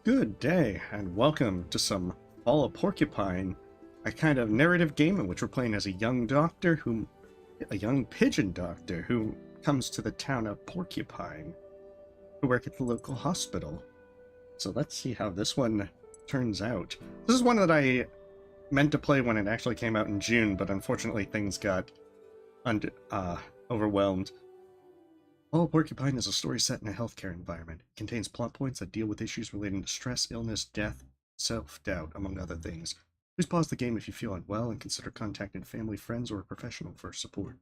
Good day, and welcome to some Fall of Porcupine, a kind of narrative game in which we're playing as a young pigeon doctor who comes to the town of Porcupine to work at the local hospital. So let's see how this one turns out. This is one that I meant to play when it actually came out in June, but unfortunately things got overwhelmed. Fall of Porcupine is a story set in a healthcare environment. It contains plot points that deal with issues relating to stress, illness, death, self-doubt, among other things. Please pause the game if you feel unwell and consider contacting family, friends, or a professional for support.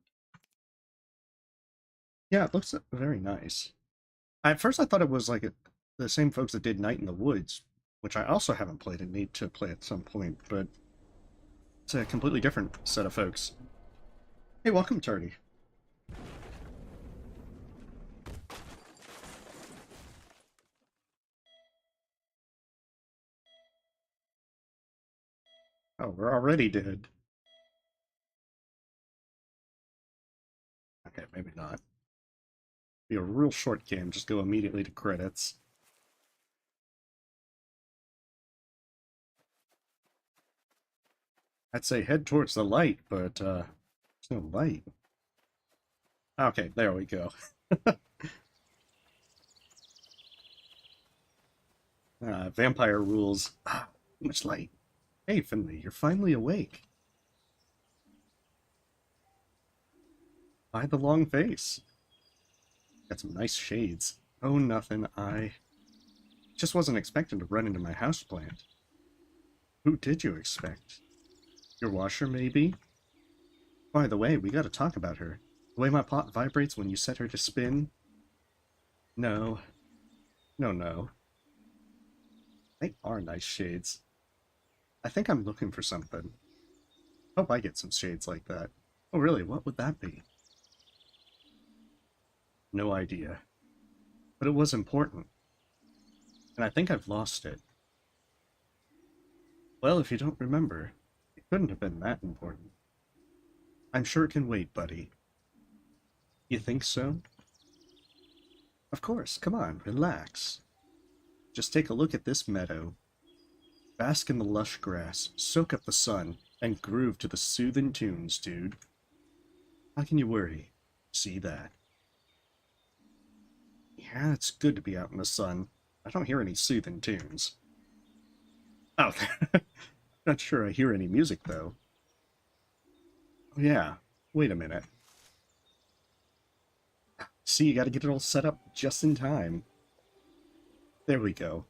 Yeah, it looks very nice. At first I thought it was like the same folks that did Night in the Woods, which I also haven't played and need to play at some point, but it's a completely different set of folks. Hey, welcome, Tardy. Oh, we're already dead. Okay, maybe not. Be a real short game, just go immediately to credits. I'd say head towards the light, but there's no light. Okay, there we go. Vampire rules. Ah, too much light. Hey, Finley, you're finally awake. By the long face. Got some nice shades. Oh, nothing. I just wasn't expecting to run into my houseplant. Who did you expect? Your washer, maybe? By the way, we gotta talk about her. The way my pot vibrates when you set her to spin? No. No. They are nice shades. I think I'm looking for something. Hope I get some shades like that. Oh, really? What would that be? No idea. But it was important. And I think I've lost it. Well, if you don't remember, it couldn't have been that important. I'm sure it can wait, buddy. You think so? Of course, come on, relax. Just take a look at this meadow. Bask in the lush grass, soak up the sun, and groove to the soothing tunes, dude. How can you worry? See that? Yeah, it's good to be out in the sun. I don't hear any soothing tunes. Oh, not sure I hear any music, though. Oh, yeah. Wait a minute. See, you gotta get it all set up just in time. There we go.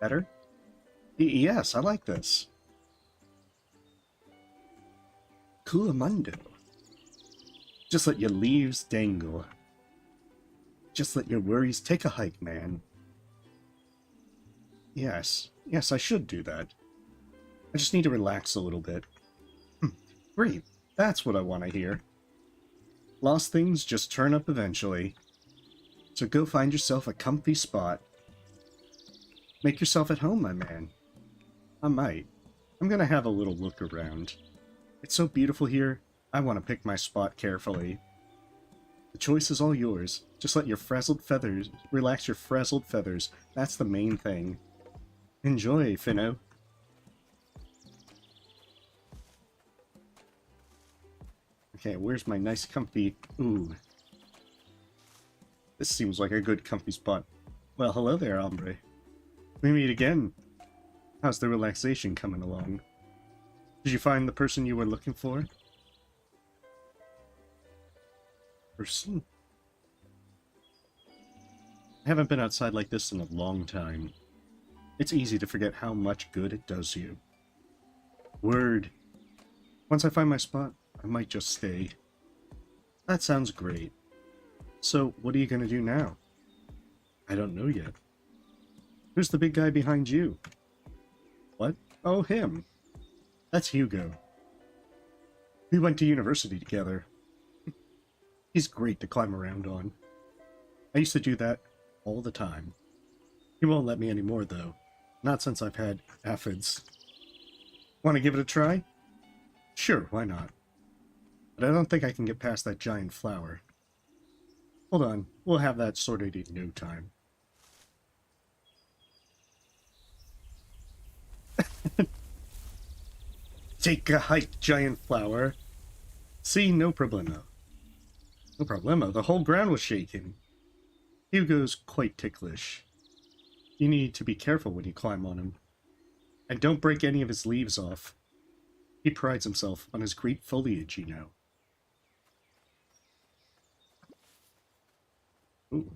Better? Yes, I like this. Coolamundo. Just let your leaves dangle. Just let your worries take a hike, man. Yes, I should do that. I just need to relax a little bit. Great, that's what I want to hear. Lost things just turn up eventually. So go find yourself a comfy spot. Make yourself at home, my man. I might. I'm gonna have a little look around. It's so beautiful here, I want to pick my spot carefully. The choice is all yours. Just let your frazzled feathers, relax your frazzled feathers. That's the main thing. Enjoy, Finno. Okay, where's my nice comfy... Ooh. This seems like a good comfy spot. Well, hello there, hombre. We meet again. How's the relaxation coming along? Did you find the person you were looking for? Person? I haven't been outside like this in a long time. It's easy to forget how much good it does you. Word. Once I find my spot, I might just stay. That sounds great. So, what are you gonna do now? I don't know yet. Who's the big guy behind you? What? Oh, him. That's Hugo. We went to university together. He's great to climb around on. I used to do that all the time. He won't let me anymore, though. Not since I've had aphids. Want to give it a try? Sure, why not? But I don't think I can get past that giant flower. Hold on, we'll have that sorted in no time. Take a hike, giant flower. See, no problemo. No problemo, the whole ground was shaking. Hugo's quite ticklish. You need to be careful when you climb on him. And don't break any of his leaves off. He prides himself on his great foliage, you know. Ooh.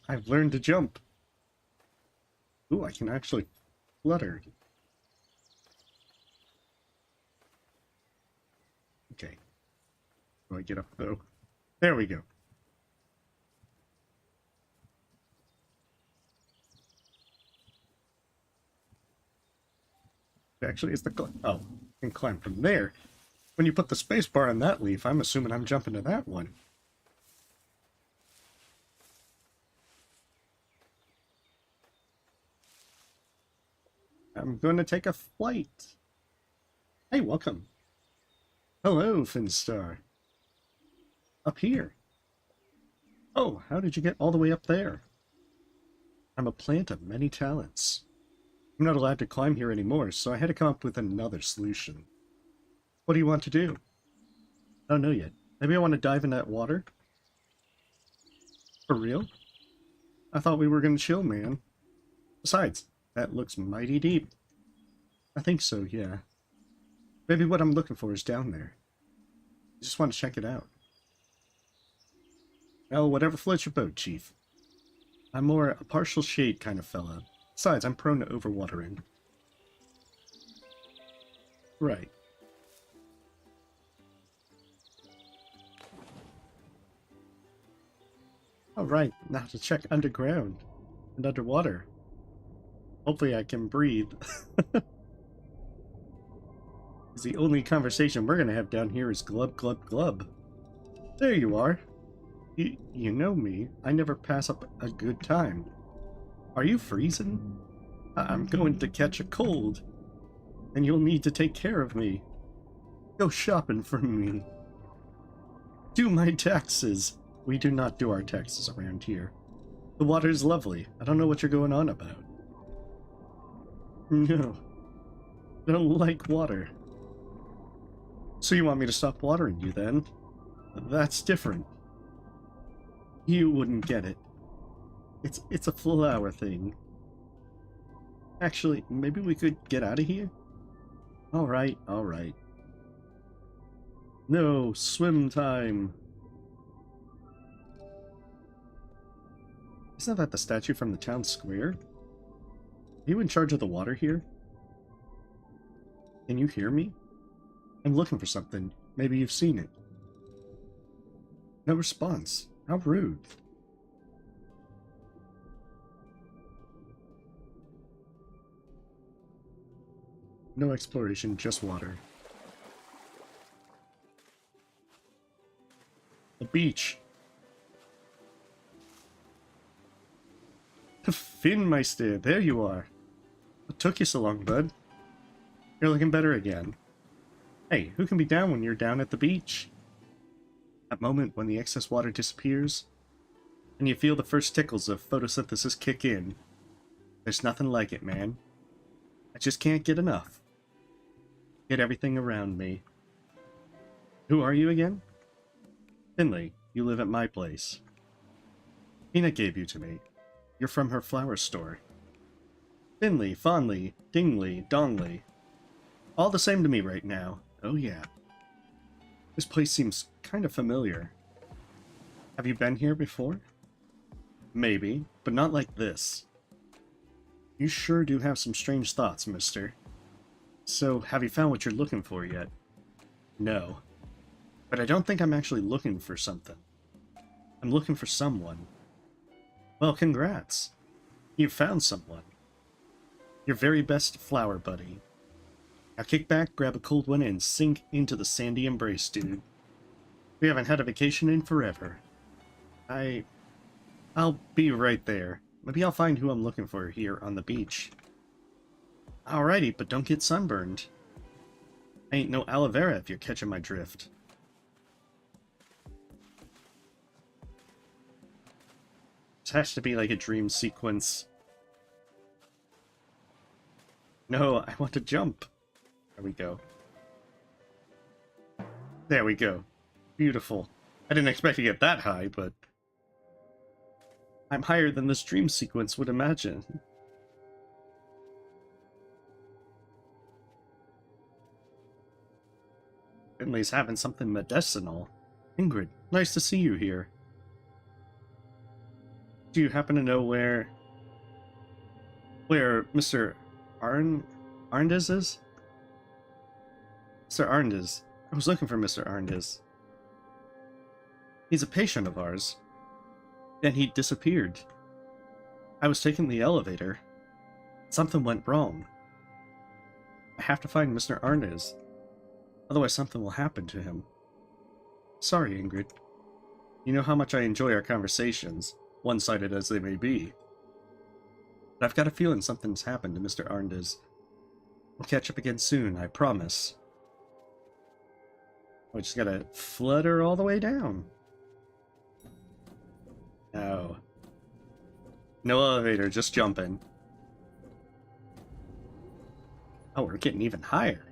I've learned to jump. Ooh, I can actually flutter. Okay. Do I get up, though? There we go. Actually, it's the... Oh, I can climb from there. When you put the space bar on that leaf, I'm assuming I'm jumping to that one. I'm going to take a flight. Hey, welcome. Hello, Finstar. Up here. Oh, how did you get all the way up there? I'm a plant of many talents. I'm not allowed to climb here anymore, so I had to come up with another solution. What do you want to do? I don't know yet. Maybe I want to dive in that water? For real? I thought we were going to chill, man. Besides, that looks mighty deep. I think so, yeah. Maybe what I'm looking for is down there. I just want to check it out. Well, whatever floats your boat, Chief. I'm more a partial shade kind of fella. Besides, I'm prone to overwatering. Right. Alright, now to check underground and underwater. Hopefully I can breathe. The only conversation we're gonna have down here is glub glub glub. There you are. You know me. I never pass up a good time. Are you freezing? I'm going to catch a cold, and you'll need to take care of me. Go shopping for me. Do my taxes. We do not do our taxes around here. The water is lovely. I don't know what you're going on about. No. I don't like water. So you want me to stop watering you then? That's different. You wouldn't get it. It's a flower thing. Actually, maybe we could get out of here? Alright, alright. No, swim time. Isn't that the statue from the town square? Are you in charge of the water here? Can you hear me? I'm looking for something. Maybe you've seen it. No response. How rude. No exploration, just water. The beach. Finmeister, there you are. What took you so long, bud? You're looking better again. Hey, who can be down when you're down at the beach? That moment when the excess water disappears, and you feel the first tickles of photosynthesis kick in. There's nothing like it, man. I just can't get enough. Get everything around me. Who are you again? Finley, you live at my place. Tina gave you to me. You're from her flower store. Finley, Fonley, Dingley, Dongley. All the same to me right now. Oh yeah. This place seems kind of familiar. Have you been here before? Maybe, but not like this. You sure do have some strange thoughts, mister. So, have you found what you're looking for yet? No. But I don't think I'm actually looking for something. I'm looking for someone. Well, congrats. You found someone. Your very best flower buddy. Now kick back, grab a cold one, and sink into the sandy embrace, dude. We haven't had a vacation in forever. I'll be right there. Maybe I'll find who I'm looking for here on the beach. Alrighty, but don't get sunburned. I ain't no aloe vera if you're catching my drift. This has to be like a dream sequence. No, I want to jump. There we go. There we go. Beautiful. I didn't expect to get that high, but I'm higher than this dream sequence would imagine. Finley's having something medicinal. Ingrid, nice to see you here. Do you happen to know where Mr. Arndis is? Mr. Arndis. I was looking for Mr. Arndis. He's a patient of ours. And he disappeared. I was taking the elevator. Something went wrong. I have to find Mr. Arndis. Otherwise something will happen to him. Sorry, Ingrid. You know how much I enjoy our conversations, one-sided as they may be. But I've got a feeling something's happened to Mr. Arndis. We'll catch up again soon, I promise. We just gotta flutter all the way down. No. No elevator, just jumping. Oh, we're getting even higher.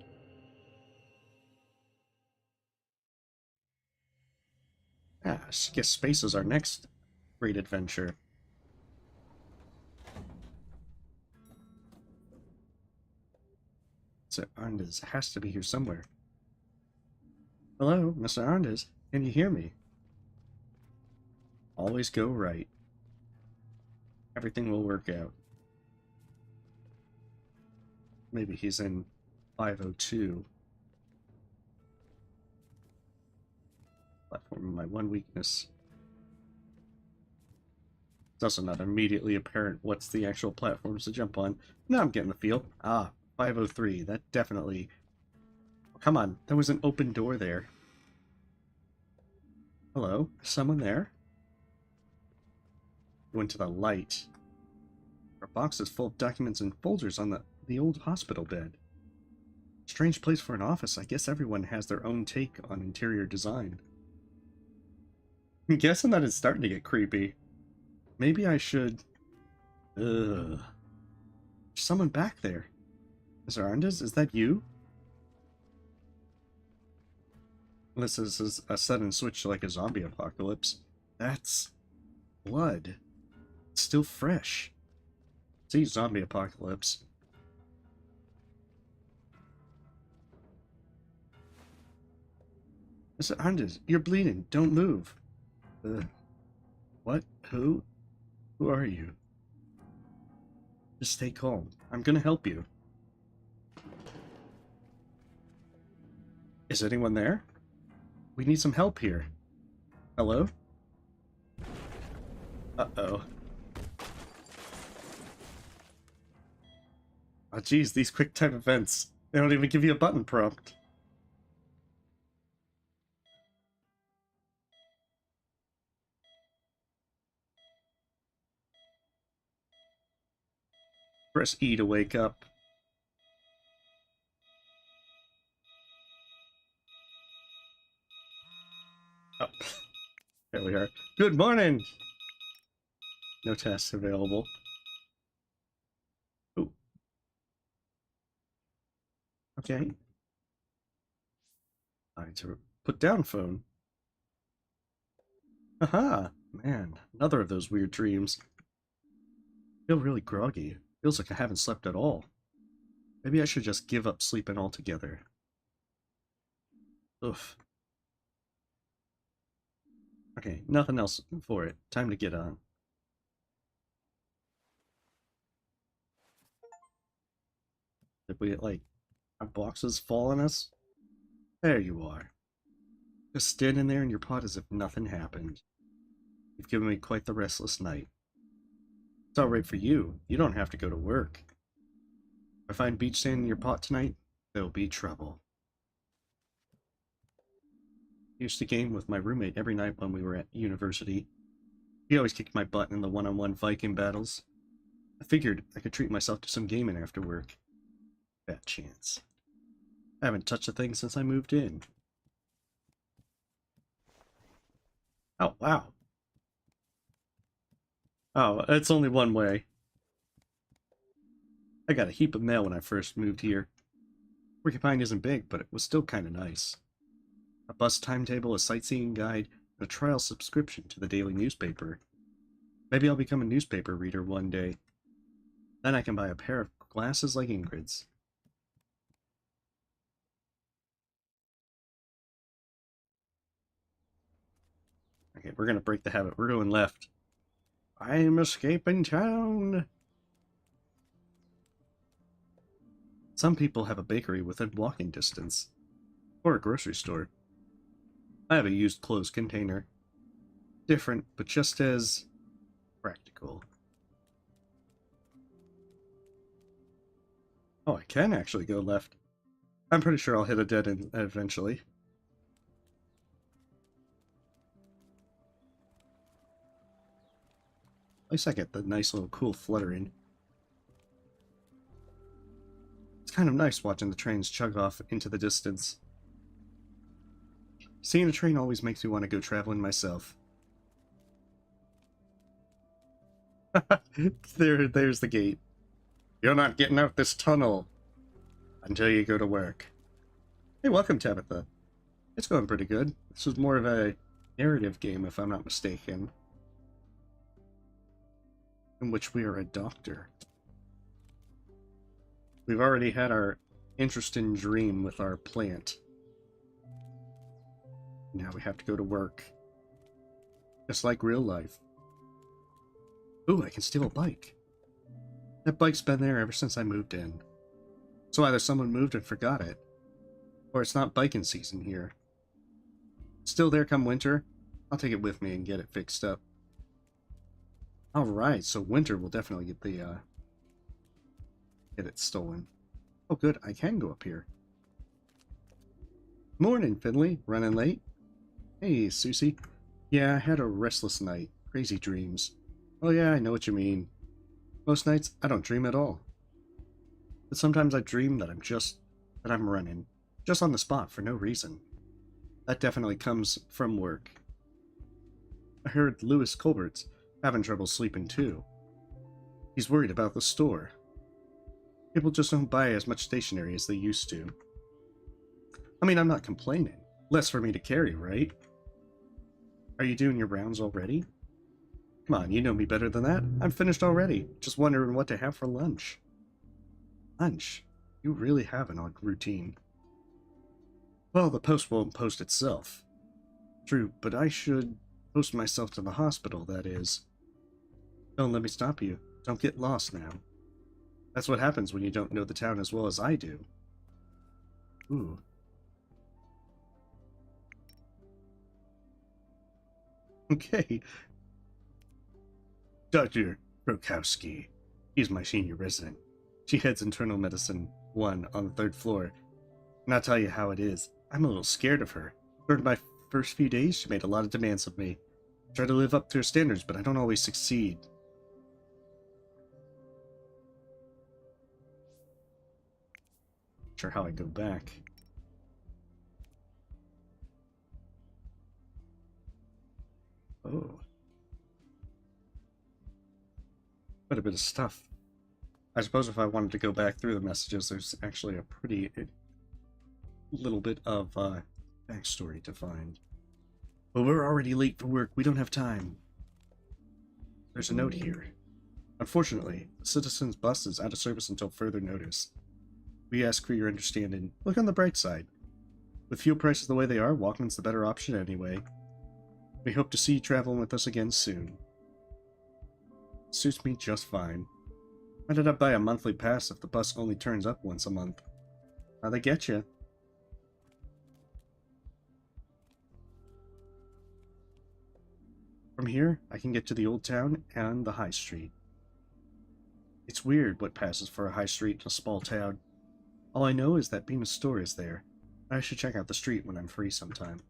Ah, I guess space is our next great adventure. Mr. Arndis has to be here somewhere. Hello, Mr. Arndis. Can you hear me? Always go right. Everything will work out. Maybe he's in 502. Platform, my one weakness. It's also not immediately apparent what's the actual platforms to jump on. Now I'm getting the feel. Ah, 503. That definitely... Oh, come on, there was an open door there. Hello? Is someone there? Go into the light. Our box is full of documents and folders on the old hospital bed. Strange place for an office. I guess everyone has their own take on interior design. I'm guessing that it's starting to get creepy. Maybe I should... Ugh. There's someone back there. Mr. Arndis, is that you? This is a sudden switch to like a zombie apocalypse. That's... blood. It's still fresh. See, zombie apocalypse. Mr. Arndis, you're bleeding. Don't move. What? Who? Who are you? Just stay calm. I'm gonna help you. Is anyone there? We need some help here. Hello? Uh-oh. Oh, geez, these quick-time events. They don't even give you a button prompt. Press E to wake up. Oh, there we are. Good morning! No tasks available. Ooh. Okay. I need to put down phone. Aha! Man, another of those weird dreams. I feel really groggy. Feels like I haven't slept at all. Maybe I should just give up sleeping altogether. Oof. Okay, nothing else for it. Time to get on. Did we, like, our boxes fall on us? There you are. Just standing there in your pot as if nothing happened. You've given me quite the restless night. It's alright for you. You don't have to go to work. If I find beach sand in your pot tonight, there'll be trouble. I used to game with my roommate every night when we were at university. He always kicked my butt in the one-on-one Viking battles. I figured I could treat myself to some gaming after work. Bad chance. I haven't touched a thing since I moved in. Oh, wow. Oh, it's only one way. I got a heap of mail when I first moved here. Porcupine isn't big, but it was still kinda nice. A bus timetable, a sightseeing guide, and a trial subscription to the daily newspaper. Maybe I'll become a newspaper reader one day. Then I can buy a pair of glasses like Ingrid's. Okay, we're gonna break the habit. We're going left. I'm escaping town! Some people have a bakery within walking distance. Or a grocery store. I have a used clothes container. Different, but just as practical. Oh, I can actually go left. I'm pretty sure I'll hit a dead end eventually. At least I get the nice little cool fluttering. It's kind of nice watching the trains chug off into the distance. Seeing a train always makes me want to go traveling myself. There's the gate. You're not getting out this tunnel until you go to work. Hey, welcome, Tabitha. It's going pretty good. This was more of a narrative game, if I'm not mistaken, in which we are a doctor. We've already had our interesting dream with our plant. Now we have to go to work. Just like real life. Ooh, I can steal a bike. That bike's been there ever since I moved in. So either someone moved and forgot it, or it's not biking season here. Still there come winter, I'll take it with me and get it fixed up. Alright, so winter will definitely get the, get it stolen. Oh good, I can go up here. Morning, Finley. Running late? Hey, Susie. Yeah, I had a restless night. Crazy dreams. Oh yeah, I know what you mean. Most nights, I don't dream at all. But sometimes I dream that I'm running. Just on the spot for no reason. That definitely comes from work. I heard Louis Colbert's having trouble sleeping too. He's worried about the store. People just don't buy as much stationery as they used to. I mean, I'm not complaining. Less for me to carry, right? Are you doing your rounds already? Come on, you know me better than that. I'm finished already. Just wondering what to have for lunch. Lunch? You really have an odd routine. Well, the post won't post itself. True, but I should post myself to the hospital, that is. Don't let me stop you. Don't get lost now. That's what happens when you don't know the town as well as I do. Ooh. Okay. Dr. Brokowski. He's my senior resident. She heads internal medicine 1 on the 3rd floor. And I'll tell you how it is. I'm a little scared of her. During my first few days, she made a lot of demands of me. I try to live up to her standards, but I don't always succeed. Not sure how I go back. Oh. Quite a bit of stuff. I suppose if I wanted to go back through the messages, there's actually a pretty little bit of backstory to find. But we're already late for work. We don't have time. There's a note here. Unfortunately, the Citizens bus is out of service until further notice. We ask for your understanding. Look on the bright side. With fuel prices the way they are, walking's the better option anyway. We hope to see you traveling with us again soon. Suits me just fine. Why did I buy a monthly pass if the bus only turns up once a month? How they get you? From here, I can get to the old town and the high street. It's weird what passes for a high street in a small town. All I know is that Bemis store is there. I should check out the street when I'm free sometime.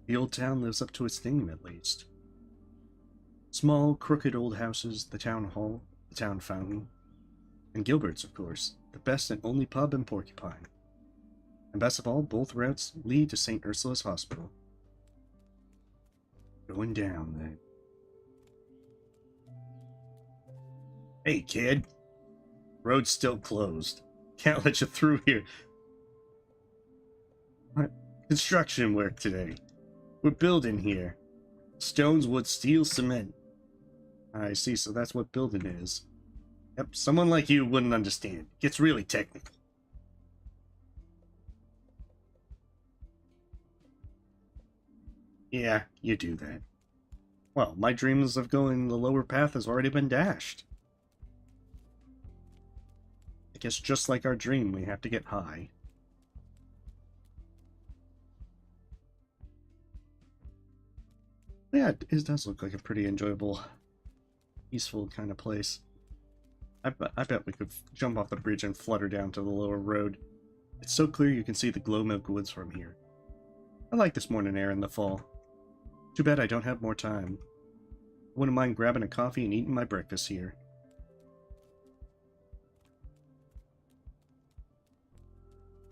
The old town lives up to its name, at least. Small, crooked old houses, the town hall, the town fountain, and Gilbert's, of course, the best and only pub in Porcupine. And best of all, both routes lead to St. Ursula's Hospital. Going down, then. Hey, kid. Road's still closed. Can't let you through here. What? Construction work today. We're building here. Stones, wood, steel, cement. I see, so that's what building is. Yep, someone like you wouldn't understand. It gets really technical. Yeah, you do that. Well, my dreams of going the lower path has already been dashed. I guess just like our dream, we have to get high. Yeah, it does look like a pretty enjoyable, peaceful kind of place. I bet we could jump off the bridge and flutter down to the lower road. It's so clear you can see the glow milk woods from here. I like this morning air in the fall. Too bad I don't have more time. I wouldn't mind grabbing a coffee and eating my breakfast here.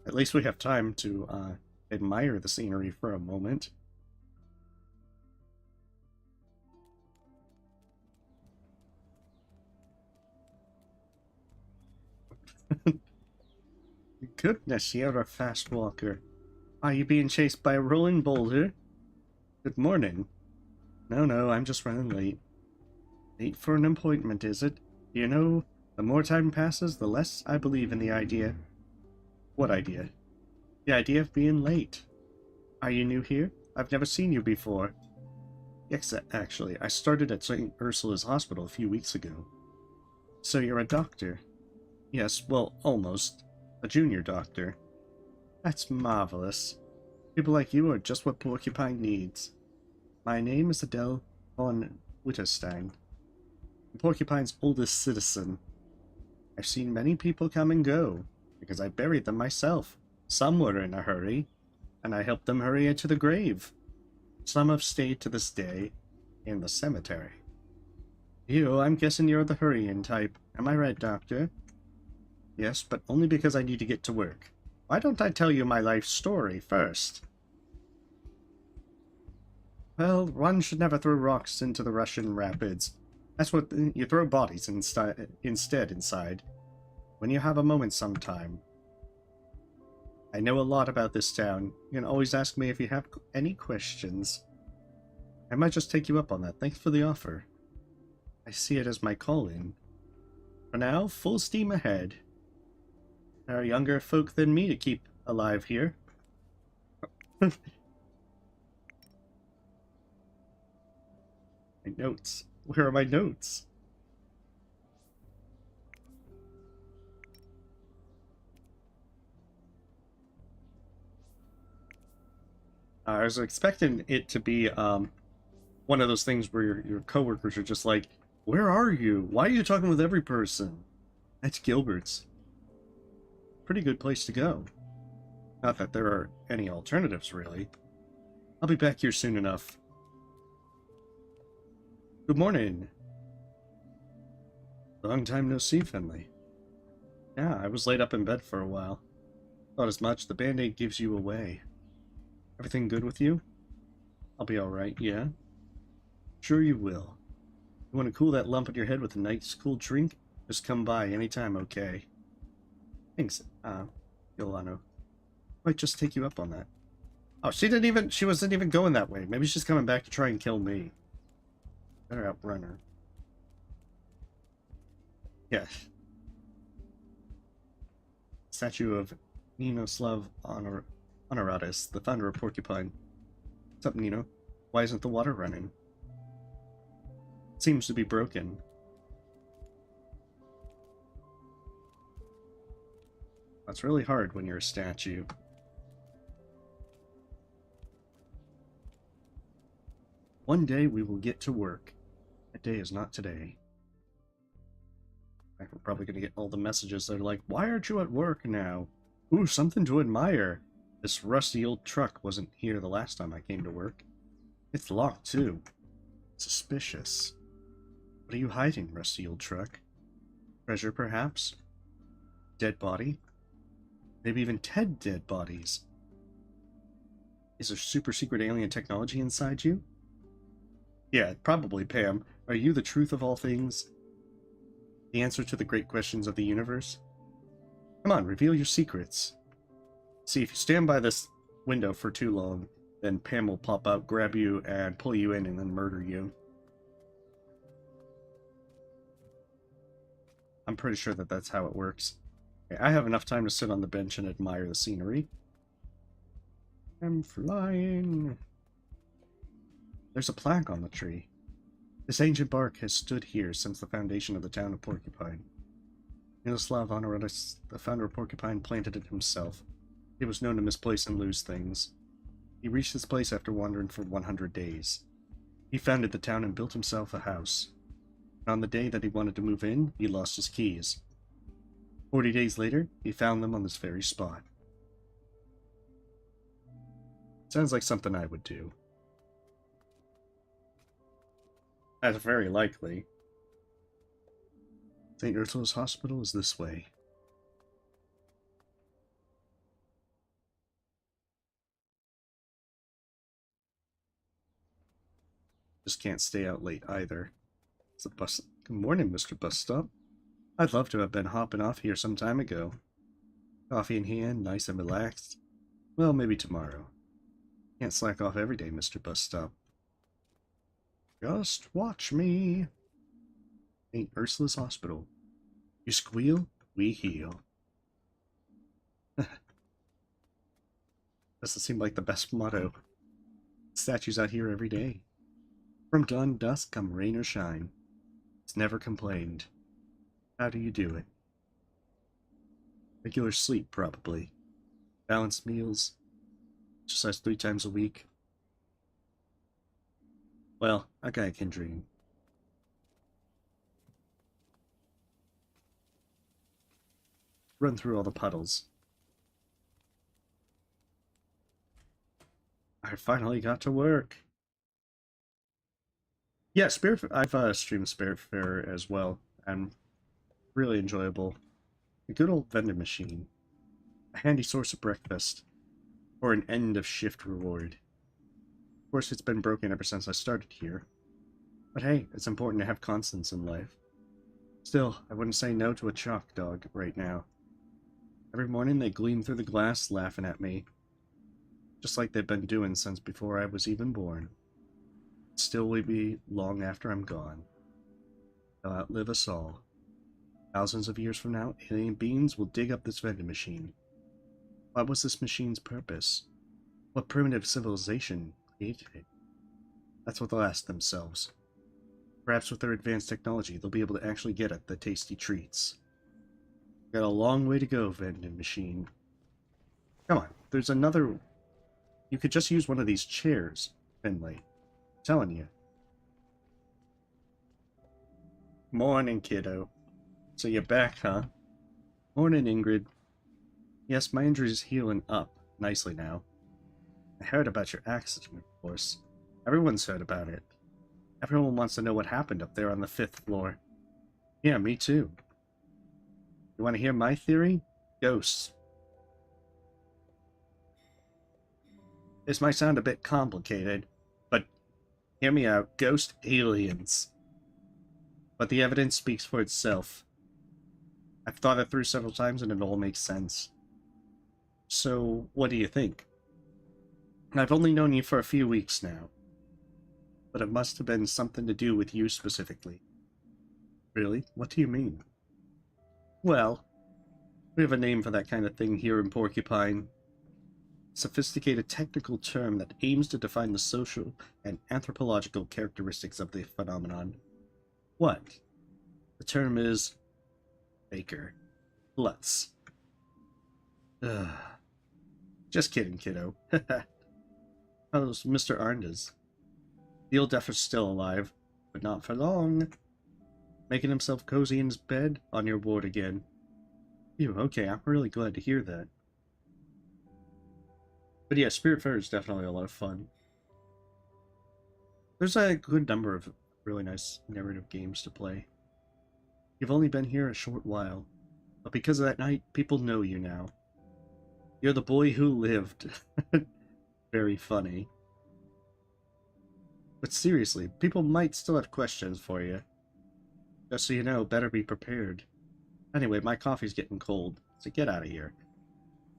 At least we have time to admire the scenery for a moment. Goodness, you're a fast walker. Are you being chased by a rolling boulder? Good morning. No, I'm just running late. Late for an appointment, is it? You know, the more time passes, the less I believe in the idea. What idea? The idea of being late. Are you new here? I've never seen you before. Yes, actually, I started at St. Ursula's Hospital a few weeks ago. So you're a doctor? Yes, well, almost. A junior doctor. That's marvelous. People like you are just what Porcupine needs. My name is Adele von Witterstein. I'm Porcupine's oldest citizen. I've seen many people come and go, because I buried them myself. Some were in a hurry, and I helped them hurry into the grave. Some have stayed to this day in the cemetery. You, I'm guessing you're the hurrying type. Am I right, Doctor? Yes, but only because I need to get to work. Why don't I tell you my life story first? Well, one should never throw rocks into the Russian rapids. That's what you throw bodies instead inside. When you have a moment sometime. I know a lot about this town. You can always ask me if you have any questions. I might just take you up on that. Thanks for the offer. I see it as my calling. For now, full steam ahead. There are younger folk than me to keep alive here. My notes. Where are my notes? I was expecting it to be one of those things where your coworkers are just like, "Where are you? Why are you talking with every person?" That's Gilbert's. Pretty good place to go. Not that there are any alternatives, really. I'll be back here soon enough. Good morning. Long time no see, Finley. Yeah, I was laid up in bed for a while. Thought as much. The band-aid gives you away. Everything good with you? I'll be alright, yeah? Sure you will. You want to cool that lump on your head with a nice cool drink? Just come by anytime, okay? Thanks, Yolano. Might just take you up on that. Oh, she wasn't even going that way. Maybe she's coming back to try and kill me. Better outrun her. Yeah. Statue of Ninoslav Honoratus, the founder of Porcupine. What's up, Nino? Why isn't the water running? It seems to be broken. That's really hard when you're a statue. One day we will get to work. That day is not today. I'm probably going to get all the messages that are like, why aren't you at work now? Ooh, something to admire. This rusty old truck wasn't here the last time I came to work. It's locked, too. Suspicious. What are you hiding, rusty old truck? Treasure, perhaps? Dead body? Maybe even 10 dead bodies. Is there super secret alien technology inside you? Yeah, probably, Pam. Are you the truth of all things? The answer to the great questions of the universe? Come on, reveal your secrets. See, if you stand by this window for too long, then Pam will pop out, grab you, and pull you in and then murder you. I'm pretty sure that that's how it works. Okay, I have enough time to sit on the bench and admire the scenery. I'm flying. There's a plaque on the tree. This ancient bark has stood here since the foundation of the town of Porcupine. Miroslav Honoratus, the founder of Porcupine, planted it himself. He was known to misplace and lose things. He reached this place after wandering for 100 days. He founded the town and built himself a house. And on the day that he wanted to move in, he lost his keys. 40 days later, he found them on this very spot. Sounds like something I would do. That's very likely. St. Ursula's Hospital is this way. Just can't stay out late either. It's a bus. Good morning, Mr. Bus Stop. I'd love to have been hopping off here some time ago. Coffee in hand, nice and relaxed. Well, maybe tomorrow. Can't slack off every day, Mr. Bus Stop. Just watch me. St. Ursula's Hospital. You squeal, we heal. Doesn't seem like the best motto. Statues out here every day. From dawn to dusk, come rain or shine. It's never complained. How do you do it? Regular sleep, probably. Balanced meals. Exercise 3 times a week. Well, a guy can dream. Run through all the puddles. I finally got to work. Yeah, Spirit. I've streamed Spiritfarer as well, and really enjoyable. A good old vending machine, a handy source of breakfast, or an end of shift reward. Of course, it's been broken ever since I started here. But hey, it's important to have constants in life. Still, I wouldn't say no to a chalk dog right now. Every morning they gleam through the glass laughing at me, just like they've been doing since before I was even born. Still will be long after I'm gone. They'll outlive us all. Thousands of years from now, alien beings will dig up this vending machine. What was this machine's purpose? What primitive civilization created it? That's what they'll ask themselves. Perhaps with their advanced technology, they'll be able to actually get at the tasty treats. Got a long way to go, vending machine. Come on, there's another... You could just use one of these chairs, Finley. I'm telling you. Morning, kiddo. So you're back, huh? Morning, Ingrid. Yes, my injury's healing up nicely now. I heard about your accident, of course. Everyone's heard about it. Everyone wants to know what happened up there on the 5th floor. Yeah, me too. You want to hear my theory? Ghosts. This might sound a bit complicated, but hear me out. Ghost aliens. But the evidence speaks for itself. I've thought it through several times and it all makes sense. So, what do you think? I've only known you for a few weeks now, but it must have been something to do with you specifically. Really? What do you mean? Well, we have a name for that kind of thing here in Porcupine. A sophisticated technical term that aims to define the social and anthropological characteristics of the phenomenon. What? The term is... Baker. Lutz. Ugh. Just kidding, kiddo. How's Mr. Arndis? The old duffer's still alive, but not for long. Making himself cozy in his bed on your ward again. Phew, okay, I'm really glad to hear that. But yeah, Spiritfarer is definitely a lot of fun. There's a good number of really nice narrative games to play. You've only been here a short while, but because of that night, people know you now. You're the boy who lived. Very funny. But seriously, people might still have questions for you. Just so you know, better be prepared. Anyway, my coffee's getting cold, so get out of here.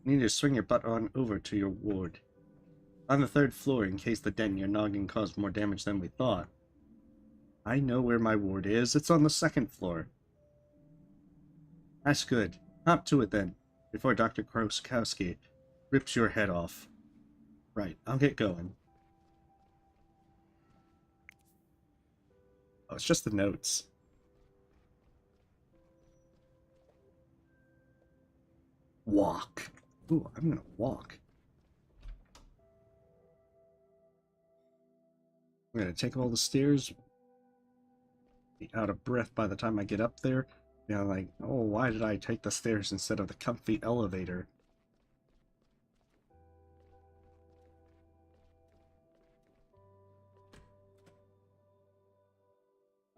You need to swing your butt on over to your ward. On the 3rd floor, in case the dent in your noggin caused more damage than we thought. I know where my ward is. It's on the 2nd floor. That's good. Hop to it then, before Dr. Kroskowski rips your head off. Right, I'll get going. Oh, it's just the notes. Walk. Ooh, I'm gonna walk. I'm gonna take all the stairs. Be out of breath by the time I get up there. You know, like, oh, why did I take the stairs instead of the comfy elevator?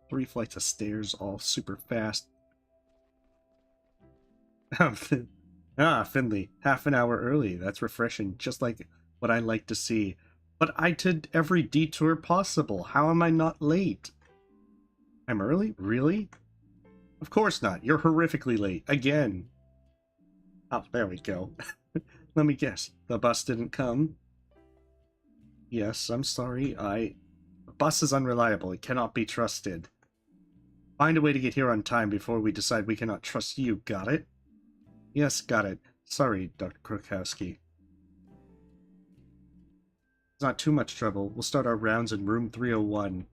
Three flights of stairs, all super fast. Finley, half an hour early. That's refreshing, just like what I like to see. But I did every detour possible. How am I not late? I'm early? Really? Of course not. You're horrifically late. Again. Oh, there we go. Let me guess. The bus didn't come? Yes, I'm sorry. The bus is unreliable. It cannot be trusted. Find a way to get here on time before we decide we cannot trust you. Got it? Yes, got it. Sorry, Dr. Krokowski. It's not too much trouble. We'll start our rounds in room 301.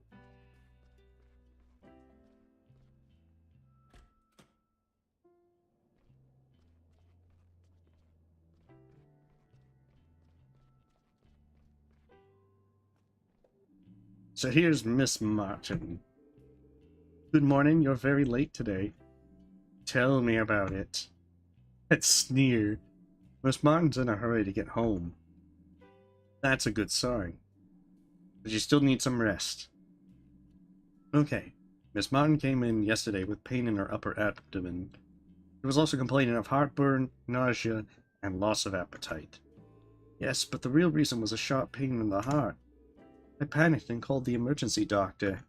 So here's Miss Martin. Good morning, you're very late today. Tell me about it. That sneer. Miss Martin's in a hurry to get home. That's a good sign. But you still need some rest. Okay. Miss Martin came in yesterday with pain in her upper abdomen. She was also complaining of heartburn, nausea, and loss of appetite. Yes, but the real reason was a sharp pain in the heart. I panicked and called the emergency doctor.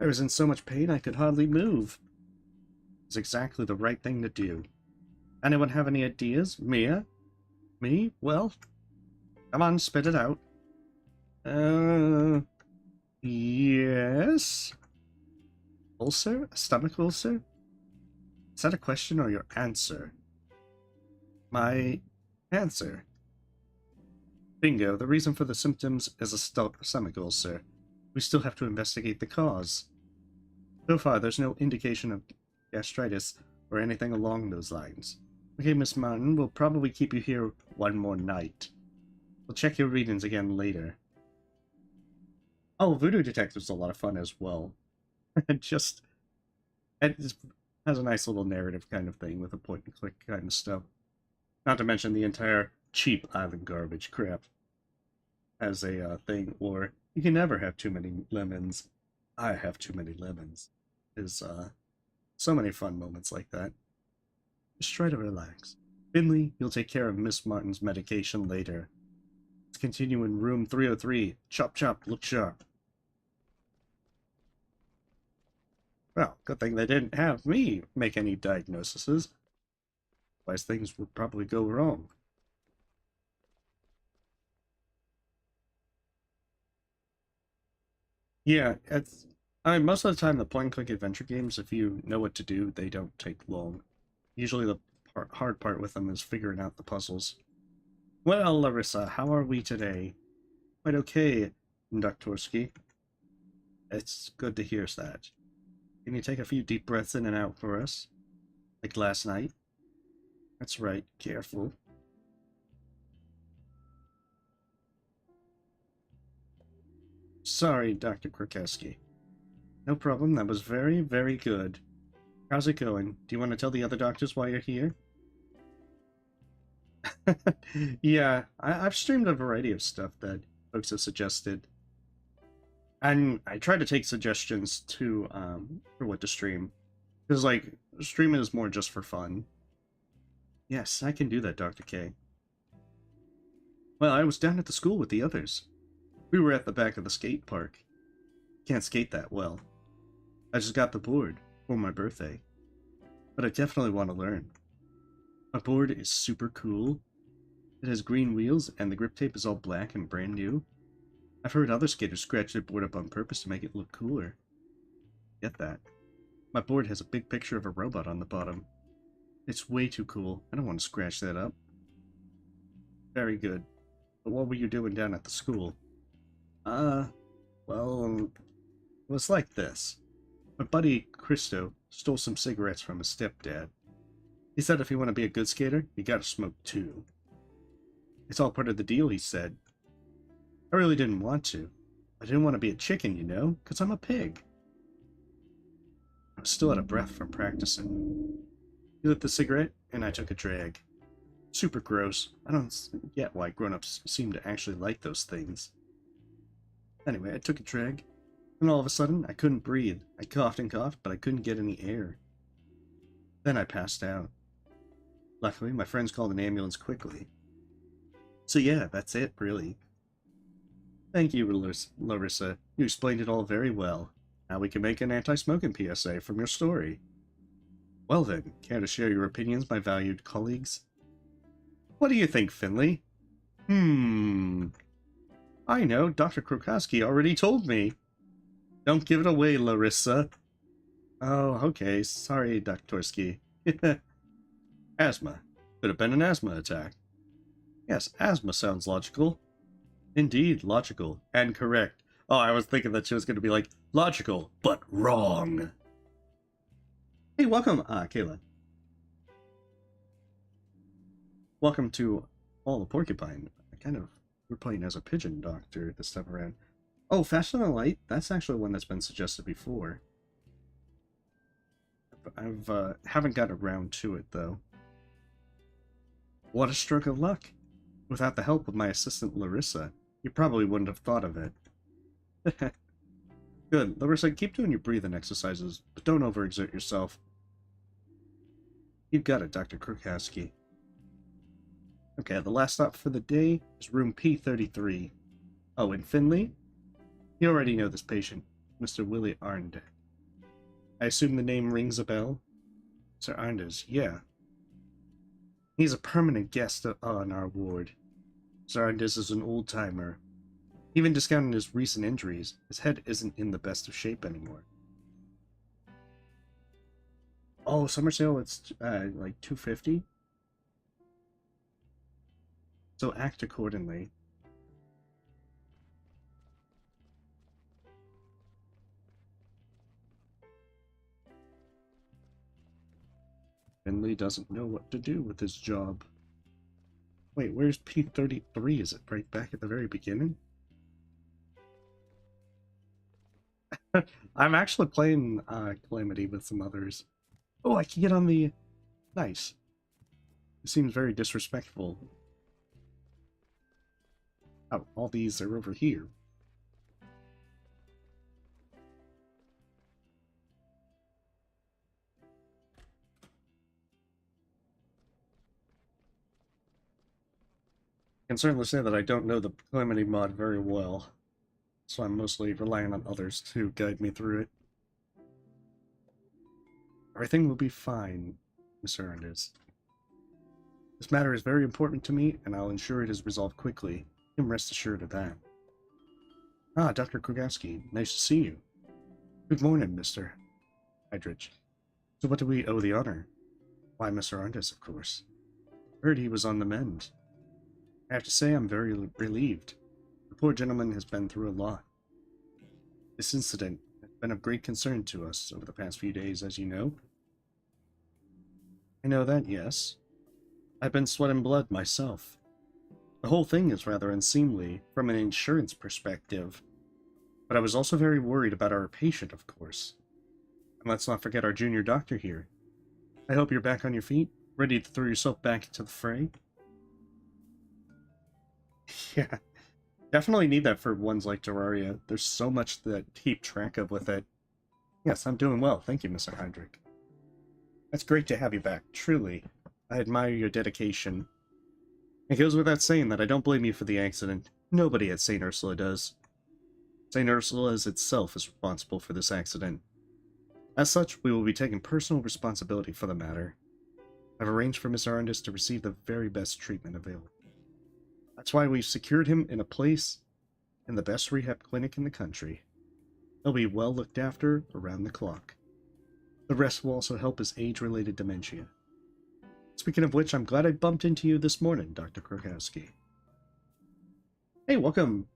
I was in so much pain I could hardly move. It was exactly the right thing to do. Anyone have any ideas? Mia? Me? Well, come on, spit it out. Yes? Ulcer? A stomach ulcer? Is that a question or your answer? My answer. Bingo, the reason for the symptoms is a stomach ulcer. We still have to investigate the cause. So far, there's no indication of gastritis or anything along those lines. Okay, Miss Martin, we'll probably keep you here one more night. We'll check your readings again later. Oh, Voodoo Detective's a lot of fun as well. It just has a nice little narrative kind of thing with a point-and-click kind of stuff. Not to mention the entire cheap island garbage crap as a thing, or you can never have too many lemons. I have too many lemons. There's so many fun moments like that. Just try to relax. Finley, you'll take care of Miss Martin's medication later. Let's continue in room 303. Chop chop, look sharp. Well, good thing they didn't have me make any diagnoses. Otherwise things would probably go wrong. Yeah, most of the time the point-and-click adventure games, if you know what to do, they don't take long. Usually the hard part with them is figuring out the puzzles. Well, Larissa, how are we today? Quite okay, Doktorski. It's good to hear that. Can you take a few deep breaths in and out for us? Like last night? That's right, careful. Sorry, Dr. Krokowski. No problem, that was very, very good. How's it going? Do you want to tell the other doctors why you're here? Yeah, I've streamed a variety of stuff that folks have suggested. And I try to take suggestions to, for what to stream. Because, like, streaming is more just for fun. Yes, I can do that, Dr. K. Well, I was down at the school with the others. We were at the back of the skate park. Can't skate that well. I just got the board. for my birthday. But I definitely want to learn. My board is super cool. It has green wheels, and the grip tape is all black and brand new. I've heard other skaters scratch their board up on purpose to make it look cooler. Get that. My board has a big picture of a robot on the bottom. It's way too cool. I don't want to scratch that up. Very good. But what were you doing down at the school? Well, it was like this. My buddy, Christo, stole some cigarettes from his stepdad. He said if you want to be a good skater, you gotta smoke too. It's all part of the deal, he said. I really didn't want to. I didn't want to be a chicken, you know, because I'm a pig. I was still out of breath from practicing. He lit the cigarette, and I took a drag. Super gross. I don't get why grown-ups seem to actually like those things. Anyway, I took a drag, and all of a sudden, I couldn't breathe. I coughed and coughed, but I couldn't get any air. Then I passed out. Luckily, my friends called an ambulance quickly. So yeah, that's it, really. Thank you, Larissa. You explained it all very well. Now we can make an anti-smoking PSA from your story. Well then, care to share your opinions, my valued colleagues? What do you think, Finley? I know, Dr. Krokowski already told me. Don't give it away, Larissa. Oh, okay, sorry, Doktorsky. Asthma. Could have been an asthma attack. Yes, asthma sounds logical. Indeed, logical. And correct. Oh, I was thinking that she was going to be like, logical, but wrong. Hey, welcome, Kayla. Welcome to Fall of Porcupine. We're playing as a pigeon doctor this time around. Oh, Faster Than Light? That's actually one that's been suggested before. Haven't got around to it, though. What a stroke of luck. Without the help of my assistant, Larissa, you probably wouldn't have thought of it. Good. Larissa, keep doing your breathing exercises, but don't overexert yourself. You got it, Dr. Krokowski. Okay, the last stop for the day is room P33. Oh, and Finley? You already know this patient, Mr. Willie Arndt. I assume the name rings a bell? Sir Arndt, yeah. He's a permanent guest on our ward. Sir Arndt is an old-timer. Even discounting his recent injuries, his head isn't in the best of shape anymore. Oh, summer sale, it's like $250? So act accordingly. Finley doesn't know what to do with his job. Wait, where's P33? Is it right back at the very beginning? I'm actually playing Calamity with some others. Oh, I can get on the... Nice. It seems very disrespectful. Oh, all these are over here. I can certainly say that I don't know the Calamity mod very well, so I'm mostly relying on others to guide me through it. Everything will be fine, Mr. Hernandez. This matter is very important to me, and I'll ensure it is resolved quickly. You can rest assured of that. Ah, Dr. Krogowski, nice to see you. Good morning, Mr. Hydrich. So what do we owe the honor? Why, Mr. Arndes, of course. Heard he was on the mend. I have to say I'm very relieved. The poor gentleman has been through a lot. This incident has been of great concern to us over the past few days, as you know. I know that, yes. I've been sweating blood myself. The whole thing is rather unseemly from an insurance perspective, but I was also very worried about our patient, of course. And let's not forget our junior doctor here. I hope you're back on your feet, ready to throw yourself back into the fray. Yeah, definitely need that for ones like Terraria. There's so much to keep track of with it. Yes, I'm doing well, thank you, Mr. Heinrich. That's great to have you back, truly. I admire your dedication. It goes without saying that I don't blame you for the accident. Nobody at St. Ursula does. St. Ursula as itself is responsible for this accident. As such, we will be taking personal responsibility for the matter. I've arranged for Mr. Arndis to receive the very best treatment available. That's why we've secured him in a place in the best rehab clinic in the country. He'll be well looked after around the clock. The rest will also help his age-related dementia. Speaking of which, I'm glad I bumped into you this morning, Dr. Krokowski. Hey, welcome.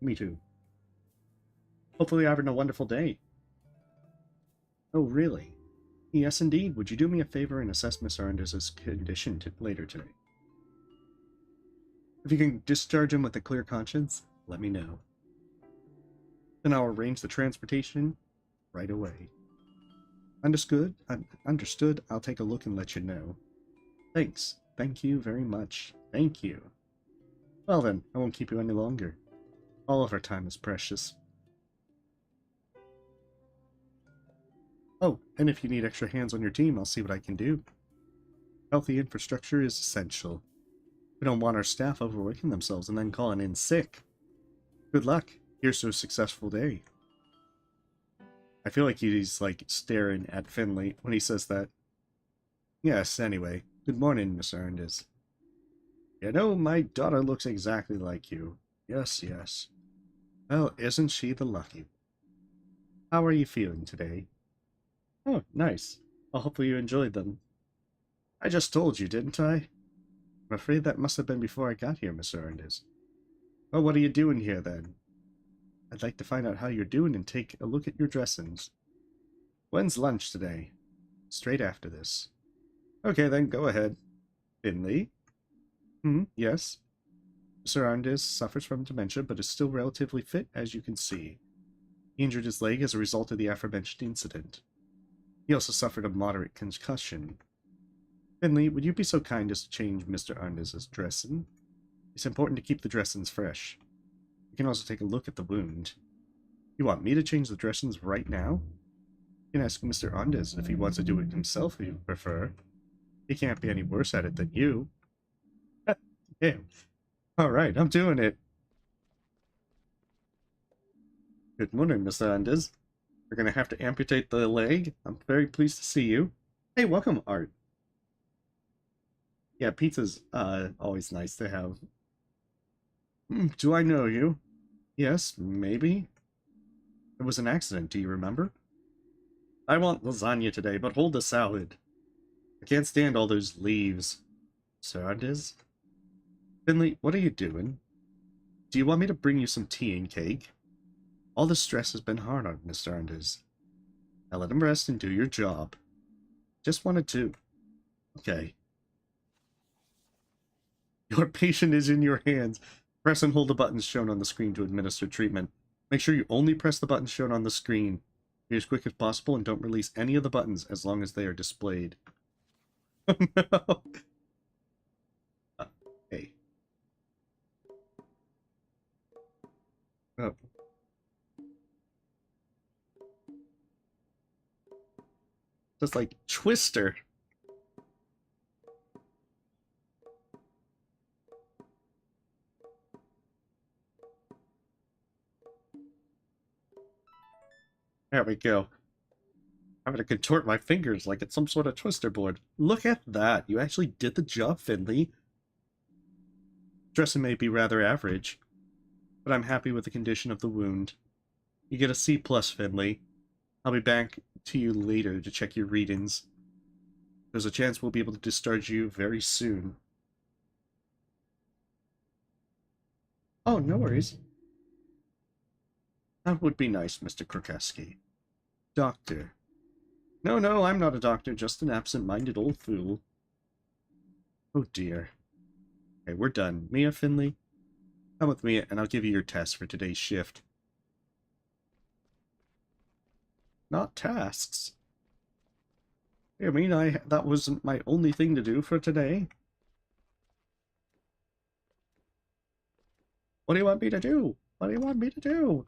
Me too. Hopefully you're having a wonderful day. Oh, really? Yes, indeed. Would you do me a favor and assess Miss Arndis' condition later today? If you can discharge him with a clear conscience, let me know. Then I'll arrange the transportation right away. Understood? Understood. I'll take a look and let you know. Thanks. Thank you very much. Thank you. Well then, I won't keep you any longer. All of our time is precious. Oh, and if you need extra hands on your team, I'll see what I can do. Healthy infrastructure is essential. We don't want our staff overworking themselves and then calling in sick. Good luck. Here's to a successful day. I feel like he's like staring at Finley when he says that. Yes, anyway. Good morning, Miss Arndis. You know, my daughter looks exactly like you. Yes, yes. Well, isn't she the lucky one? How are you feeling today? Oh, nice. Well, hopefully you enjoyed them. I just told you, didn't I? I'm afraid that must have been before I got here, Miss Arndis. Well, what are you doing here, then? I'd like to find out how you're doing and take a look at your dressings. When's lunch today? Straight after this. Okay, then, go ahead. Finley? Yes? Mr. Arndis suffers from dementia, but is still relatively fit, as you can see. He injured his leg as a result of the aforementioned incident. He also suffered a moderate concussion. Finley, would you be so kind as to change Mr. Arndis' dressing? It's important to keep the dressings fresh. You can also take a look at the wound. You want me to change the dressings right now? You can ask Mr. Arndis if he wants to do it himself if you prefer. He can't be any worse at it than you. Yeah. Alright, I'm doing it. Good morning, Mr. Arndis. We're gonna have to amputate the leg. I'm very pleased to see you. Hey, welcome, Art. Yeah, pizza's always nice to have. Do I know you? Yes, maybe. It was an accident, do you remember? I want lasagna today, but hold the salad. I can't stand all those leaves. Sir Arndis? Finley, what are you doing? Do you want me to bring you some tea and cake? All the stress has been hard on Mr. Arndis. Now let him rest and do your job. Just wanted to. Okay. Your patient is in your hands. Press and hold the buttons shown on the screen to administer treatment. Make sure you only press the buttons shown on the screen. Be as quick as possible and don't release any of the buttons as long as they are displayed. Oh no! Hey. Oh. Just like Twister. There we go. I'm gonna contort my fingers like it's some sort of twister board. Look at that. You actually did the job, Finley. Dressing may be rather average, but I'm happy with the condition of the wound. You get a C+, Finley. I'll be back to you later to check your readings. There's a chance we'll be able to discharge you very soon. Oh, no worries. That would be nice, Mr. Krokowski. Doctor. No, I'm not a doctor, just an absent-minded old fool. Oh dear. Okay, we're done. Mia, Finley, come with me and I'll give you your test for today's shift. Not tasks. I mean, that wasn't my only thing to do for today. What do you want me to do? What do you want me to do?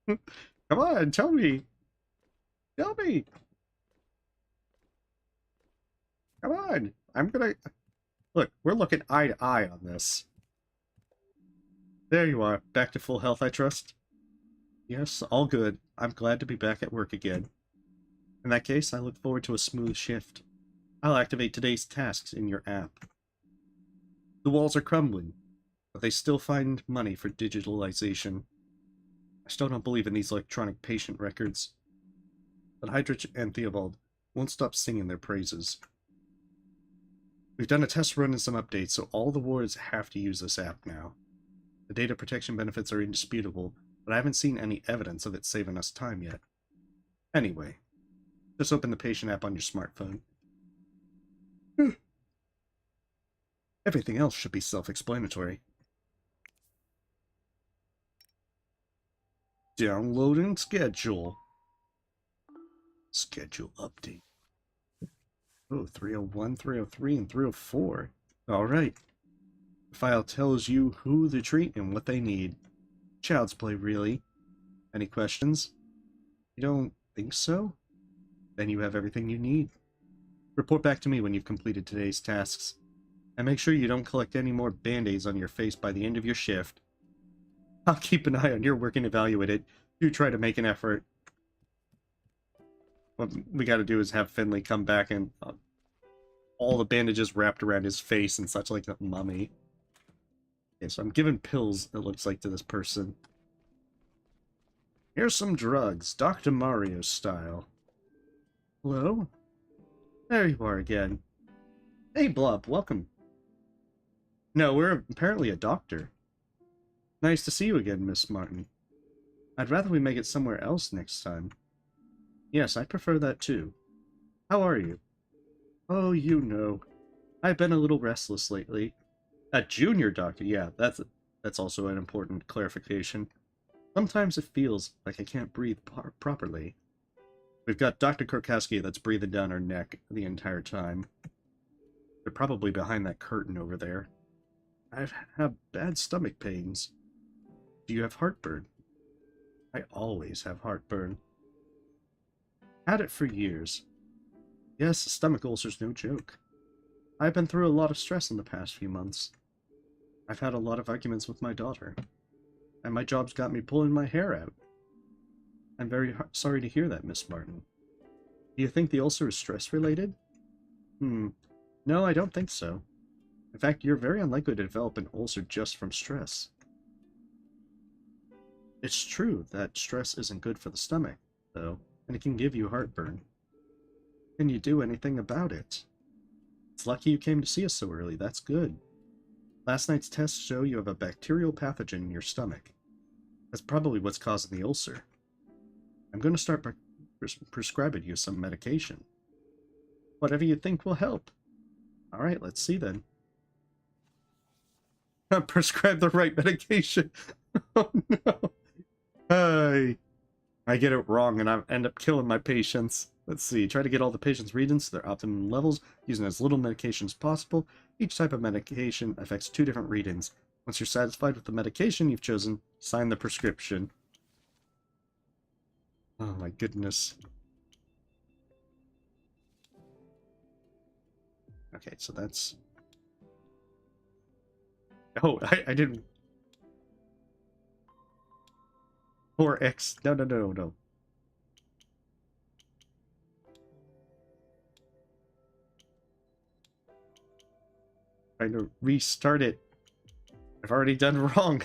Come on, tell me. Tell me. Come on. I'm gonna... Look, we're looking eye to eye on this. There you are. Back to full health, I trust? Yes, all good. I'm glad to be back at work again. In that case, I look forward to a smooth shift. I'll activate today's tasks in your app. The walls are crumbling, but they still find money for digitalization. I still don't believe in these electronic patient records. But Hydrich and Theobald won't stop singing their praises. We've done a test run and some updates, so all the wards have to use this app now. The data protection benefits are indisputable, but I haven't seen any evidence of it saving us time yet. Anyway, just open the patient app on your smartphone. Everything else should be self-explanatory. Downloading schedule. Schedule update. Oh, 301, 303, and 304. Alright. The file tells you who to treat and what they need. Child's play, really. Any questions? You don't think so? Then you have everything you need. Report back to me when you've completed today's tasks. And make sure you don't collect any more band-aids on your face by the end of your shift. I'll keep an eye on your work and evaluate it. You try to make an effort. What we gotta do is have Finley come back and all the bandages wrapped around his face and such, like a mummy. Okay, so I'm giving pills, it looks like, to this person. Here's some drugs, Dr. Mario style. Hello? There you are again. Hey, Blob, welcome. No, we're apparently a doctor. Nice to see you again, Miss Martin. I'd rather we make it somewhere else next time. Yes, I prefer that too. How are you? Oh, you know. I've been a little restless lately. A junior doctor, yeah, that's also an important clarification. Sometimes it feels like I can't breathe properly. We've got Dr. Kurkowski that's breathing down our neck the entire time. They're probably behind that curtain over there. I've had bad stomach pains. Do you have heartburn? I always have heartburn. Had it for years. Yes, a stomach ulcer's no joke. I've been through a lot of stress in the past few months. I've had a lot of arguments with my daughter. And my job's got me pulling my hair out. I'm very sorry to hear that, Miss Martin. Do you think the ulcer is stress-related? No, I don't think so. In fact, you're very unlikely to develop an ulcer just from stress. It's true that stress isn't good for the stomach, though, and it can give you heartburn. Can you do anything about it? It's lucky you came to see us so early, that's good. Last night's tests show you have a bacterial pathogen in your stomach. That's probably what's causing the ulcer. I'm going to start prescribing you some medication. Whatever you think will help. Alright, let's see then. Prescribe the right medication. Oh no. I get it wrong and I end up killing my patients. Let's see. Try to get all the patients' readings to their optimum levels using as little medication as possible. Each type of medication affects 2 different readings. Once you're satisfied with the medication you've chosen, sign the prescription. Oh my goodness. Okay, so that's... Oh, I didn't... 4x. No. Trying to restart it. I've already done wrong.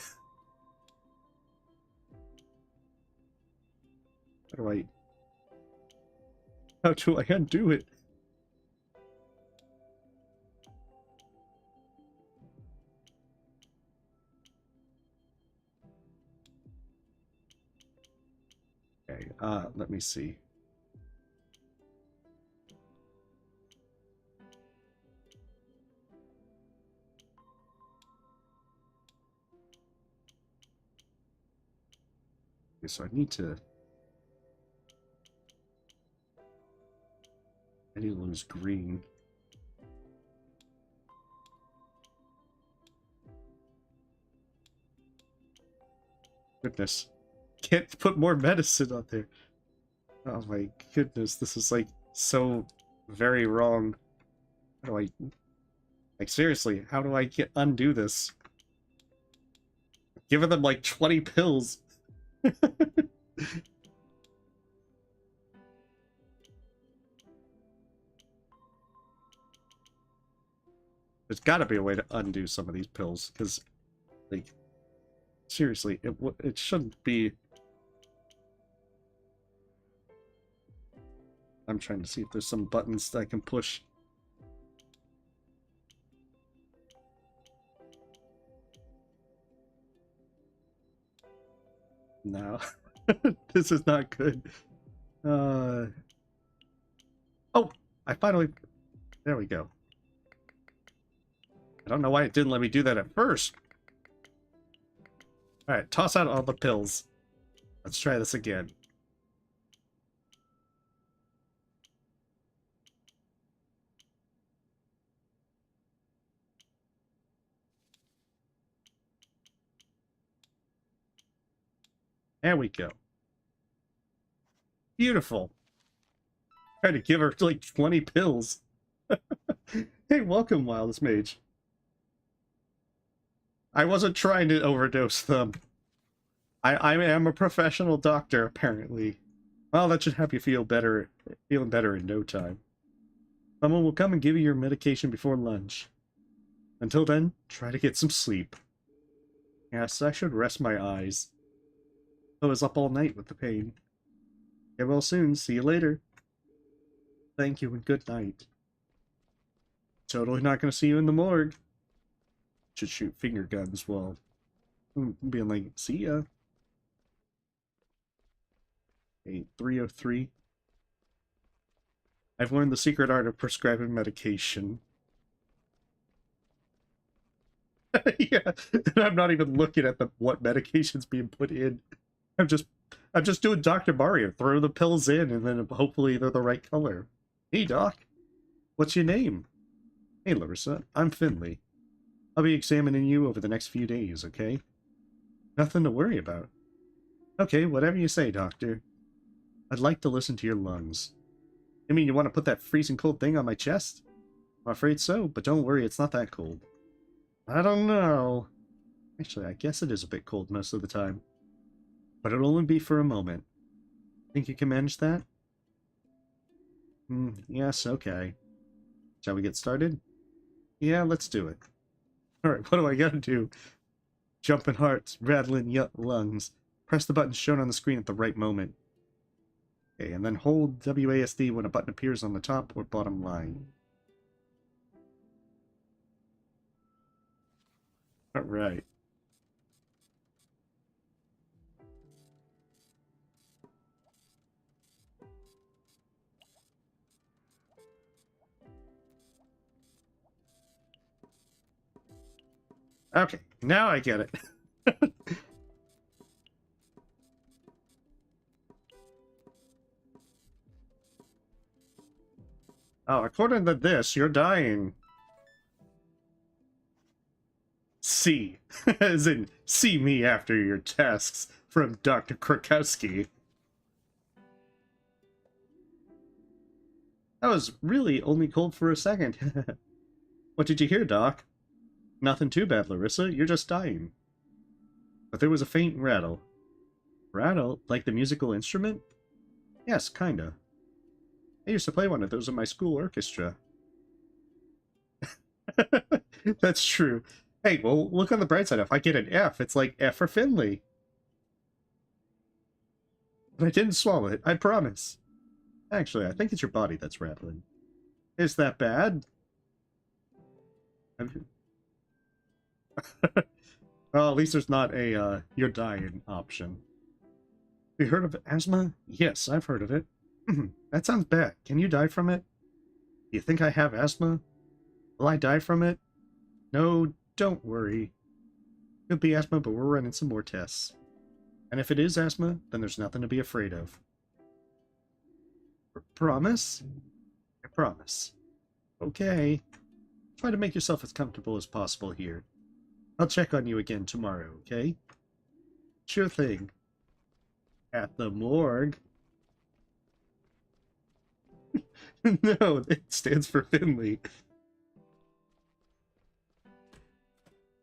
How do I undo it? Okay, let me see. Okay, so I need to lose green. Goodness. Can't put more medicine on there. Oh my goodness, this is like so very wrong. How do I... Like seriously, how do I undo this? Giving them like 20 pills. There's got to be a way to undo some of these pills, because, like, seriously, it shouldn't be... I'm trying to see if there's some buttons that I can push. No. This is not good. Oh! I finally... There we go. I don't know why it didn't let me do that at first. Alright, toss out all the pills. Let's try this again. There we go. Beautiful. Try to give her like 20 pills. Hey, welcome, Wildest Mage. I wasn't trying to overdose them. I am a professional doctor, apparently. Well, that should have you feeling better in no time. Someone will come and give you your medication before lunch. Until then, try to get some sleep. Yes, I should rest my eyes. I was up all night with the pain. Get well soon. See you later. Thank you and good night. Totally not going to see you in the morgue. Should shoot finger guns while being like, see ya. 303. I've learned the secret art of prescribing medication. Yeah, and I'm not even looking at what medication's being put in. I'm just doing Dr. Mario. Throw the pills in, and then hopefully they're the right color. Hey, Doc. What's your name? Hey, Larissa. I'm Finley. I'll be examining you over the next few days, okay? Nothing to worry about. Okay, whatever you say, Doctor. I'd like to listen to your lungs. You mean you want to put that freezing cold thing on my chest? I'm afraid so, but don't worry, it's not that cold. I don't know. Actually, I guess it is a bit cold most of the time. But it'll only be for a moment. Think you can manage that? Yes, okay. Shall we get started? Yeah, let's do it. Alright, what do I gotta do? Jumping hearts, rattling lungs. Press the button shown on the screen at the right moment. Okay, and then hold WASD when a button appears on the top or bottom line. Alright. Okay, now I get it. Oh, according to this, you're dying. See. As in, see me after your tasks from Dr. Krakowski. That was really only cold for a second. What did you hear, Doc? Nothing too bad, Larissa. You're just dying. But there was a faint rattle. Rattle? Like the musical instrument? Yes, kinda. I used to play one of those in my school orchestra. That's true. Hey, well, look on the bright side. If I get an F, it's like F for Finley. But I didn't swallow it, I promise. Actually, I think it's your body that's rattling. Is that bad? Well, at least there's not a, you're dying option. Have you heard of asthma? Yes, I've heard of it. That sounds bad. Can you die from it? Do you think I have asthma? Will I die from it? No, don't worry. Could be asthma, but we're running some more tests. And if it is asthma, then there's nothing to be afraid of. Promise? I promise. Okay. Try to make yourself as comfortable as possible here. I'll check on you again tomorrow, okay? Sure thing. At the morgue. No, it stands for Finley.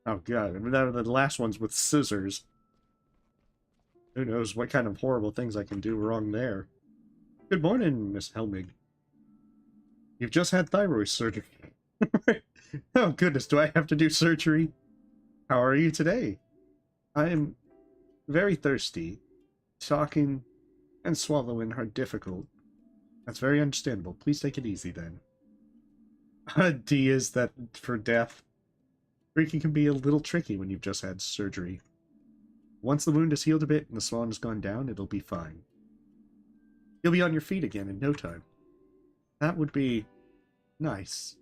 Oh god, the last one's with scissors. Who knows what kind of horrible things I can do wrong there. Good morning, Miss Helmig. You've just had thyroid surgery. Oh goodness, do I have to do surgery? How are you today? I am very thirsty. Talking and swallowing are difficult. That's very understandable. Please take it easy then. D is that for death. Drinking can be a little tricky when you've just had surgery. Once the wound is healed a bit and the swelling has gone down, it'll be fine. You'll be on your feet again in no time. That would be nice.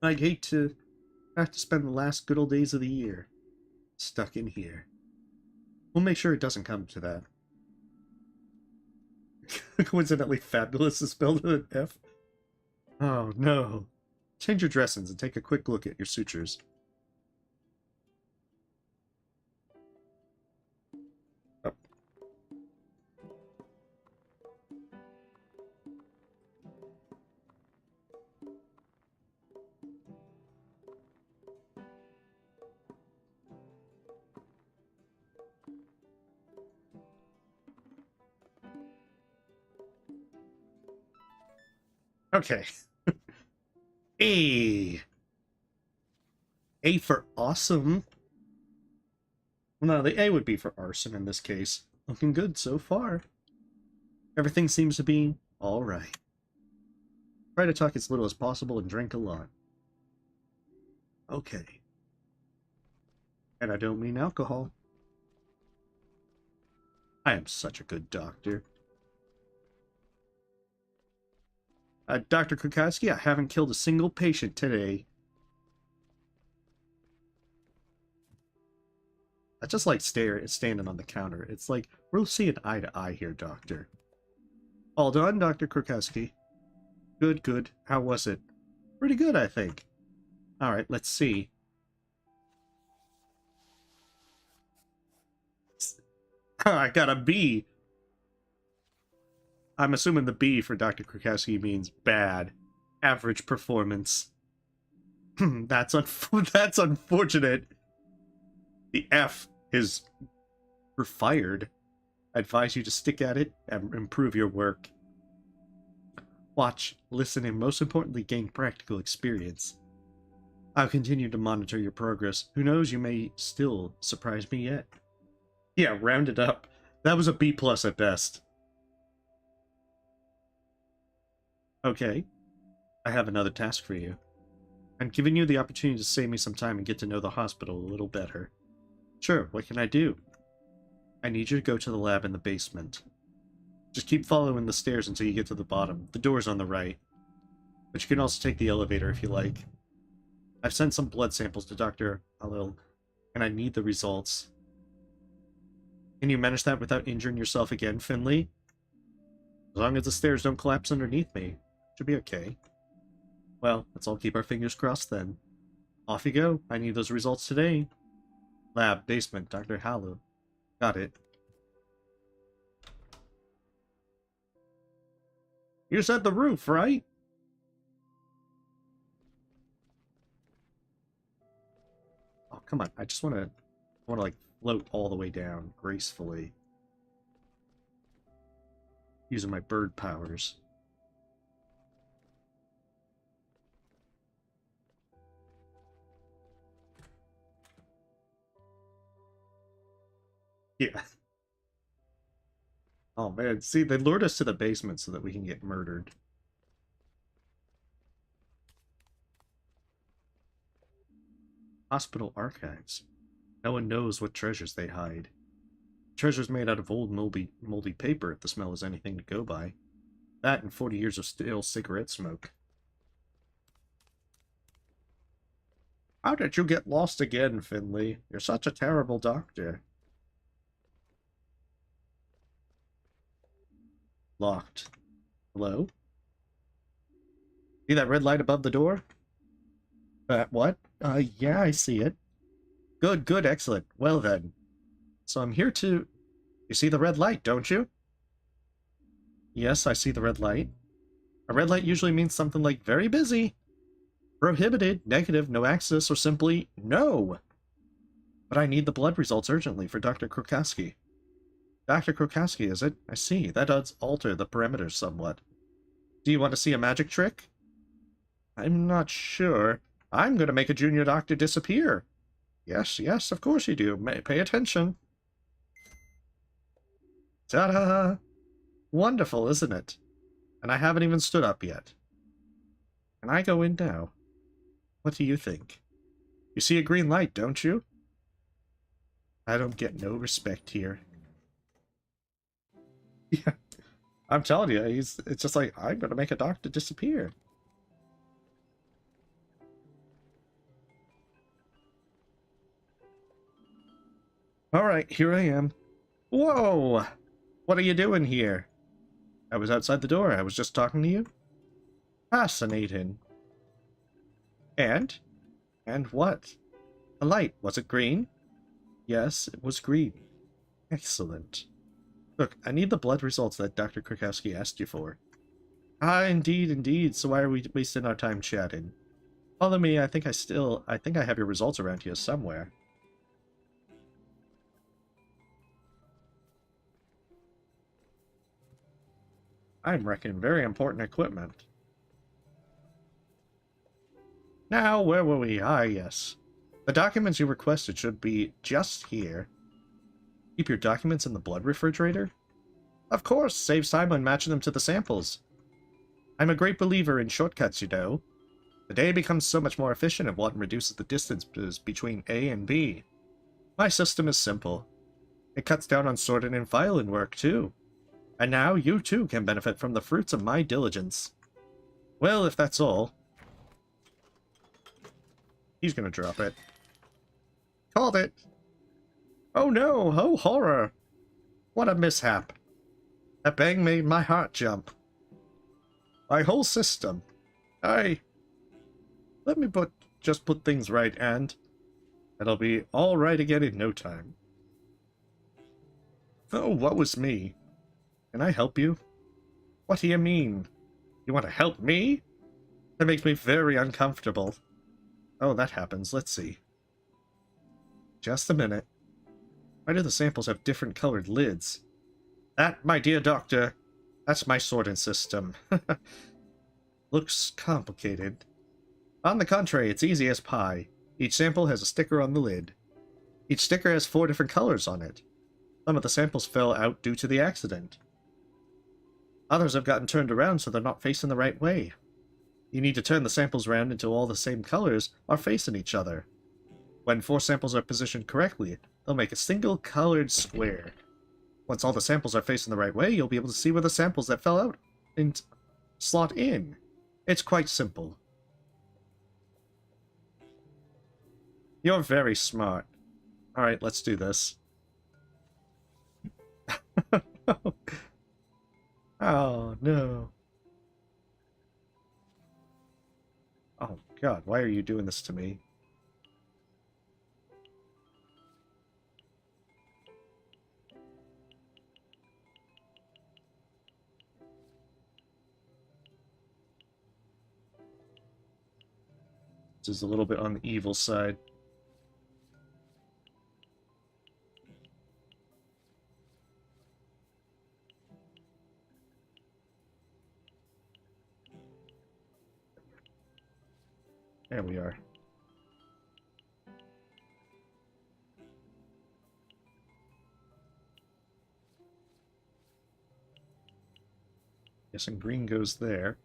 I'd hate to have to spend the last good old days of the year stuck in here. We'll make sure it doesn't come to that. Coincidentally, fabulous is spelled with an F. Oh no. Change your dressings and take a quick look at your sutures. Oh. Okay. A. A for awesome. No, the A would be for arson in this case. Looking good so far. Everything seems to be alright. Try to talk as little as possible and drink a lot. Okay. And I don't mean alcohol. I am such a good doctor. Dr. Kukowski, I haven't killed a single patient today. I just like standing on the counter. It's like, we're seeing eye to eye here, Doctor. All done, Dr. Kukowski. Good, good. How was it? Pretty good, I think. Alright, let's see. I got a B. I'm assuming the B for Dr. Kukowski means bad. Average performance. That's unfortunate. The F is for fired. I advise you to stick at it and improve your work. Watch, listen, and most importantly, gain practical experience. I'll continue to monitor your progress. Who knows, you may still surprise me yet. Yeah, round it up. That was a B+ at best. Okay, I have another task for you. I'm giving you the opportunity to save me some time and get to know the hospital a little better. Sure, what can I do? I need you to go to the lab in the basement. Just keep following the stairs until you get to the bottom. The door's on the right. But you can also take the elevator if you like. I've sent some blood samples to Dr. Halil, and I need the results. Can you manage that without injuring yourself again, Finley? As long as the stairs don't collapse underneath me. Should be okay. Well, let's all keep our fingers crossed then. Off you go. I need those results today. Lab, basement, Dr. Hallow. Got it. You said the roof, right? Oh, come on. I just want to like float all the way down gracefully. Using my bird powers. Yeah. Oh man, see, they lured us to the basement so that we can get murdered. Hospital archives. No one knows what treasures they hide. Treasures made out of old moldy paper, if the smell is anything to go by. That and 40 years of stale cigarette smoke. How did you get lost again, Finley? You're such a terrible doctor. Locked. Hello? See that red light above the door? What? Yeah, I see it. Good, good, excellent. Well then. So I'm here to... You see the red light, don't you? Yes, I see the red light. A red light usually means something like very busy, prohibited, negative, no access, or simply no. But I need the blood results urgently for Dr. Krokowski. Dr. Krokowski, is it? I see. That does alter the parameters somewhat. Do you want to see a magic trick? I'm not sure. I'm gonna make a junior doctor disappear. Yes, yes, of course you do. Pay attention. Ta-da! Wonderful, isn't it? And I haven't even stood up yet. Can I go in now? What do you think? You see a green light, don't you? I don't get no respect here. Yeah, I'm telling you, it's just like, I'm gonna make a doctor disappear. Alright, here I am. Whoa! What are you doing here? I was outside the door. I was just talking to you. Fascinating. And? And what? The light, was it green? Yes, it was green. Excellent. Look, I need the blood results that Dr. Krakowski asked you for. Ah, indeed, indeed. So why are we wasting our time chatting? Follow me. I think I have your results around here somewhere. I'm wrecking very important equipment. Now, where were we? Ah, yes. The documents you requested should be just here. Keep your documents in the blood refrigerator? Of course, saves time when matching them to the samples. I'm a great believer in shortcuts, you know. The day becomes so much more efficient if one reduces the distances between A and B. My system is simple. It cuts down on sorting and filing work, too. And now you, too, can benefit from the fruits of my diligence. Well, if that's all... He's gonna drop it. Called it! Oh no! Oh horror! What a mishap! That bang made my heart jump. My whole system. Let me just put things right, and it'll be all right again in no time. Oh, what was me? Can I help you? What do you mean? You want to help me? That makes me very uncomfortable. Oh, that happens. Let's see. Just a minute. Why do the samples have different colored lids? That, my dear doctor, that's my sorting system. Looks complicated. On the contrary, it's easy as pie. Each sample has a sticker on the lid. Each sticker has 4 different colors on it. Some of the samples fell out due to the accident. Others have gotten turned around so they're not facing the right way. You need to turn the samples around until all the same colors are facing each other. When 4 samples are positioned correctly, they'll make a single colored square. Once all the samples are facing the right way, you'll be able to see where the samples that fell out and slot in. It's quite simple. You're very smart. Alright, let's do this. Oh, no. Oh, God, why are you doing this to me? This is a little bit on the evil side. There we are. Yes, and green goes there.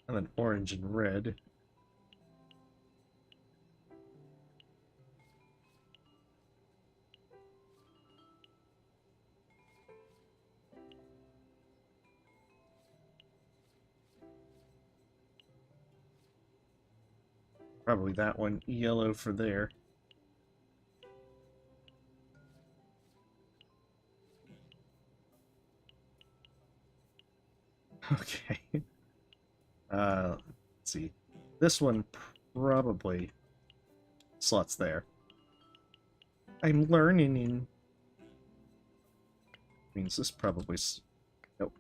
And then orange and red. Probably that one, yellow for there. Okay. Let's see. This one probably slots there. I'm learning in... Means this probably... Nope.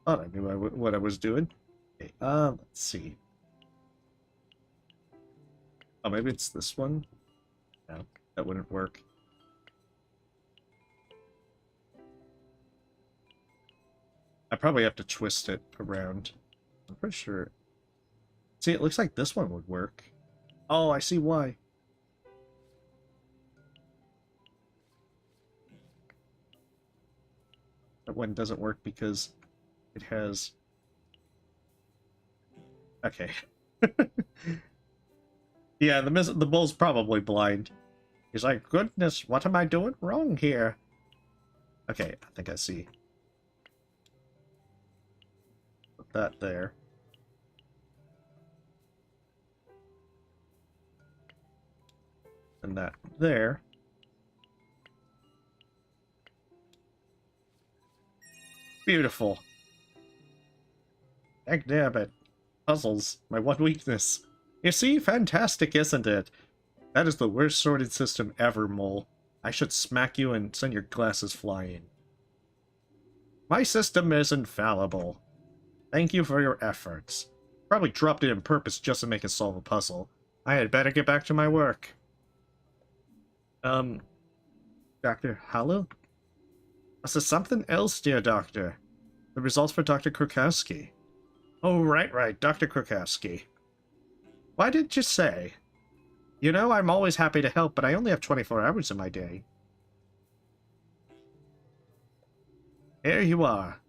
Thought I knew what I was doing. Okay, let's see. Oh, maybe it's this one? No, that wouldn't work. I probably have to twist it around. I'm pretty sure. See, it looks like this one would work. Oh, I see why. That one doesn't work because it has... Okay. Yeah, the bull's probably blind. He's like, goodness, what am I doing wrong here? Okay, I think I see. Put that there. And that there. Beautiful. Heck damn it. Puzzles, my one weakness. You see, fantastic, isn't it? That is the worst sorted system ever, Mole. I should smack you and send your glasses flying. My system is infallible. Thank you for your efforts. Probably dropped it on purpose just to make us solve a puzzle. I had better get back to my work. Dr. Hallow? This is something else, dear Doctor. The results for Dr. Krukowski. Oh, right, Dr. Krukowski. Why didn't you say? You know, I'm always happy to help, but I only have 24 hours in my day. Here you are.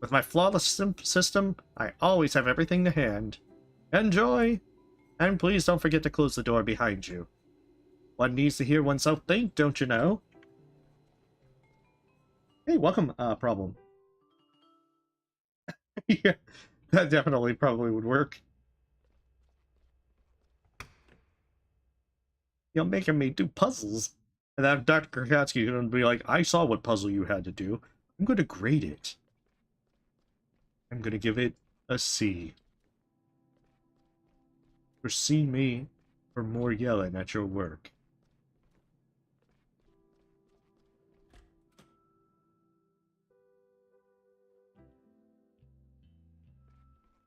With my flawless system, I always have everything to hand. Enjoy! And please don't forget to close the door behind you. One needs to hear oneself think, don't you know? Hey, welcome, problem. Yeah, that definitely probably would work. You're making me do puzzles. And then Dr. Krukowski is going to be like, I saw what puzzle you had to do. I'm going to grade it. I'm going to give it a C. For C me for more yelling at your work.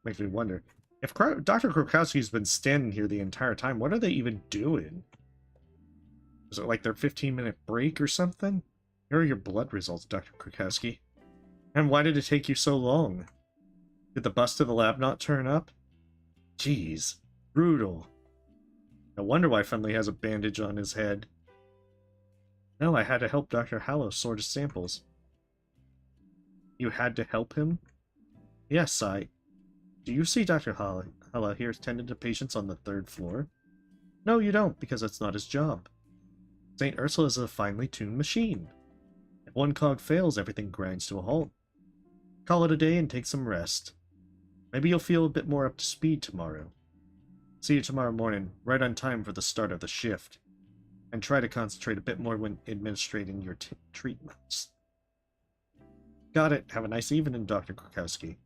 Makes me wonder. If Dr. Krukowski's been standing here the entire time, what are they even doing? Is it like their 15-minute break or something? Here are your blood results, Dr. Krukowski. And why did it take you so long? Did the bus to the lab not turn up? Jeez. Brutal. No wonder why Finley has a bandage on his head. No, I had to help Dr. Hallow sort his samples. You had to help him? Yes, Do you see Dr. Hallow here tending to patients on the 3rd floor? No, you don't, because that's not his job. St. Ursula is a finely tuned machine. If one cog fails, everything grinds to a halt. Call it a day and take some rest. Maybe you'll feel a bit more up to speed tomorrow. See you tomorrow morning, right on time for the start of the shift. And try to concentrate a bit more when administrating your treatments. Got it. Have a nice evening, Dr. Krukowski.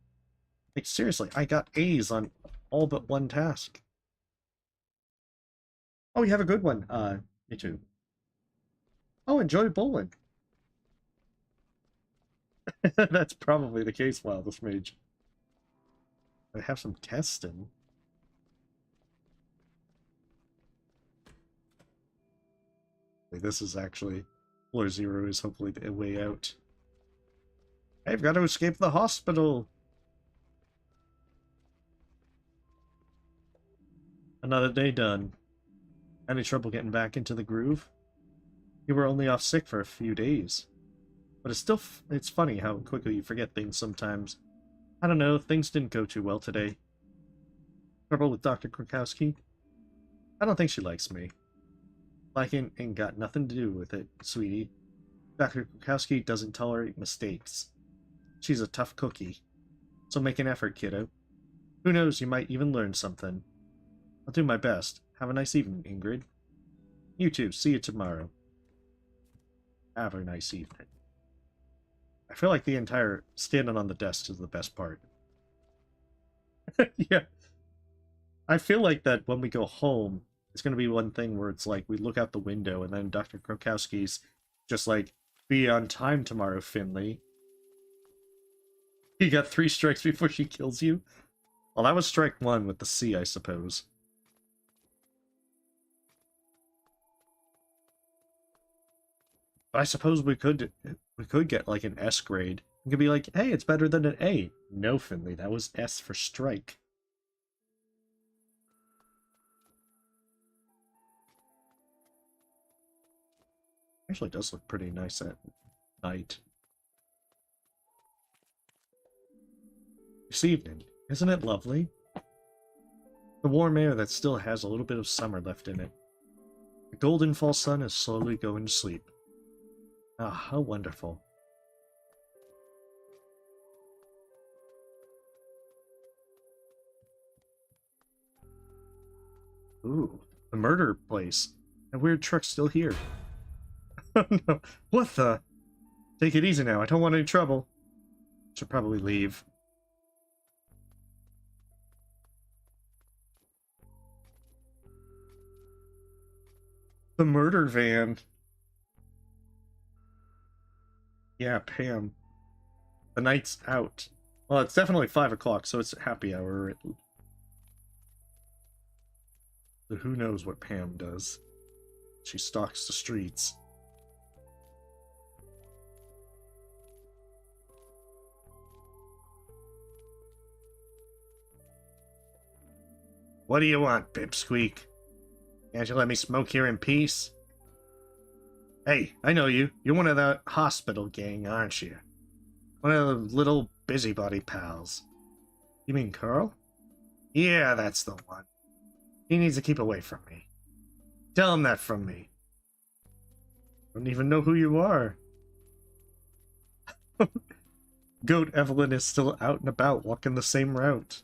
Like, seriously, I got A's on all but one task. Oh, you have a good one. Me too. Oh, enjoy bowling. That's probably the case, Wildest Mage. I have some testing. This is actually... Floor 0 is hopefully the way out. I've got to escape the hospital! Another day done. Any trouble getting back into the groove? You were only off sick for a few days. But it's funny how quickly you forget things sometimes. I don't know, things didn't go too well today. Trouble with Dr. Krukowski? I don't think she likes me. Liking ain't got nothing to do with it, sweetie. Dr. Krukowski doesn't tolerate mistakes. She's a tough cookie. So make an effort, kiddo. Who knows, you might even learn something. I'll do my best. Have a nice evening, Ingrid. You too. See you tomorrow. Have a nice evening. I feel like the entire standing on the desk is the best part. Yeah. I feel like that when we go home, it's going to be one thing where it's like we look out the window and then Dr. Krukowski's just like, be on time tomorrow, Finley. You got 3 strikes before she kills you? Well, that was strike 1 with the C, I suppose. But I suppose we could get like an S grade. We could be like, hey, it's better than an A. No, Finley, that was S for strike. Actually, it does look pretty nice at night. This evening, isn't it lovely? The warm air that still has a little bit of summer left in it. The golden fall sun is slowly going to sleep. Ah, how wonderful. Ooh, the murder place. That weird truck's still here. Oh no, what the? Take it easy now, I don't want any trouble. Should probably leave. The murder van. Yeah, Pam. The night's out. Well, it's definitely 5 o'clock, so it's happy hour. So who knows what Pam does? She stalks the streets. What do you want, Pipsqueak? Can't you let me smoke here in peace? Hey, I know you. You're one of the hospital gang, aren't you? One of the little busybody pals. You mean Carl? Yeah, that's the one. He needs to keep away from me. Tell him that from me. I don't even know who you are. Goat Evelyn is still out and about, walking the same route.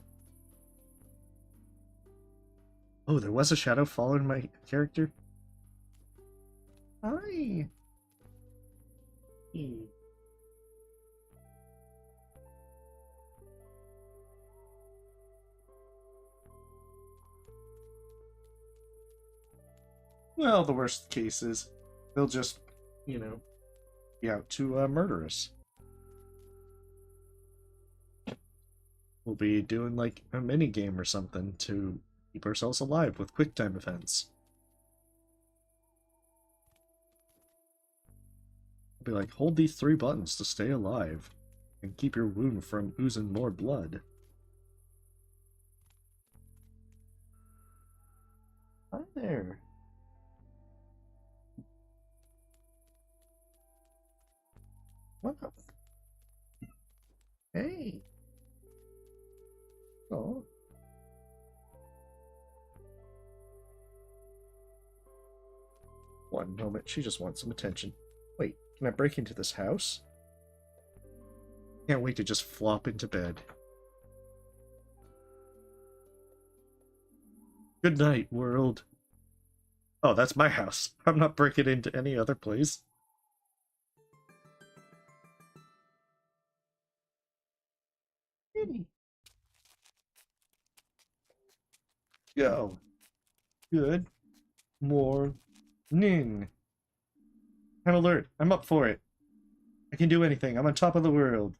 Oh, there was a shadow following my character? Hi. Well, the worst case is they'll just, you know, be out to murder us. We'll be doing like a mini game or something to keep ourselves alive with quick time events. Be like, hold these 3 buttons to stay alive and keep your wound from oozing more blood. Hi there. What up? Hey. Oh. One moment, she just wants some attention. Wait, can I break into this house? Can't wait to just flop into bed. Good night, world. Oh, that's my house. I'm not breaking into any other place. Go. Good morning. I'm alert. I'm up for it. I can do anything. I'm on top of the world.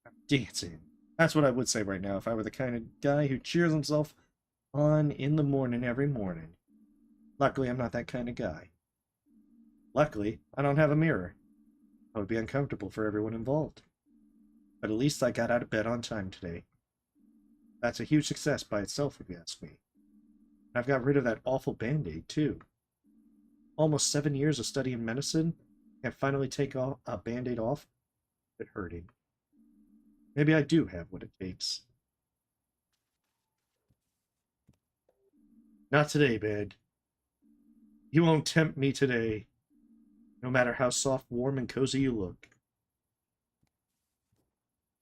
I'm dancing. That's what I would say right now if I were the kind of guy who cheers himself on in the morning every morning. Luckily, I'm not that kind of guy. Luckily, I don't have a mirror. That would be uncomfortable for everyone involved. But at least I got out of bed on time today. That's a huge success by itself, if you ask me. I've got rid of that awful band-aid, too. Almost 7 years of studying medicine, and finally take off a band-aid off, it hurting. Maybe I do have what it takes. Not today, bed. You won't tempt me today, no matter how soft, warm, and cozy you look.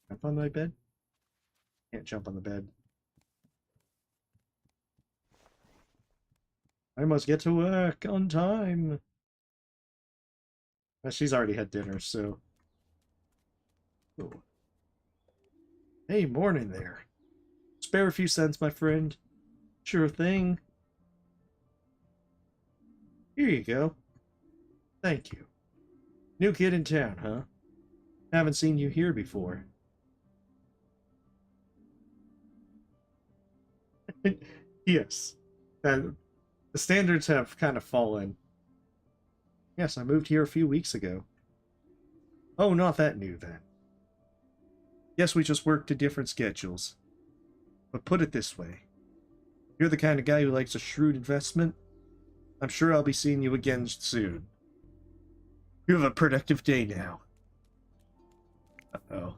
Jump on my bed? Can't jump on the bed. I must get to work on time. She's already had dinner, so... Ooh. Hey, morning there. Spare a few cents, my friend. Sure thing. Here you go. Thank you. New kid in town, huh? Haven't seen you here before. Yes. The standards have kind of fallen. Yes, I moved here a few weeks ago. Oh, not that new then. Yes, we just work to different schedules. But put it this way. You're the kind of guy who likes a shrewd investment. I'm sure I'll be seeing you again soon. You have a productive day now. Uh-oh.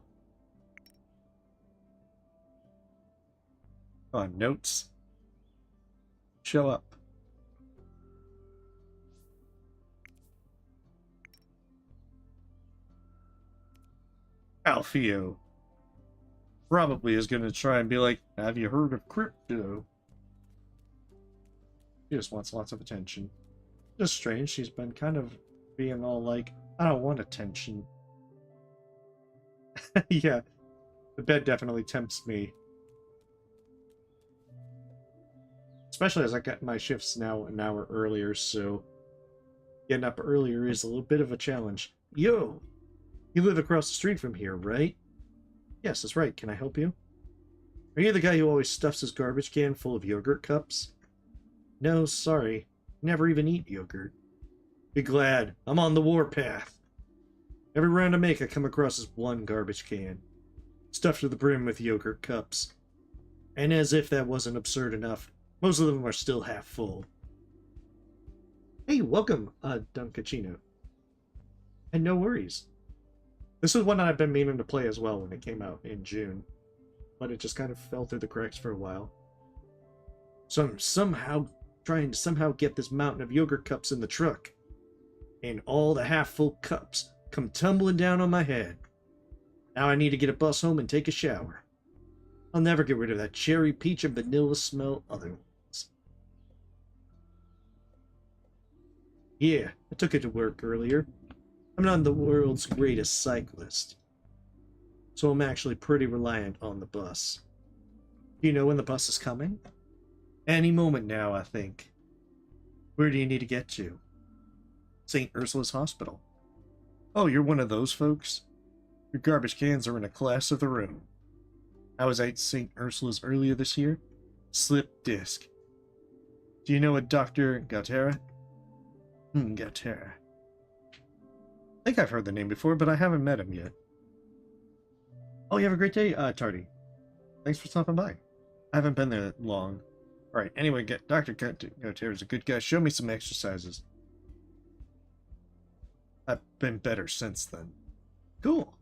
Come on, notes. Show up. Alfio probably is going to try and be like, have you heard of crypto? She just wants lots of attention. Just strange, she's been kind of being all like, I don't want attention. Yeah, the bed definitely tempts me. Especially as I get my shifts now an hour earlier, so getting up earlier is a little bit of a challenge. Yo! You live across the street from here, right? Yes, that's right. Can I help you? Are you the guy who always stuffs his garbage can full of yogurt cups? No, sorry. Never even eat yogurt. Be glad. I'm on the warpath. Every round I make, I come across this one garbage can, stuffed to the brim with yogurt cups. And as if that wasn't absurd enough, most of them are still half full. Hey, welcome, Dunkachino. And no worries. This is one that I've been meaning to play as well when it came out in June, but it just kind of fell through the cracks for a while. So I'm trying to get this mountain of yogurt cups in the truck, and all the half-full cups come tumbling down on my head. Now I need to get a bus home and take a shower. I'll never get rid of that cherry, peach, and vanilla smell otherwise. Yeah, I took it to work earlier. I'm not the world's greatest cyclist, so I'm actually pretty reliant on the bus. Do you know when the bus is coming? Any moment now, I think. Where do you need to get to? St. Ursula's Hospital. Oh, you're one of those folks? Your garbage cans are in a class of their own. I was at St. Ursula's earlier this year. Slip disc. Do you know a Dr. Gautera? Gautera. I think I've heard the name before, but I haven't met him yet. Oh, you have a great day, Tardy. Thanks for stopping by. I haven't been there long. Alright, anyway, Dr. Gautera is a good guy. Show me some exercises. I've been better since then. Cool.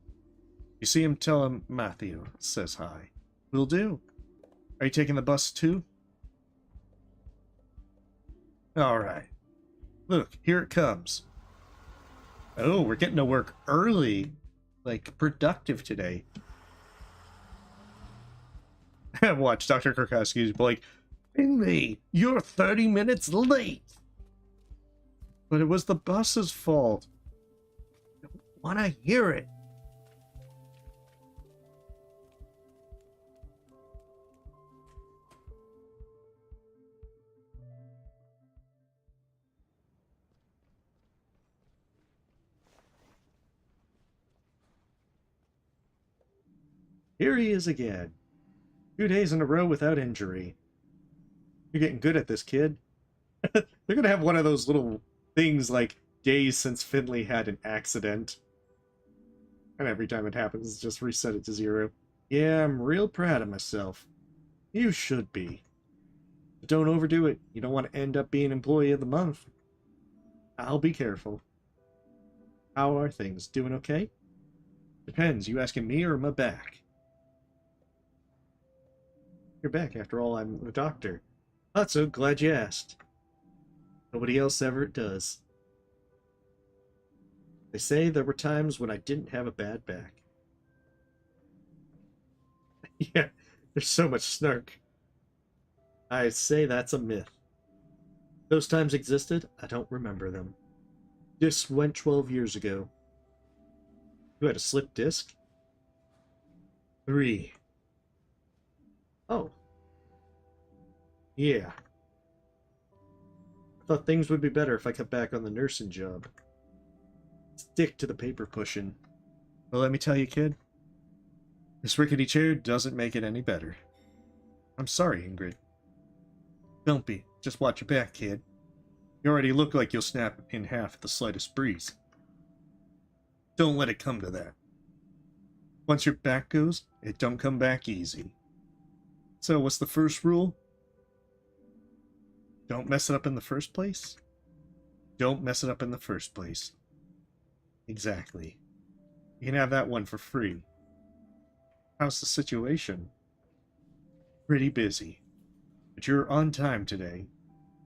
You see him, tell him Matthew says hi. Will do. Are you taking the bus too? Alright. Look, here it comes. Oh, we're getting to work early. Like, productive today. Watch, Dr. Kurkowski's like, Finley, you're 30 minutes late. But it was the bus's fault. I don't want to hear it. Here he is again. 2 days in a row without injury. You're getting good at this, kid. They're gonna have one of those little things like days since Finley had an accident. And every time it happens, just reset it to 0. Yeah, I'm real proud of myself. You should be. But don't overdo it. You don't want to end up being Employee of the Month. I'll be careful. How are things? Doing okay? Depends. You asking me or am I back? You're back. After all, I'm the doctor. Not so glad you asked. Nobody else ever does. They say there were times when I didn't have a bad back. Yeah, there's so much snark. I say that's a myth. Those times existed, I don't remember them. Disc went 12 years ago. You had a slip disc? 3. Oh. Yeah. I thought things would be better if I cut back on the nursing job. Stick to the paper pushing. Well, let me tell you, kid, this rickety chair doesn't make it any better. I'm sorry, Ingrid. Don't be. Just watch your back, kid. You already look like you'll snap in half at the slightest breeze. Don't let it come to that. Once your back goes, it don't come back easy. So what's the first rule? Don't mess it up in the first place? Don't mess it up in the first place. Exactly. You can have that one for free. How's the situation? Pretty busy. But you're on time today.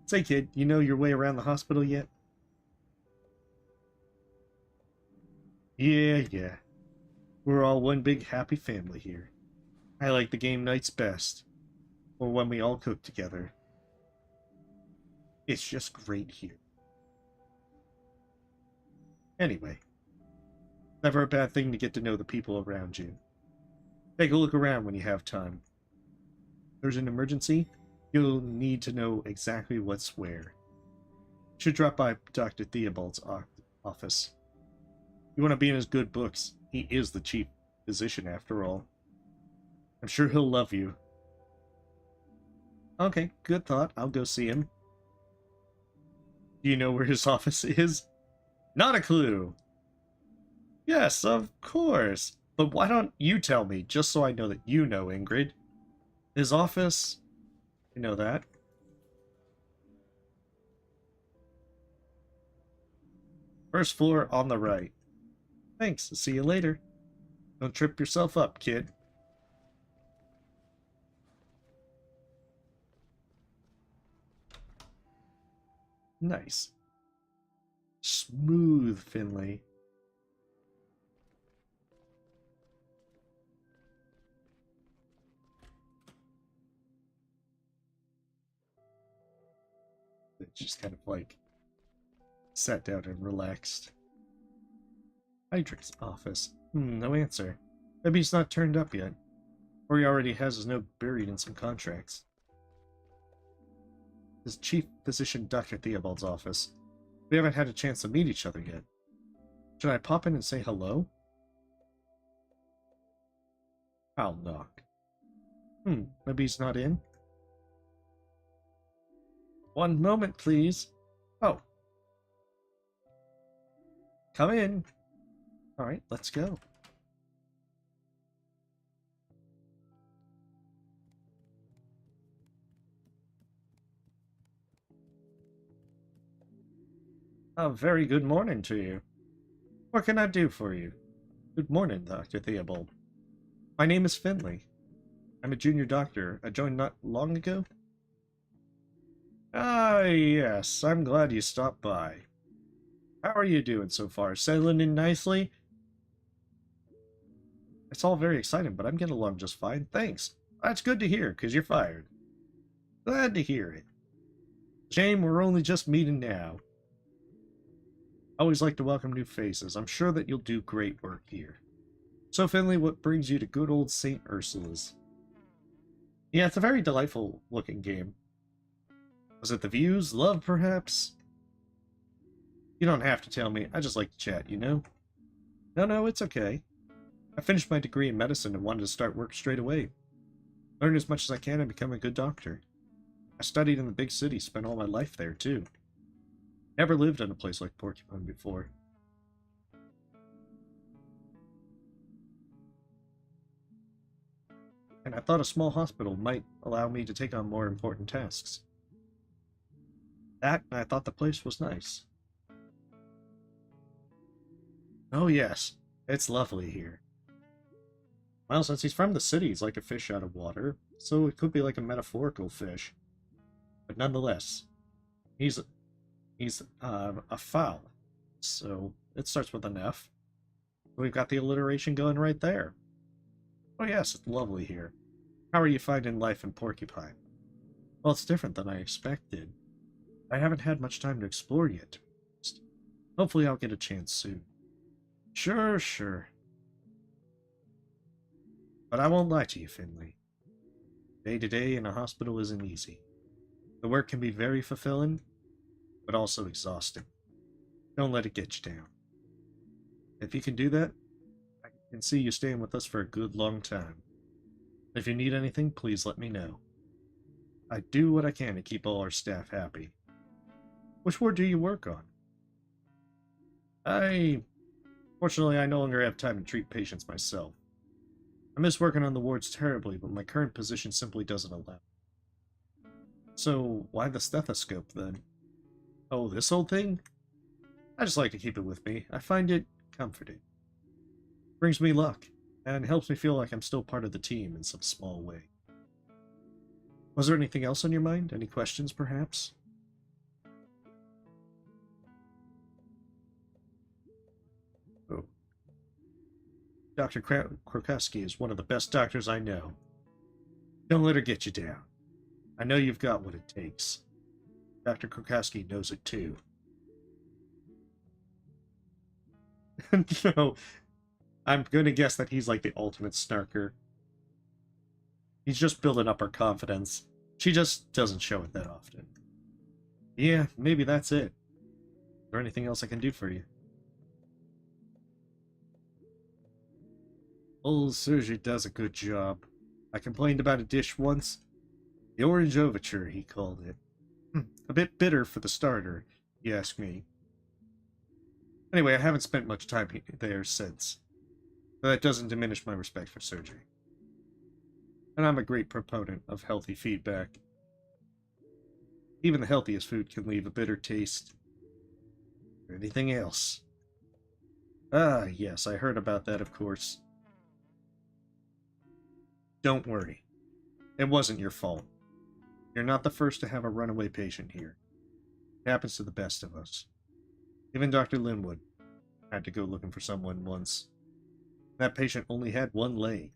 Say, kid, you know your way around the hospital yet? Yeah. We're all one big happy family here. I like the game nights best. Or when we all cook together. It's just great here. Anyway, never a bad thing to get to know the people around you. Take a look around when you have time. If there's an emergency, you'll need to know exactly what's where. You should drop by Dr. Theobald's office. You want to be in his good books. He is the chief physician after all. I'm sure he'll love you. Okay, good thought. I'll go see him. Do you know where his office is? Not a clue. Yes, of course. But why don't you tell me, just so I know that you know, Ingrid? His office... You know that. First floor on the right. Thanks. See you later. Don't trip yourself up, kid. Nice. Smooth, Finley. It just kind of like sat down and relaxed. Hydric's office. No answer. Maybe he's not turned up yet. Or he already has his note buried in some contracts. His chief physician, Dr. Theobald's office. We haven't had a chance to meet each other yet. Should I pop in and say hello? I'll knock. Maybe he's not in? One moment, please. Oh. Come in. Alright, let's go. A very good morning to you. What can I do for you? Good morning, Dr. Theobald. My name is Finley. I'm a junior doctor. I joined not long ago. Ah, yes. I'm glad you stopped by. How are you doing so far? Settling in nicely? It's all very exciting, but I'm getting along just fine. Thanks. That's good to hear, because you're fired. Glad to hear it. Shame we're only just meeting now. I always like to welcome new faces. I'm sure that you'll do great work here. So, Finley, what brings you to good old St. Ursula's? Yeah, it's a very delightful looking game. Was it the views? Love, perhaps? You don't have to tell me. I just like to chat, you know? No, it's okay. I finished my degree in medicine and wanted to start work straight away. Learn as much as I can and become a good doctor. I studied in the big city, spent all my life there, too. Never lived in a place like Porcupine before. And I thought a small hospital might allow me to take on more important tasks. That, and I thought the place was nice. Oh yes, it's lovely here. Well, since he's from the city, he's like a fish out of water, so it could be like a metaphorical fish. But nonetheless, he's a fowl, so it starts with an F. We've got the alliteration going right there. Oh yes, it's lovely here. How are you finding life in Porcupine? Well, it's different than I expected. I haven't had much time to explore yet. Hopefully I'll get a chance soon. Sure. But I won't lie to you, Finley. Day to day in a hospital isn't easy. The work can be very fulfilling, but also exhausting. Don't let it get you down. If you can do that, can see you staying with us for a good long time. If you need anything, please let me know. I do what I can to keep all our staff happy. Which ward do you work on? Fortunately, I no longer have time to treat patients myself. I miss working on the wards terribly, but my current position simply doesn't allow. So, why the stethoscope, then? Oh, this old thing? I just like to keep it with me. I find it comforting. Brings me luck, and helps me feel like I'm still part of the team in some small way. Was there anything else on your mind? Any questions, perhaps? Oh. Dr. Krokowski is one of the best doctors I know. Don't let her get you down. I know you've got what it takes. Dr. Krokowski knows it too. No, I'm gonna guess that he's like the ultimate snarker. He's just building up her confidence. She just doesn't show it that often. Yeah, maybe that's it. Is there anything else I can do for you? Old Sergi does a good job. I complained about a dish once. The orange overture, he called it. A bit bitter for the starter, you ask me. Anyway, I haven't spent much time there since. But that doesn't diminish my respect for surgery. And I'm a great proponent of healthy feedback. Even the healthiest food can leave a bitter taste. Or anything else? Ah, yes, I heard about that, of course. Don't worry. It wasn't your fault. You're not the first to have a runaway patient here. It happens to the best of us. Even Dr. Linwood had to go looking for someone once. That patient only had one leg.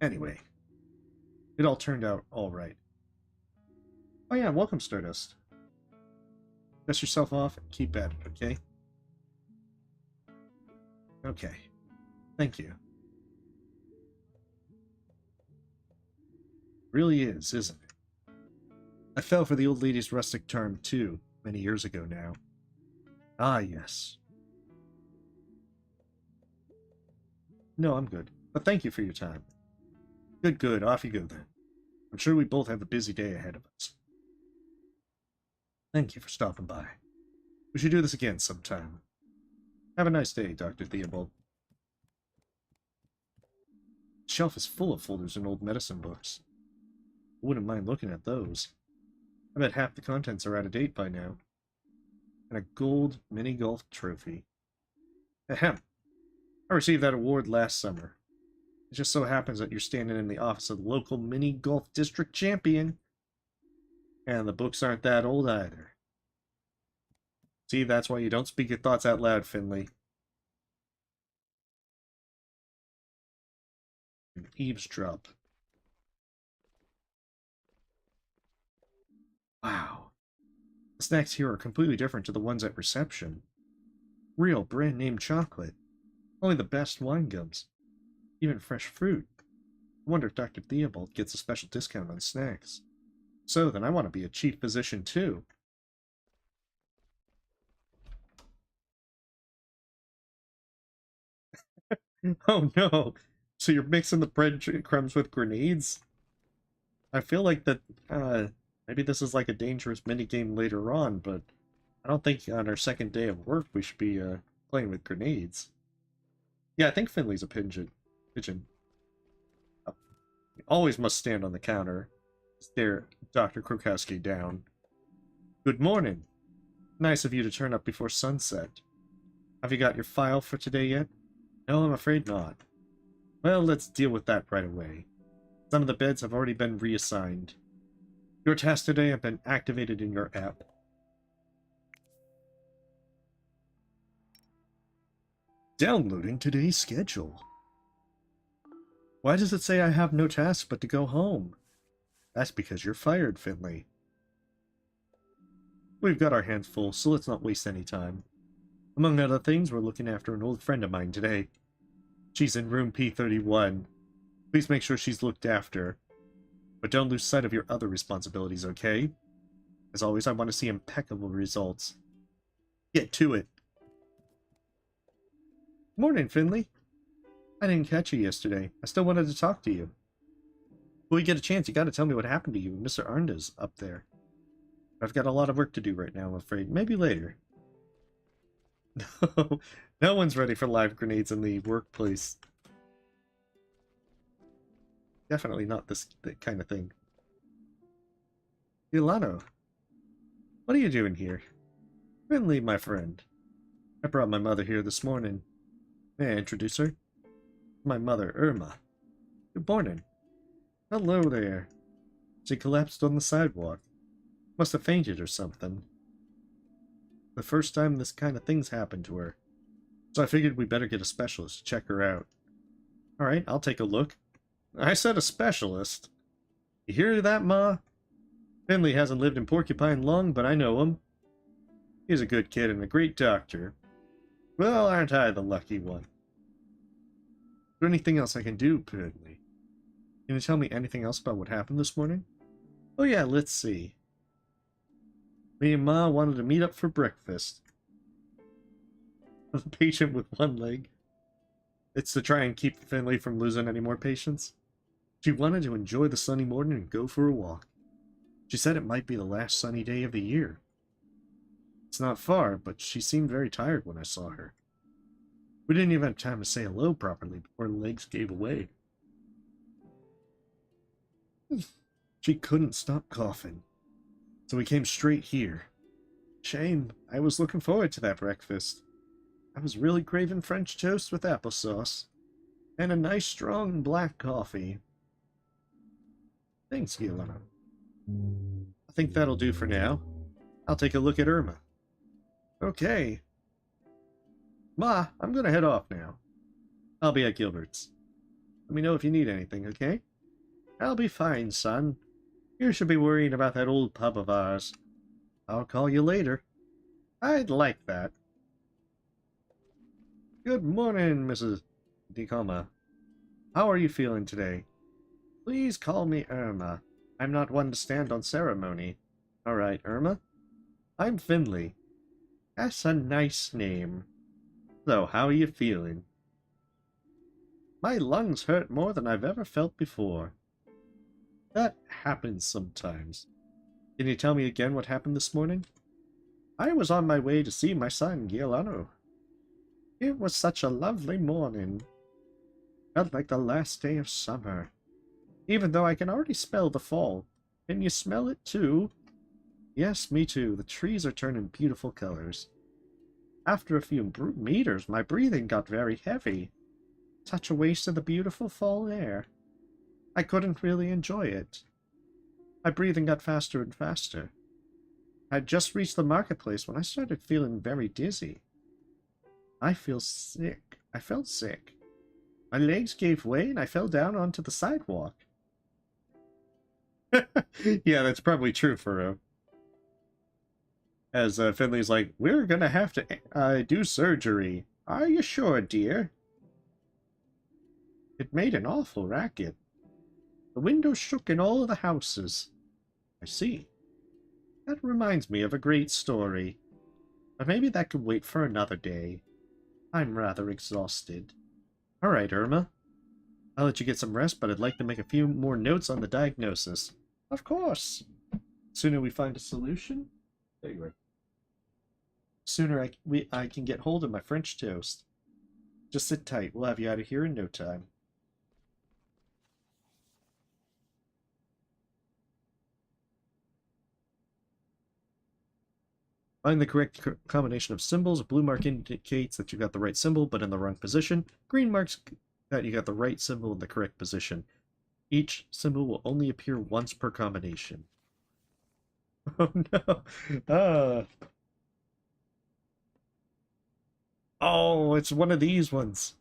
Anyway, it all turned out all right. Oh yeah, welcome, Stardust. Dust yourself off and keep at it, okay? Okay. Thank you. Really is, isn't it? I fell for the old lady's rustic charm, too, many years ago now. Ah, yes. No, I'm good. But thank you for your time. Good, good. Off you go, then. I'm sure we both have a busy day ahead of us. Thank you for stopping by. We should do this again sometime. Have a nice day, Dr. Theobald. The shelf is full of folders and old medicine books. I wouldn't mind looking at those. I bet half the contents are out of date by now. And a gold mini-golf trophy. Ahem. I received that award last summer. It just so happens that you're standing in the office of the local mini-golf district champion. And the books aren't that old either. See, that's why you don't speak your thoughts out loud, Finley. Eavesdrop. Wow. The snacks here are completely different to the ones at reception. Real brand name chocolate. Only the best wine gums. Even fresh fruit. I wonder if Dr. Theobald gets a special discount on snacks. So then I want to be a chief physician too. Oh no! So you're mixing the breadcrumbs with grenades? I feel like that, maybe this is like a dangerous minigame later on, but I don't think on our second day of work we should be, playing with grenades. Yeah, I think Finley's a pigeon. Oh, he always must stand on the counter. Stare Dr. Krokowski down. Good morning. Nice of you to turn up before sunset. Have you got your file for today yet? No, I'm afraid not. Well, let's deal with that right away. Some of the beds have already been reassigned. Your tasks today have been activated in your app. Downloading today's schedule. Why does it say I have no tasks but to go home? That's because you're fired, Finley. We've got our hands full, so let's not waste any time. Among other things, we're looking after an old friend of mine today. She's in room P31. Please make sure she's looked after. But don't lose sight of your other responsibilities, okay? As always, I want to see impeccable results. Get to it. Morning, Finley. I didn't catch you yesterday. I still wanted to talk to you. When we get a chance, you gotta tell me what happened to you. Mr. Arnda's up there. I've got a lot of work to do right now, I'm afraid. Maybe later. No, no one's ready for live grenades in the workplace. Definitely not this kind of thing. Ilano, what are you doing here? Finley, my friend. I brought my mother here this morning. May I introduce her? My mother, Irma. Good morning. Hello there. She collapsed on the sidewalk. Must have fainted or something. The first time this kind of thing's happened to her. So I figured we better get a specialist to check her out. Alright, I'll take a look. I said a specialist. You hear that, Ma? Finley hasn't lived in Porcupine long, but I know him. He's a good kid and a great doctor. Well, aren't I the lucky one? Is there anything else I can do, Finley? Can you tell me anything else about what happened this morning? Oh yeah, let's see. Me and Ma wanted to meet up for breakfast. A patient with one leg. It's to try and keep Finley from losing any more patients. She wanted to enjoy the sunny morning and go for a walk. She said it might be the last sunny day of the year. It's not far, but she seemed very tired when I saw her. We didn't even have time to say hello properly before her legs gave way. She couldn't stop coughing, so we came straight here. Shame, I was looking forward to that breakfast. I was really craving French toast with applesauce, and a nice strong black coffee. Thanks, Gilana. I think that'll do for now. I'll take a look at Irma. Okay. Ma, I'm gonna head off now. I'll be at Gilbert's. Let me know if you need anything, okay? I'll be fine, son. You should be worrying about that old pub of ours. I'll call you later. I'd like that. Good morning, Mrs. DeComa. How are you feeling today? Please call me Irma. I'm not one to stand on ceremony. All right, Irma. I'm Finley. That's a nice name. So, how are you feeling? My lungs hurt more than I've ever felt before. That happens sometimes. Can you tell me again what happened this morning? I was on my way to see my son, Giuliano. It was such a lovely morning. Felt like the last day of summer. Even though I can already smell the fall. Can you smell it too? Yes, me too. The trees are turning beautiful colors. After a few meters, my breathing got very heavy. Such a waste of the beautiful fall air. I couldn't really enjoy it. My breathing got faster and faster. I had just reached the marketplace when I started feeling very dizzy. I felt sick. My legs gave way and I fell down onto the sidewalk. Yeah, that's probably true for him. As Finley's like, we're gonna have to do surgery. Are you sure, dear? It made an awful racket. The windows shook in all the houses. I see. That reminds me of a great story. But maybe that could wait for another day. I'm rather exhausted. All right, Irma. I'll let you get some rest, but I'd like to make a few more notes on the diagnosis. Of course. Sooner we find a solution. There you are. Sooner I can get hold of my French toast. Just sit tight. We'll have you out of here in no time. Find the correct combination of symbols. A blue mark indicates that you got the right symbol, but in the wrong position. Green marks that you got the right symbol in the correct position. Each symbol will only appear once per combination. Oh no! Oh, it's one of these ones.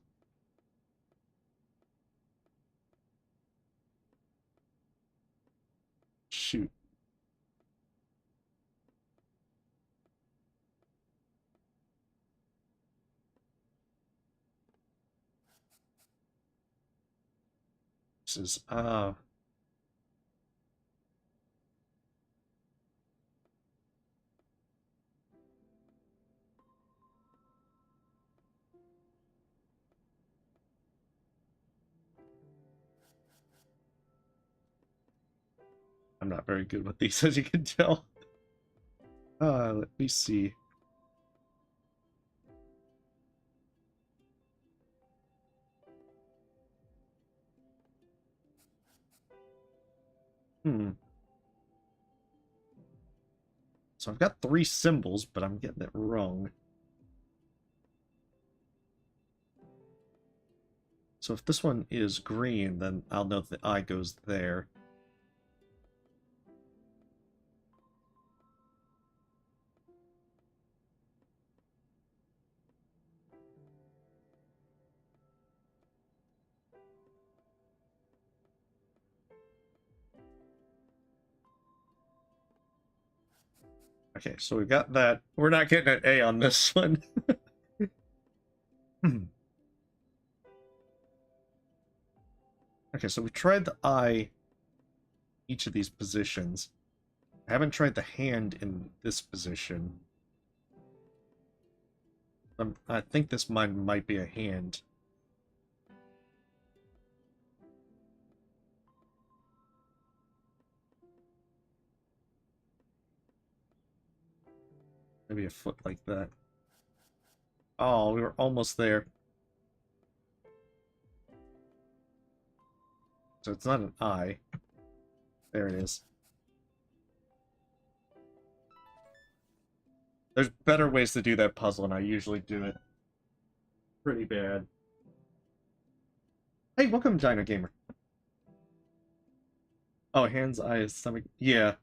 Shoot. This is, I'm not very good with these, as you can tell. Let me see. So I've got 3 symbols, but I'm getting it wrong. So if this one is green, then I'll know the eye goes there. Okay, so we got that. We're not getting an A on this one. Okay, so we tried the eye, each of these positions. I haven't tried the hand in this position. I think this mine might be a hand. Maybe a foot like that. Oh, we were almost there. So it's not an eye. There it is. There's better ways to do that puzzle, and I usually do it pretty bad. Hey, welcome, Dino Gamer. Oh, hands, eyes, stomach. Yeah.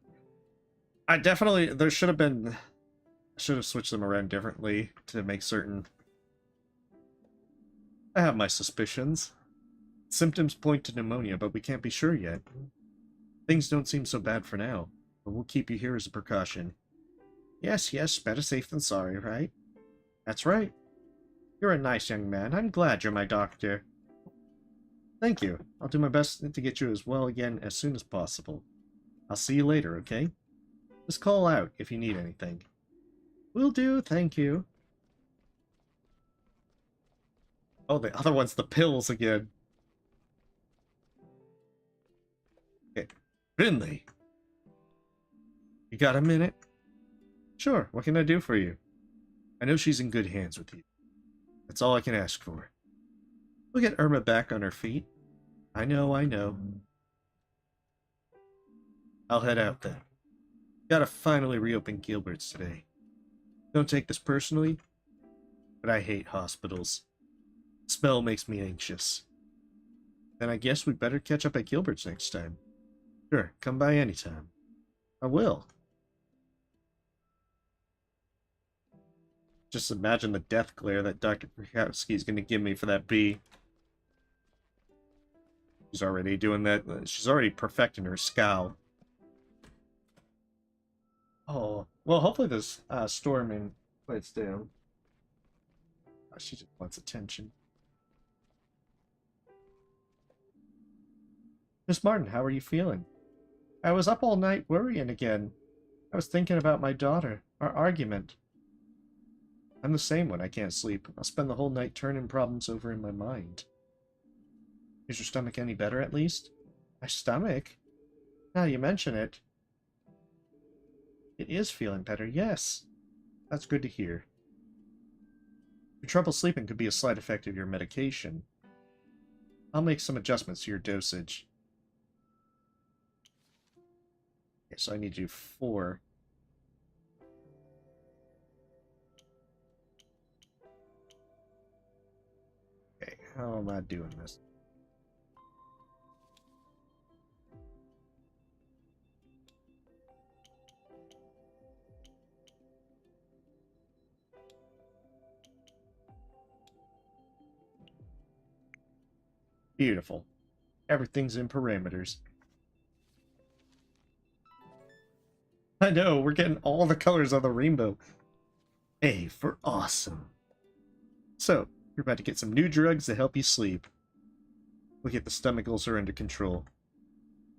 I definitely... There should have been... I should have switched them around differently to make certain... I have my suspicions. Symptoms point to pneumonia, but we can't be sure yet. Things don't seem so bad for now, but we'll keep you here as a precaution. Yes, yes, better safe than sorry, right? That's right. You're a nice young man. I'm glad you're my doctor. Thank you. I'll do my best to get you as well again as soon as possible. I'll see you later, okay? Just call out if you need anything. Will do, thank you. Oh, the other one's the pills again. Okay. Finley. You got a minute? Sure, what can I do for you? I know she's in good hands with you. That's all I can ask for. We'll get Irma back on her feet. I know, I know. I'll head out then. Gotta finally reopen Gilbert's today. Don't take this personally, but I hate hospitals. The smell makes me anxious. Then I guess we'd better catch up at Gilbert's next time. Sure, come by anytime. I will. Just imagine the death glare that Dr. Krakowski is going to give me for that bee. She's already doing that. She's already perfecting her scowl. Oh, well, hopefully this storming quiets down. Oh, she just wants attention. Miss Martin, how are you feeling? I was up all night worrying again. I was thinking about my daughter, our argument. I'm the same when I can't sleep. I'll spend the whole night turning problems over in my mind. Is your stomach any better, at least? My stomach? Now you mention it. It is feeling better, yes. That's good to hear. Your trouble sleeping could be a slight effect of your medication. I'll make some adjustments to your dosage. Okay, so I need to do 4. Okay, how am I doing this? Beautiful. Everything's in parameters. I know, we're getting all the colors of the rainbow. A for awesome. So, you're about to get some new drugs to help you sleep. We'll get the stomach ulcer under control.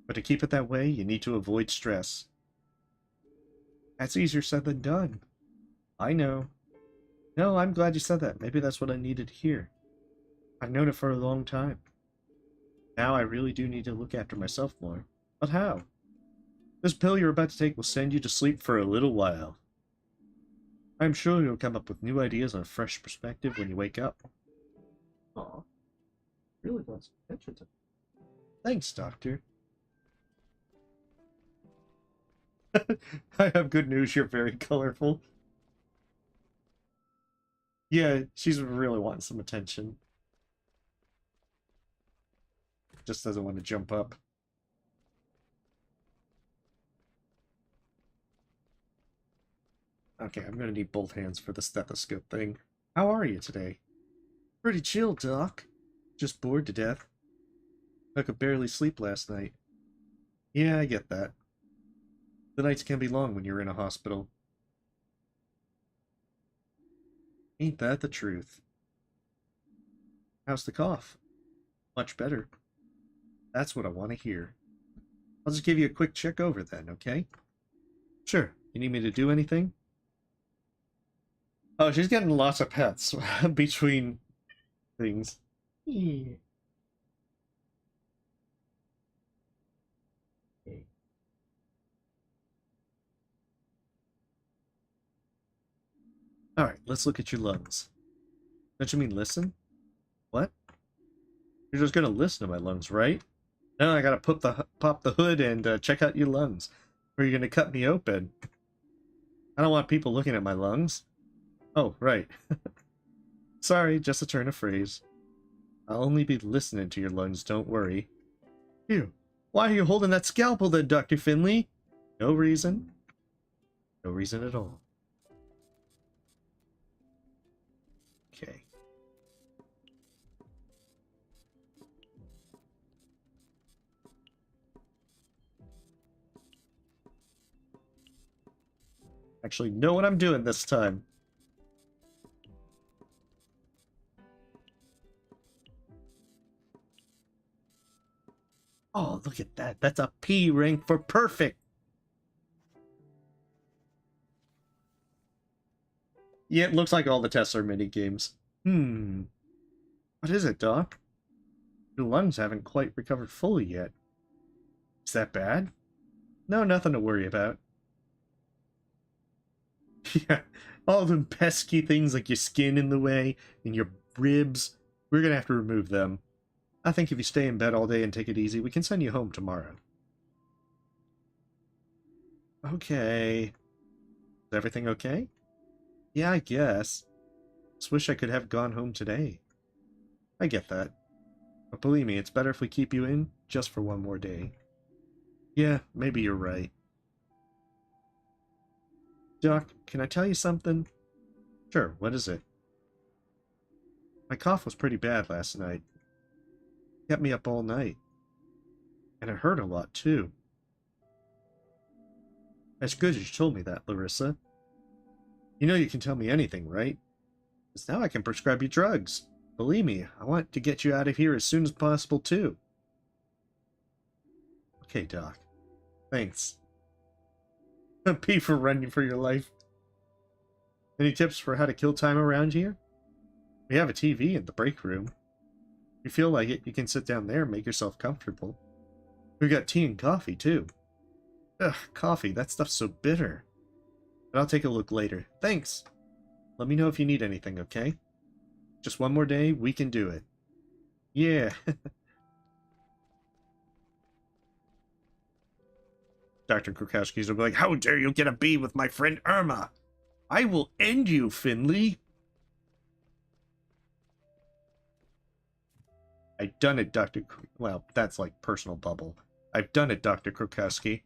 But to keep it that way, you need to avoid stress. That's easier said than done. I know. No, I'm glad you said that. Maybe that's what I needed to hear. I've known it for a long time. Now I really do need to look after myself more. But how? This pill you're about to take will send you to sleep for a little while. I'm sure you'll come up with new ideas and a fresh perspective when you wake up. Aw, really wants attention to. Thanks, Doctor. I have good news, you're very colorful. Yeah, she's really wanting some attention. Just doesn't want to jump up. Okay, I'm gonna need both hands for the stethoscope thing. How are you today? Pretty chill, Doc. Just bored to death. I could barely sleep last night. Yeah, I get that. The nights can be long when you're in a hospital. Ain't that the truth? How's the cough? Much better. That's what I want to hear. I'll just give you a quick check over then, okay? Sure. You need me to do anything? Oh, she's getting lots of pets between things. Yeah. Okay. Alright, let's look at your lungs. Don't you mean listen? What? You're just gonna listen to my lungs, right? No, I gotta pop the hood and check out your lungs. Or you're gonna cut me open. I don't want people looking at my lungs. Oh, right. Sorry, just a turn of phrase. I'll only be listening to your lungs, don't worry. Phew. Why are you holding that scalpel then, Dr. Finley? No reason. No reason at all. Okay. Actually know what I'm doing this time. Oh, look at that. That's a P rank for perfect. Yeah, it looks like all the tests are mini games. What is it, Doc? Your lungs haven't quite recovered fully yet. Is that bad? No, nothing to worry about. Yeah, all them pesky things like your skin in the way and your ribs, we're gonna have to remove them. I think if you stay in bed all day and take it easy, we can send you home tomorrow. Okay. Is everything okay? Yeah, I guess. Just wish I could have gone home today. I get that. But believe me, it's better if we keep you in just for one more day. Yeah, maybe you're right. Doc, can I tell you something? Sure, what is it? My cough was pretty bad last night. Kept me up all night. And it hurt a lot, too. That's good you told me that, Larissa. You know you can tell me anything, right? Because now I can prescribe you drugs. Believe me, I want to get you out of here as soon as possible, too. Okay, Doc. Thanks. P for running for your life. Any tips for how to kill time around here? We have a TV in the break room. If you feel like it, you can sit down there and make yourself comfortable. We've got tea and coffee, too. Ugh, coffee, that stuff's so bitter. But I'll take a look later. Thanks! Let me know if you need anything, okay? Just one more day, we can do it. Yeah. Dr. Krukowski's will be like, how dare you get a B with my friend Irma? I will end you, Finley. I've done it, Dr. Well, that's like personal bubble. I've done it, Dr. Krukowski.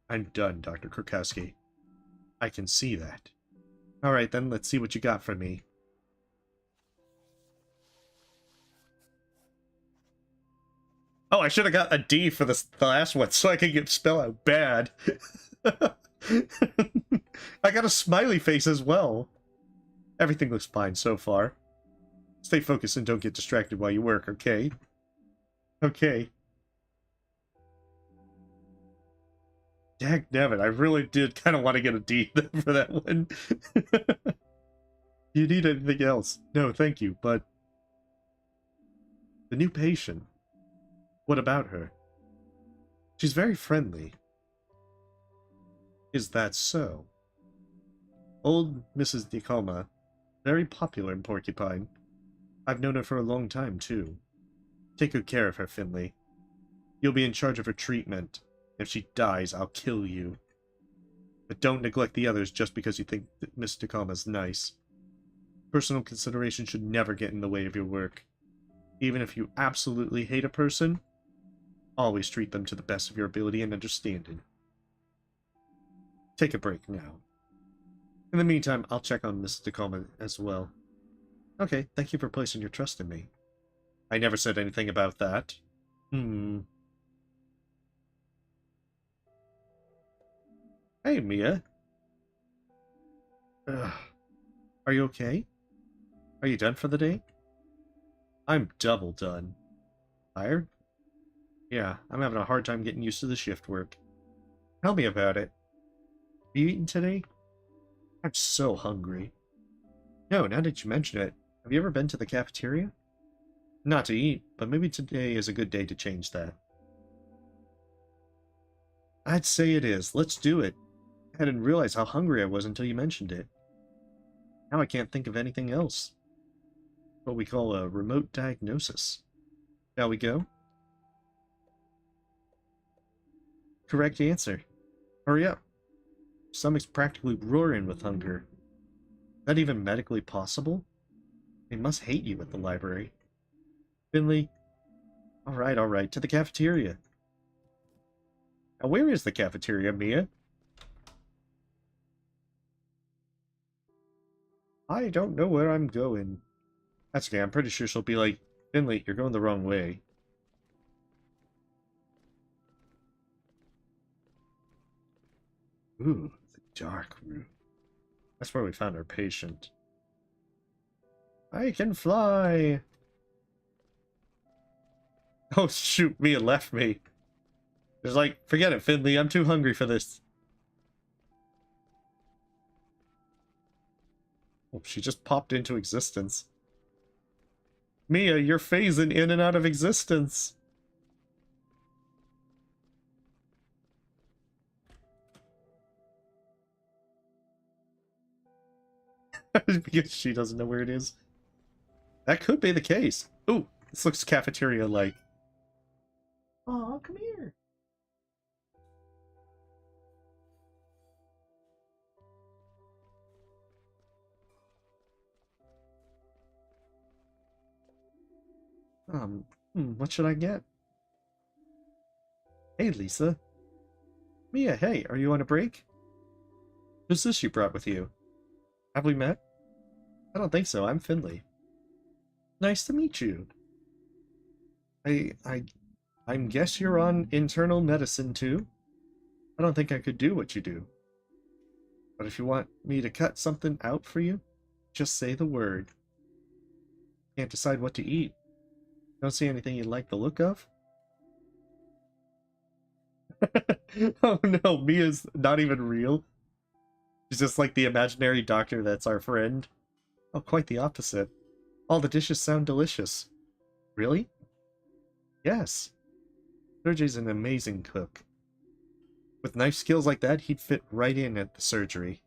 I'm done, Dr. Krukowski. I can see that. Alright then, let's see what you got for me. Oh, I should have got a D for the last one so I could get spell out bad. I got a smiley face as well. Everything looks fine so far. Stay focused and don't get distracted while you work, okay? Okay. Dagnabbit, I really did kind of want to get a D for that one. You need anything else? No, thank you, but... The new patient. What about her? She's very friendly. Is that so? Old Mrs. DeCalma, very popular in Porcupine. I've known her for a long time, too. Take good care of her, Finley. You'll be in charge of her treatment. If she dies, I'll kill you. But don't neglect the others just because you think that Miss DeCalma's nice. Personal consideration should never get in the way of your work. Even if you absolutely hate a person, always treat them to the best of your ability and understanding. Take a break now. In the meantime, I'll check on Miss DeCalma as well. Okay, thank you for placing your trust in me. I never said anything about that. Hey, Mia. Ugh. Are you okay? Are you done for the day? I'm double done. Tired? Yeah, I'm having a hard time getting used to the shift work. Tell me about it. Have you eaten today? I'm so hungry. No, now that you mention it, have you ever been to the cafeteria? Not to eat, but maybe today is a good day to change that. I'd say it is. Let's do it. I didn't realize how hungry I was until you mentioned it. Now I can't think of anything else. What we call a remote diagnosis. Shall we go? Correct answer. Hurry up. Stomach's practically roaring with hunger. Is that even medically possible? They must hate you at the library. Finley. Alright, to the cafeteria. Now where is the cafeteria, Mia? I don't know where I'm going. That's okay, I'm pretty sure she'll be like, Finley, you're going the wrong way. Ooh, the dark room. That's where we found our patient. I can fly! Oh shoot, Mia left me. Just like, forget it, Finley, I'm too hungry for this. Oh, she just popped into existence. Mia, you're phasing in and out of existence. Because she doesn't know where it is. That could be the case. Ooh, this looks cafeteria-like. Aw, come here. What should I get? Hey, Lisa. Mia, hey, are you on a break? Who's this you brought with you? Have we met? I don't think so. I'm Finley. Nice to meet you. I guess you're on internal medicine too? I don't think I could do what you do. But if you want me to cut something out for you, just say the word. Can't decide what to eat. Don't see anything you like the look of? Oh no, Mia's not even real. She's just like the imaginary doctor that's our friend. Oh, quite the opposite. All the dishes sound delicious. Really? Yes. Sergey's an amazing cook. With knife skills like that, he'd fit right in at the surgery.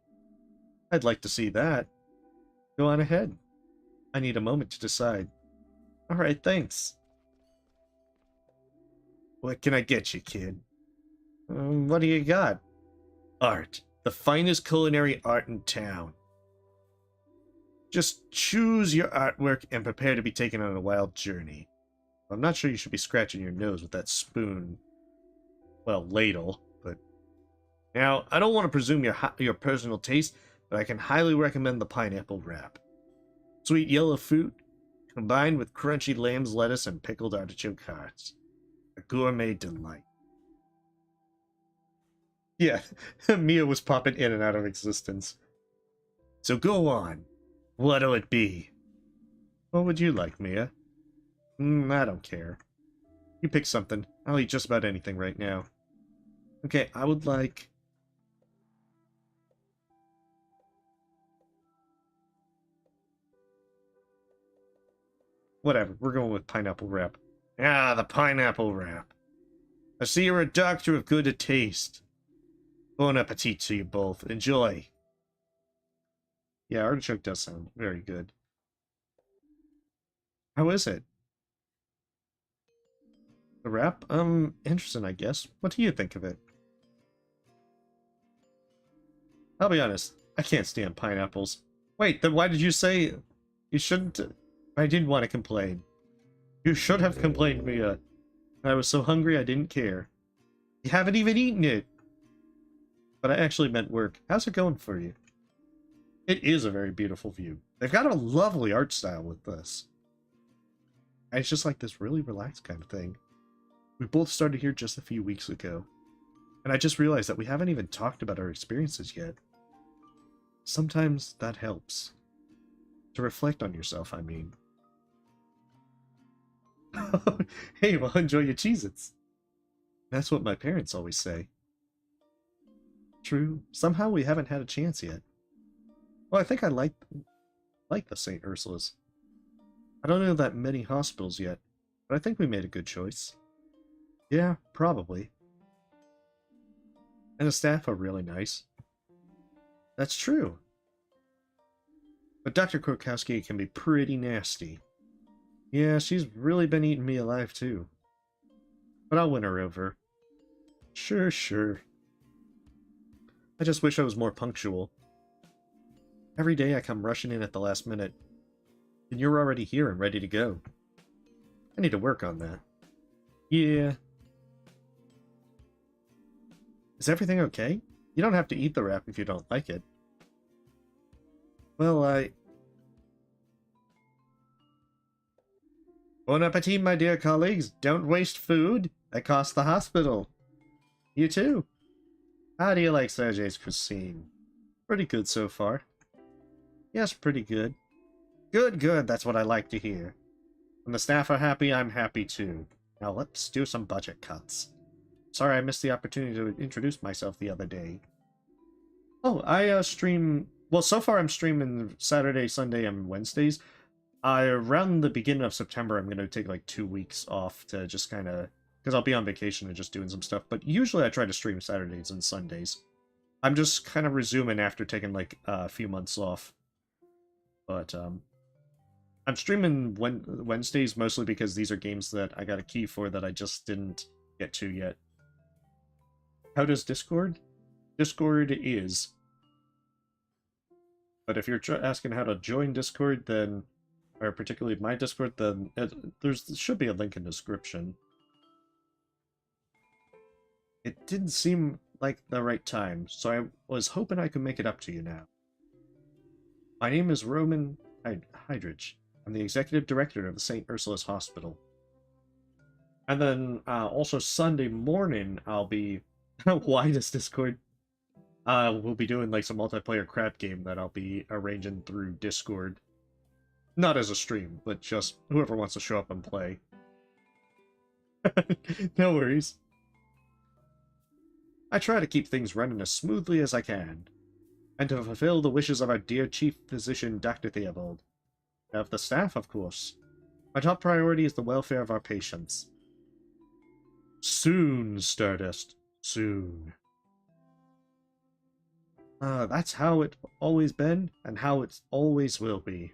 I'd like to see that. Go on ahead. I need a moment to decide. Alright, thanks. What can I get you, kid? What do you got? Art. The finest culinary art in town. Just choose your artwork and prepare to be taken on a wild journey. I'm not sure you should be scratching your nose with that spoon. Well, ladle, but... Now, I don't want to presume your personal taste, but I can highly recommend the pineapple wrap. Sweet yellow fruit, combined with crunchy lamb's lettuce and pickled artichoke hearts. A gourmet delight. Yeah, Mia was popping in and out of existence. So go on. What'll it be? What would you like, Mia? I don't care. You pick something. I'll eat just about anything right now. Okay, I would like... Whatever, we're going with pineapple wrap. Ah, the pineapple wrap. I see you're a doctor of good taste. Bon appetit to you both. Enjoy. Yeah, artichoke does sound very good. How is it? The wrap? Interesting, I guess. What do you think of it? I'll be honest, I can't stand pineapples. Wait, then why did you say you shouldn't? I didn't want to complain. You should have complained, Mia. I was so hungry I didn't care. You haven't even eaten it! But I actually meant work. How's it going for you? It is a very beautiful view. They've got a lovely art style with this. And it's just like this really relaxed kind of thing. We both started here just a few weeks ago. And I just realized that we haven't even talked about our experiences yet. Sometimes that helps. To reflect on yourself, I mean. Hey, well, enjoy your Cheez-Its. That's what my parents always say. True. Somehow we haven't had a chance yet. Well, I think I like the St. Ursula's. I don't know that many hospitals yet, but I think we made a good choice. Yeah, probably. And the staff are really nice. That's true. But Dr. Krokowski can be pretty nasty. Yeah, she's really been eating me alive, too. But I'll win her over. Sure, sure. I just wish I was more punctual. Every day I come rushing in at the last minute. And you're already here and ready to go. I need to work on that. Yeah. Is everything okay? You don't have to eat the wrap if you don't like it. Well, Bon appetit, my dear colleagues. Don't waste food. That costs the hospital. You too. How do you like Sergei's cuisine? Pretty good so far. Yes, pretty good. Good, good. That's what I like to hear. When the staff are happy, I'm happy too. Now let's do some budget cuts. Sorry I missed the opportunity to introduce myself the other day. Oh, I stream... Well, so far I'm streaming Saturday, Sunday, and Wednesdays. Around the beginning of September, I'm going to take like 2 weeks off to just kind of... Because I'll be on vacation and just doing some stuff. But usually I try to stream Saturdays and Sundays. I'm just kind of resuming after taking like a few months off. But I'm streaming Wednesdays mostly because these are games that I got a key for that I just didn't get to yet. How does Discord? Discord is. But if you're asking how to join Discord, then, or particularly my Discord, then there should be a link in the description. It didn't seem like the right time, so I was hoping I could make it up to you now. My name is Roman Hydrich. I'm the executive director of the St. Ursula's Hospital. And then also Sunday morning, I'll be... Why does Discord? We'll be doing like some multiplayer crap game that I'll be arranging through Discord. Not as a stream, but just whoever wants to show up and play. No worries. I try to keep things running as smoothly as I can, and to fulfill the wishes of our dear chief physician, Dr. Theobald. And of the staff, of course. My top priority is the welfare of our patients. Soon, Stardust. Soon. That's how it's always been, and how it always will be.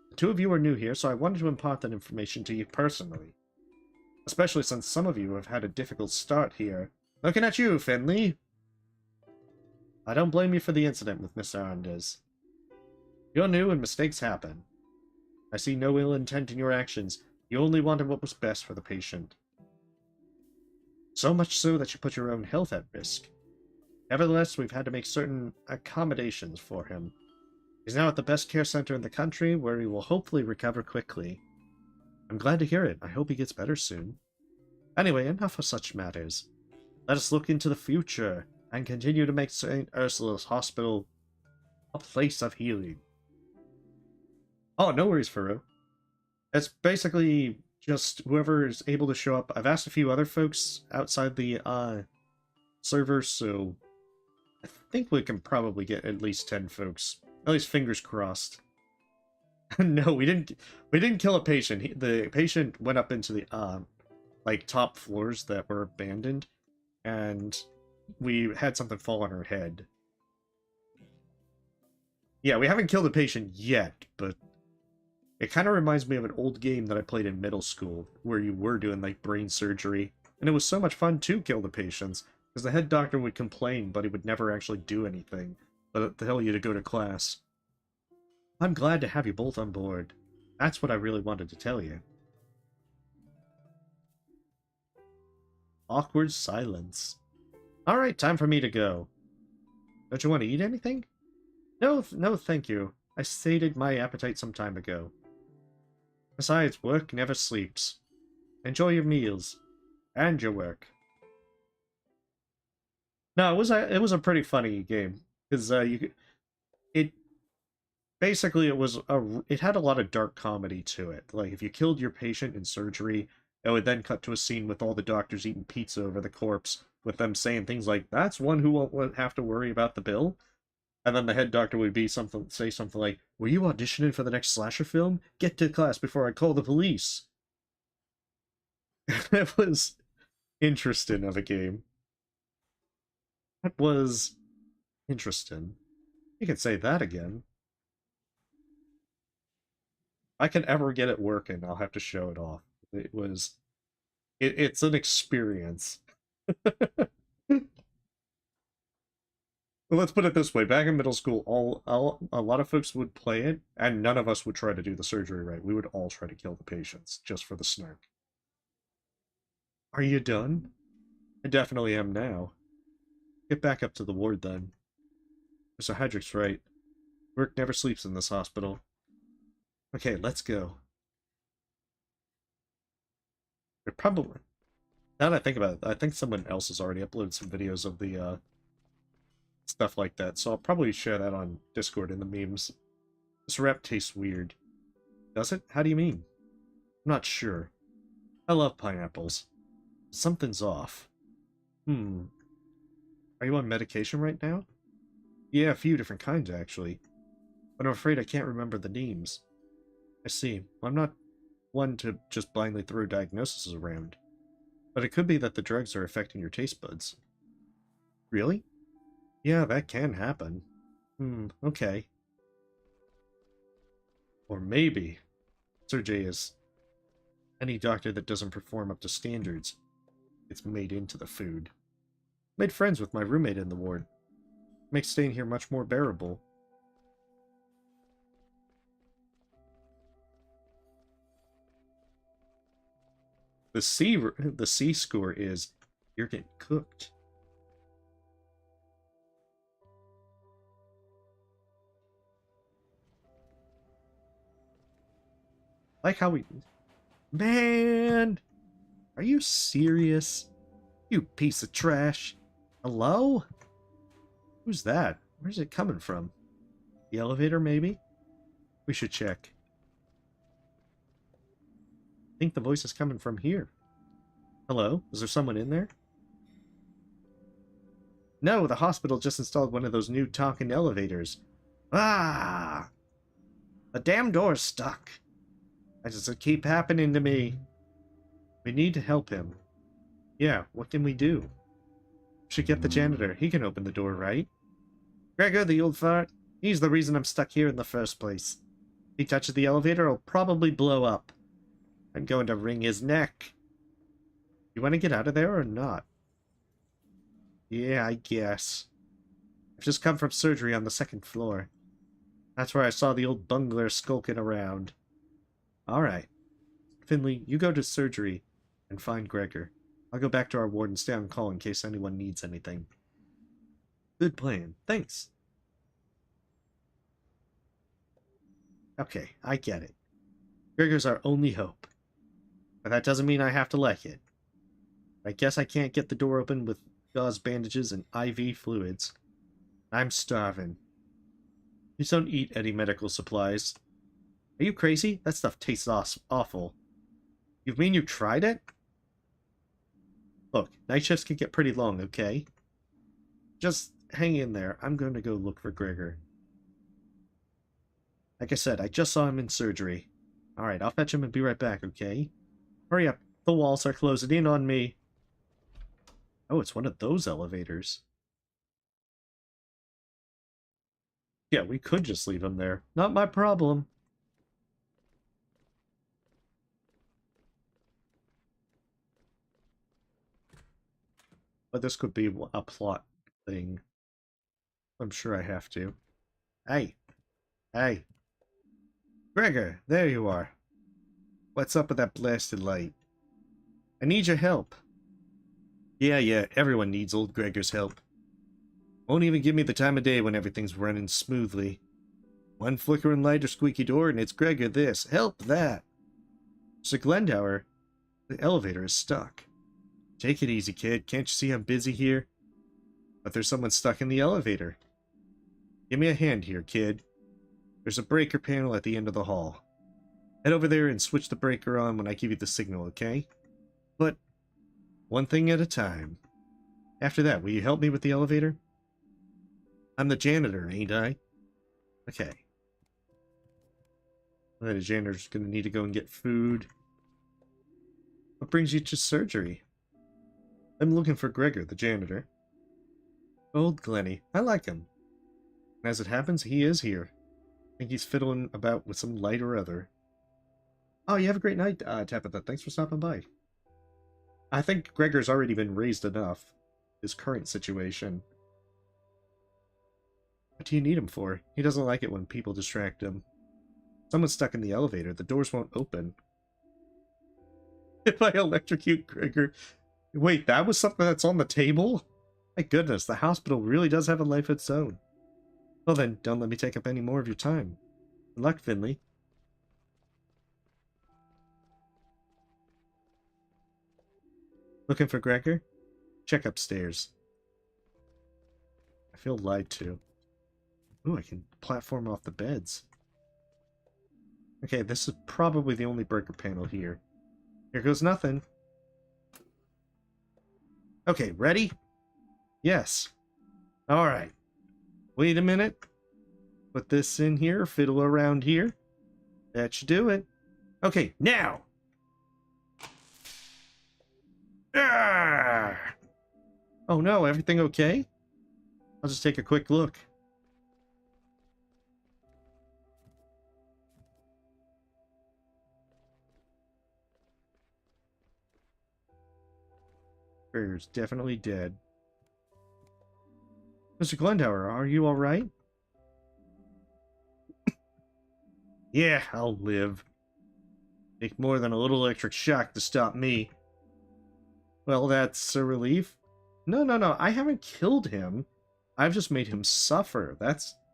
The two of you are new here, so I wanted to impart that information to you personally. Especially since some of you have had a difficult start here. Looking at you, Finley! I don't blame you for the incident with Mr. Anders. You're new and mistakes happen. I see no ill intent in your actions. You only wanted what was best for the patient. So much so that you put your own health at risk. Nevertheless, we've had to make certain accommodations for him. He's now at the best care center in the country, where he will hopefully recover quickly. I'm glad to hear it. I hope he gets better soon. Anyway, enough of such matters. Let us look into the future, and continue to make St. Ursula's Hospital a place of healing. Oh, no worries, Furo. It's basically just whoever is able to show up. I've asked a few other folks outside the server, so I think we can probably get at least 10 folks. At least fingers crossed. No, we didn't kill a patient. The patient went up into the like, top floors that were abandoned, and we had something fall on her head. Yeah, we haven't killed a patient yet, but it kind of reminds me of an old game that I played in middle school, where you were doing, like, brain surgery, and it was so much fun to kill the patients, because the head doctor would complain, but he would never actually do anything, but tell you to go to class. I'm glad to have you both on board. That's what I really wanted to tell you. Awkward silence. Alright, time for me to go. Don't you want to eat anything? No, no, thank you. I sated my appetite some time ago. Besides, work never sleeps. Enjoy your meals. And your work. No, it was a pretty funny game. Because it basically it had a lot of dark comedy to it. Like, if you killed your patient in surgery, it would then cut to a scene with all the doctors eating pizza over the corpse, with them saying things like, "That's one who won't have to worry about the bill." And then the head doctor would say something like, "Were you auditioning for the next slasher film? Get to class before I call the police." It was interesting of a game. That was interesting. You can say that again. If I can ever get it working, I'll have to show it off. It's an experience. Well, let's put it this way. Back in middle school, a lot of folks would play it, and none of us would try to do the surgery right. We would all try to kill the patients, just for the snark. Are you done? I definitely am now. Get back up to the ward, then. Mr. Hedrick's right. Work never sleeps in this hospital. Okay, let's go. They're probably... Now that I think about it, I think someone else has already uploaded some videos of the, stuff like that, so I'll probably share that on Discord in the memes. This wrap tastes weird. Does it? How do you mean? I'm not sure. I love pineapples. Something's off. Are you on medication right now? Yeah, a few different kinds, actually. But I'm afraid I can't remember the names. I see. Well, I'm not one to just blindly throw diagnoses around. But it could be that the drugs are affecting your taste buds. Really? Yeah, that can happen. Okay. Or maybe Sir J is any doctor that doesn't perform up to standards. It's made into the food. Made friends with my roommate in the ward. Makes staying here much more bearable. The C score is you're getting cooked. Like how we... Man! Are you serious? You piece of trash. Hello? Who's that? Where's it coming from? The elevator, maybe? We should check. I think the voice is coming from here. Hello? Is there someone in there? No, the hospital just installed one of those new talking elevators. Ah! The damn door's stuck. Why does it keep happening to me? We need to help him. Yeah, what can we do? Should get the janitor. He can open the door, right? Gregor, the old fart. He's the reason I'm stuck here in the first place. If he touches the elevator, I'll probably blow up. I'm going to wring his neck. You want to get out of there or not? Yeah, I guess. I've just come from surgery on the second floor. That's where I saw the old bungler skulking around. Alright. Finley, you go to surgery and find Gregor. I'll go back to our ward and stay on call in case anyone needs anything. Good plan. Thanks. Okay, I get it. Gregor's our only hope. But that doesn't mean I have to like it. I guess I can't get the door open with gauze bandages and IV fluids. I'm starving. Please don't eat any medical supplies. Are you crazy? That stuff tastes awful. You mean you tried it? Look, night shifts can get pretty long, okay? Just hang in there. I'm going to go look for Gregor. Like I said, I just saw him in surgery. Alright, I'll fetch him and be right back, okay? Hurry up. The walls are closing in on me. Oh, it's one of those elevators. Yeah, we could just leave him there. Not my problem. But this could be a plot thing. I'm sure I have to. Hey. Hey. Gregor, there you are. What's up with that blasted light? I need your help. Yeah, everyone needs old Gregor's help. Won't even give me the time of day when everything's running smoothly. One flickering light or squeaky door and it's Gregor this, help that. Sir Glendower, the elevator is stuck. Take it easy, kid. Can't you see I'm busy here? But there's someone stuck in the elevator. Give me a hand here, kid. There's a breaker panel at the end of the hall. Head over there and switch the breaker on when I give you the signal, okay? But one thing at a time. After that, will you help me with the elevator? I'm the janitor, ain't I? Okay. The janitor's gonna need to go and get food. What brings you to surgery? I'm looking for Gregor, the janitor. Old Glenny. I like him. And as it happens, he is here. I think he's fiddling about with some light or other. Oh, you have a great night, Tabitha. Thanks for stopping by. I think Gregor's already been raised enough. His current situation. What do you need him for? He doesn't like it when people distract him. Someone's stuck in the elevator. The doors won't open. If I electrocute Gregor... Wait, that was something that's on the table? My goodness, the hospital really does have a life of its own. Well then, don't let me take up any more of your time. Good luck, Finley. Looking for Gregor? Check upstairs. I feel lied to. Ooh, I can platform off the beds. Okay, this is probably the only breaker panel here. Here goes nothing. Okay, ready? Yes. Alright. Wait a minute. Put this in here, fiddle around here. That should do it. Okay, now! Ah! Oh no, everything okay? I'll just take a quick look. Gregor's definitely dead. Mr. Glendower, are you alright? Yeah, I'll live. Take more than a little electric shock to stop me. Well, that's a relief. No, I haven't killed him. I've just made him suffer.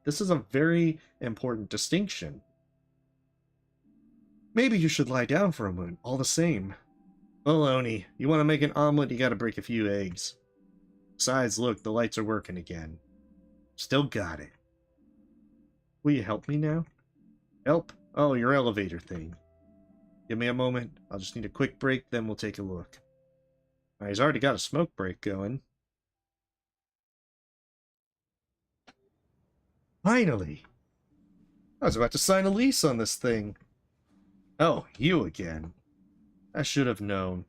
This is a very important distinction. Maybe you should lie down for a moment, all the same. Baloney. You want to make an omelet, you gotta break a few eggs. Besides, look, the lights are working again. Still got it. Will you help me now? Help? Oh, your elevator thing. Give me a moment. I'll just need a quick break, then we'll take a look. He's already got a smoke break going. Finally! I was about to sign a lease on this thing. Oh, you again. I should have known.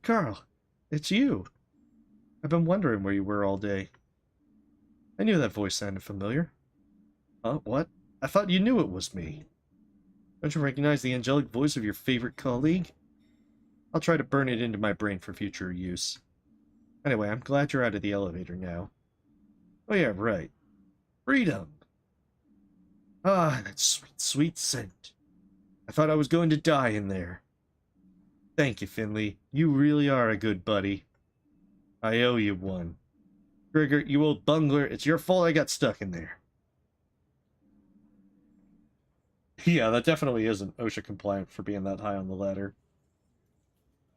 Carl, it's you. I've been wondering where you were all day. I knew that voice sounded familiar. Huh? What? I thought you knew it was me. Don't you recognize the angelic voice of your favorite colleague? I'll try to burn it into my brain for future use. Anyway, I'm glad you're out of the elevator now. Oh yeah, right. Freedom! Ah, that sweet, sweet scent. I thought I was going to die in there. Thank you, Finley. You really are a good buddy. I owe you one. Gregor, you old bungler, it's your fault I got stuck in there. Yeah, that definitely isn't OSHA compliant for being that high on the ladder.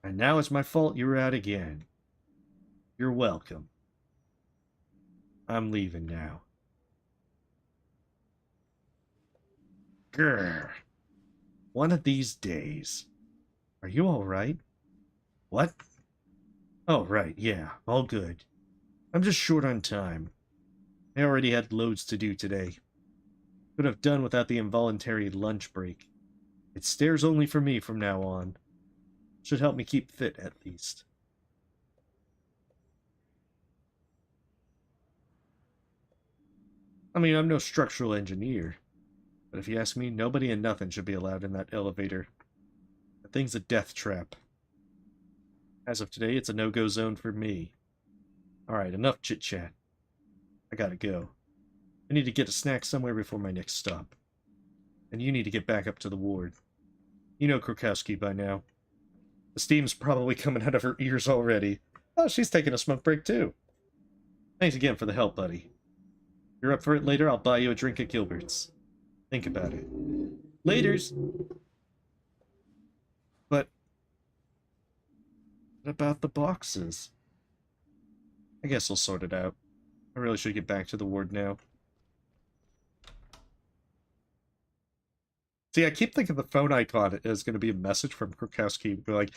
And now it's my fault you were out again. You're welcome. I'm leaving now. Grr. One of these days. Are you alright? What? Oh, right, yeah, all good. I'm just short on time. I already had loads to do today. Could have done without the involuntary lunch break. It's stairs only for me from now on. Should help me keep fit, at least. I mean, I'm no structural engineer, but if you ask me, nobody and nothing should be allowed in that elevator. The thing's a death trap. As of today, it's a no-go zone for me. Alright, enough chit-chat. I gotta go. I need to get a snack somewhere before my next stop. And you need to get back up to the ward. You know Krokowski by now. The steam's probably coming out of her ears already. Oh, she's taking a smoke break too. Thanks again for the help, buddy. If you're up for it later, I'll buy you a drink at Gilbert's. Think about it. Laters! But what about the boxes? I guess I'll sort it out. I really should get back to the ward now. See, I keep thinking the phone icon is going to be a message from Krokowski. Be like,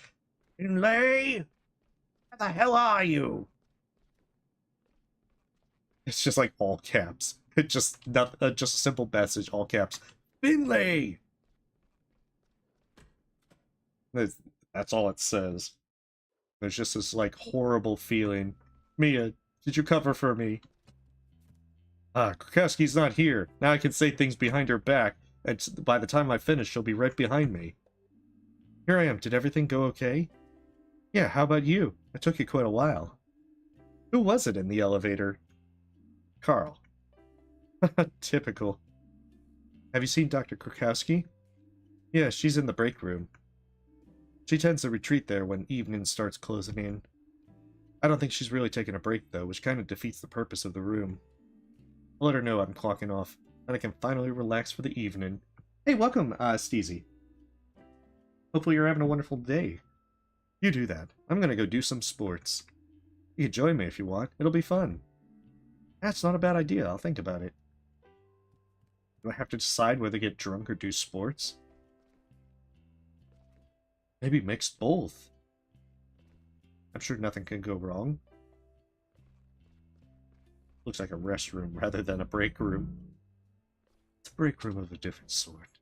Finley! Where the hell are you? It's just like all caps. It's just a simple message, all caps. Finley! That's all it says. There's just this like horrible feeling. Mia, did you cover for me? Krokowski's not here. Now I can say things behind her back. And by the time I finish, she'll be right behind me. Here I am. Did everything go okay? Yeah, how about you? It took you quite a while. Who was it in the elevator? Carl. Typical. Have you seen Dr. Krokowski? Yeah, she's in the break room. She tends to retreat there when evening starts closing in. I don't think she's really taking a break, though, which kind of defeats the purpose of the room. I'll let her know I'm clocking off, and I can finally relax for the evening. Hey, welcome, Steezy. Hopefully you're having a wonderful day. You do that. I'm gonna go do some sports. You can join me if you want. It'll be fun. That's not a bad idea. I'll think about it. Do I have to decide whether to get drunk or do sports? Maybe mix both. I'm sure nothing can go wrong. Looks like a restroom rather than a break room. It's a break room of a different sort.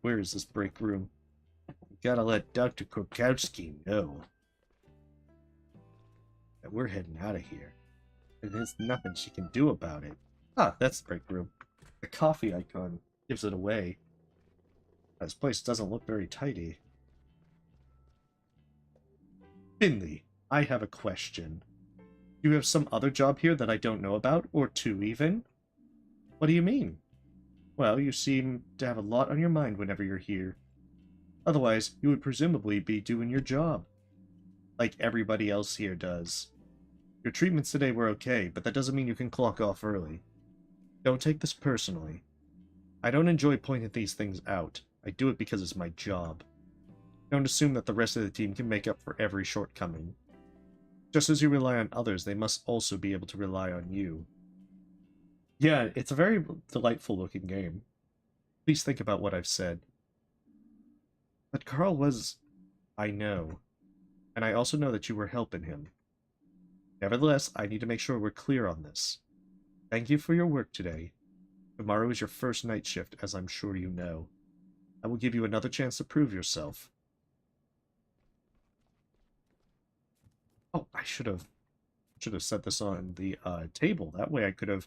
Where is this break room? We gotta let Dr. Krokowski know that we're heading out of here. And there's nothing she can do about it. Ah, that's the break room. The coffee icon gives it away. This place doesn't look very tidy. Finley, I have a question. Do you have some other job here that I don't know about? Or two, even? What do you mean? Well, you seem to have a lot on your mind whenever you're here. Otherwise, you would presumably be doing your job. Like everybody else here does. Your treatments today were okay, but that doesn't mean you can clock off early. Don't take this personally. I don't enjoy pointing these things out. I do it because it's my job. Don't assume that the rest of the team can make up for every shortcoming. Just as you rely on others, they must also be able to rely on you. Yeah, it's a very delightful looking game. Please think about what I've said. But Carl was... I know. And I also know that you were helping him. Nevertheless, I need to make sure we're clear on this. Thank you for your work today. Tomorrow is your first night shift, as I'm sure you know. I will give you another chance to prove yourself. Oh, I should have set this on the table. That way I could have,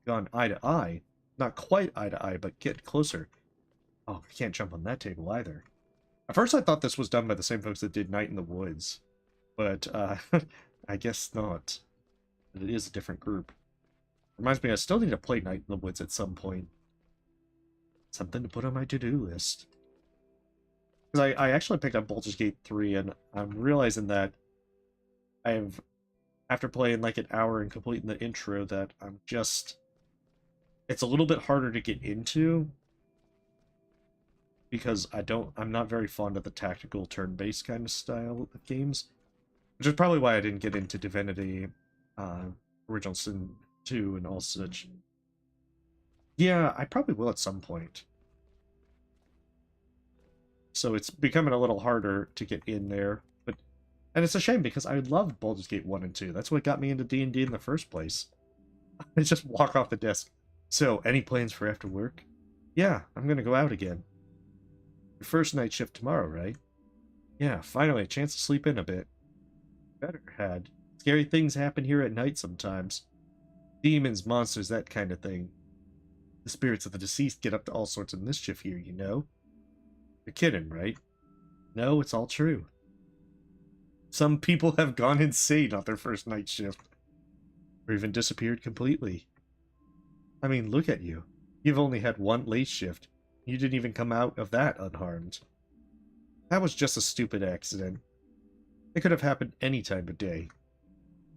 gone eye to eye. Not quite eye to eye, but get closer. Oh, I can't jump on that table either. At first I thought this was done by the same folks that did Night in the Woods. But, I guess not. It is a different group. Reminds me, I still need to play Night in the Woods at some point. Something to put on my to-do list. Because I actually picked up Baldur's Gate 3, and I'm realizing that after playing like an hour and completing the intro, that it's a little bit harder to get into. Because I'm not very fond of the tactical turn-based kind of style of games. Which is probably why I didn't get into Divinity, Original Sin 2 and all such. Yeah, I probably will at some point. So it's becoming a little harder to get in there. And it's a shame because I loved Baldur's Gate 1 and 2. That's what got me into D&D in the first place. I just walk off the desk. So, any plans for after work? Yeah, I'm gonna go out again. Your first night shift tomorrow, right? Yeah, finally a chance to sleep in a bit. Better had. Scary things happen here at night sometimes. Demons, monsters, that kind of thing. The spirits of the deceased get up to all sorts of mischief here, you know? You're kidding, right? No, it's all true. Some people have gone insane on their first night shift. Or even disappeared completely. I mean, look at you. You've only had one late shift. You didn't even come out of that unharmed. That was just a stupid accident. It could have happened any time of day.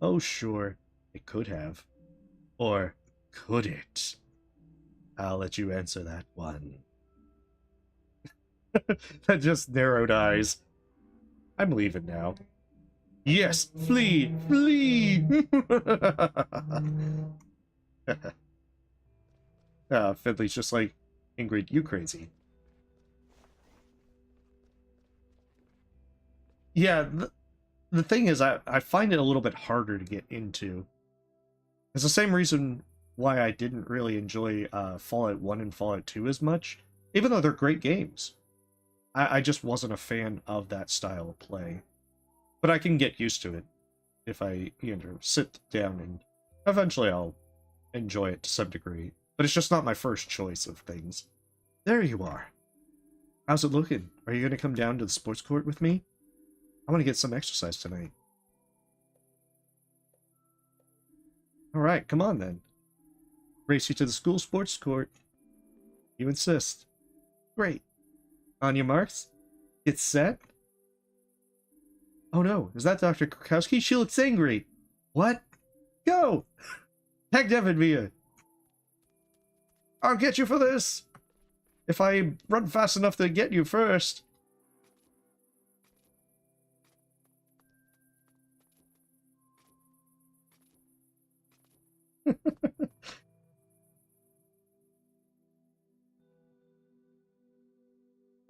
Oh, sure, it could have. Or could it? I'll let you answer that one. That just narrowed eyes. I'm leaving now. Yes, flee! Flee! Finley's just like, Ingrid, you crazy. Yeah, the thing is, I find it a little bit harder to get into. It's the same reason why I didn't really enjoy Fallout 1 and Fallout 2 as much, even though they're great games. I just wasn't a fan of that style of play. But I can get used to it if I, sit down, and eventually I'll enjoy it to some degree. But it's just not my first choice of things. There you are. How's it looking? Are you going to come down to the sports court with me? I want to get some exercise tonight. Alright, come on then. Race you to the school sports court. You insist. Great. On your marks? Get set? Oh no, is that Dr. Krakowski? She looks angry. What? Go! Tag Devin Mia. I'll get you for this. If I run fast enough to get you first.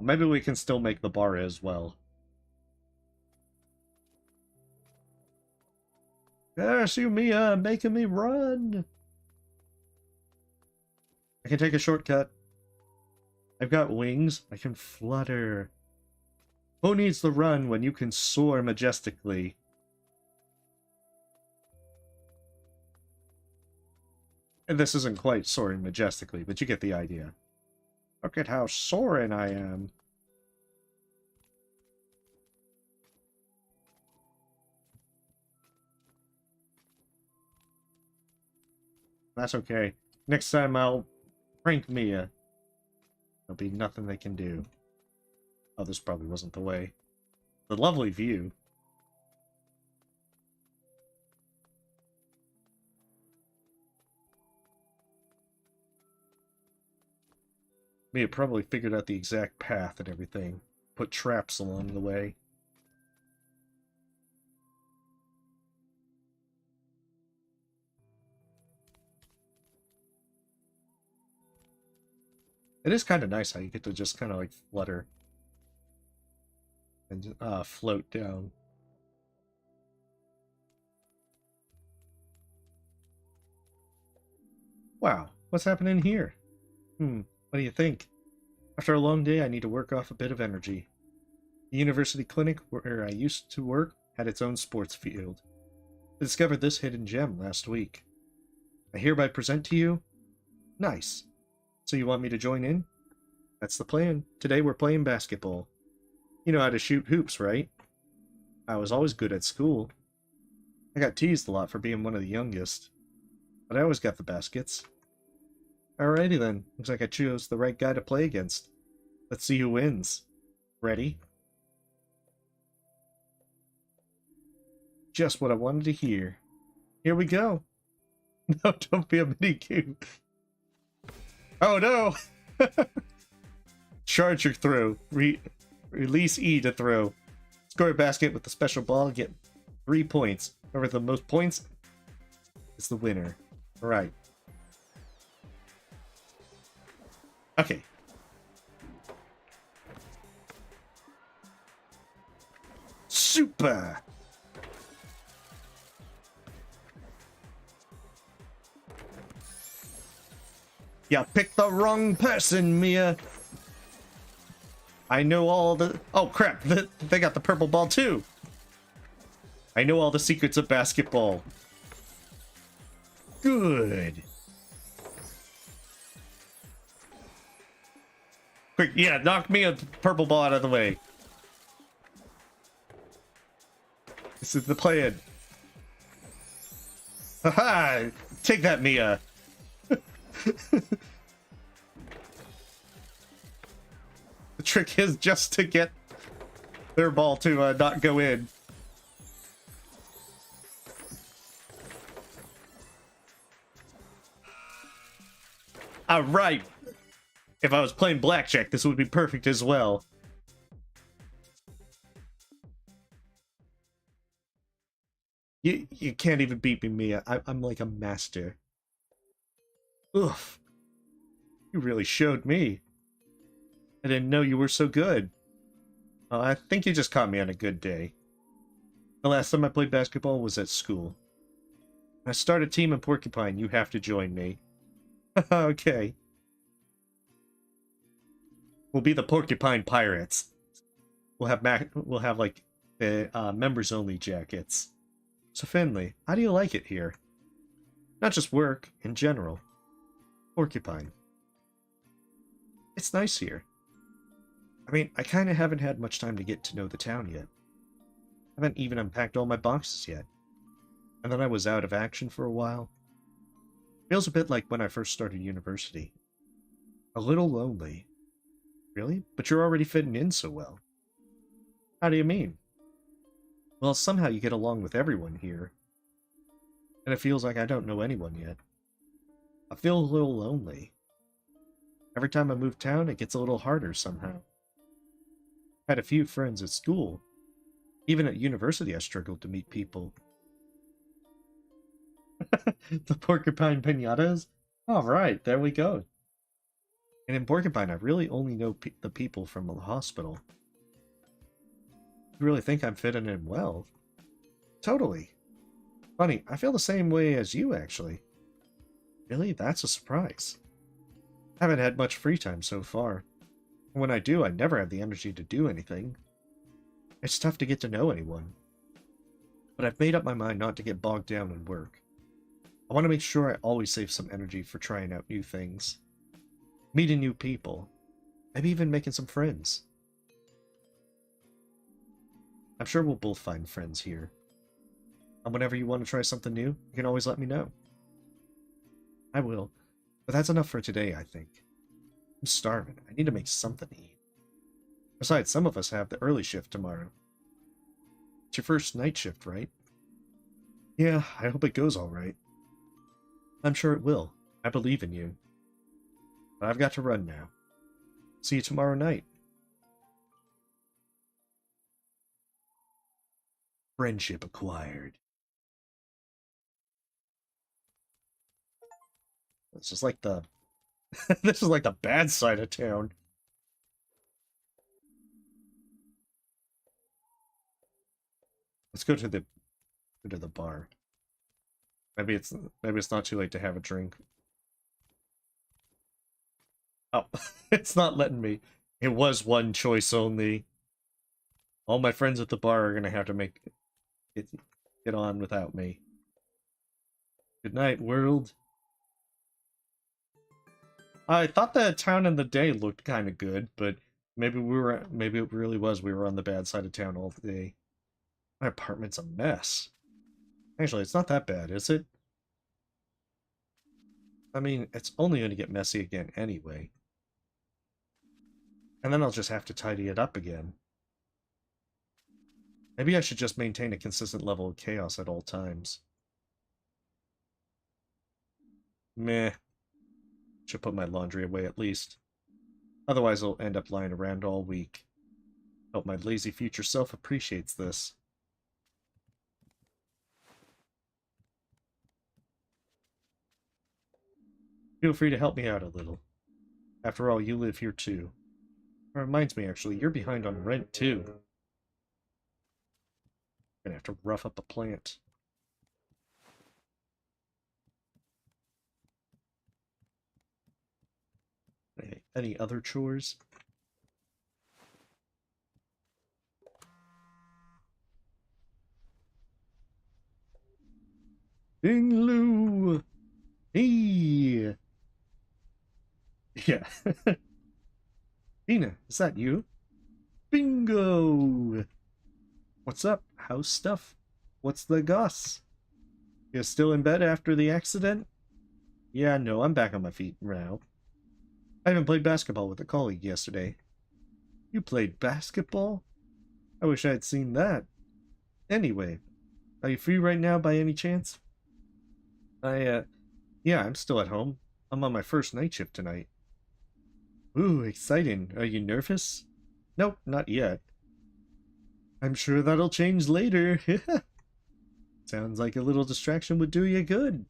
Maybe we can still make the bar as well. Yes, you Mia, making me run. I can take a shortcut. I've got wings. I can flutter. Who needs to run when you can soar majestically? And this isn't quite soaring majestically, but you get the idea. Look at how soaring I am. That's okay. Next time I'll prank Mia. There'll be nothing they can do. Oh, this probably wasn't the way. The lovely view. Mia probably figured out the exact path and everything. Put traps along the way. It is kind of nice how you get to just kind of like flutter and float down. Wow, what's happening here? What do you think? After a long day, I need to work off a bit of energy. The university clinic where I used to work had its own sports field. I discovered this hidden gem last week. I hereby present to you... Nice. So you want me to join in? That's the plan. Today we're playing basketball. You know how to shoot hoops, right? I was always good at school. I got teased a lot for being one of the youngest. But I always got the baskets. Alrighty then. Looks like I chose the right guy to play against. Let's see who wins. Ready? Just what I wanted to hear. Here we go. No, don't be a mini-cube. Oh no! Charge your throw. Release E to throw. Score a basket with the special ball and get 3 points. Whoever the most points is the winner. Alright. Okay. Super! You picked the wrong person, Mia. I know all the... Oh, crap. They got the purple ball, too. I know all the secrets of basketball. Good. Quick, yeah, knock me a purple ball out of the way. This is the plan. Haha! Take that, Mia. The trick is just to get their ball to not go in. Alright. If I was playing blackjack, this would be perfect as well. You can't even beat me, Mia. I'm like a master. Oof. You really showed me. I didn't know you were so good. I think you just caught me on a good day. The last time I played basketball was at school. I start a team in Porcupine. You have to join me. Okay. We'll be the Porcupine Pirates. We'll have like the members only jackets. So Finley, how do you like it here? Not just work, in general. Porcupine. It's nice here. I mean, I kind of haven't had much time to get to know the town yet. I haven't even unpacked all my boxes yet. And then I was out of action for a while. Feels a bit like when I first started university. A little lonely. Really? But you're already fitting in so well. How do you mean? Well, somehow you get along with everyone here. And it feels like I don't know anyone yet. I feel a little lonely. Every time I move town, it gets a little harder somehow. Had a few friends at school. Even at university, I struggled to meet people. The Porcupine Pinatas? Alright, there we go. And in Porcupine, I really only know the people from the hospital. You really think I'm fitting in well? Totally. Funny, I feel the same way as you, actually. Really? That's a surprise. I haven't had much free time so far. And when I do, I never have the energy to do anything. It's tough to get to know anyone. But I've made up my mind not to get bogged down in work. I want to make sure I always save some energy for trying out new things. Meeting new people. Maybe even making some friends. I'm sure we'll both find friends here. And whenever you want to try something new, you can always let me know. I will. But that's enough for today, I think. I'm starving. I need to make something to eat. Besides, some of us have the early shift tomorrow. It's your first night shift, right? Yeah, I hope it goes all right. I'm sure it will. I believe in you. But I've got to run now. See you tomorrow night. Friendship acquired. This is like the this is like the bad side of town. Let's go to the bar. Maybe it's not too late to have a drink. Oh, it's not letting me. It was one choice only. All my friends at the bar are gonna have to get on without me. Good night, world. I thought the town in the day looked kind of good, but maybe it really was we were on the bad side of town all day. My apartment's a mess. Actually, it's not that bad, is it? I mean, it's only going to get messy again anyway. And then I'll just have to tidy it up again. Maybe I should just maintain a consistent level of chaos at all times. Meh. Should put my laundry away at least. Otherwise I'll end up lying around all week. Hope my lazy future self appreciates this. Feel free to help me out a little. After all, you live here too. It reminds me, actually, you're behind on rent too. Gonna have to rough up a plant. Hey, any other chores? Ding Hey! Yeah. Tina, is that you? Bingo! What's up? How's stuff? What's the goss? You're still in bed after the accident? Yeah, no, I'm back on my feet now. I even played basketball with a colleague yesterday. You played basketball? I wish I had seen that. Anyway, are you free right now by any chance? Yeah, I'm still at home. I'm on my first night shift tonight. Ooh, exciting. Are you nervous? Nope, not yet. I'm sure that'll change later. Sounds like a little distraction would do you good.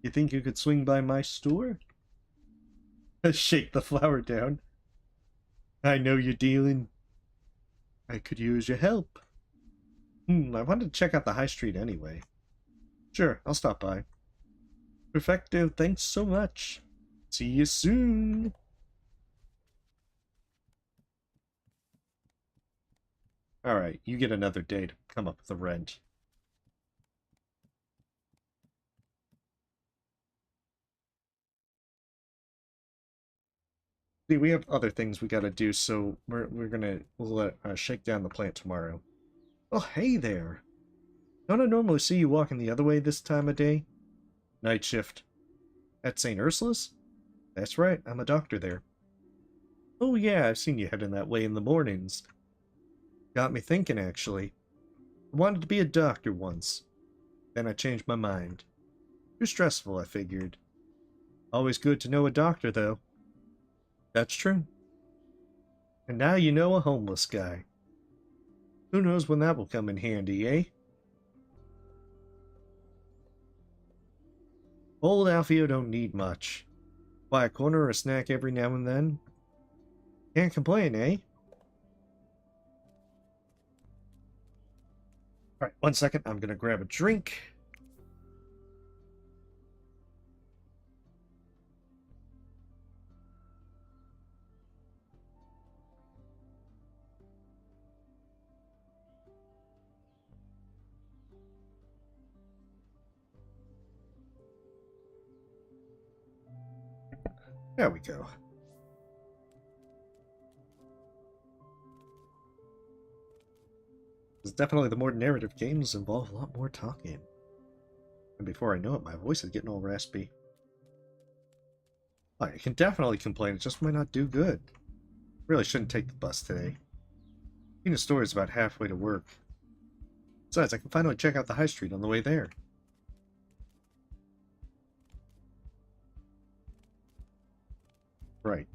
You think you could swing by my store? Shake the flower down. I know you're dealing. I could use your help. I wanted to check out the high street anyway. Sure, I'll stop by. Perfecto, thanks so much. See you soon. Alright, you get another day to come up with the rent. See, we have other things we gotta do, so we'll shake down the plant tomorrow. Oh, hey there. Don't I normally see you walking the other way this time of day? Night shift. At St. Ursula's? That's right, I'm a doctor there. Oh yeah, I've seen you heading that way in the mornings. Got me thinking, actually. I wanted to be a doctor once. Then I changed my mind. Too stressful, I figured. Always good to know a doctor, though. That's true. And now you know a homeless guy. Who knows when that will come in handy, eh? Old Alfio don't need much. Buy a corner or a snack every now and then. Can't complain, eh? Alright, 1 second. I'm gonna grab a drink. There we go. Because definitely the more narrative games involve a lot more talking. And before I know it, my voice is getting all raspy. I can definitely complain, it just might not do good. Really shouldn't take the bus today. Being a store is about halfway to work. Besides, I can finally check out the high street on the way there. Right.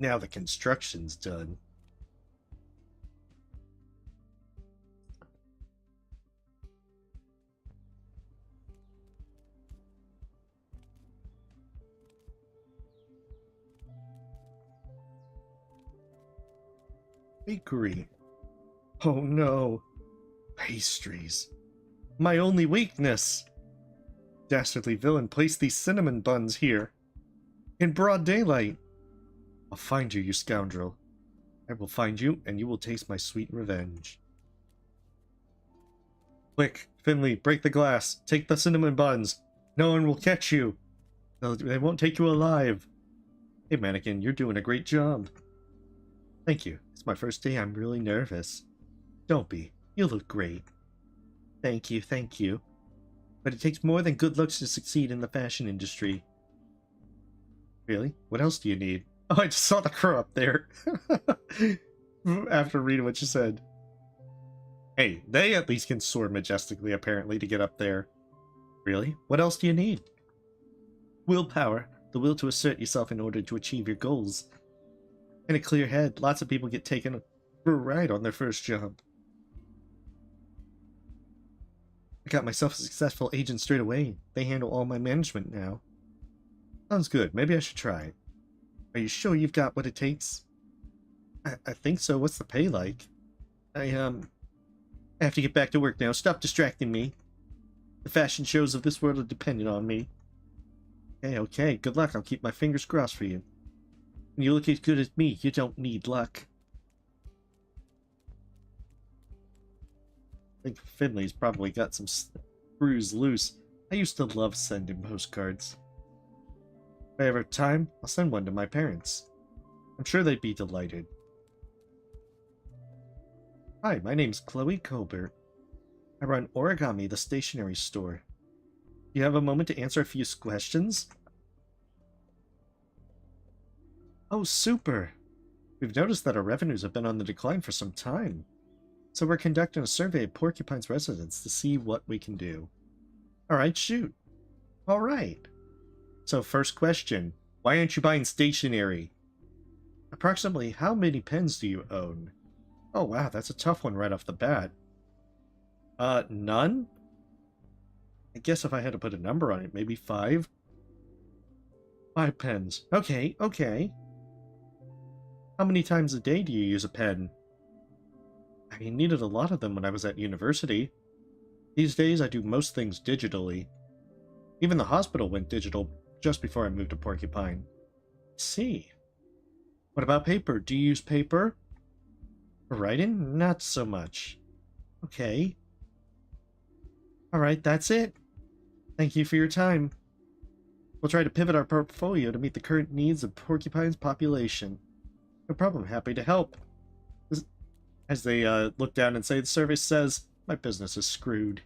Now the construction's done. Bakery. Oh no. Pastries. My only weakness. Dastardly villain placed these cinnamon buns here. In broad daylight. I'll find you, you scoundrel. I will find you, and you will taste my sweet revenge. Quick, Finley, break the glass. Take the cinnamon buns. No one will catch you. They won't take you alive. Hey, mannequin, you're doing a great job. Thank you. It's my first day. I'm really nervous. Don't be. You look great. Thank you, thank you. But it takes more than good looks to succeed in the fashion industry. Really? What else do you need? Oh, I just saw the crow up there. After reading what you said. Hey, they at least can soar majestically, apparently, to get up there. Really? What else do you need? Willpower. The will to assert yourself in order to achieve your goals. And a clear head. Lots of people get taken for a ride on their first job. I got myself a successful agent straight away. They handle all my management now. Sounds good. Maybe I should try it. Are you sure you've got what it takes? I think so. What's the pay like? I have to get back to work now. Stop distracting me. The fashion shows of this world are dependent on me. Okay. Good luck. I'll keep my fingers crossed for you. When you look as good as me, you don't need luck. I think Finley's probably got some screws loose. I used to love sending postcards. If I ever have time, I'll send one to my parents. I'm sure they'd be delighted. Hi, my name's Chloe Colbert. I run Origami, the stationery store. Do you have a moment to answer a few questions? Oh, super! We've noticed that our revenues have been on the decline for some time. So we're conducting a survey of Porcupine's residents to see what we can do. Alright, shoot. Alright. So first question, why aren't you buying stationery? Approximately how many pens do you own? Oh wow, that's a tough one right off the bat. None? I guess if I had to put a number on it, maybe 5? 5 pens. Okay, okay. How many times a day do you use a pen? I needed a lot of them when I was at university. These days I do most things digitally. Even the hospital went digital just before I moved to Porcupine. See. What about paper? Do you use paper? For writing? Not so much. Okay. Alright, that's it. Thank you for your time. We'll try to pivot our portfolio to meet the current needs of Porcupine's population. No problem, happy to help. As they look down and say, the survey says, my business is screwed.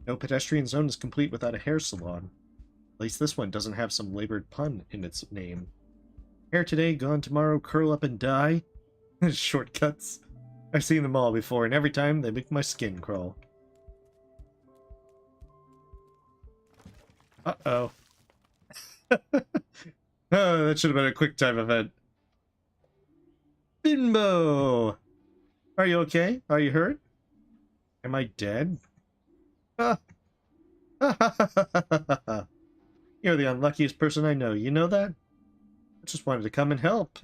No pedestrian zone is complete without a hair salon. At least this one doesn't have some labored pun in its name. Hair today, gone tomorrow, curl up and die. Shortcuts. I've seen them all before, and every time they make my skin crawl. Uh-oh. Oh, that should have been a quick time event. Bimbo! Are you okay? Are you hurt? Am I dead? Ah. You're the unluckiest person I know. You know that? I just wanted to come and help.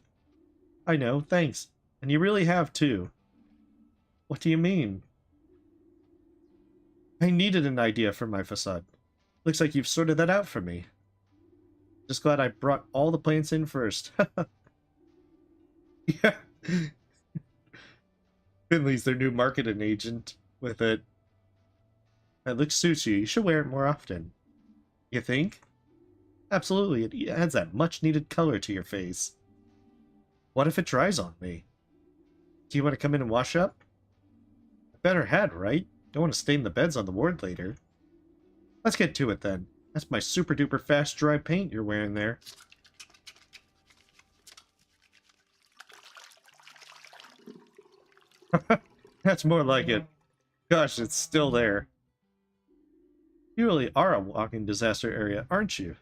I know, thanks. And you really have, too. What do you mean? I needed an idea for my facade. Looks like you've sorted that out for me. Just glad I brought all the plants in first. Yeah. Finley's their new marketing agent with it. That looks suits you. You should wear it more often. You think? Absolutely. It adds that much-needed color to your face. What if it dries on me? Do you want to come in and wash up? A better hat, right? Don't want to stain the beds on the ward later. Let's get to it then. That's my super-duper fast dry paint you're wearing there. That's more like it. Gosh, it's still there. You really are a walking disaster area, aren't you?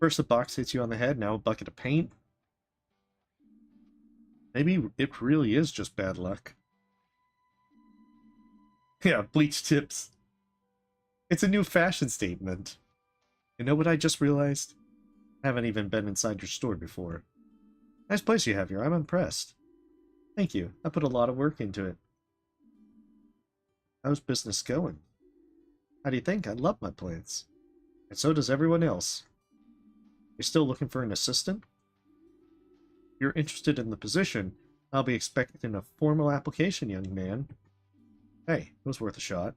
First a box hits you on the head, now a bucket of paint. Maybe it really is just bad luck. Yeah, bleach tips. It's a new fashion statement. You know what I just realized? I haven't even been inside your store before. Nice place you have here, I'm impressed. Thank you, I put a lot of work into it. How's business going? How do you think? I love my plants. And so does everyone else. You're still looking for an assistant? If you're interested in the position, I'll be expecting a formal application, young man. Hey, it was worth a shot.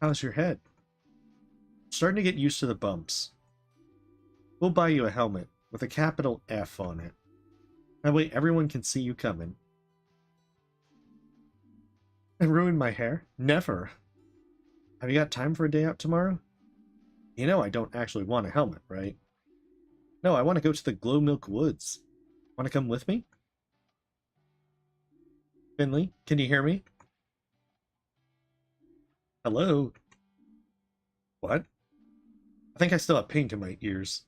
How's your head? Starting to get used to the bumps. We'll buy you a helmet with a capital F on it. That way everyone can see you coming. And ruin my hair? Never. Have you got time for a day out tomorrow? You know I don't actually want a helmet, right? No, I want to go to the Glow Milk Woods. Want to come with me? Finley, can you hear me? Hello? What? I think I still have paint in my ears.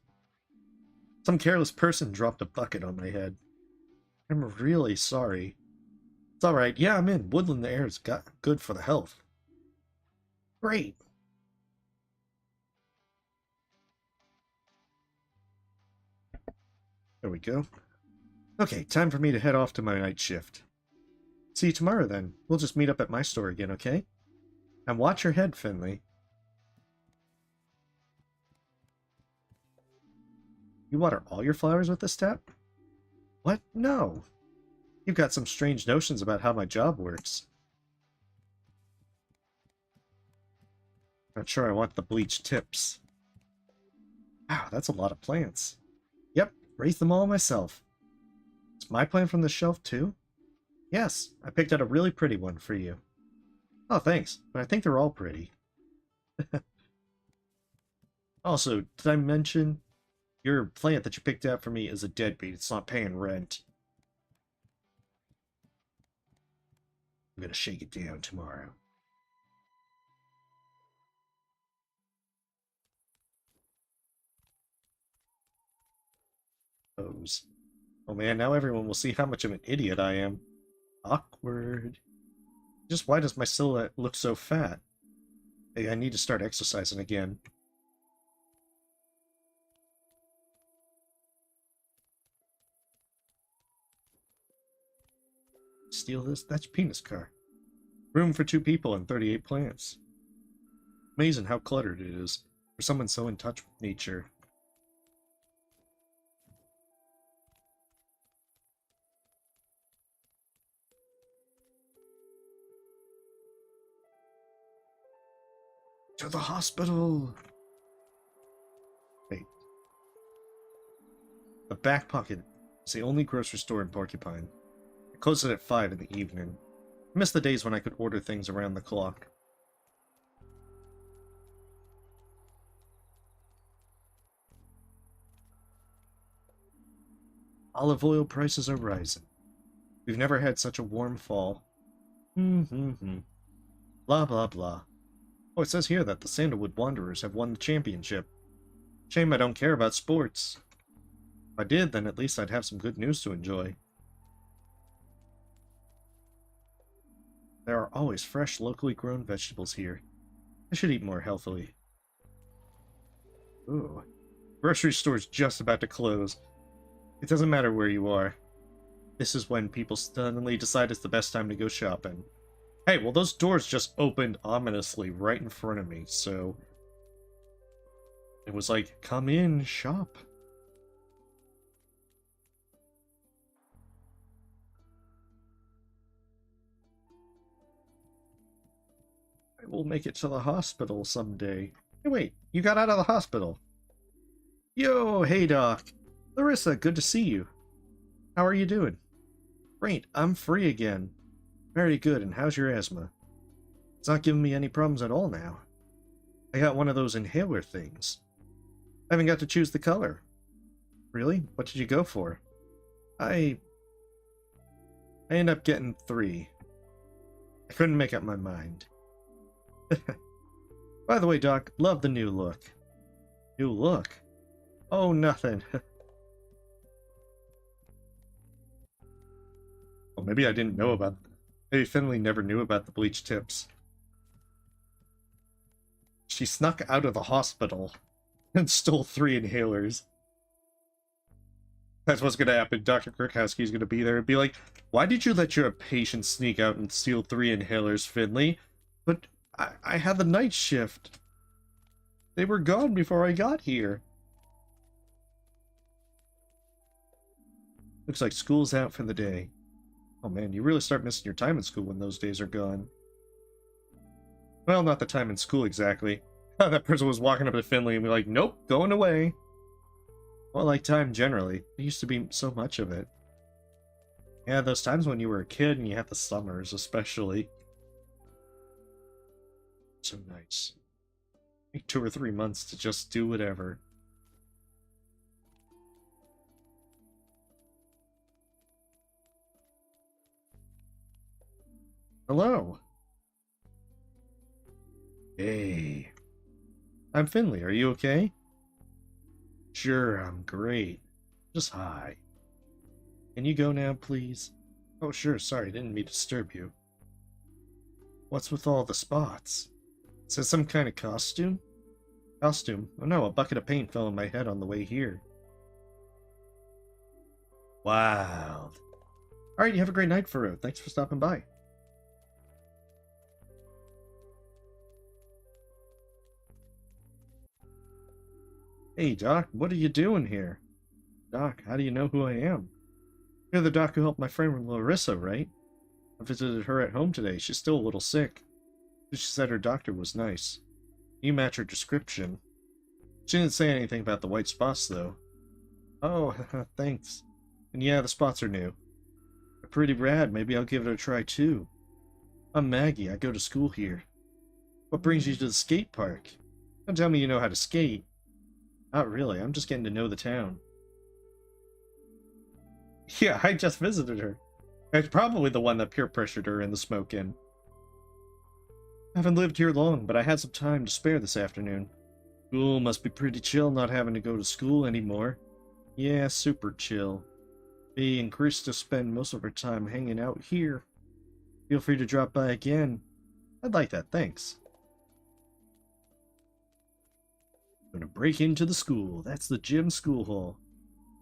Some careless person dropped a bucket on my head. I'm really sorry. It's alright. Yeah, I'm in. Woodland air is good for the health. Great. There we go. Okay, time for me to head off to my night shift. See you tomorrow then. We'll just meet up at my store again, okay? And watch your head, Finley. You water all your flowers with this tap? What? No. You've got some strange notions about how my job works. Not sure I want the bleached tips. Wow, that's a lot of plants. Yep, raised them all myself. Is my plant from the shelf too? Yes, I picked out a really pretty one for you. Oh, thanks, but I think they're all pretty. Also, did I mention your plant that you picked out for me is a deadbeat? It's not paying rent. I'm gonna shake it down tomorrow. Pose. Oh man, now everyone will see how much of an idiot I am. Awkward. Just why does my silhouette look so fat? Hey, I need to start exercising again. Steal this? That's your penis car. Room for 2 people and 38 plants. Amazing how cluttered it is for someone so in touch with nature. To the hospital! Wait. The Back Pocket is the only grocery store in Porcupine. It closes at 5 in the evening. I miss the days when I could order things around the clock. Olive oil prices are rising. We've never had such a warm fall. Blah blah blah. Oh, it says here that the Sandalwood Wanderers have won the championship. Shame I don't care about sports. If I did, then at least I'd have some good news to enjoy. There are always fresh, locally grown vegetables here. I should eat more healthily. Ooh. Grocery store's just about to close. It doesn't matter where you are. This is when people suddenly decide it's the best time to go shopping. Hey, well those doors just opened ominously right in front of me, so... It was like, come in, shop. I will make it to the hospital someday. Hey, wait, you got out of the hospital. Yo, hey Doc. Larissa, good to see you. How are you doing? Great, I'm free again. Very good, and how's your asthma? It's not giving me any problems at all now. I got one of those inhaler things. I haven't got to choose the color. Really? What did you go for? I ended up getting 3. I couldn't make up my mind. By the way, Doc, love the new look. New look? Oh, nothing. Well, maybe I didn't know about... Maybe Finley never knew about the bleached tips. She snuck out of the hospital and stole 3 inhalers. That's what's gonna happen. Dr. Kirkowski's gonna be there and be like, why did you let your patient sneak out and steal 3 inhalers, Finley? But I had the night shift. They were gone before I got here. Looks like school's out for the day. Oh man, you really start missing your time in school when those days are gone. Well, not the time in school exactly. That person was walking up to Finley and be like, nope, going away. Well, like time generally. There used to be so much of it. Yeah, those times when you were a kid and you had the summers, especially. So nice. Like 2 or 3 months to just do whatever. Hello. Hey. I'm Finley. Are you okay? Sure, I'm great. Just hi. Can you go now, please? Oh, sure. Sorry, didn't mean to disturb you. What's with all the spots? Is that some kind of costume? Costume? Oh no, a bucket of paint fell on my head on the way here. Wow. Alright, you have a great night, Farouk. Thanks for stopping by. Hey, Doc, what are you doing here? Doc, how do you know who I am? You're the doc who helped my friend Larissa, right? I visited her at home today. She's still a little sick. She said her doctor was nice. You match her description. She didn't say anything about the white spots, though. Oh, thanks. And yeah, the spots are new. They're pretty rad. Maybe I'll give it a try, too. I'm Maggie. I go to school here. What brings you to the skate park? Don't tell me you know how to skate. Not really. I'm just getting to know the town. Yeah, I just visited her. It's probably the one that peer pressured her in the smoke in. I haven't lived here long, but I had some time to spare this afternoon. School must be pretty chill not having to go to school anymore. Yeah, super chill. Me and Krista spend most of our time hanging out here. Feel free to drop by again. I'd like that, thanks. I'm gonna break into the school. That's the gym school hall.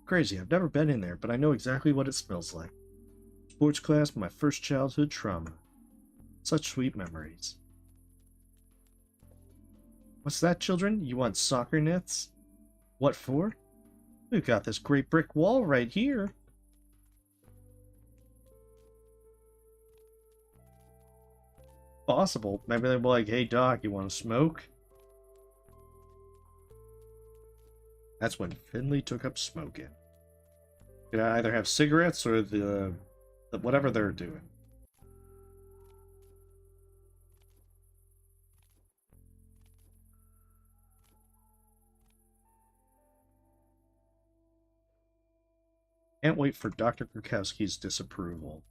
Crazy, I've never been in there, but I know exactly what it smells like. Sports class, my first childhood trauma. Such sweet memories. What's that, children? You want soccer nets? What for? We've got this great brick wall right here. Possible. Maybe they'll be like, hey Doc, you want to smoke? That's when Finley took up smoking. You can either have cigarettes or the whatever they're doing. Can't wait for Dr. Krukowski's disapproval.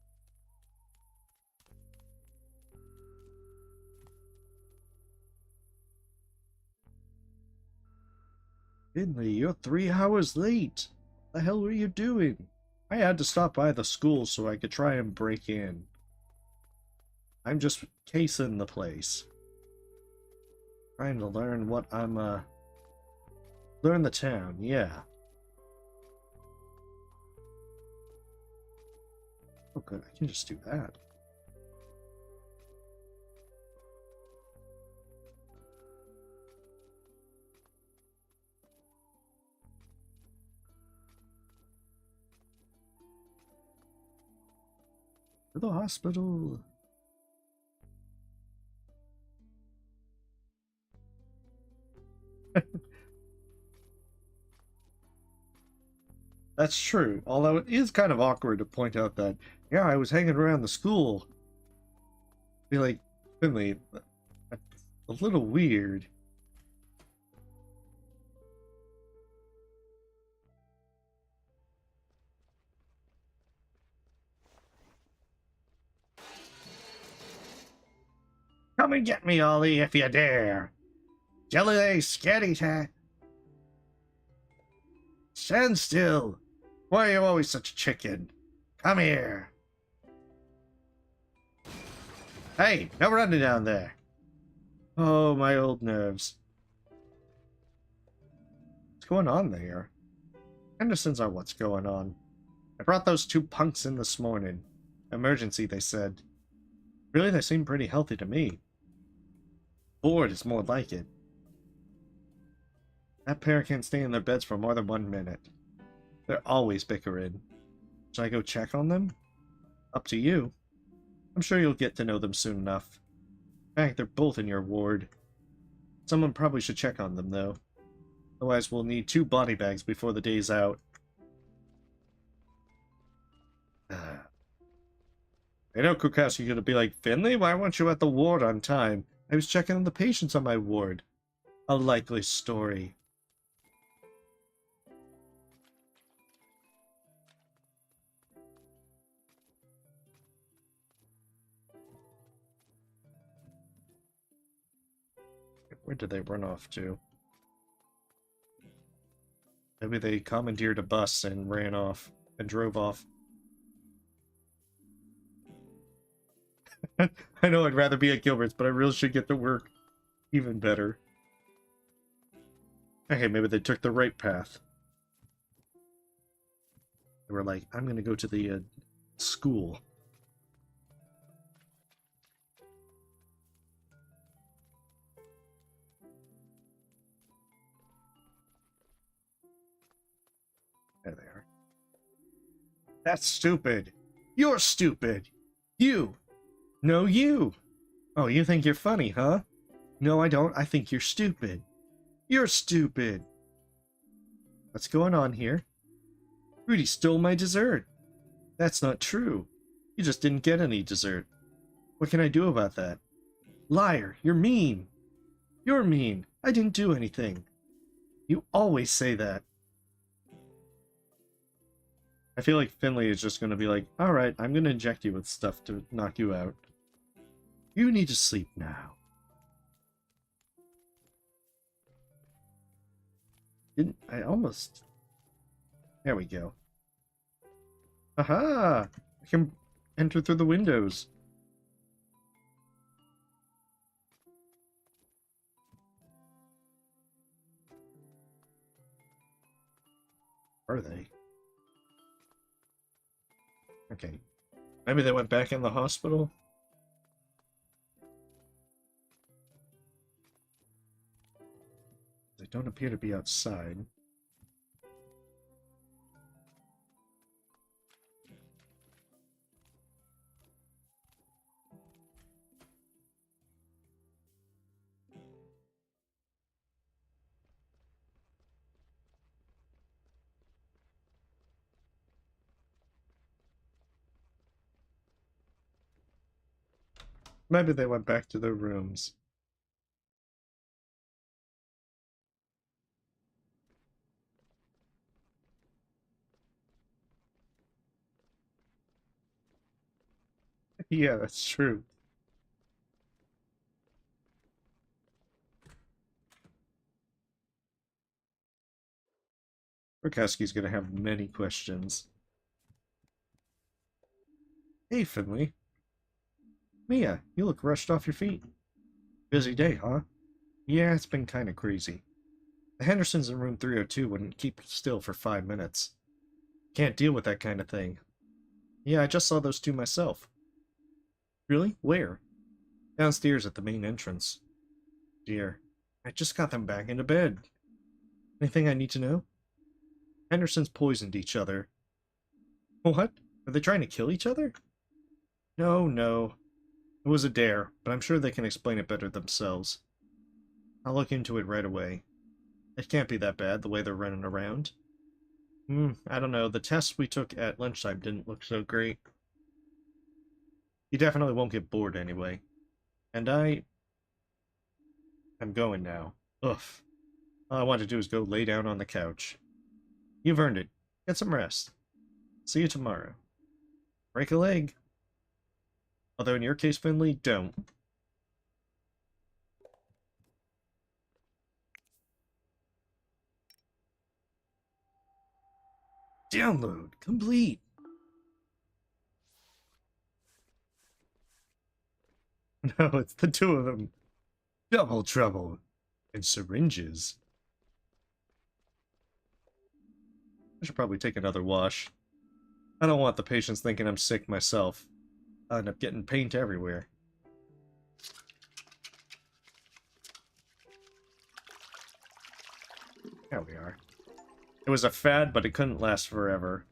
Finley, you're 3 hours late. The hell were you doing? I had to stop by the school so I could try and break in. I'm just casing the place. Trying to learn what learn the town, yeah. Oh good, I can just do that. To the hospital. That's true, although it is kind of awkward to point out that, yeah, I was hanging around the school. Be like, Finley, that's a little weird. Come and get me, Ollie, if you dare. Jelly scaredy cat. Stand still. Why are you always such a chicken? Come here. Hey, no running down there. Oh, my old nerves. What's going on there? Henderson's on what's going on. I brought those 2 punks in this morning. Emergency, they said. Really, they seem pretty healthy to me. Bored is more like it. That pair can't stay in their beds for more than 1 minute. They're always bickering. Should I go check on them? Up to you. I'm sure you'll get to know them soon enough. In fact, they're both in your ward. Someone probably should check on them, though. Otherwise, we'll need 2 body bags before the day's out. I know Krukowski's gonna be like, Finley, why weren't you at the ward on time? I was checking on the patients on my ward. A likely story. Where did they run off to? Maybe they commandeered a bus and ran off and drove off. I know I'd rather be at Gilbert's, but I really should get to work. Even better. Okay, maybe they took the right path. They were like, I'm gonna go to the school. There they are. That's stupid. You're stupid. You. No, you. Oh, you think you're funny, huh? No, I don't. I think you're stupid. You're stupid. What's going on here? Rudy stole my dessert. That's not true. You just didn't get any dessert. What can I do about that? Liar, you're mean. You're mean. I didn't do anything. You always say that. I feel like Finley is just going to be like, alright, I'm going to inject you with stuff to knock you out. You need to sleep now. Didn't I almost... There we go. Aha! I can enter through the windows. Are they? Okay. Maybe they went back in the hospital? They don't appear to be outside. Maybe they went back to their rooms. Yeah, that's true. Rakowski's gonna have many questions. Hey, Finley. Mia, you look rushed off your feet. Busy day, huh? Yeah, it's been kinda crazy. The Hendersons in room 302 wouldn't keep still for 5 minutes. Can't deal with that kind of thing. Yeah, I just saw those two myself. Really? Where? Downstairs at the main entrance. Dear, I just got them back into bed. Anything I need to know? Hendersons poisoned each other. What? Are they trying to kill each other? No, no. It was a dare, but I'm sure they can explain it better themselves. I'll look into it right away. It can't be that bad, the way they're running around. I don't know. The tests we took at lunchtime didn't look so great. You definitely won't get bored anyway. And I'm going now. Ugh. All I want to do is go lay down on the couch. You've earned it. Get some rest. See you tomorrow. Break a leg. Although in your case, Finley, don't. Download complete. No, it's the two of them. Double trouble. And syringes. I should probably take another wash. I don't want the patients thinking I'm sick myself. I'll end up getting paint everywhere. There we are. It was a fad, but it couldn't last forever.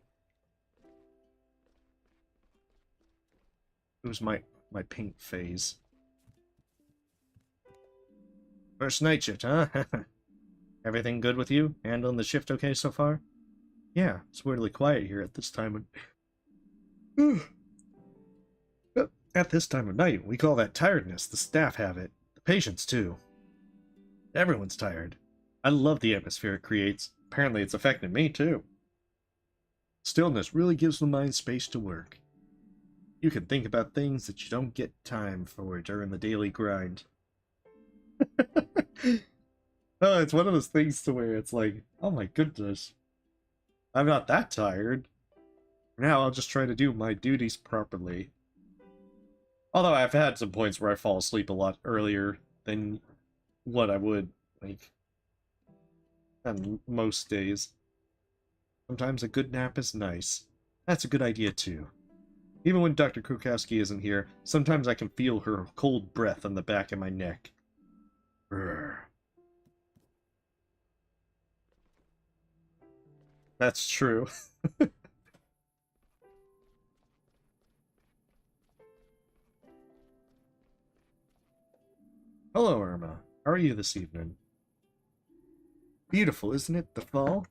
It was my paint phase. First night shift, huh? Everything good with you? Handling the shift okay so far? Yeah, it's weirdly quiet here at this time of... At this time of night, we call that tiredness. The staff have it. The patients, too. Everyone's tired. I love the atmosphere it creates. Apparently it's affecting me, too. Stillness really gives the mind space to work. You can think about things that you don't get time for during the daily grind. Oh, it's one of those things to where it's like, oh my goodness, I'm not that tired. Now I'll just try to do my duties properly. Although I've had some points where I fall asleep a lot earlier than what I would, like, on most days. Sometimes a good nap is nice. That's a good idea too. Even when Dr. Krukowski isn't here, sometimes I can feel her cold breath on the back of my neck. Brr. That's true. Hello, Irma. How are you this evening? Beautiful, isn't it, the fall?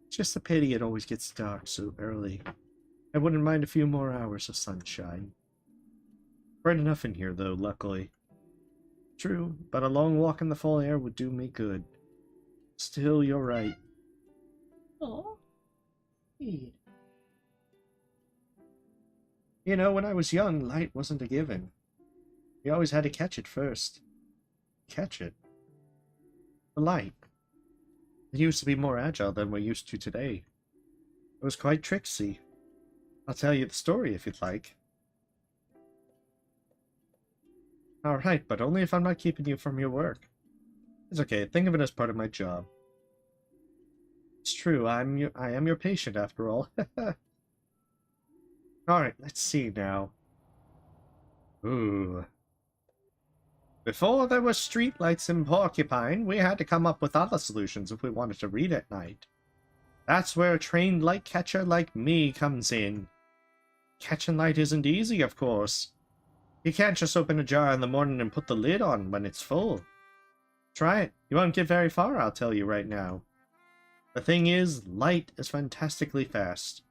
Just a pity it always gets dark so early. I wouldn't mind a few more hours of sunshine. Bright enough in here, though, luckily. True, but a long walk in the fall air would do me good. Still, you're right. Oh, you know, when I was young, light wasn't a given. You always had to catch it first. Catch it? The light. It used to be more agile than we're used to today. It was quite tricksy. I'll tell you the story if you'd like. Alright, but only if I'm not keeping you from your work. It's okay, think of it as part of my job. It's true, I am your patient after all. Alright, let's see now. Ooh. Before there were streetlights in Porcupine, we had to come up with other solutions if we wanted to read at night. That's where a trained light catcher like me comes in. Catching light isn't easy, of course. You can't just open a jar in the morning and put the lid on when it's full. Try it. You won't get very far, I'll tell you right now. The thing is, light is fantastically fast.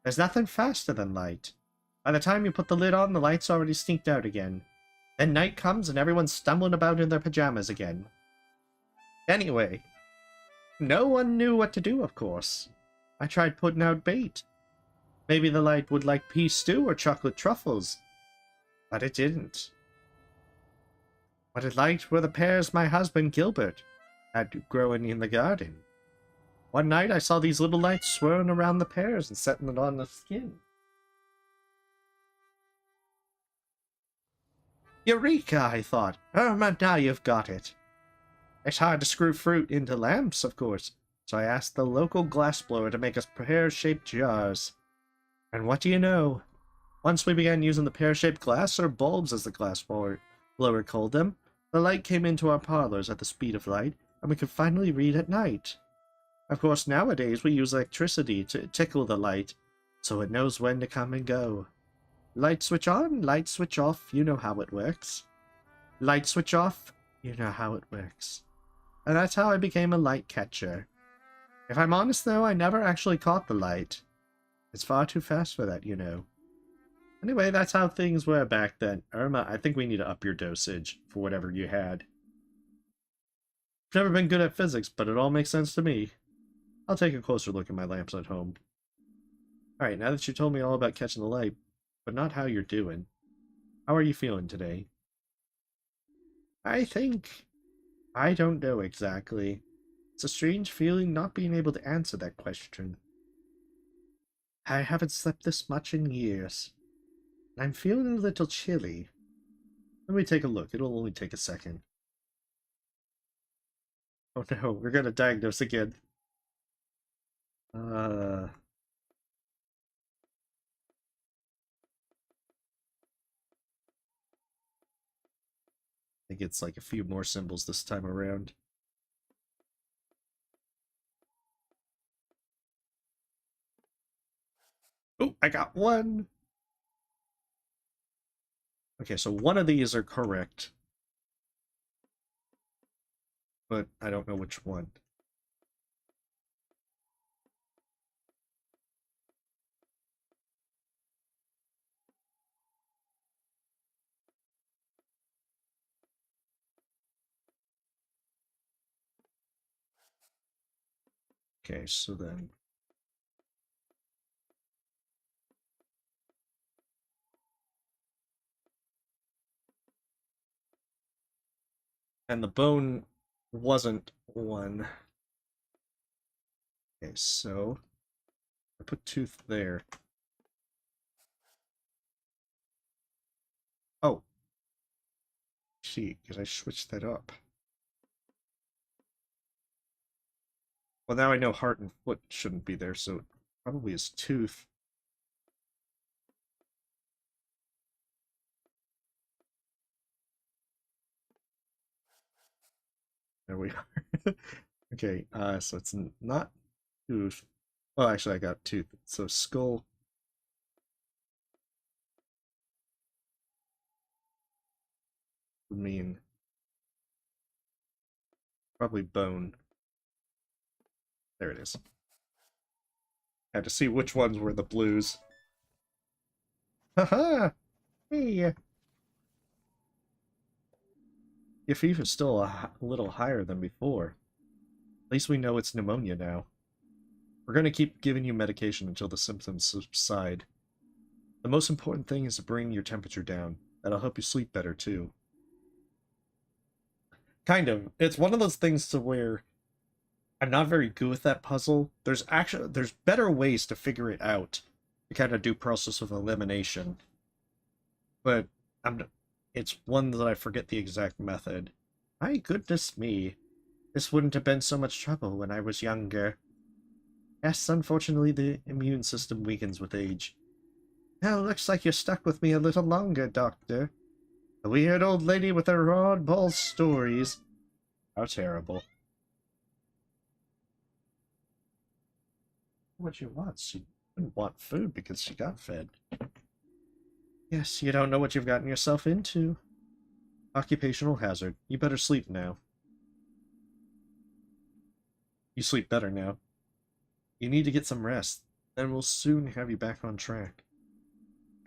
There's nothing faster than light. By the time you put the lid on, the light's already sneaked out again. Then night comes and everyone's stumbling about in their pajamas again. Anyway, no one knew what to do, of course. I tried putting out bait. Maybe the light would like pea stew or chocolate truffles. But it didn't. What it liked were the pears my husband Gilbert had growing in the garden. One night I saw these little lights swirling around the pears and setting it on the skin. Eureka, I thought. Irma, now you've got it. It's hard to screw fruit into lamps, of course, so I asked the local glassblower to make us pear-shaped jars. And what do you know? Once we began using the pear-shaped glass, or bulbs as the glassblower called them, the light came into our parlors at the speed of light, and we could finally read at night. Of course, nowadays we use electricity to tickle the light, so it knows when to come and go. Light switch on, light switch off, you know how it works. Light switch off, you know how it works. And that's how I became a light catcher. If I'm honest though, I never actually caught the light. It's far too fast for that, you know. Anyway, that's how things were back then. Irma, I think we need to up your dosage for whatever you had. I've never been good at physics, but it all makes sense to me. I'll take a closer look at my lamps at home. Alright, now that you told me all about catching the light, but not how you're doing, how are you feeling today? I don't know exactly. It's a strange feeling not being able to answer that question. I haven't slept this much in years. I'm feeling a little chilly. Let me take a look. It'll only take a second. Oh no, we're gonna diagnose again. I think it's like a few more symbols this time around. Oh, I got one! Okay, so one of these are correct. But I don't know which one. Okay, so then... And the bone wasn't one. Okay, so... I put tooth there. Oh. See, because I switched that up. Well, now I know heart and foot shouldn't be there, so it probably is tooth. There we are. Okay, so it's not tooth. Well, actually, I got tooth. So skull. Would mean Probably bone. There it is. Had to see which ones were the blues. Haha! Hey! Your fever's still a little higher than before. At least we know it's pneumonia now. We're going to keep giving you medication until the symptoms subside. The most important thing is to bring your temperature down. That'll help you sleep better, too. Kind of. It's one of those things to where I'm not very good with that puzzle. There's better ways to figure it out. To kind of do process of elimination. But it's one that I forget the exact method. My goodness me. This wouldn't have been so much trouble when I was younger. Yes, unfortunately the immune system weakens with age. Now, looks like you're stuck with me a little longer, Doctor. The weird old lady with her oddball stories. How terrible. What she wants? She didn't want food because she got fed. Yes, you don't know what you've gotten yourself into. Occupational hazard. You better sleep now. You sleep better now. You need to get some rest. Then we'll soon have you back on track.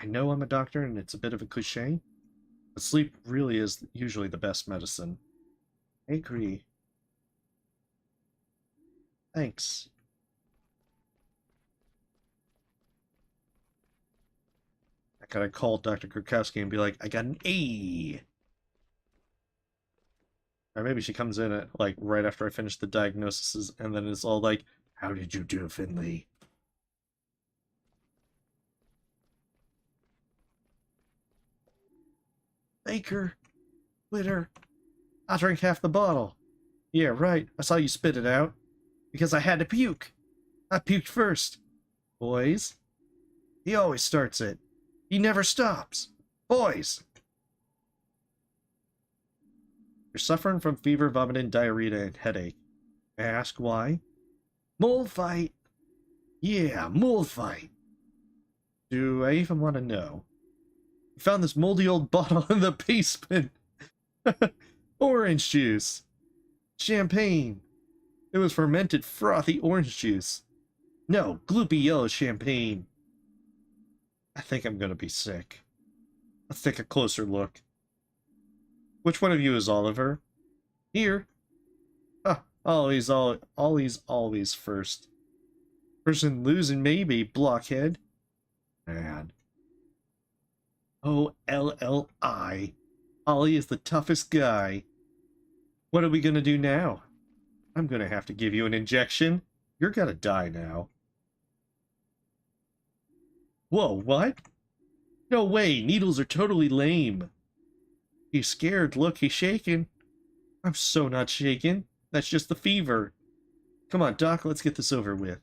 I know I'm a doctor and it's a bit of a cliché, but sleep really is usually the best medicine. I agree. Thanks. I gotta call Dr. Krakowski and be like, I got an A! Or maybe she comes in at, like, right after I finish the diagnoses, and then it's all like, how did you do, Finley? Baker! Quitter! I drank half the bottle. Yeah, right. I saw you spit it out. Because I had to puke. I puked first. Boys. He always starts it. He never stops. Boys! You're suffering from fever, vomiting, diarrhea, and headache. May I ask why? Mold fight! Yeah, mold fight! Do I even want to know? You found this moldy old bottle in the basement. Orange juice. Champagne. It was fermented, frothy orange juice. No, gloopy yellow champagne. I think I'm gonna be sick. Let's take a closer look. Which one of you is Oliver? Here. Ah, always first. Person losing maybe, blockhead. Man. O-L-L-I. Ollie is the toughest guy. What are we gonna do now? I'm gonna have to give you an injection. You're gonna die now. Whoa, what? No way, needles are totally lame. He's scared, look, he's shaking. I'm so not shaken. That's just the fever. Come on, Doc, let's get this over with.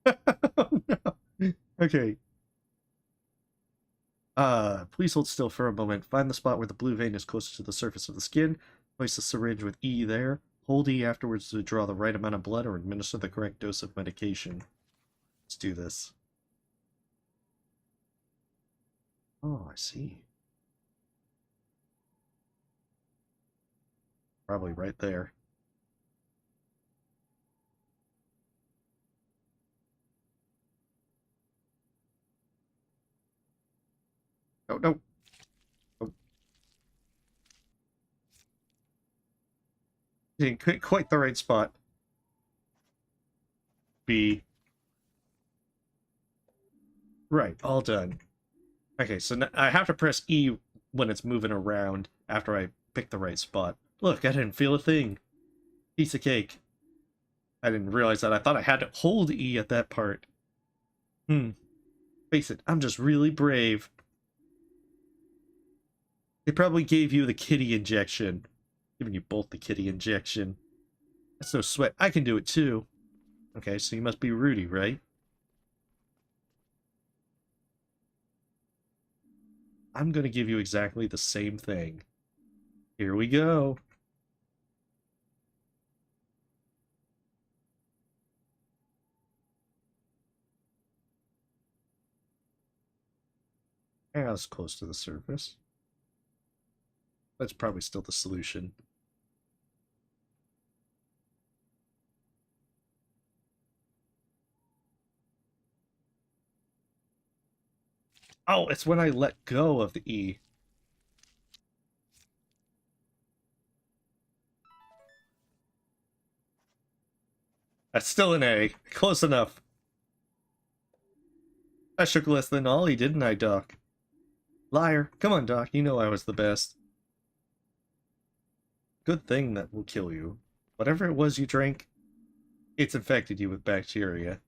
Oh, no. Okay. Please hold still for a moment. Find the spot where the blue vein is closest to the surface of the skin. Place the syringe with E there. Hold E afterwards to draw the right amount of blood or administer the correct dose of medication. Let's do this. Oh, I see. Probably right there. Oh, no. Oh. Didn't quite the right spot. B. Right, all done. Okay, so now I have to press E when it's moving around after I pick the right spot. Look, I didn't feel a thing. Piece of cake. I didn't realize that. I thought I had to hold E at that part. Face it, I'm just really brave. They probably gave you the kitty injection. Giving you both the kitty injection. That's no sweat. I can do it too. Okay, so you must be Rudy, right? I'm gonna give you exactly the same thing. Here we go. Yeah, that's close to the surface. That's probably still the solution. Oh, it's when I let go of the E. That's still an A. Close enough. I shook less than Ollie, didn't I, Doc? Liar. Come on, Doc. You know I was the best. Good thing that will kill you. Whatever it was you drank, it's infected you with bacteria.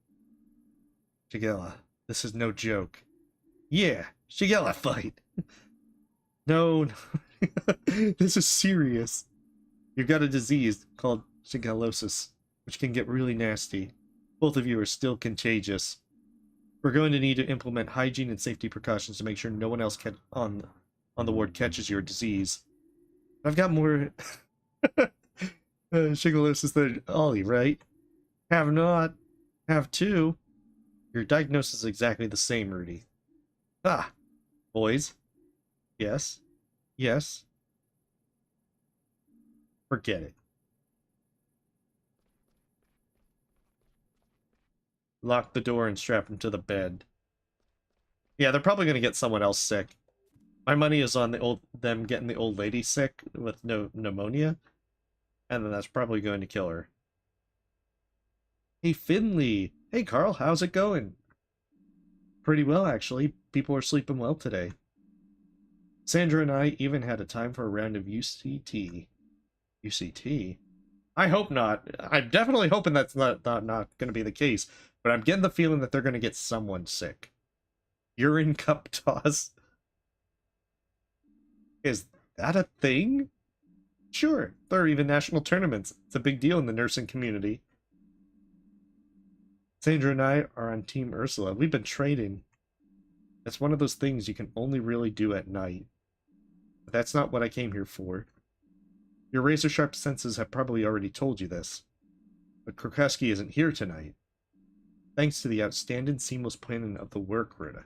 Shigella, this is no joke. Yeah, Shigella fight. No, this is serious. You've got a disease called shigellosis, which can get really nasty. Both of you are still contagious. We're going to need to implement hygiene and safety precautions to make sure no one else on the ward catches your disease. I've got more shigellosis than Ollie, right? Have not. Have two. Your diagnosis is exactly the same, Rudy. Ah, boys. Yes. Yes. Forget it. Lock the door and strap him to the bed. Yeah, they're probably going to get someone else sick. My money is on them getting the old lady sick with pneumonia, and then that's probably going to kill her. Hey, Finley. Hey, Carl, how's it going? Pretty well, actually. People are sleeping well today. Sandra and I even had a time for a round of UCT. UCT? I hope not. I'm definitely hoping that's not going to be the case, but I'm getting the feeling that they're going to get someone sick. Urine cup toss. Is that a thing? Sure, there are even national tournaments. It's a big deal in the nursing community. Sandra and I are on Team Ursula. We've been trading. It's one of those things you can only really do at night. But that's not what I came here for. Your razor-sharp senses have probably already told you this. But Krokowski isn't here tonight. Thanks to the outstanding seamless planning of the work rota.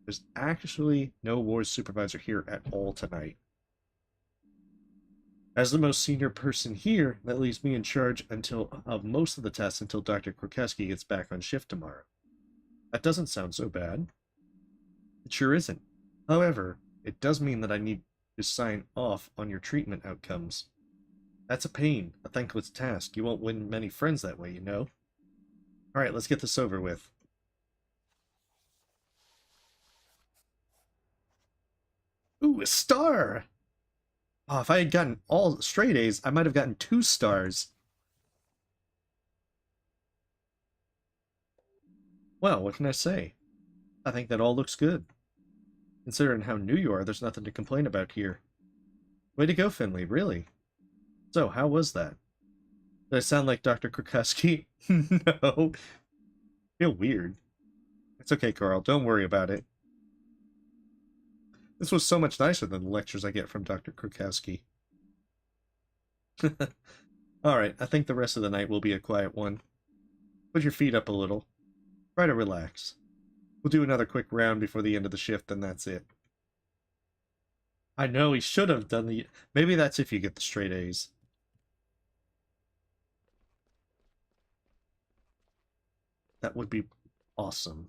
There's actually no ward supervisor here at all tonight. As the most senior person here, that leaves me in charge of most of the tests until Dr. Krokowski gets back on shift tomorrow. That doesn't sound so bad. It sure isn't. However, it does mean that I need to sign off on your treatment outcomes. That's a pain, a thankless task. You won't win many friends that way, you know? Alright, let's get this over with. Ooh, a star! Oh, if I had gotten all straight A's, I might have gotten 2 stars. Well, what can I say? I think that all looks good. Considering how new you are, there's nothing to complain about here. Way to go, Finley, really. So, how was that? Did I sound like Dr. Krokowski? No. Feel weird. It's okay, Carl. Don't worry about it. This was so much nicer than the lectures I get from Dr. Krokowski. Alright, I think the rest of the night will be a quiet one. Put your feet up a little. Try to relax. We'll do another quick round before the end of the shift, and that's it. I know, he should have done the... Maybe that's if you get the straight A's. That would be awesome.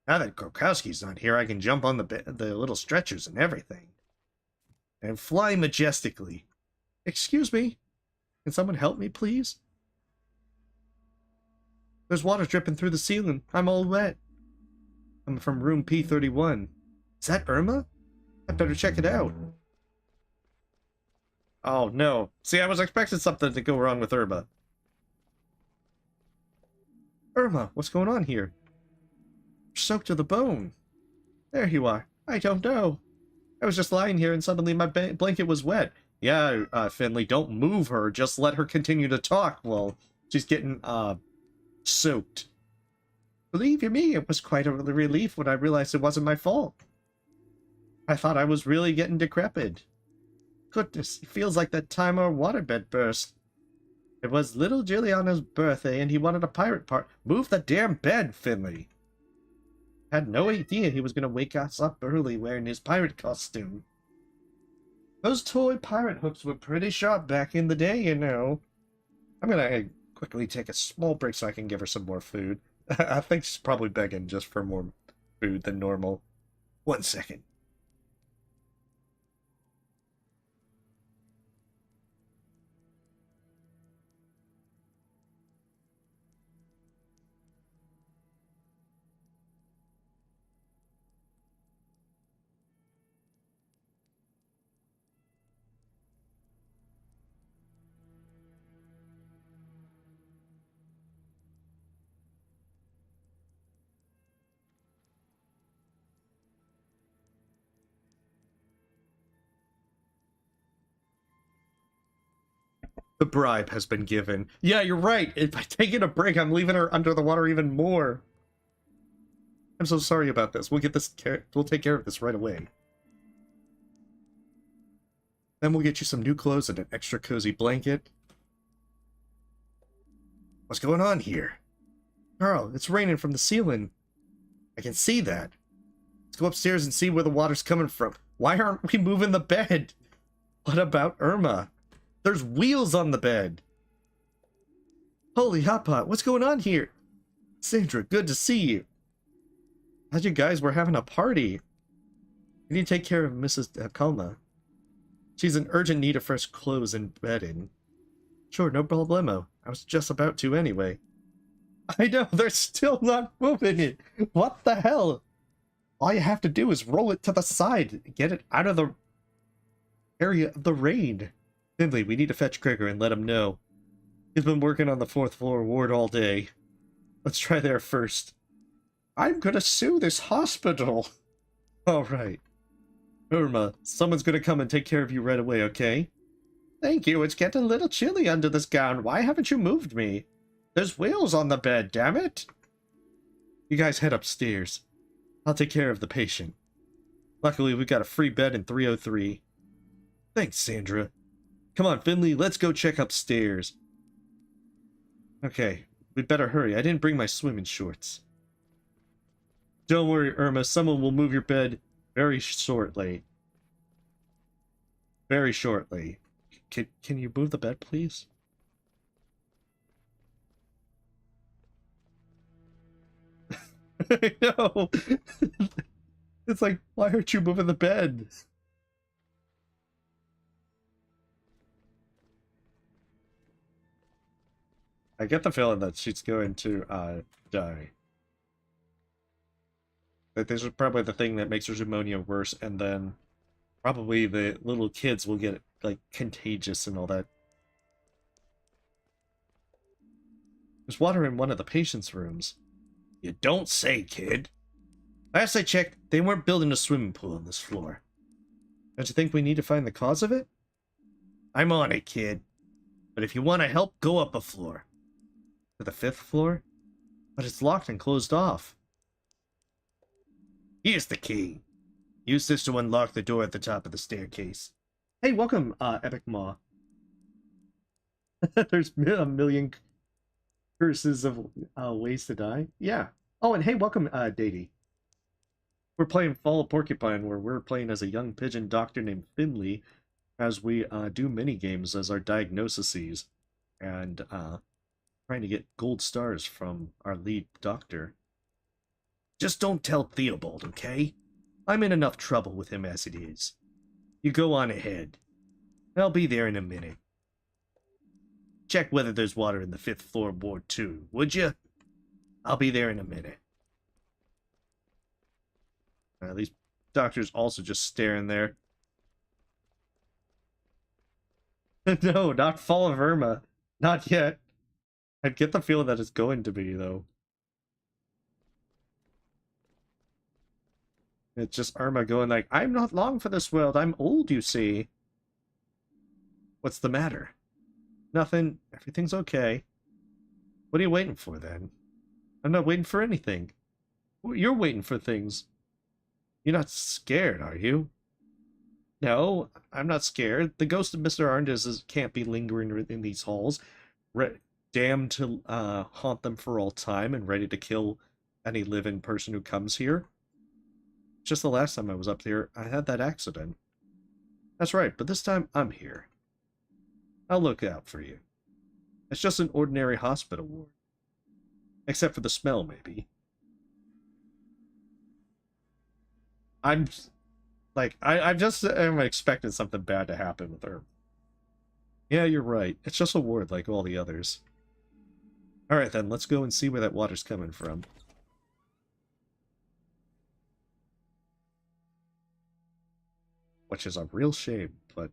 Now that Krokowski's not here, I can jump on the little stretchers and everything. And fly majestically. Excuse me? Can someone help me, please? There's water dripping through the ceiling. I'm all wet. I'm from room P31. Is that Irma? I'd better check it out. Oh, no. See, I was expecting something to go wrong with Irma. Irma, what's going on here? You're soaked to the bone. There you are. I don't know. I was just lying here and suddenly my blanket was wet. Yeah, Finley, don't move her. Just let her continue to talk while she's getting, soaked. Believe you me, it was quite a relief when I realized it wasn't my fault. I thought I was really getting decrepit. Goodness, it feels like that time our waterbed burst. It was little Giuliano's birthday and he wanted a pirate part. Move the damn bed, Finley. Had no idea he was going to wake us up early wearing his pirate costume. Those toy pirate hooks were pretty sharp back in the day, you know. I'm going to quickly take a small break so I can give her some more food. I think she's probably begging just for more food than normal. 1 second. The bribe has been given. Yeah, you're right. If I take a break, I'm leaving her under the water even more. I'm so sorry about this. We'll take care of this right away. Then we'll get you some new clothes and an extra cozy blanket. What's going on here? Carl, it's raining from the ceiling. I can see that. Let's go upstairs and see where the water's coming from. Why aren't we moving the bed? What about Irma? There's wheels on the bed. Holy hotpot, what's going on here? Sandra, good to see you. Thought you guys were having a party. We need to take care of Mrs. Kalma. She's in urgent need of fresh clothes and bedding. Sure, no problemo. I was just about to anyway. I know, they're still not moving it. What the hell? All you have to do is roll it to the side. Get it out of the area of the rain. Finley, we need to fetch Gregor and let him know. He's been working on the 4th floor ward all day. Let's try there first. I'm gonna sue this hospital. Alright. Irma, someone's gonna come and take care of you right away, okay? Thank you, it's getting a little chilly under this gown. Why haven't you moved me? There's wheels on the bed, damn it! You guys head upstairs. I'll take care of the patient. Luckily, we got a free bed in 303. Thanks, Sandra. Come on, Finley, let's go check upstairs. Okay, we'd better hurry. I didn't bring my swimming shorts. Don't worry, Irma. Someone will move your bed very shortly. Very shortly. Can you move the bed, please? I know. It's like, why aren't you moving the bed? I get the feeling that she's going to die. That this is probably the thing that makes her pneumonia worse, and then probably the little kids will get, like, contagious and all that. There's water in one of the patient's rooms. You don't say, kid. Last I checked, they weren't building a swimming pool on this floor. Don't you think we need to find the cause of it? I'm on it, kid. But if you want to help, go up a floor. To the 5th floor? But it's locked and closed off. Here's the key. Use this to unlock the door at the top of the staircase. Hey, welcome, Epic Maw. There's a million curses of ways to die. Yeah. Oh, and hey, welcome, Datey. We're playing Fall of Porcupine, where we're playing as a young pigeon doctor named Finley, as we do mini-games as our diagnoses, and trying to get gold stars from our lead doctor. Just don't tell Theobald, okay? I'm in enough trouble with him as it is. You go on ahead. I'll be there in a minute. Check whether there's water in the 5th floor ward too, would you? I'll be there in a minute. These doctors also just staring there. No, not Fall of Irma. Not yet. I get the feeling that it's going to be, though. It's just Irma going like, I'm not long for this world. I'm old, you see. What's the matter? Nothing. Everything's okay. What are you waiting for, then? I'm not waiting for anything. You're waiting for things. You're not scared, are you? No, I'm not scared. The ghost of Mr. Arndez can't be lingering in these halls, damned to haunt them for all time and ready to kill any live-in person who comes here. Just the last time I was up there, I had that accident. That's right, but this time I'm here. I'll look out for you. It's just an ordinary hospital ward. Except for the smell, maybe. I'm I'm expecting something bad to happen with her. Yeah, you're right. It's just a ward like all the others. Alright then, let's go and see where that water's coming from. Which is a real shame, but...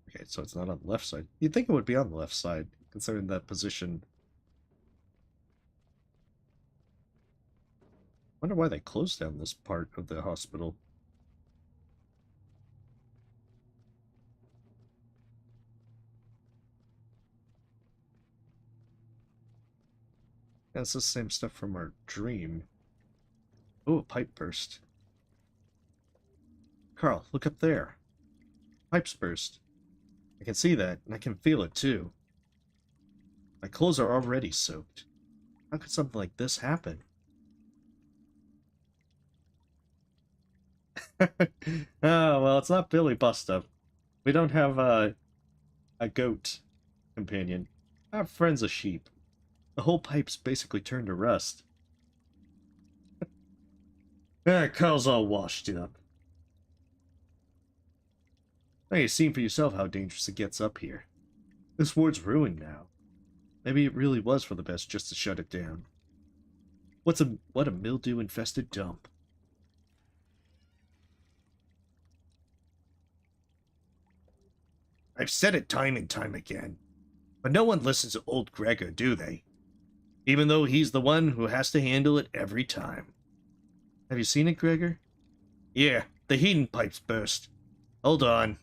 Okay, so it's not on the left side. You'd think it would be on the left side, considering that position. Wonder why they closed down this part of the hospital. That's the same stuff from our dream. Oh, a pipe burst. Carl, look up there. Pipes burst. I can see that, and I can feel it too. My clothes are already soaked. How could something like this happen? Oh, well, it's not Billy Bust-Up. We don't have a goat companion. Our friend's a sheep. The whole pipe's basically turned to rust. Carl's all washed up. Now you've seen for yourself how dangerous it gets up here. This ward's ruined now. Maybe it really was for the best just to shut it down. What a mildew-infested dump. I've said it time and time again, but no one listens to old Gregor, do they? Even though he's the one who has to handle it every time. Have you seen it, Gregor? Yeah, the heating pipe's burst. Hold on.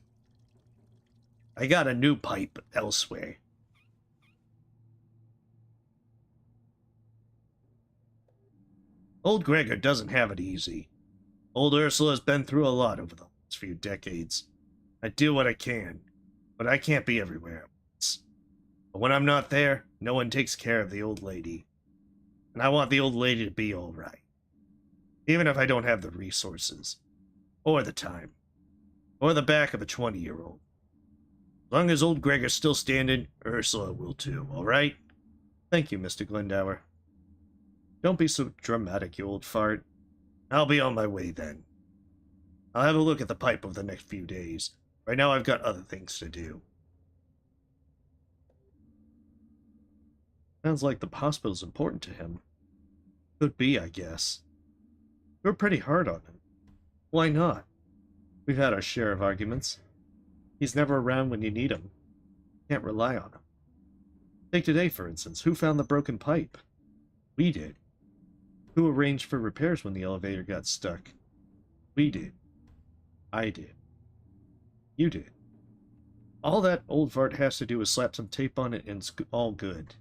I got a new pipe elsewhere. Old Gregor doesn't have it easy. Old Ursula's been through a lot over the last few decades. I do what I can, but I can't be everywhere at once. But when I'm not there, no one takes care of the old lady. And I want the old lady to be all right. Even if I don't have the resources, or the time, or the back of a 20-year-old. As long as old Gregor's still standing, Ursula will too, all right? Thank you, Mr. Glendower. Don't be so dramatic, you old fart. I'll be on my way then. I'll have a look at the pipe over the next few days. Right now I've got other things to do. Sounds like the hospital's important to him. Could be, I guess. We're pretty hard on him. Why not? We've had our share of arguments. He's never around when you need him. Can't rely on him. Take today, for instance. Who found the broken pipe? We did. Who arranged for repairs when the elevator got stuck? We did. I did. You did. All that old fart has to do is slap some tape on it and it's all good.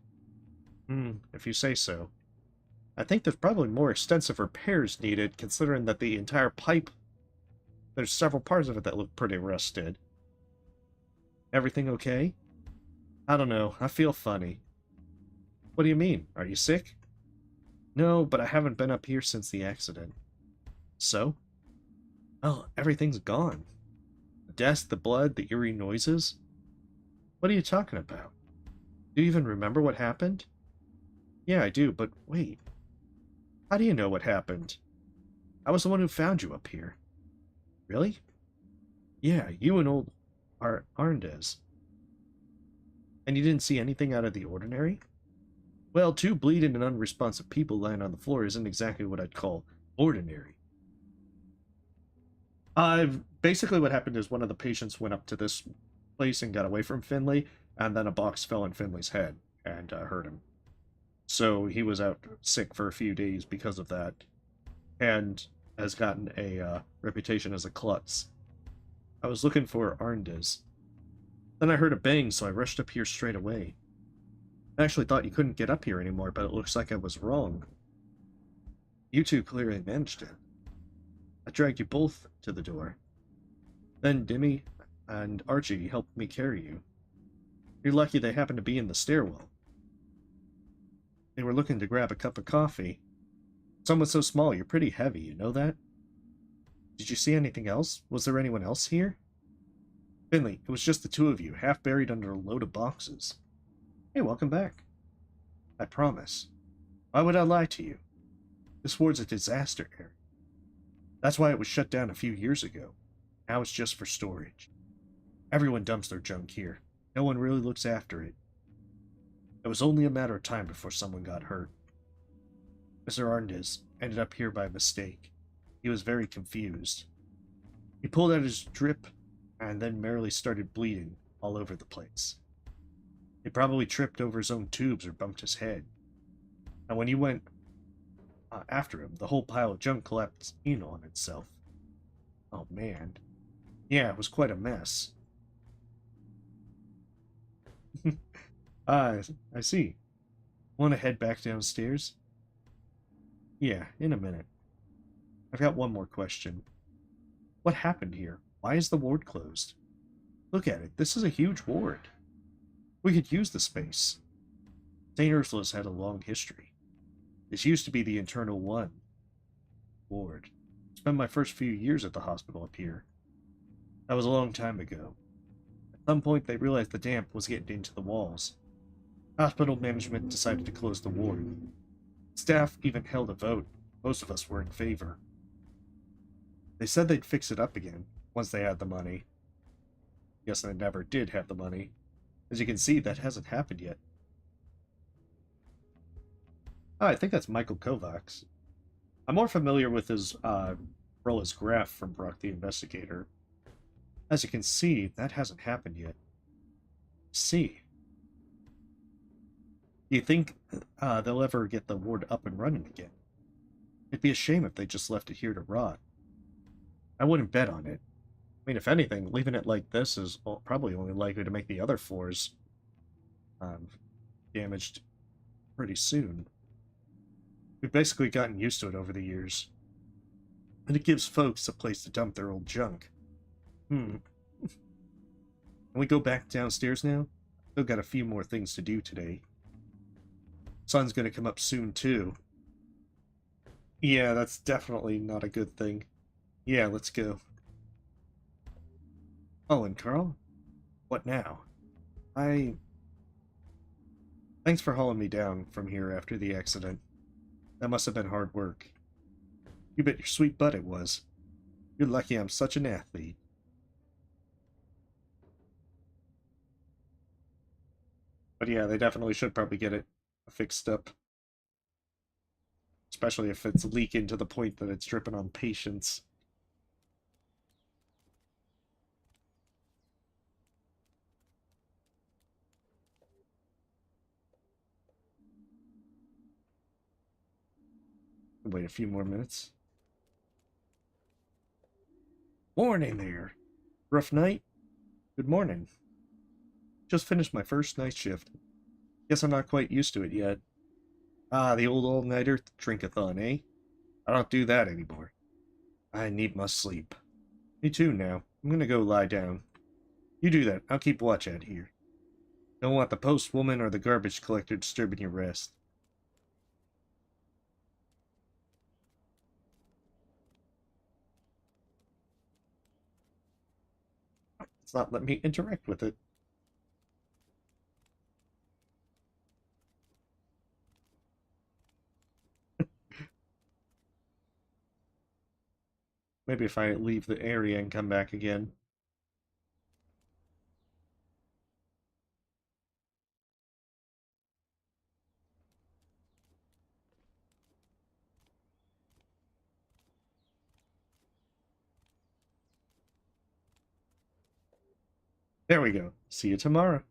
If you say so. I think there's probably more extensive repairs needed, considering that the entire pipe... There's several parts of it that look pretty rusted. Everything okay? I don't know. I feel funny. What do you mean? Are you sick? No, but I haven't been up here since the accident. So? Oh, everything's gone. The desk, the blood, the eerie noises. What are you talking about? Do you even remember what happened? Yeah, I do, but wait. How do you know what happened? I was the one who found you up here. Really? Yeah, you and old Arndez. And you didn't see anything out of the ordinary? Well, two bleeding and unresponsive people lying on the floor isn't exactly what I'd call ordinary. Basically what happened is one of the patients went up to this place and got away from Finley, and then a box fell on Finley's head and hurt him. So he was out sick for a few days because of that, and has gotten a reputation as a klutz. I was looking for Arndez. Then I heard a bang, so I rushed up here straight away. I actually thought you couldn't get up here anymore, but it looks like I was wrong. You two clearly managed it. I dragged you both to the door. Then Dimmy and Archie helped me carry you. You're lucky they happened to be in the stairwell. They were looking to grab a cup of coffee. Someone so small, you're pretty heavy, you know that? Did you see anything else? Was there anyone else here? Finley, it was just the two of you, half buried under a load of boxes. Hey, welcome back. I promise. Why would I lie to you? This ward's a disaster area. That's why it was shut down a few years ago. Now it's just for storage. Everyone dumps their junk here. No one really looks after it. It was only a matter of time before someone got hurt. Mr. Arndis ended up here by mistake. He was very confused. He pulled out his drip and then merrily started bleeding all over the place. He probably tripped over his own tubes or bumped his head. And when you went after him, the whole pile of junk collapsed in on itself. Oh man. Yeah, it was quite a mess. I see. Want to head back downstairs? Yeah, in a minute. I've got one more question. What happened here? Why is the ward closed? Look at it. This is a huge ward. We could use the space. St. Ursula's had a long history. This used to be the Internal 1 ward. Spent my first few years at the hospital up here. That was a long time ago. At some point, they realized the damp was getting into the walls. Hospital management decided to close the ward. Staff even held a vote. Most of us were in favor. They said they'd fix it up again once they had the money. Guess they never did have the money. As you can see, that hasn't happened yet. Oh, I think that's Michael Kovacs. I'm more familiar with his role as Graf from Brock the Investigator. As you can see, that hasn't happened yet. See. Do you think they'll ever get the ward up and running again? It'd be a shame if they just left it here to rot. I wouldn't bet on it. I mean, if anything, leaving it like this is probably only likely to make the other floors damaged pretty soon. We've basically gotten used to it over the years. And it gives folks a place to dump their old junk. Can we go back downstairs now? Still got a few more things to do today. Sun's gonna come up soon, too. Yeah, that's definitely not a good thing. Yeah, let's go. Oh, and Carl? What now? Thanks for hauling me down from here after the accident. That must have been hard work. You bet your sweet butt it was. You're lucky I'm such an athlete. But yeah, they definitely should probably get it fixed up. Especially if it's leaking to the point that it's dripping on patients. Wait a few more minutes. Morning there. Rough night? Good morning. Just finished my first night shift. Guess I'm not quite used to it yet. Ah, the old all-nighter drinkathon, eh? I don't do that anymore. I need my sleep. Me too now. I'm gonna go lie down. You do that. I'll keep watch out here. Don't want the postwoman or the garbage collector disturbing your rest. It's not letting me interact with it. Maybe if I leave the area and come back again. There we go. See you tomorrow.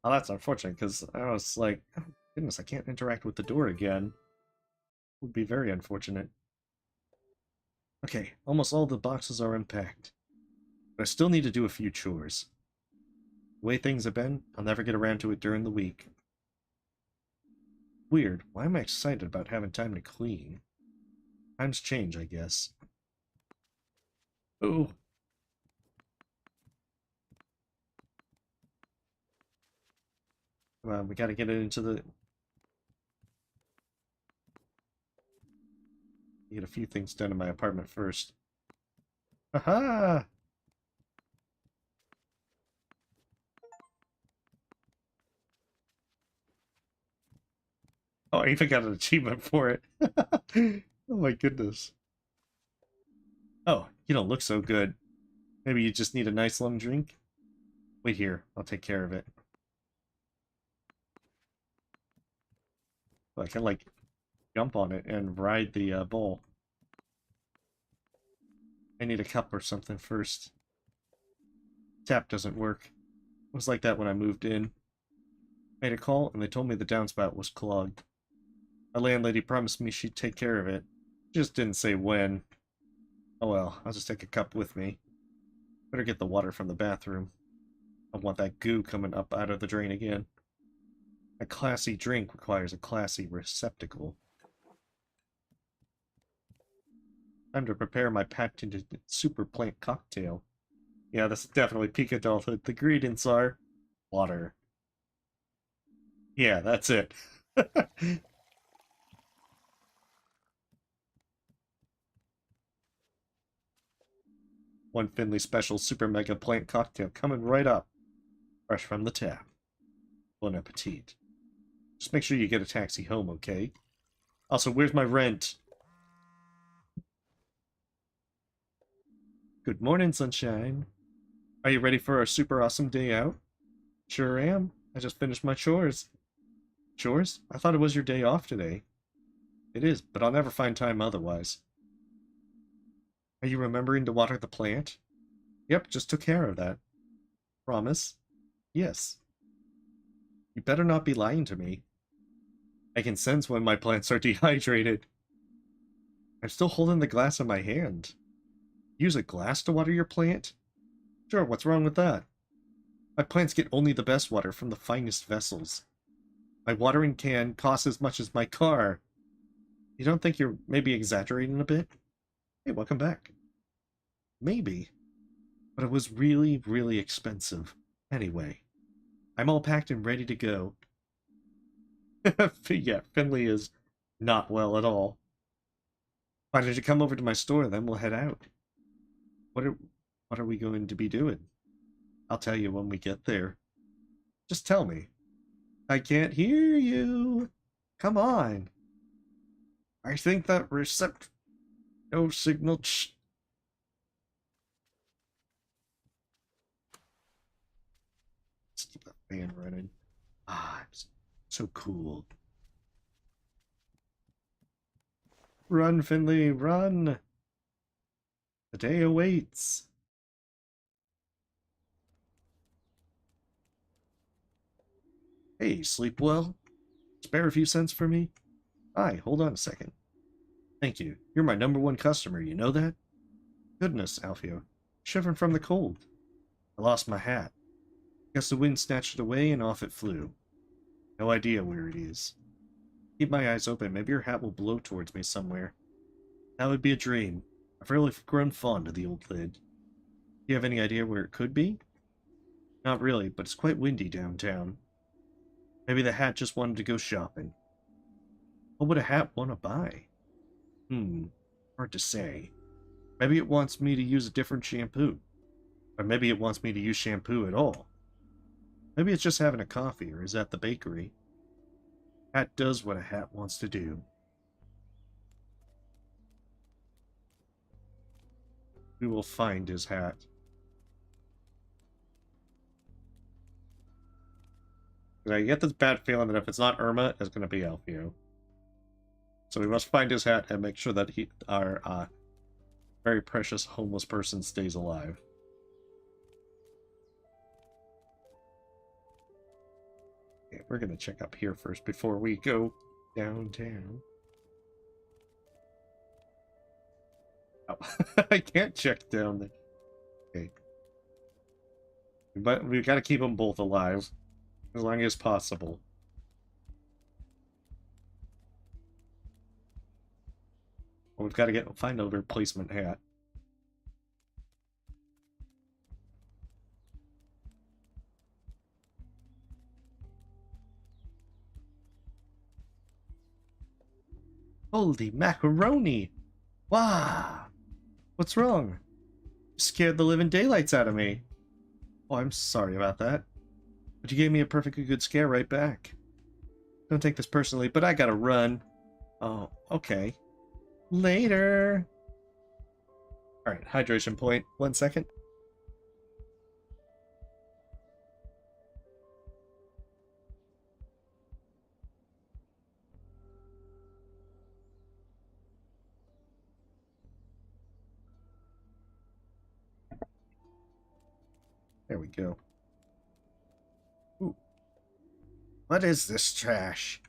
Oh, that's unfortunate, because I was like, oh, goodness, I can't interact with the door again. Would be very unfortunate. Okay, almost all the boxes are unpacked. But I still need to do a few chores. The way things have been, I'll never get around to it during the week. Weird, why am I excited about having time to clean? Times change, I guess. Oh. Come on, we gotta get it into the... Get a few things done in my apartment first. Aha! Oh, I even got an achievement for it. Oh my goodness. Oh, you don't look so good. Maybe you just need a nice long drink? Wait here, I'll take care of it. I can, like, jump on it and ride the bowl. I need a cup or something first. Tap doesn't work. It was like that when I moved in. Made a call, and they told me the downspout was clogged. My landlady promised me she'd take care of it. Just didn't say when. Oh well, I'll just take a cup with me. Better get the water from the bathroom. I want that goo coming up out of the drain again. A classy drink requires a classy receptacle. Time to prepare my patented super plant cocktail. Yeah, this is definitely peak adulthood. The ingredients are water. Yeah, that's it. One Finley special super mega plant cocktail coming right up. Fresh from the tap. Bon appetit. Just make sure you get a taxi home, okay? Also, where's my rent? Good morning, sunshine. Are you ready for our super awesome day out? Sure am. I just finished my chores. Chores? I thought it was your day off today. It is, but I'll never find time otherwise. Are you remembering to water the plant? Yep, just took care of that. Promise? Yes. You better not be lying to me. I can sense when my plants are dehydrated. I'm still holding the glass in my hand. Use a glass to water your plant? Sure, what's wrong with that? My plants get only the best water from the finest vessels. My watering can costs as much as my car. You don't think you're maybe exaggerating a bit? Hey, welcome back. Maybe. But it was really, really expensive. Anyway, I'm all packed and ready to go. Yeah, Finley is not well at all. Why don't you come over to my store, then we'll head out. What are we going to be doing? I'll tell you when we get there. Just tell me. I can't hear you. Come on. I think that no signal. Let's keep that fan running. Ah, it's so cool. Run, Finley, run. The day awaits. Hey, sleep well? Spare a few cents for me? Hi, hold on a second. Thank you. You're my #1 customer, you know that? Goodness, Alfio. Shivering from the cold. I lost my hat. Guess the wind snatched it away and off it flew. No idea where it is. Keep my eyes open, maybe your hat will blow towards me somewhere. That would be a dream. I've really grown fond of the old lid. Do you have any idea where it could be? Not really, but it's quite windy downtown. Maybe the hat just wanted to go shopping. What would a hat want to buy? Hard to say. Maybe it wants me to use a different shampoo. Or maybe it wants me to use shampoo at all. Maybe it's just having a coffee or is at the bakery. Hat does what a hat wants to do. We will find his hat. I get this bad feeling that if it's not Irma, it's going to be Alfio. So we must find his hat and make sure that our very precious homeless person stays alive. Okay, we're going to check up here first before we go downtown. Oh, I can't check down there. Okay. But we've got to keep them both alive as long as possible. Well, we've got to find a replacement hat. Holy macaroni! Wow! What's wrong? You scared the living daylights out of me. Oh, I'm sorry about that. But you gave me a perfectly good scare right back. Don't take this personally, but I gotta run. Oh, okay. Later! Alright, hydration point. 1 second. There we go. Ooh. What is this trash?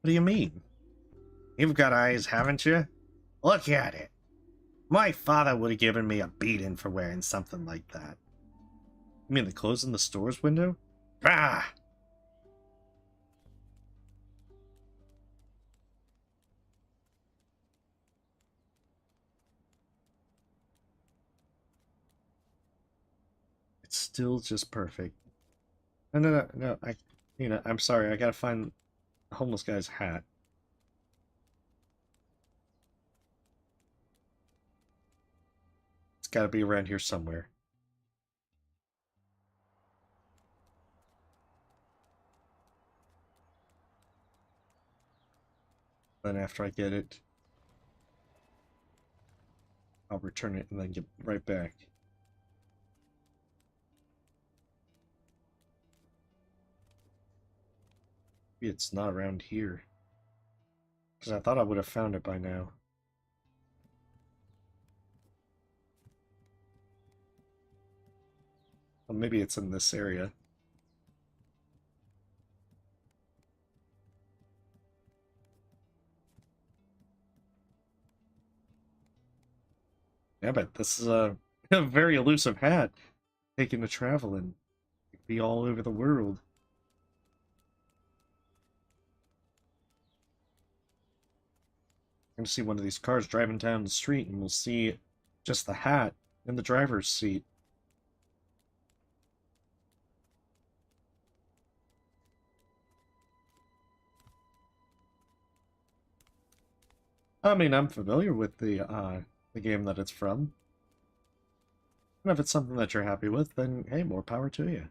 What do you mean? You've got eyes, haven't you? Look at it. My father would have given me a beating for wearing something like that. You mean the clothes in the store's window? Ah! It's still just perfect. No, I'm sorry, I gotta find the homeless guy's hat. It's gotta be around here somewhere. Then after I get it, I'll return it and then get right back. Maybe it's not around here. Because I thought I would have found it by now. Well, maybe it's in this area. Yeah, but this is a, a very elusive hat. Taken to travel and be all over the world. I'm gonna see one of these cars driving down the street and we'll see just the hat in the driver's seat. I mean, I'm familiar with the game that it's from. And if it's something that you're happy with, then hey, more power to you.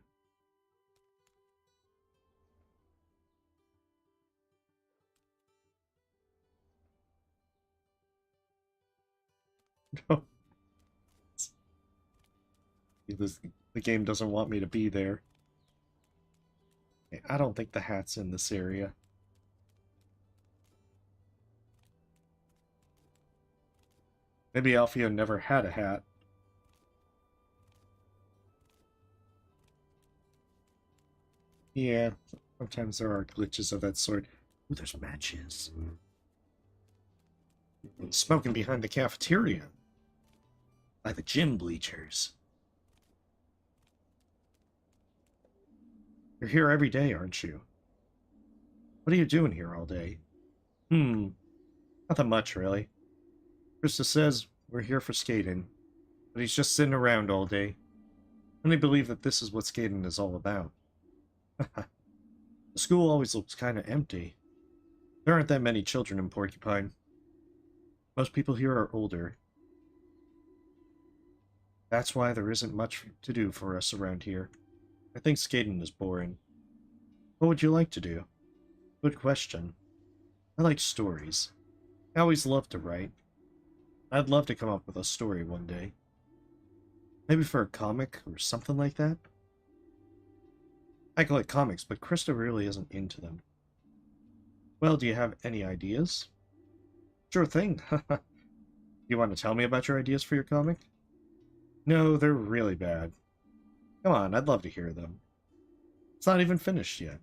The game doesn't want me to be there. I don't think the hat's in this area. Maybe Alfio never had a hat. Yeah, sometimes there are glitches of that sort. Ooh, there's matches. Smoking behind the cafeteria. By the gym bleachers. You're here every day, aren't you? What are you doing here all day? Nothing much, really. Krista says we're here for skating, but he's just sitting around all day. And I believe that this is what skating is all about. The school always looks kind of empty. There aren't that many children in Porcupine. Most people here are older. That's why there isn't much to do for us around here. I think skating is boring. What would you like to do? Good question. I like stories. I always loved to write. I'd love to come up with a story one day. Maybe for a comic or something like that? I collect comics, but Krista really isn't into them. Well, do you have any ideas? Sure thing. You want to tell me about your ideas for your comic? No, they're really bad. Come on, I'd love to hear them. It's not even finished yet.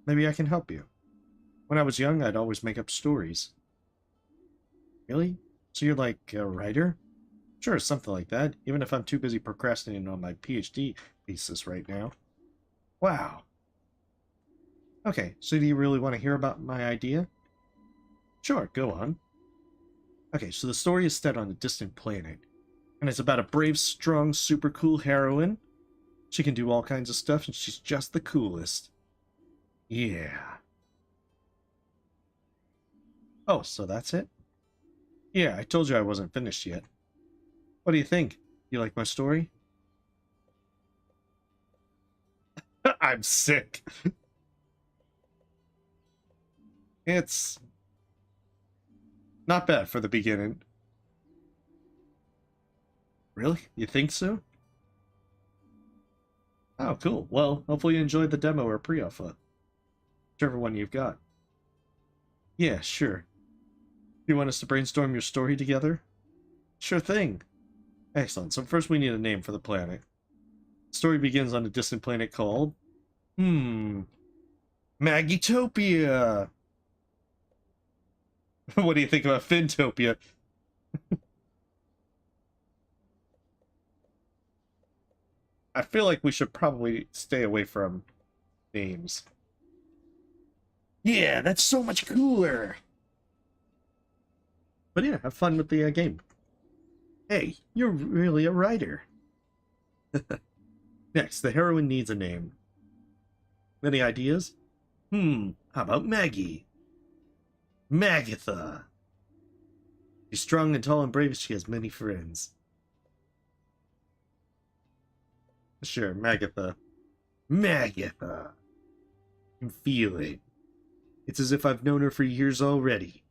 Maybe I can help you. When I was young, I'd always make up stories. Really? So you're like a writer? Sure, something like that, even if I'm too busy procrastinating on my PhD thesis right now. Wow. Okay, so do you really want to hear about my idea? Sure, go on. Okay, so the story is set on a distant planet, and it's about a brave, strong, super cool heroine. She can do all kinds of stuff, and she's just the coolest. Yeah. Oh, so that's it? Yeah, I told you I wasn't finished yet. What do you think? You like my story? I'm sick. It's not bad for the beginning. Really? You think so? Oh, cool. Well, hopefully you enjoyed the demo or pre-alpha. Whichever one you've got. Yeah, sure. You want us to brainstorm your story together? Sure thing. Excellent. So first we need a name for the planet. The story begins on a distant planet called... Magitopia! What do you think about Fintopia? I feel like we should probably stay away from names. Yeah, that's so much cooler! But yeah, have fun with the game. Hey, you're really a writer. Next, the heroine needs a name. Any ideas? How about Maggie? Magatha. She's strong and tall and brave. She has many friends. Sure, Magatha. Magatha. I can feel it. It's as if I've known her for years already.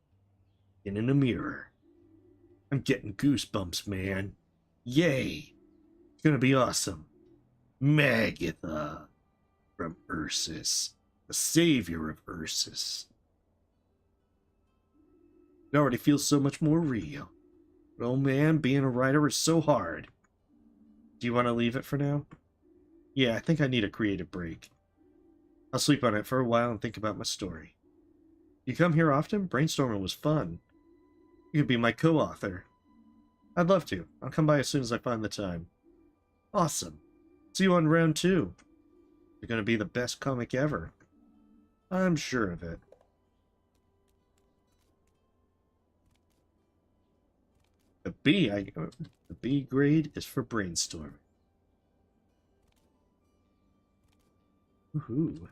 And in a mirror. I'm getting goosebumps, man. Yay! It's gonna be awesome. Magatha. From Ursus. The savior of Ursus. It already feels so much more real. But oh man, being a writer is so hard. Do you want to leave it for now? Yeah, I think I need a creative break. I'll sleep on it for a while and think about my story. You come here often? Brainstorming was fun. You could be my co-author. I'd love to. I'll come by as soon as I find the time. Awesome. See you on round 2. You're gonna be the best comic ever. I'm sure of it. The B grade is for brainstorming. Woohoo.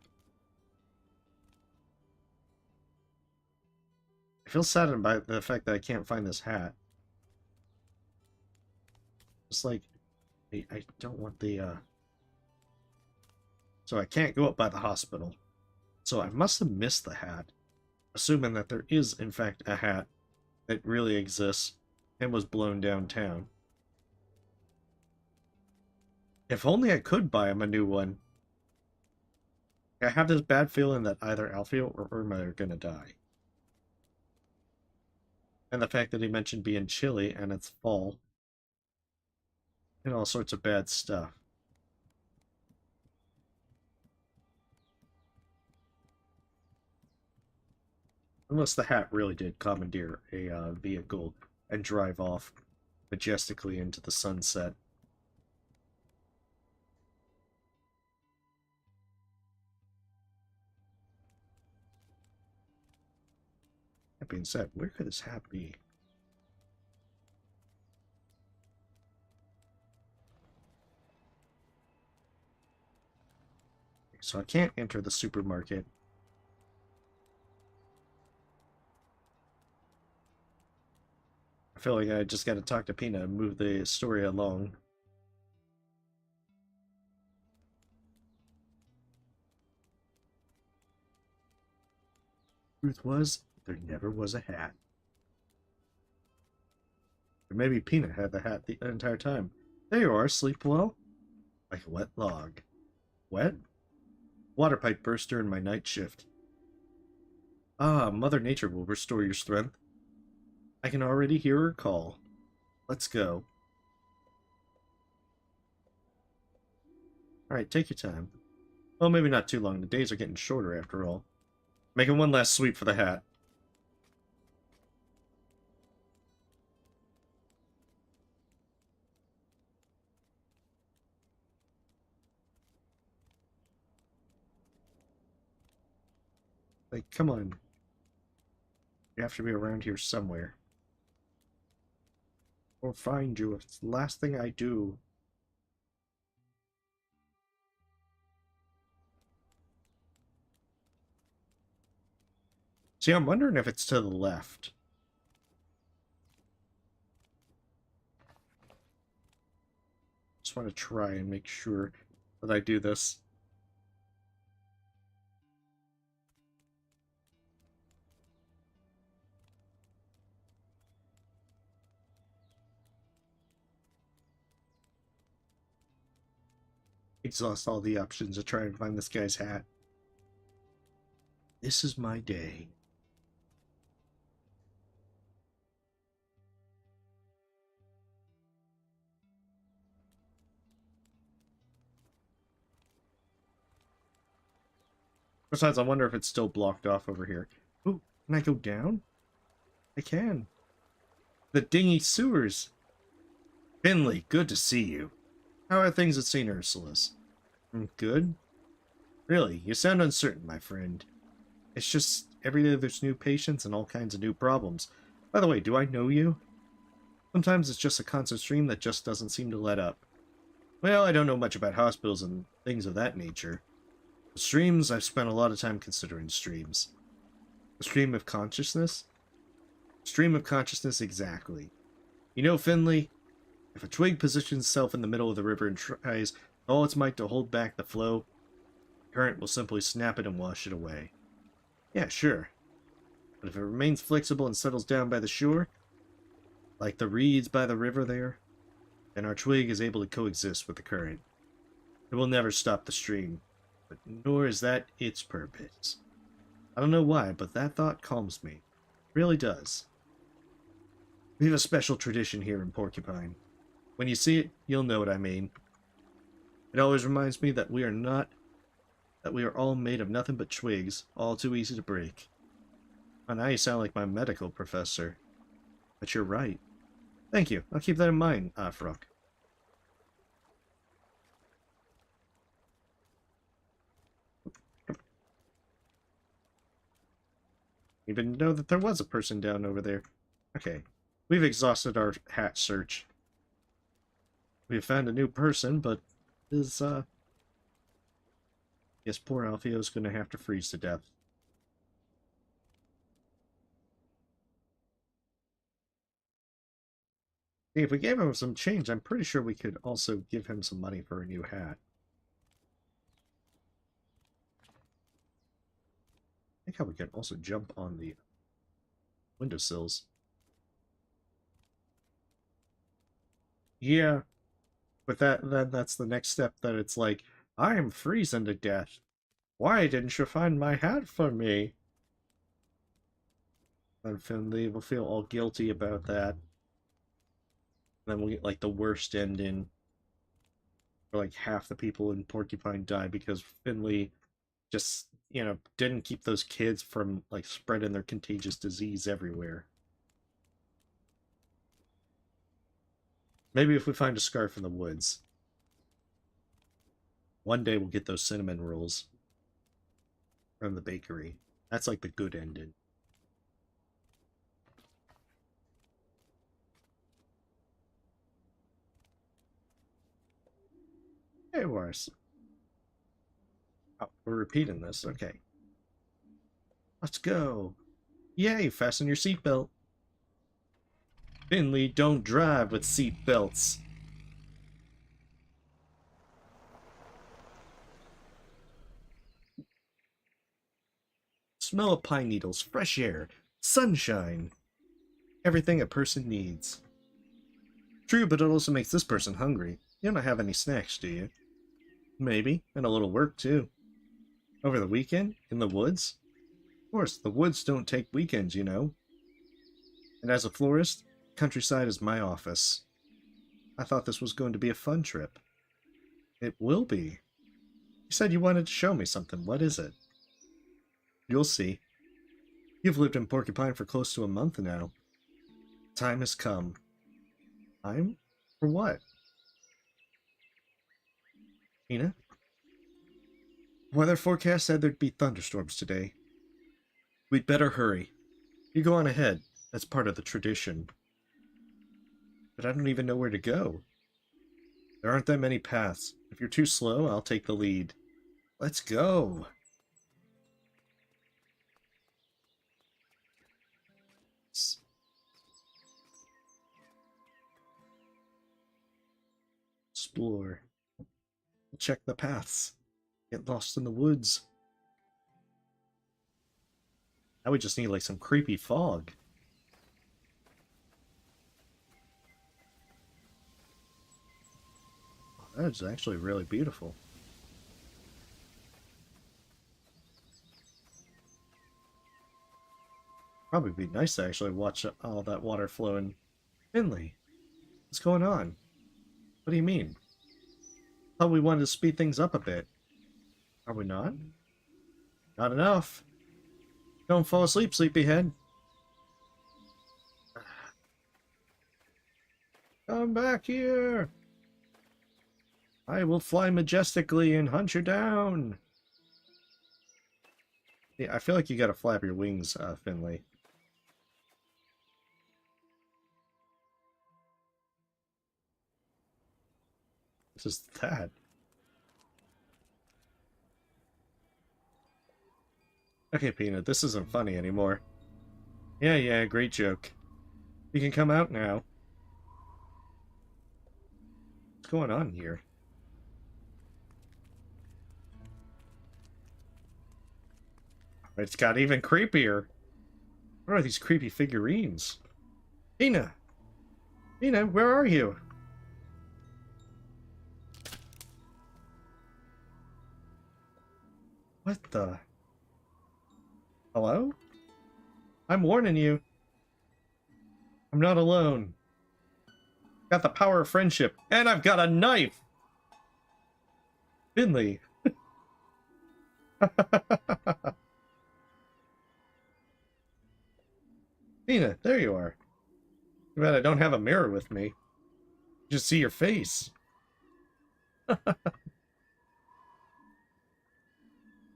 I feel saddened by the fact that I can't find this hat. It's like, I don't want the, So I can't go up by the hospital. So I must have missed the hat, assuming that there is, in fact, a hat that really exists and was blown downtown. If only I could buy him a new one. I have this bad feeling that either Alfio or Irma are gonna die. And the fact that he mentioned being chilly and it's fall. And all sorts of bad stuff. Unless the hat really did commandeer a vehicle and drive off majestically into the sunset. That being said, where could this hat be? So I can't enter the supermarket. I feel like I just gotta talk to Pina and move the story along. Truth was, there never was a hat. Or maybe Peanut had the hat the entire time. There you are, sleep well? Like a wet log. Wet? Water pipe burst during my night shift. Ah, Mother Nature will restore your strength. I can already hear her call. Let's go. Alright, take your time. Well, maybe not too long. The days are getting shorter after all. Making one last sweep for the hat. Like, come on. You have to be around here somewhere. Or find you. It's the last thing I do. See, I'm wondering if it's to the left. Just want to try and make sure that I do this. Exhaust all the options to try and find this guy's hat. This is my day. Besides, I wonder if it's still blocked off over here. Ooh, can I go down? I can. The dingy sewers. Finley, good to see you. How are things at St. Ursula's? Good? Really, you sound uncertain, my friend. It's just, every day there's new patients and all kinds of new problems. By the way, do I know you? Sometimes it's just a constant stream that just doesn't seem to let up. Well, I don't know much about hospitals and things of that nature. But streams, I've spent a lot of time considering streams. A stream of consciousness? Stream of consciousness, exactly. You know, Finley, if a twig positions itself in the middle of the river and tries all its might to hold back the flow, the current will simply snap it and wash it away. Yeah, sure. But if it remains flexible and settles down by the shore, like the reeds by the river there, then our twig is able to coexist with the current. It will never stop the stream, but nor is that its purpose. I don't know why, but that thought calms me. It really does. We have a special tradition here in Porcupine. When you see it, you'll know what I mean. It always reminds me that we are all made of nothing but twigs, all too easy to break. Oh, now you sound like my medical professor. But you're right. Thank you. I'll keep that in mind, Afrock. Even know that there was a person down over there. Okay. We've exhausted our hat search. We have found a new person, but is, yes, poor Alfio's gonna have to freeze to death. Hey, if we gave him some change, I'm pretty sure we could also give him some money for a new hat. I think how we can also jump on the windowsills. Yeah, but then that's the next step that it's like, I am freezing to death. Why didn't you find my hat for me? And Finley will feel all guilty about that. And then we'll get like the worst ending. Where like half the people in Porcupine die because Finley just, didn't keep those kids from like spreading their contagious disease everywhere. Maybe if we find a scarf in the woods. One day we'll get those cinnamon rolls from the bakery. That's like the good ending. Hey, worse. Oh, we're repeating this. Okay. Let's go. Yay, fasten your seatbelt. Finley, don't drive with seatbelts. Smell of pine needles, fresh air, sunshine. Everything a person needs. True, but it also makes this person hungry. You don't have any snacks, do you? Maybe, and a little work, too. Over the weekend? In the woods? Of course, the woods don't take weekends, you know. And as a florist, countryside is my office. I thought this was going to be a fun trip. It will be. You said you wanted to show me something. What is it? You'll see. You've lived in Porcupine for close to a month now. Time has come. Time? For what? Ina? Weather forecast said there'd be thunderstorms today. We'd better hurry. You go on ahead. That's part of the tradition. But I don't even know where to go. There aren't that many paths. If you're too slow, I'll take the lead. Let's go. explore. We'll check the paths. Get lost in the woods. Now we just need like some creepy fog. Oh, that is actually really beautiful. Probably be nice to actually watch all that water flowing. Finley, what's going on? What do you mean? Thought we wanted to speed things up a bit. Are we not? Not enough. Don't fall asleep, sleepyhead. Come back here. I will fly majestically and hunt you down. Yeah, I feel like you gotta flap your wings, Finley. What is that? Okay, Peanut, this isn't funny anymore. Yeah, great joke. You can come out now. What's going on here? It's got even creepier. What are these creepy figurines? Tina! Tina, where are you? What the? Hello? I'm warning you. I'm not alone. Got the power of friendship, and I've got a knife! Finley. Tina, there you are. Too bad I don't have a mirror with me. Just see your face.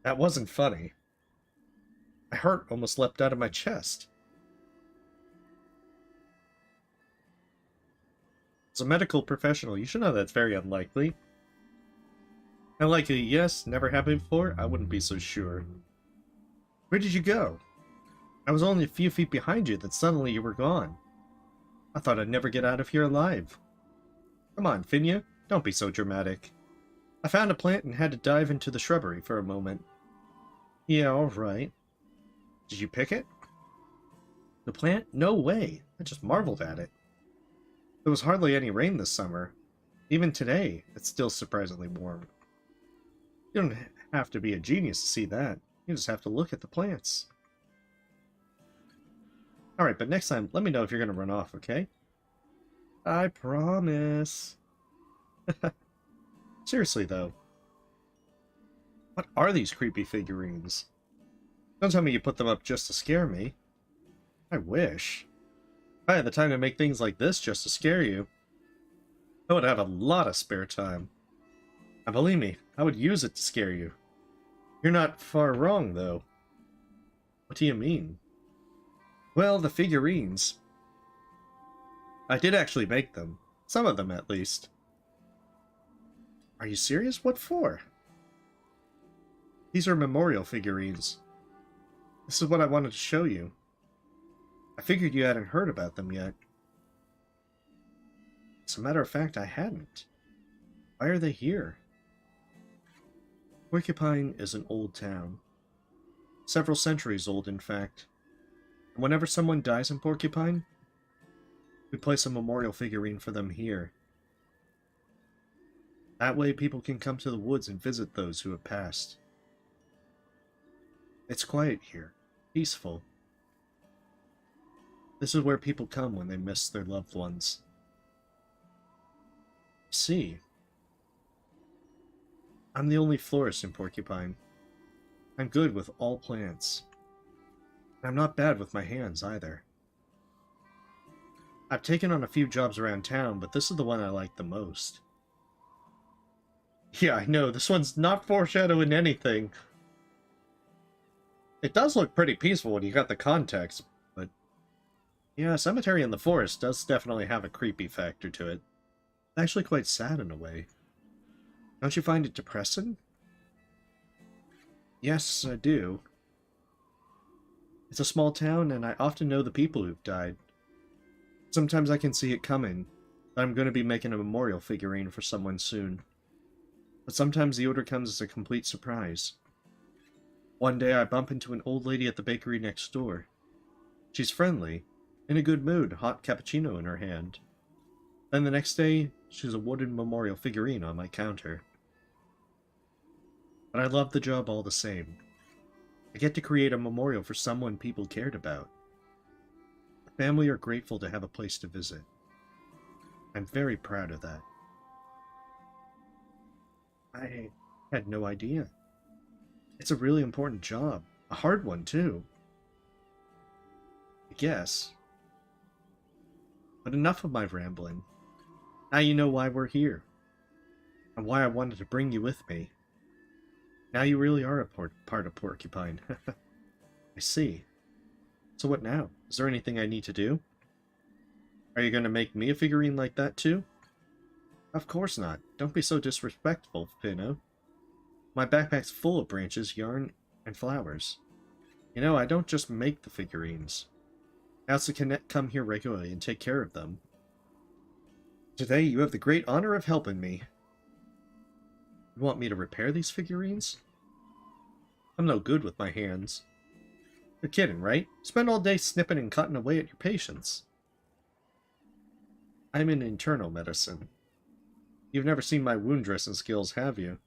That wasn't funny. My heart almost leapt out of my chest. As a medical professional, you should know that's very unlikely. Unlikely, yes. Never happened before? I wouldn't be so sure. Where did you go? I was only a few feet behind you, then suddenly you were gone. I thought I'd never get out of here alive. Come on, Finley. Don't be so dramatic. I found a plant and had to dive into the shrubbery for a moment. Yeah, alright. Did you pick it? The plant? No way. I just marveled at it. There was hardly any rain this summer. Even today, it's still surprisingly warm. You don't have to be a genius to see that. You just have to look at the plants. Alright, but next time, let me know if you're going to run off, okay? I promise. Seriously, though. What are these creepy figurines? Don't tell me you put them up just to scare me. I wish. If I had the time to make things like this just to scare you, I would have a lot of spare time. And believe me, I would use it to scare you. You're not far wrong, though. What do you mean? Well, the figurines. I did actually make them. Some of them, at least. Are you serious? What for? These are memorial figurines. This is what I wanted to show you. I figured you hadn't heard about them yet. As a matter of fact, I hadn't. Why are they here? Porcupine is an old town. Several centuries old, in fact. And whenever someone dies in Porcupine, we place a memorial figurine for them here. That way people can come to the woods and visit those who have passed. It's quiet here, peaceful. This is where people come when they miss their loved ones. See, I'm the only florist in Porcupine. I'm good with all plants. I'm not bad with my hands either. I've taken on a few jobs around town, but this is the one I like the most. Yeah, I know, this one's not foreshadowing anything. It does look pretty peaceful when you got the context, but yeah, Cemetery in the Forest does definitely have a creepy factor to it. It's actually quite sad in a way. Don't you find it depressing? Yes, I do. It's a small town, and I often know the people who've died. Sometimes I can see it coming, I'm going to be making a memorial figurine for someone soon. But sometimes the order comes as a complete surprise. One day I bump into an old lady at the bakery next door. She's friendly, in a good mood, hot cappuccino in her hand. Then the next day, she's a wooden memorial figurine on my counter. But I love the job all the same. I get to create a memorial for someone people cared about. The family are grateful to have a place to visit. I'm very proud of that. I had no idea. It's a really important job. A hard one, too. I guess. But enough of my rambling. Now you know why we're here. And why I wanted to bring you with me. Now you really are a part of Porcupine. I see. So what now? Is there anything I need to do? Are you going to make me a figurine like that too? Of course not. Don't be so disrespectful, Pinno. My backpack's full of branches, yarn, and flowers. You know, I don't just make the figurines. I also can come here regularly and take care of them. Today you have the great honor of helping me. You want me to repair these figurines? I'm no good with my hands. You're kidding, right? Spend all day snipping and cutting away at your patients. I'm in internal medicine. You've never seen my wound dressing skills, have you?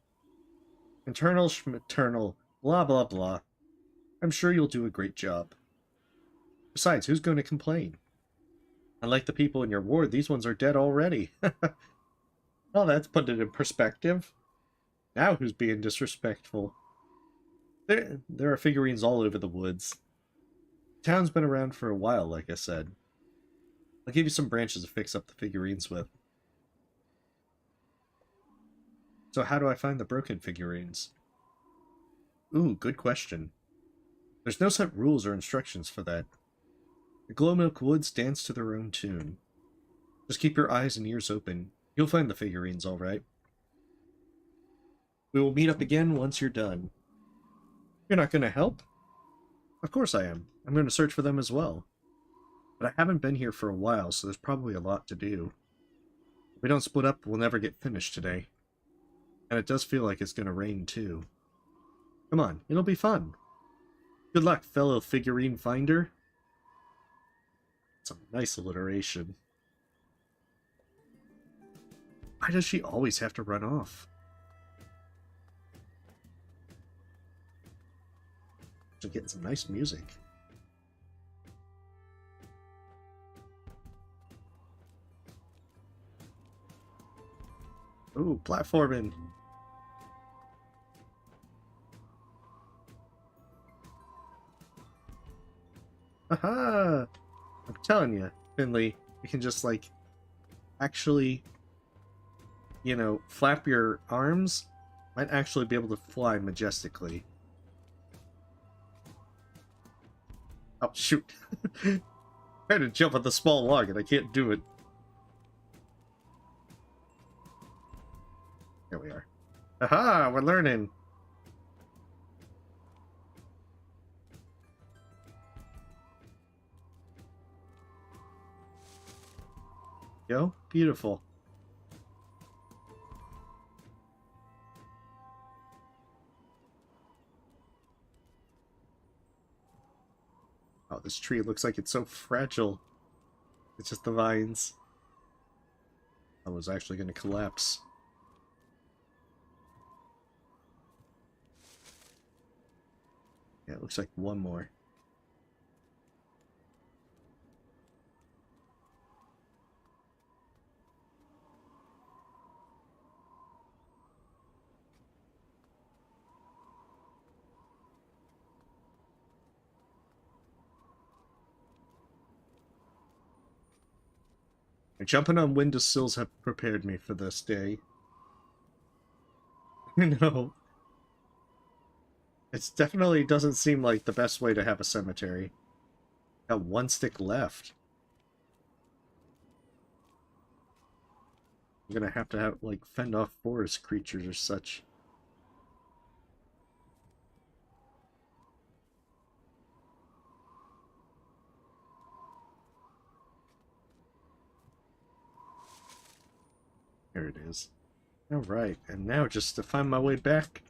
Internal, schmaternal, blah blah blah. I'm sure you'll do a great job. Besides, who's going to complain? Unlike the people in your ward, these ones are dead already. Well, that's put it in perspective. Now who's being disrespectful? There are figurines all over the woods. The town's been around for a while, like I said. I'll give you some branches to fix up the figurines with. So how do I find the broken figurines? Ooh, good question. There's no set rules or instructions for that. The Glowmilk Woods dance to their own tune. Just keep your eyes and ears open. You'll find the figurines, all right. We will meet up again once you're done. You're not going to help? Of course I am. I'm going to search for them as well. But I haven't been here for a while, so there's probably a lot to do. If we don't split up, we'll never get finished today. And it does feel like it's going to rain, too. Come on, it'll be fun. Good luck, fellow figurine finder. It's a nice alliteration. Why does she always have to run off? She's getting some nice music. Ooh, platforming. Aha! I'm telling you, Finley, you can just, like, actually, you know, flap your arms. Might actually be able to fly majestically. Oh, shoot. I'm trying to jump on the small log and I can't do it. There we are. Aha! We're learning! Yo, beautiful. Oh, this tree looks like it's so fragile. It's just the vines. I was actually going to collapse. Yeah, it looks like one more. Jumping on windowsills have prepared me for this day. No. It definitely doesn't seem like the best way to have a cemetery. Got one stick left. I'm gonna have to have, like, fend off forest creatures or such. There it is. Alright, and now just to find my way back.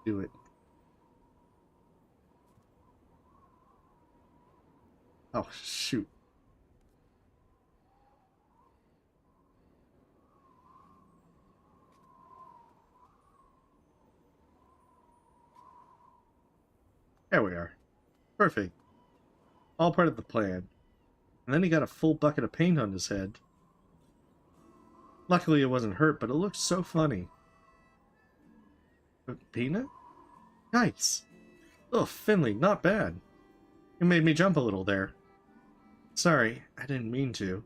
Do it. Oh, shoot. There we are. Perfect. All part of the plan. And then he got a full bucket of paint on his head. Luckily it wasn't hurt, but it looked so funny. Peanut? Nice. Oh, Finley, not bad. You made me jump a little there. Sorry, I didn't mean to.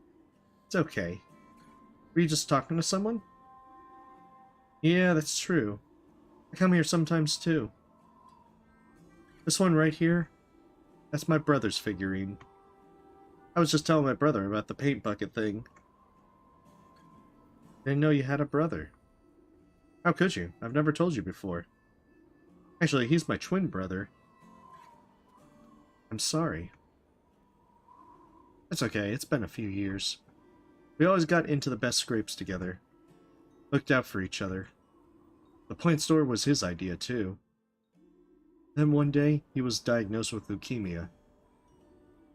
It's okay. Were you just talking to someone? Yeah, that's true. I come here sometimes too. This one right here, that's my brother's figurine. I was just telling my brother about the paint bucket thing. Didn't know you had a brother. How could you? I've never told you before. Actually, he's my twin brother. I'm sorry. It's okay, it's been a few years. We always got into the best scrapes together. Looked out for each other. The plant store was his idea, too. Then one day, he was diagnosed with leukemia.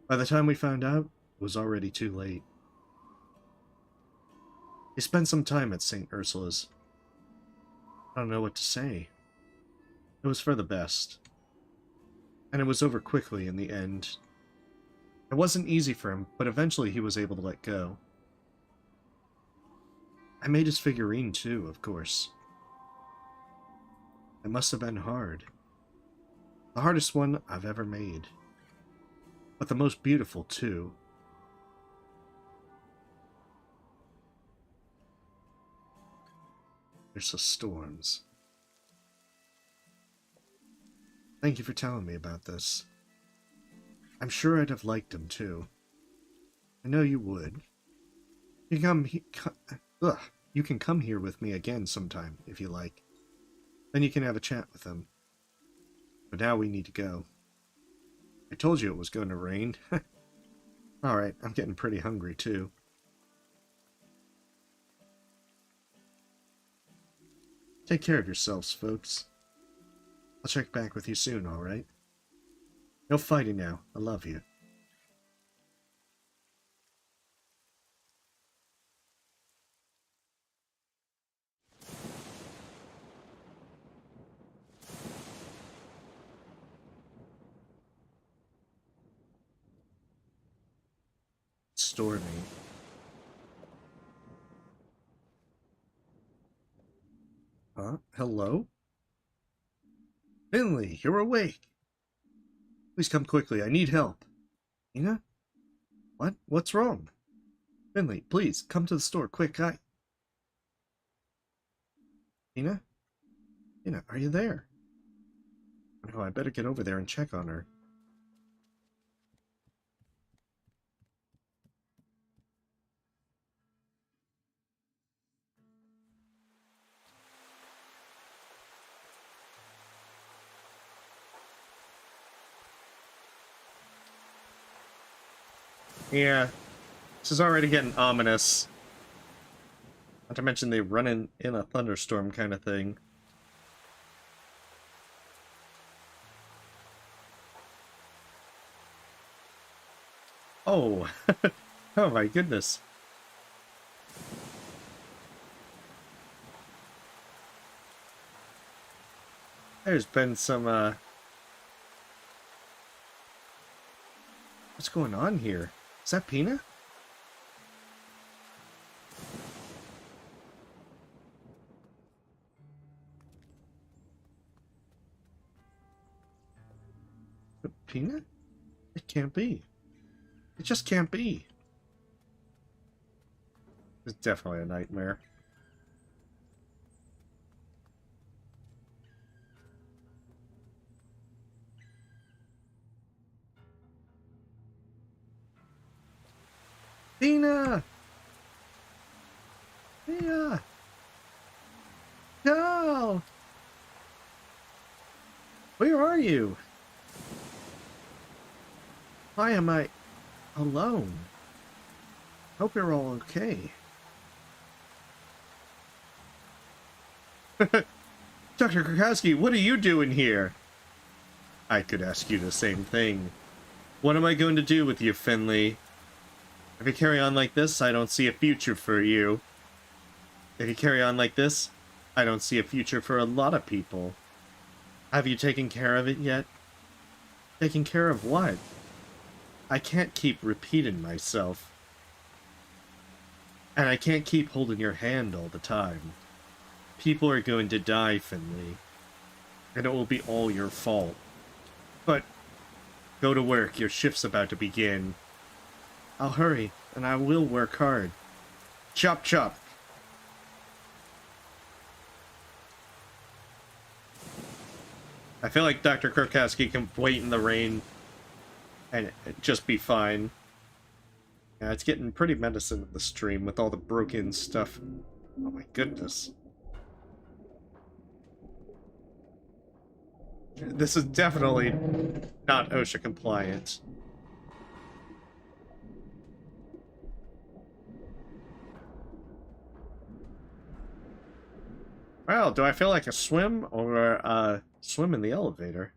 By the time we found out, it was already too late. He spent some time at St. Ursula's. I don't know what to say. It was for the best. And it was over quickly in the end. It wasn't easy for him, but eventually he was able to let go. I made his figurine too, of course. It must have been hard. The hardest one I've ever made. But the most beautiful, too. There's the storms. Thank you for telling me about this. I'm sure I'd have liked him, too. I know you would. You you can come here with me again sometime, if you like. Then you can have a chat with him. But now we need to go. I told you it was going to rain. Alright, I'm getting pretty hungry too. Take care of yourselves, folks. I'll check back with you soon, alright? No fighting now. I love you. Stormy. Huh? Hello? Finley, you're awake. Please come quickly. I need help. Ina? What? What's wrong? Finley, please, come to the store, quick, Ina? Ina, are you there? No, I better get over there and check on her. Yeah, this is already getting ominous. Not to mention they run in a thunderstorm kind of thing. Oh, oh my goodness. There's been some, what's going on here? Is that Pina? Pina? It can't be. It just can't be. It's definitely a nightmare. Pina! Pina! Carl! Where are you? Why am I alone? Hope you're all okay. Dr. Krakowski, what are you doing here? I could ask you the same thing. What am I going to do with you, Finley? If you carry on like this, I don't see a future for you. If you carry on like this, I don't see a future for a lot of people. Have you taken care of it yet? Taking care of what? I can't keep repeating myself. And I can't keep holding your hand all the time. People are going to die, Finley. And it will be all your fault. But go to work, your shift's about to begin. I'll hurry, and I will work hard. Chop chop. I feel like Dr. Krakowski can wait in the rain and just be fine. Yeah, it's getting pretty menacing in the stream with all the broken stuff. Oh my goodness. This is definitely not OSHA compliant. Well, do I feel like a swim or swim in the elevator?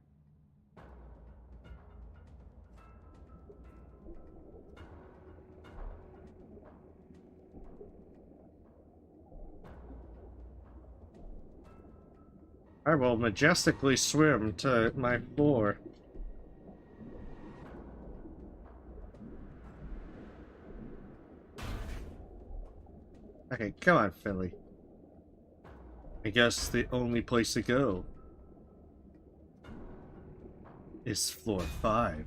I will majestically swim to my floor. Okay, come on, Finley. I guess the only place to go is floor 5.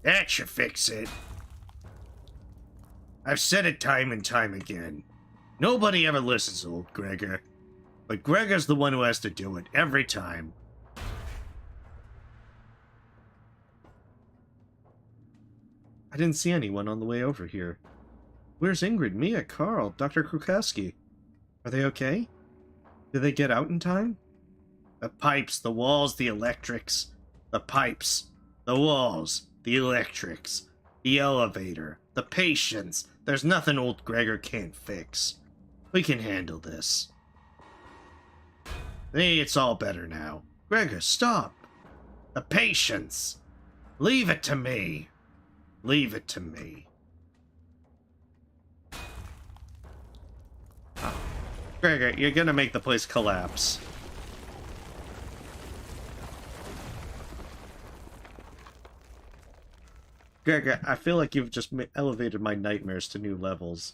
That should fix it. I've said it time and time again. Nobody ever listens to old Gregor. But Gregor's the one who has to do it every time. I didn't see anyone on the way over here. Where's Ingrid, Mia, Carl, Dr. Krukowski? Are they okay? Did they get out in time? The pipes, the walls, the electrics. The pipes, the walls, the electrics, the elevator, the patients. There's nothing old Gregor can't fix. We can handle this. Hey, it's all better now. Gregor, stop. The patients. Leave it to me. Leave it to me. Oh. Gregor, you're gonna make the place collapse. Gregor, I feel like you've just elevated my nightmares to new levels.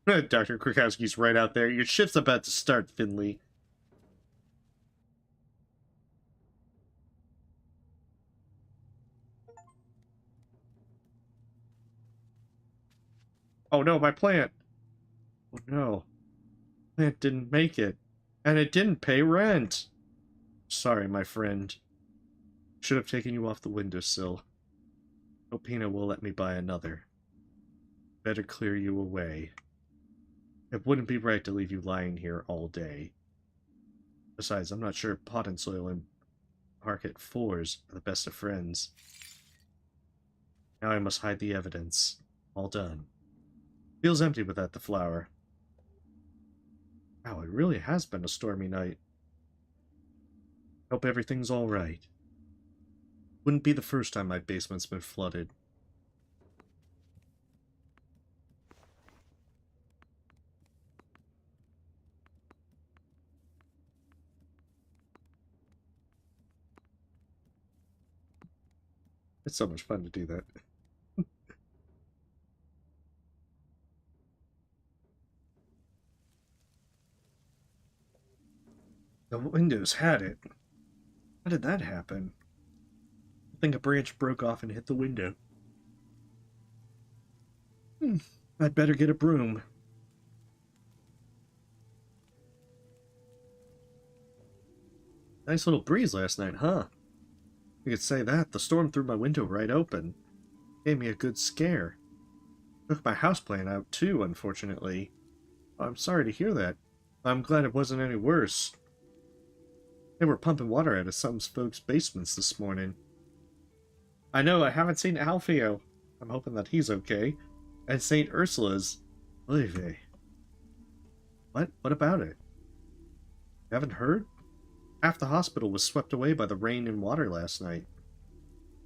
Dr. Krakowski's right out there. Your shift's about to start, Finley. Oh no, my plant! Oh no. Plant didn't make it. And it didn't pay rent! Sorry, my friend. Should have taken you off the windowsill. Opina will let me buy another. Better clear you away. It wouldn't be right to leave you lying here all day. Besides, I'm not sure Pot and Soil and Market 4s are the best of friends. Now I must hide the evidence. All done. Feels empty without the flower. Wow, it really has been a stormy night. Hope everything's alright. Wouldn't be the first time my basement's been flooded. It's so much fun to do that. The windows had it. How did that happen? I think a branch broke off and hit the window. I'd better get a broom. Nice little breeze last night, huh? You could say that. The storm threw my window right open. Gave me a good scare. Took my houseplant out too, unfortunately. I'm sorry to hear that. I'm glad it wasn't any worse. They were pumping water out of some folks' basements this morning. I know, I haven't seen Alfio. I'm hoping that he's okay. And St. Ursula's. Oy. What? What about it? You haven't heard? Half the hospital was swept away by the rain and water last night.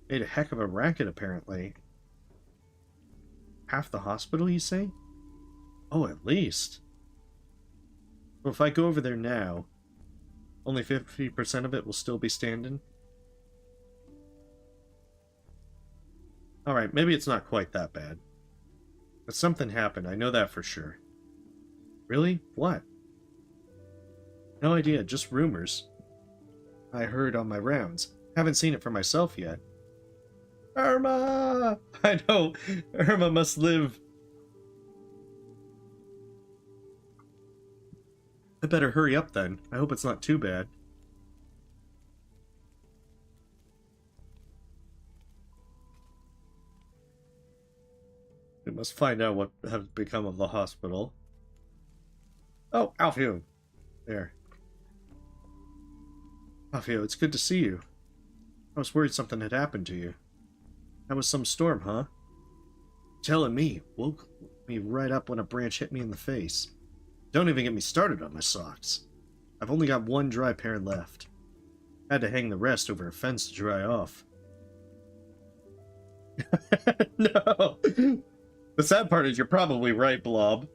Made a heck of a racket, apparently. Half the hospital, you say? Oh, at least. Well, if I go over there now, only 50% of it will still be standing? Alright, maybe it's not quite that bad. But something happened, I know that for sure. Really? What? No idea, just rumors. I heard on my rounds. Haven't seen it for myself yet. Irma! I know, Irma must live. I better hurry up then. I hope it's not too bad. We must find out what has become of the hospital. Oh, Alfio. There. Alfio, it's good to see you. I was worried something had happened to you. That was some storm, huh? Telling me. Woke me right up when a branch hit me in the face. Don't even get me started on my socks. I've only got one dry pair left. Had to hang the rest over a fence to dry off. No! The sad part is you're probably right, Blob.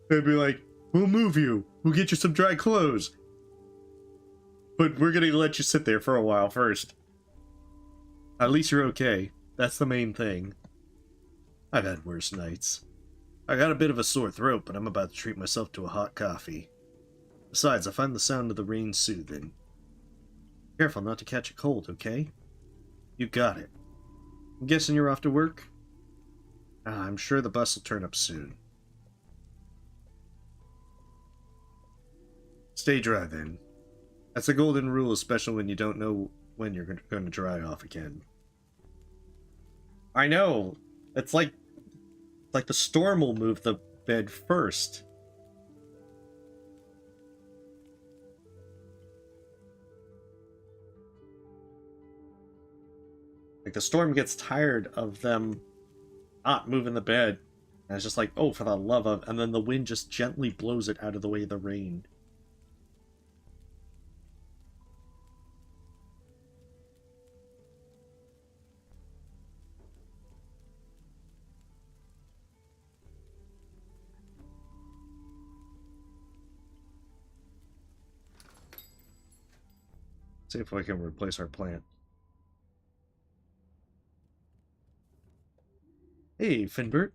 They'd be like, we'll move you. We'll get you some dry clothes. But we're gonna let you sit there for a while first. At least you're okay. That's the main thing. I've had worse nights. I got a bit of a sore throat, but I'm about to treat myself to a hot coffee. Besides, I find the sound of the rain soothing. Careful not to catch a cold, okay? You got it. I'm guessing you're off to work? I'm sure the bus will turn up soon. Stay dry, then. That's a golden rule, especially when you don't know when you're going to dry off again. I know! It's like the storm will move the bed first. Like, the storm gets tired of them not moving the bed. And it's just like, oh, for the love of... And then the wind just gently blows it out of the way of the rain. See if I can replace our plant. Hey, Finbert.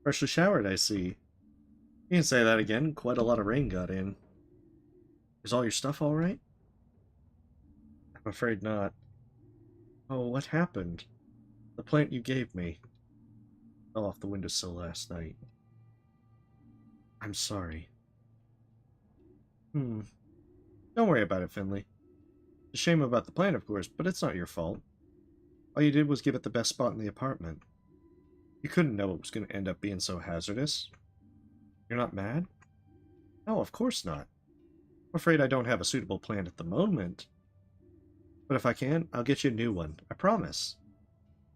Freshly showered, I see. You can say that again. Quite a lot of rain got in. Is all your stuff alright? I'm afraid not. Oh, what happened? The plant you gave me fell off the windowsill last night. I'm sorry. Don't worry about it, Finley. It's a shame about the plant, of course, but it's not your fault. All you did was give it the best spot in the apartment. You couldn't know it was going to end up being so hazardous. You're not mad? No, of course not. I'm afraid I don't have a suitable plant at the moment. But if I can, I'll get you a new one. I promise.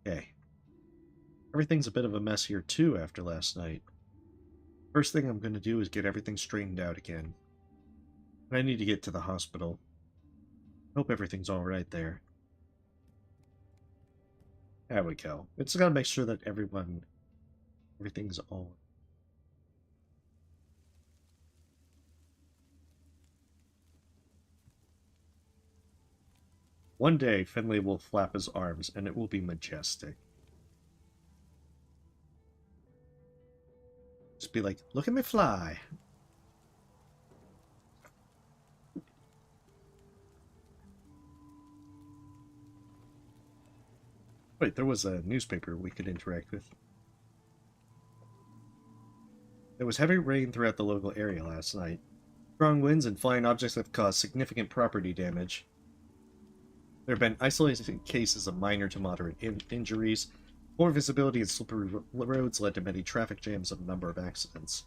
Okay. Everything's a bit of a mess here, too, after last night. First thing I'm going to do is get everything straightened out again. And I need to get to the hospital. Hope everything's alright there. There we go. It's gotta make sure that everything's all... One day, Finley will flap his arms, and it will be majestic. Just be like, look at me fly! Wait, there was a newspaper we could interact with. There was heavy rain throughout the local area last night. Strong winds and flying objects have caused significant property damage. There have been isolated cases of minor to moderate injuries. Poor visibility and slippery roads led to many traffic jams and a number of accidents.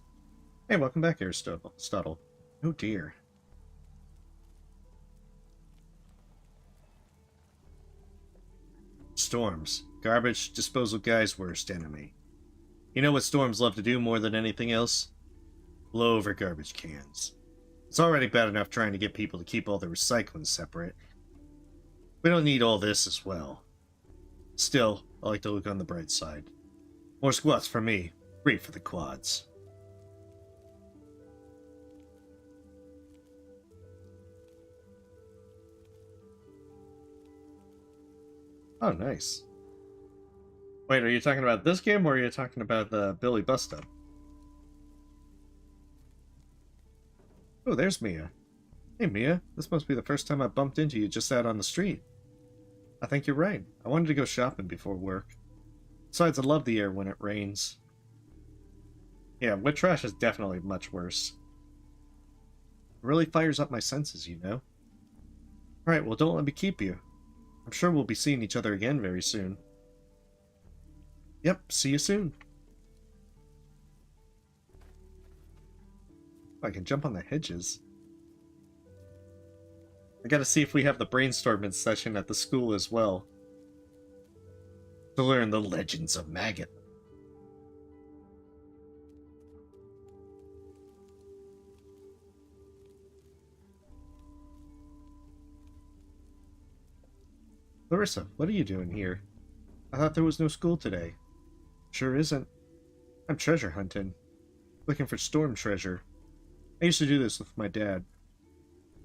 Hey, welcome back, Aristotle. Oh dear. Storms. Garbage disposal guy's worst enemy. You know what storms love to do more than anything else? Blow over garbage cans. It's already bad enough trying to get people to keep all their recycling separate. We don't need all this as well. Still, I like to look on the bright side. More squats for me. Great for the quads. Oh, nice. Wait, are you talking about this game, or are you talking about the Billy Bust-Up? Oh, there's Mia. Hey, Mia. This must be the first time I've bumped into you just out on the street. I think you're right. I wanted to go shopping before work. Besides, I love the air when it rains. Yeah, wet trash is definitely much worse. It really fires up my senses, you know? Alright, well, don't let me keep you. I'm sure we'll be seeing each other again very soon. Yep, see you soon. I can jump on the hedges. I gotta see if we have the brainstorming session at the school as well. To learn the legends of Maggot. Larissa, what are you doing here? I thought there was no school today. Sure isn't. I'm treasure hunting. Looking for storm treasure. I used to do this with my dad.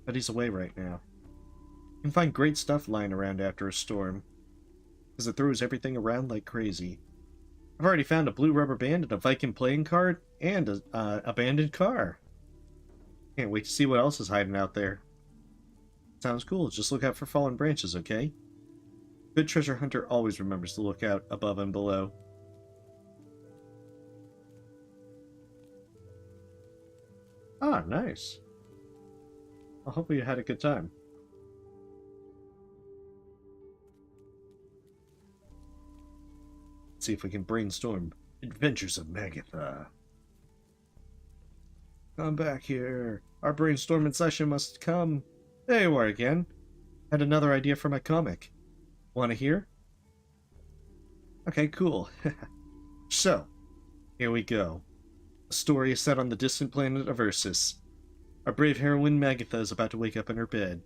But he's away right now. You can find great stuff lying around after a storm. Because it throws everything around like crazy. I've already found a blue rubber band and a Viking playing card and an abandoned car. Can't wait to see what else is hiding out there. Sounds cool. Just look out for fallen branches, okay? Good treasure hunter always remembers to look out above and below. Ah, nice. I hope you had a good time. Let's see if we can brainstorm Adventures of Magatha. Come back here. Our brainstorming session must come. There you are again. Had another idea for my comic. Want to hear? Okay, cool. So, here we go. The story is set on the distant planet of Ursus. Our brave heroine Magatha is about to wake up in her bed.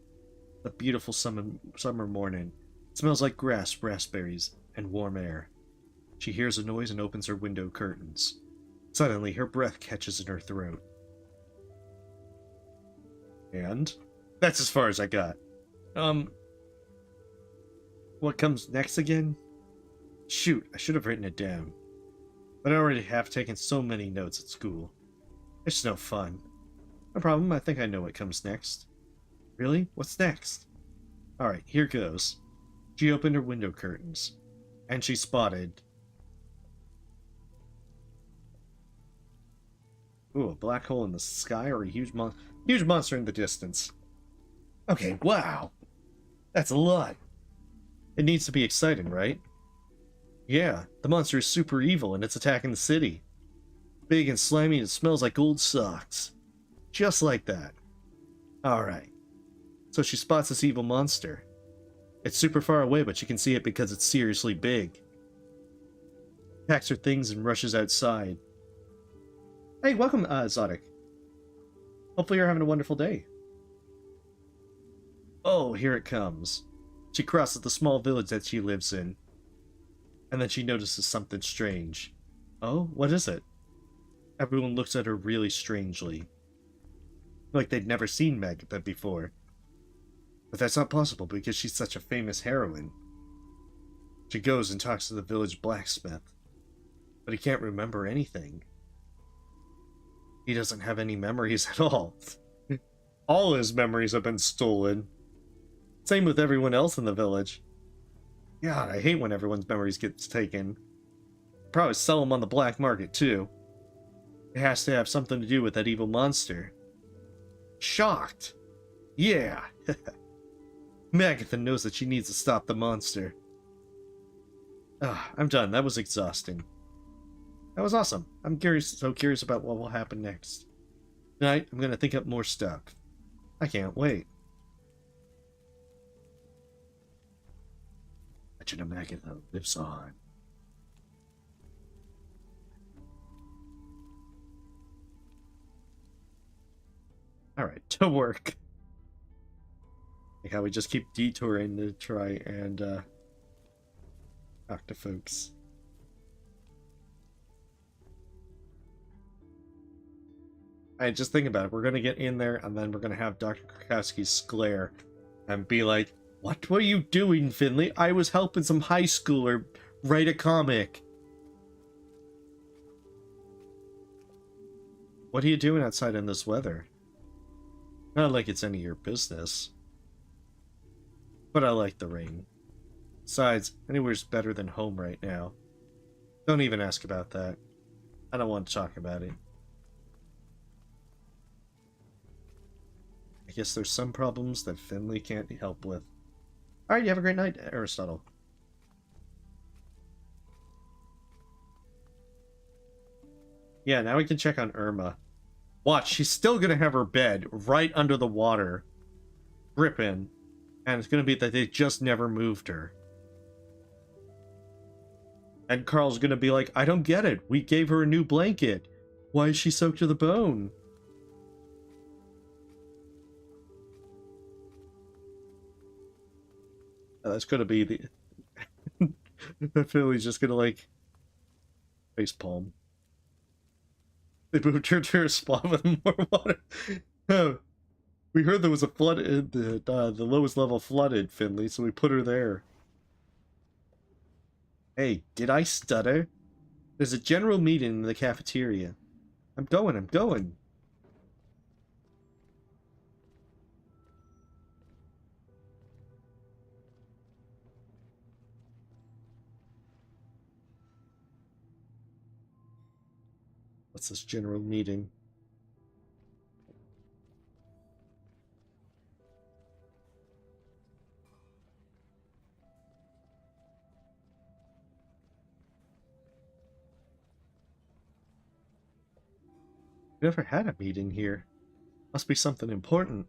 A beautiful summer morning. It smells like grass, raspberries, and warm air. She hears a noise and opens her window curtains. Suddenly, her breath catches in her throat. And? That's as far as I got. What comes next again? Shoot, I should have written it down. But I already have taken so many notes at school. It's no fun. No problem, I think I know what comes next. Really? What's next? Alright, here goes. She opened her window curtains. And she spotted... Ooh, a black hole in the sky or a huge monster in the distance. Okay, wow! That's a lot! It needs to be exciting, right? Yeah, the monster is super evil and it's attacking the city. Big and slimy and it smells like old socks. Just like that. Alright. So she spots this evil monster. It's super far away, but she can see it because it's seriously big. Packs her things and rushes outside. Hey, welcome, Zodic. Hopefully you're having a wonderful day. Oh, here it comes. She crosses the small village that she lives in. And then she notices something strange. Oh, what is it? Everyone looks at her really strangely. Like they'd never seen Magatha before. But that's not possible because she's such a famous heroine. She goes and talks to the village blacksmith. But he can't remember anything. He doesn't have any memories at all. All his memories have been stolen. Same with everyone else in the village. God, I hate when everyone's memories get taken. Probably sell them on the black market, too. It has to have something to do with that evil monster. Shocked. Yeah. Magatha knows that she needs to stop the monster. I'm done. That was exhausting. That was awesome. I'm so curious about what will happen next. Tonight, I'm gonna think up more stuff. I can't wait. Legend of Magatha lives on. Alright, to work. Like how we just keep detouring to try and talk to folks. Alright, just think about it. We're gonna get in there and then we're gonna have Dr. Krakowski glare and be like, "What were you doing, Finley? I was helping some high schooler write a comic." What are you doing outside in this weather? Not like it's any of your business. But I like the rain. Besides, anywhere's better than home right now. Don't even ask about that. I don't want to talk about it. I guess there's some problems that Finley can't help with. Alright, you have a great night, Aristotle. Yeah, now we can check on Irma. Watch, she's still gonna have her bed right under the water. Dripping. And it's gonna be that they just never moved her. And Carl's gonna be like, "I don't get it. We gave her a new blanket. Why is she soaked to the bone?" That's gonna be the... Philly's just gonna, like... facepalm. They moved her to a spot with more water. Oh, we heard there was a flood... the lowest level flooded, Finley, so we put her there. Hey, did I stutter? There's a general meeting in the cafeteria. I'm going. What's this general meeting? We never had a meeting here. Must be something important.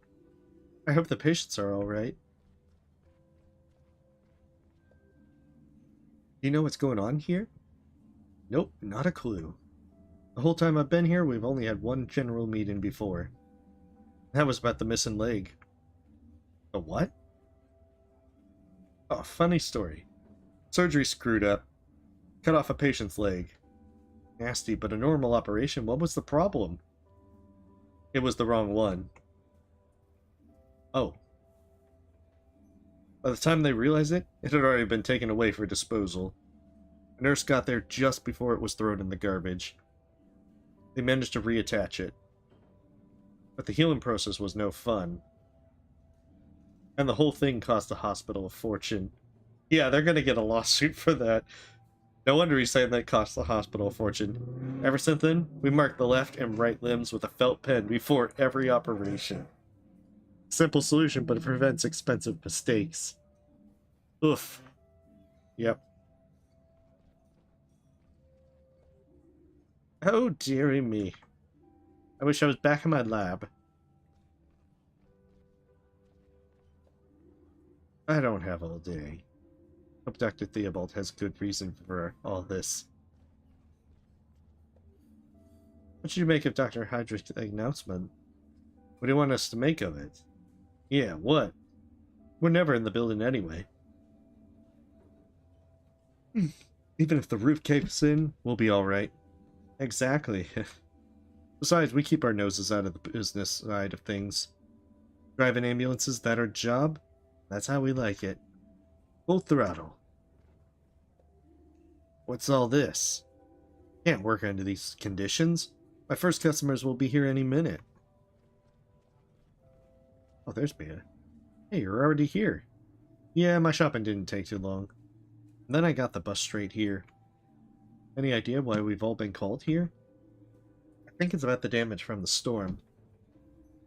I hope the patients are alright. Do you know what's going on here? Nope, not a clue. The whole time I've been here, we've only had one general meeting before. That was about the missing leg. A what? Oh, funny story. Surgery screwed up. Cut off a patient's leg. Nasty, but a normal operation. What was the problem? It was the wrong one. Oh. By the time they realized it, it had already been taken away for disposal. A nurse got there just before it was thrown in the garbage. They managed to reattach it. But the healing process was no fun. And the whole thing cost the hospital a fortune. Yeah, they're gonna get a lawsuit for that. No wonder he's saying that cost the hospital a fortune. Ever since then, we mark the left and right limbs with a felt pen before every operation. Simple solution, but it prevents expensive mistakes. Oof. Yep. Oh, dearie me. I wish I was back in my lab. I don't have all day. Hope Dr. Theobald has good reason for all this. What did you make of Dr. Hydrich's announcement? What do you want us to make of it? Yeah, what? We're never in the building anyway. Even if the roof caves in, we'll be alright. Exactly. Besides, we keep our noses out of the business side of things. Driving ambulances, that our job? That's how we like it. Full throttle. What's all this? Can't work under these conditions. My first customers will be here any minute. Oh, there's Beta. Hey, you're already here. Yeah, my shopping didn't take too long. And then I got the bus straight here. Any idea why we've all been called here? I think it's about the damage from the storm.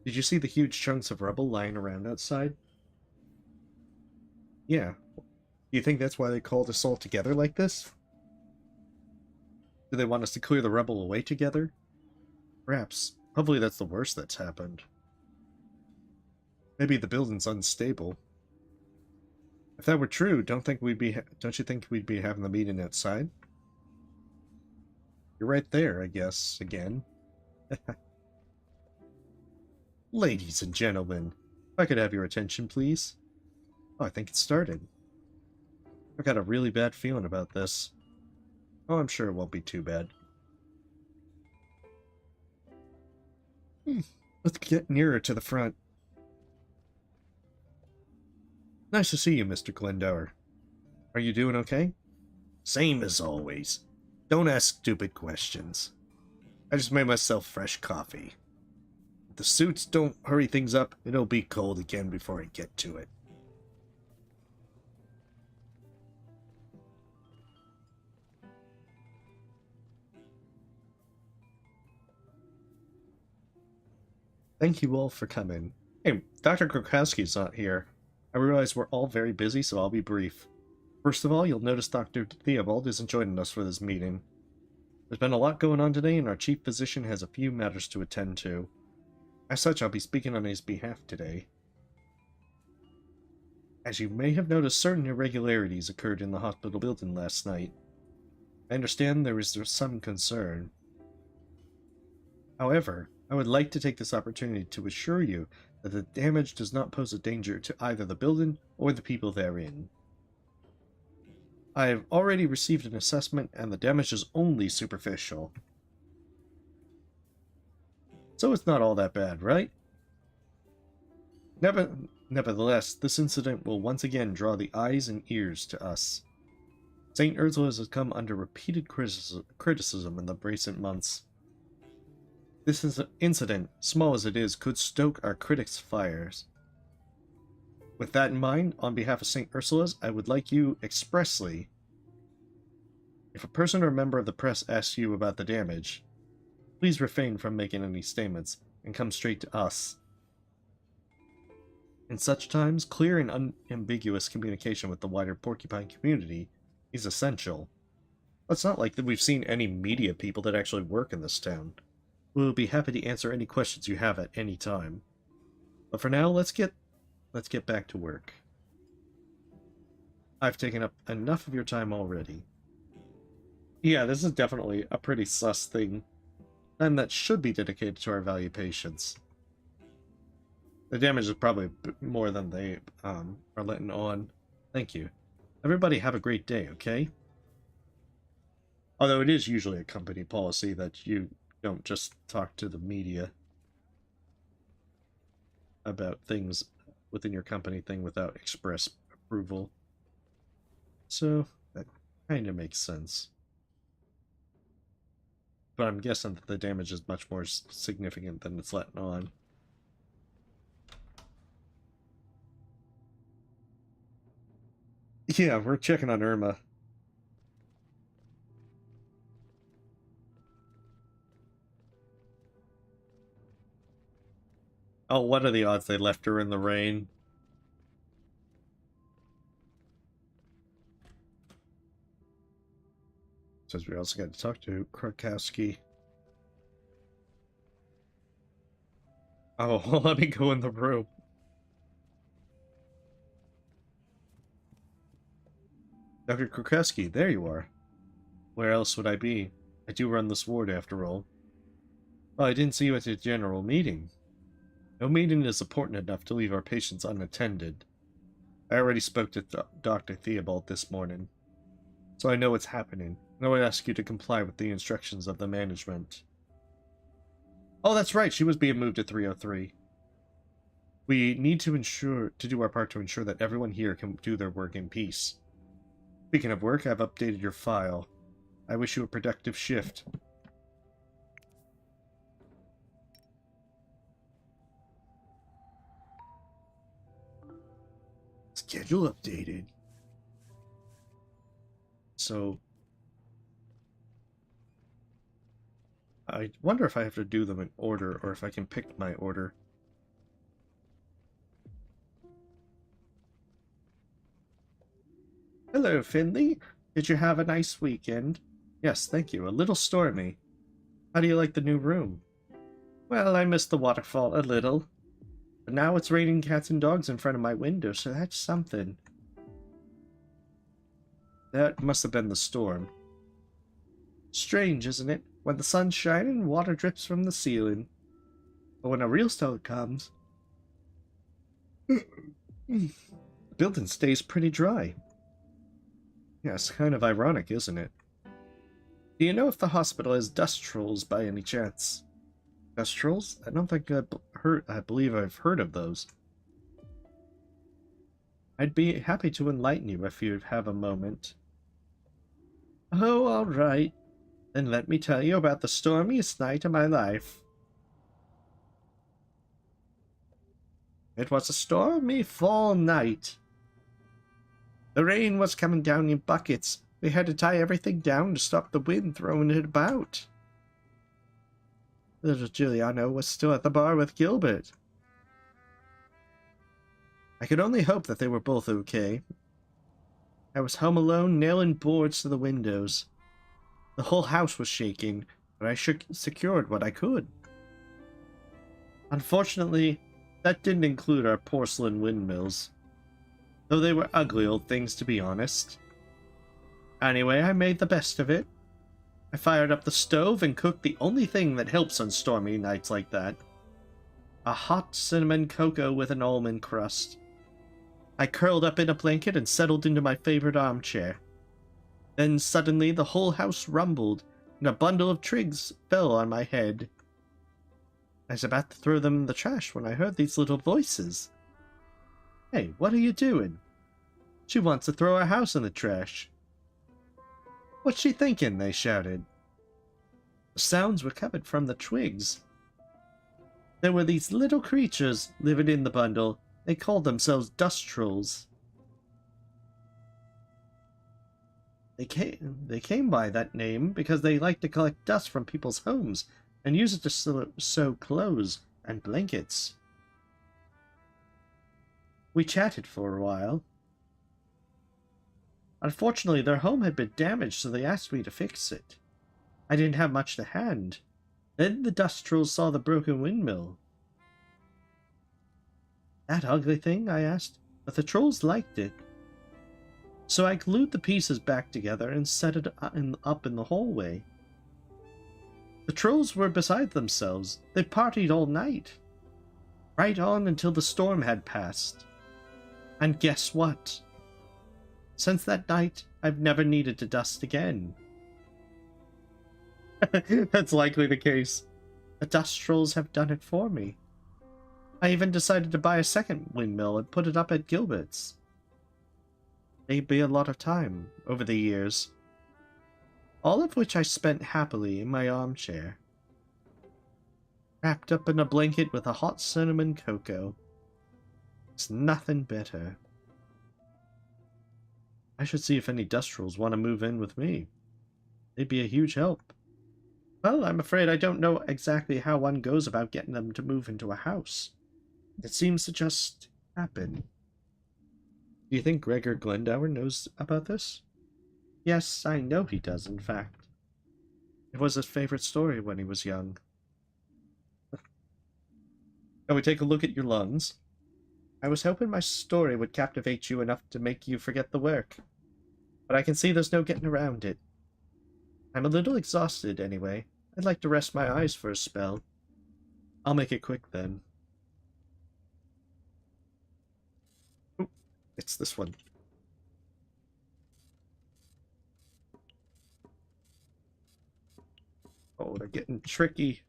Did you see the huge chunks of rubble lying around outside? Yeah. Do you think that's why they called us all together like this? Do they want us to clear the rubble away together? Perhaps. Hopefully that's the worst that's happened. Maybe the building's unstable. If that were true, don't you think we'd be having the meeting outside? You're right there, I guess, again. Ladies and gentlemen, if I could have your attention, please. Oh, I think it started. I've got a really bad feeling about this. Oh, I'm sure it won't be too bad. Let's get nearer to the front. Nice to see you, Mr. Glendower. Are you doing okay? Same as always. Don't ask stupid questions. I just made myself fresh coffee. If the suits don't hurry things up, it'll be cold again before I get to it. Thank you all for coming. Hey, Dr. Krokowski's not here. I realize we're all very busy, so I'll be brief. First of all, you'll notice Dr. Theobald isn't joining us for this meeting. There's been a lot going on today, and our chief physician has a few matters to attend to. As such, I'll be speaking on his behalf today. As you may have noticed, certain irregularities occurred in the hospital building last night. I understand there is some concern. However, I would like to take this opportunity to assure you that the damage does not pose a danger to either the building or the people therein. I have already received an assessment, and the damage is only superficial. So it's not all that bad, right? Nevertheless, this incident will once again draw the eyes and ears to us. St. Ursula's has come under repeated criticism in the recent months. This incident, small as it is, could stoke our critics' fires. With that in mind, on behalf of St. Ursula's, I would like you expressly, if a person or member of the press asks you about the damage, please refrain from making any statements and come straight to us. In such times, clear and unambiguous communication with the wider porcupine community is essential. It's not like that we've seen any media people that actually work in this town. We'll be happy to answer any questions you have at any time. But for now, let's get back to work. I've taken up enough of your time already. Yeah, this is definitely a pretty sus thing. Time that should be dedicated to our valued patients. The damage is probably more than they are letting on. Thank you. Everybody have a great day, okay? Although it is usually a company policy that you don't just talk to the media about things within your company thing without express approval. So that kind of makes sense. But I'm guessing that the damage is much more significant than it's letting on. Yeah, we're checking on Irma. Oh, what are the odds they left her in the rain? Says we also got to talk to Krokowski. Oh, well, let me go in the room. Dr. Krokowski, there you are. Where else would I be? I do run this ward, after all. Well, I didn't see you at the general meeting. No meeting is important enough to leave our patients unattended. I already spoke to Dr. Theobald this morning, so I know what's happening, and I would ask you to comply with the instructions of the management. Oh, that's right, she was being moved to 303. We need to do our part to ensure that everyone here can do their work in peace. Speaking of work, I've updated your file. I wish you a productive shift. Schedule updated. So, I wonder if I have to do them in order, or if I can pick my order. Hello, Finley. Did you have a nice weekend? Yes, thank you. A little stormy. How do you like the new room? Well, I missed the waterfall a little. But now it's raining cats and dogs in front of my window, so that's something. That must have been the storm. Strange, isn't it? When the sun's shining, water drips from the ceiling. But when a real storm comes, the building stays pretty dry. Yes, kind of ironic, isn't it? Do you know if the hospital has dust trolls by any chance? Dust trolls? I don't think I believe I've heard of those. I'd be happy to enlighten you if you have a moment. Oh, all right. Then let me tell you about the stormiest night of my life. It was a stormy fall night. The rain was coming down in buckets. We had to tie everything down to stop the wind throwing it about. Little Giuliano was still at the bar with Gilbert. I could only hope that they were both okay. I was home alone, nailing boards to the windows. The whole house was shaking, but I secured what I could. Unfortunately, that didn't include our porcelain windmills, though they were ugly old things, to be honest. Anyway, I made the best of it. I fired up the stove and cooked the only thing that helps on stormy nights like that. A hot cinnamon cocoa with an almond crust. I curled up in a blanket and settled into my favorite armchair. Then suddenly the whole house rumbled, and a bundle of twigs fell on my head. I was about to throw them in the trash when I heard these little voices. Hey, what are you doing? She wants to throw our house in the trash. What's she thinking? They shouted. The sounds were coming from the twigs. There were these little creatures living in the bundle. They called themselves dust trolls. They came by that name because they liked to collect dust from people's homes and use it to sew clothes and blankets. We chatted for a while. Unfortunately, their home had been damaged, so they asked me to fix it. I didn't have much to hand. Then the dust trolls saw the broken windmill. That ugly thing? I asked, but the trolls liked it. So I glued the pieces back together and set it up in the hallway. The trolls were beside themselves. They partied all night. Right on until the storm had passed. And guess what? Since that night, I've never needed to dust again. That's likely the case. The dust trolls have done it for me. I even decided to buy a second windmill and put it up at Gilbert's. They'd be a lot of time over the years, all of which I spent happily in my armchair, wrapped up in a blanket with a hot cinnamon cocoa. It's nothing better. I should see if any dust trolls want to move in with me. They'd be a huge help. Well, I'm afraid I don't know exactly how one goes about getting them to move into a house. It seems to just happen. Do you think Gregor Glendower knows about this? Yes, I know he does, in fact. It was his favorite story when he was young. Now we take a look at your lungs. I was hoping my story would captivate you enough to make you forget the work, but I can see there's no getting around it. I'm a little exhausted anyway. I'd like to rest my eyes for a spell. I'll make it quick then. Ooh, it's this one. Oh, they're getting tricky.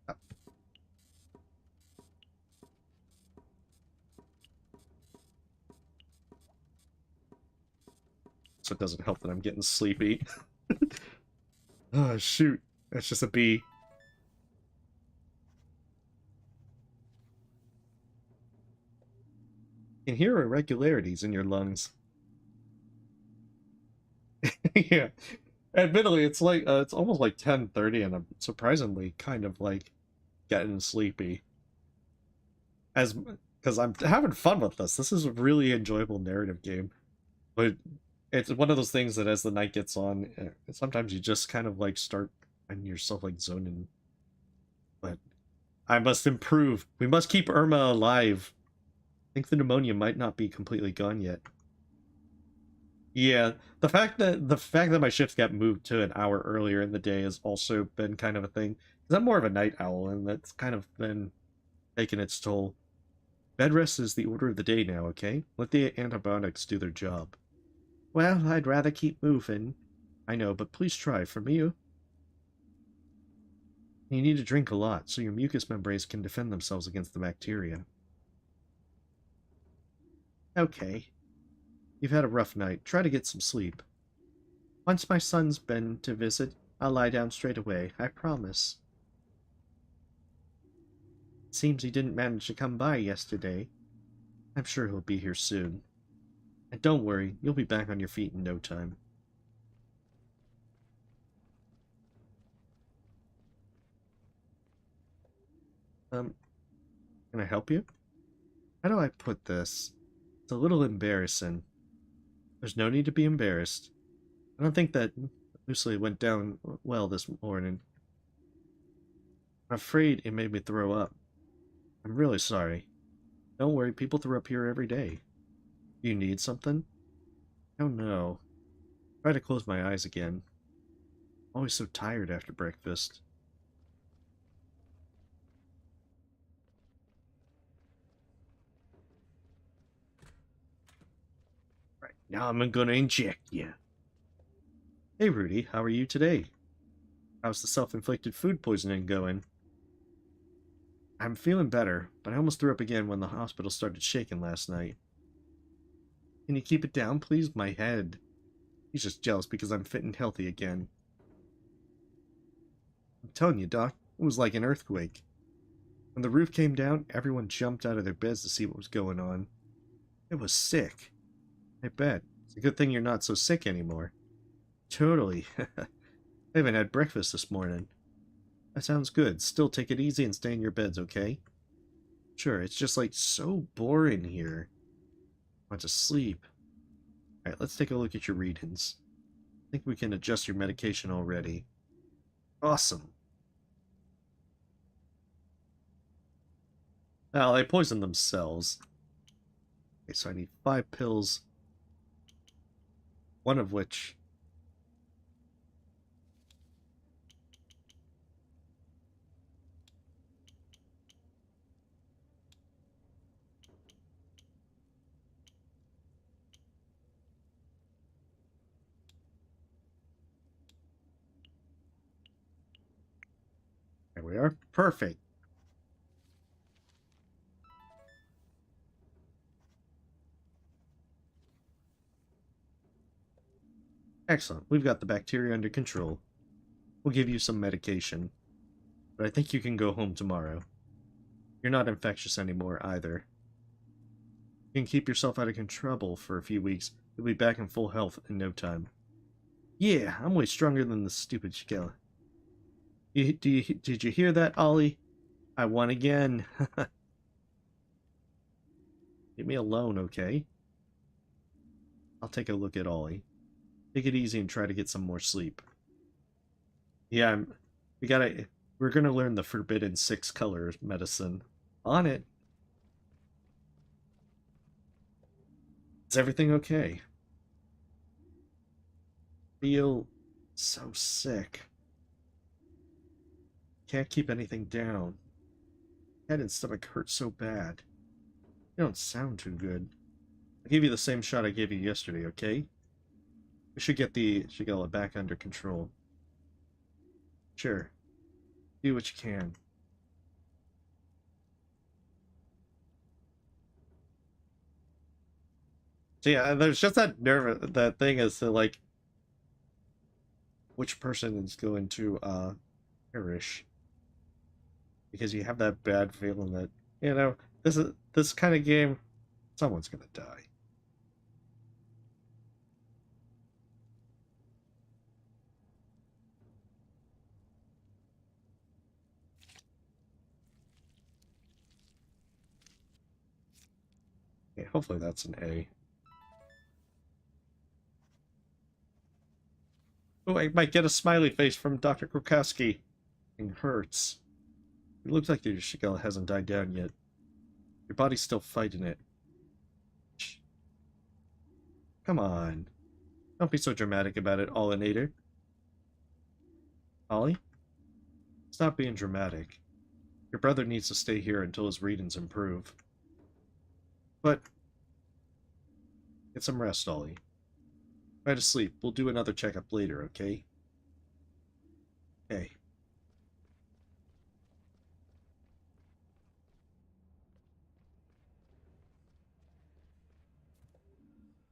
Oh. So it doesn't help that I'm getting sleepy. Oh, shoot. That's just a bee. You can hear irregularities in your lungs. Yeah. Admittedly, it's like it's almost like 10:30, and I'm surprisingly kind of like getting sleepy. As because I'm having fun with this. This is a really enjoyable narrative game. But it's one of those things that as the night gets on, sometimes you just kind of like start finding yourself like zoning. But I must improve. We must keep Irma alive. I think the pneumonia might not be completely gone yet. Yeah, the fact that my shift got moved to an hour earlier in the day has also been kind of a thing. 'Cause I'm more of a night owl, and that's kind of been taking its toll. Bed rest is the order of the day now, okay? Let the antibiotics do their job. Well, I'd rather keep moving. I know, but please try for me. You need to drink a lot, so your mucous membranes can defend themselves against the bacteria. Okay. You've had a rough night. Try to get some sleep. Once my son's been to visit, I'll lie down straight away. I promise. Seems he didn't manage to come by yesterday. I'm sure he'll be here soon. And don't worry, you'll be back on your feet in no time. Can I help you? How do I put this? It's a little embarrassing. There's no need to be embarrassed. I don't think that Lucy went down well this morning. I'm afraid it made me throw up. I'm really sorry. Don't worry, people throw up here every day. Do you need something? Oh no. Try to close my eyes again. Always so tired after breakfast. Right, now I'm gonna inject you. Hey Rudy, how are you today? How's the self-inflicted food poisoning going? I'm feeling better, but I almost threw up again when the hospital started shaking last night. Can you keep it down, please? My head. He's just jealous because I'm fit and healthy again. I'm telling you, Doc, it was like an earthquake. When the roof came down, everyone jumped out of their beds to see what was going on. It was sick. I bet. It's a good thing you're not so sick anymore. Totally. I haven't had breakfast this morning. That sounds good. Still take it easy and stay in your beds, okay? Sure, it's just like so boring here. I want to sleep. Alright, let's take a look at your readings. I think we can adjust your medication already. Awesome. Now, they poisoned themselves. Okay, so I need 5 pills. One of which... There we are. Perfect. Excellent. We've got the bacteria under control. We'll give you some medication. But I think you can go home tomorrow. You're not infectious anymore, either. You can keep yourself out of trouble for a few weeks. You'll be back in full health in no time. Yeah, I'm way stronger than the stupid skeleton. Did you hear that, Ollie? I won again. Leave me alone, okay? I'll take a look at Ollie. Take it easy and try to get some more sleep. Yeah, we're gonna learn the forbidden 6 colors medicine. On it. Is everything okay? Feel so sick. Can't keep anything down. Head and stomach hurt so bad. You don't sound too good. I'll give you the same shot I gave you yesterday, okay? We should get it back under control. Sure. Do what you can. So yeah, there's just that thing as to like which person is going to perish. Because you have that bad feeling that, this kind of game, someone's gonna die. Okay, hopefully that's an A. Oh, I might get a smiley face from Dr. Krokowski. It hurts. It looks like your shigella hasn't died down yet. Your body's still fighting it. Shh. Come on. Don't be so dramatic about it, Ollinator. Ollie? Stop being dramatic. Your brother needs to stay here until his readings improve. But get some rest, Ollie. Try to sleep. We'll do another checkup later, okay? Okay.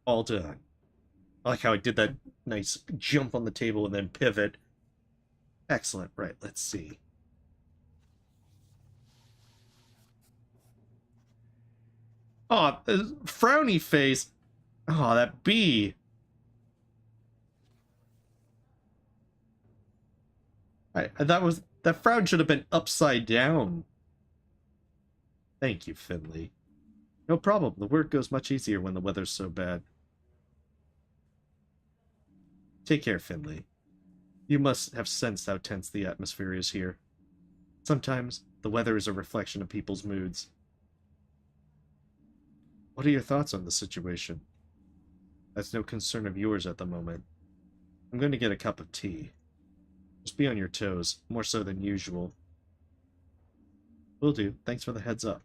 All done. I like how I did that nice jump on the table and then pivot. Excellent. Right, let's see. Oh, frowny face. Oh, that bee. That frown should have been upside down. Thank you, Finley. No problem. The work goes much easier when the weather's so bad. Take care, Finley. You must have sensed how tense the atmosphere is here. Sometimes, the weather is a reflection of people's moods. What are your thoughts on the situation? That's no concern of yours at the moment. I'm going to get a cup of tea. Just be on your toes, more so than usual. Will do. Thanks for the heads up.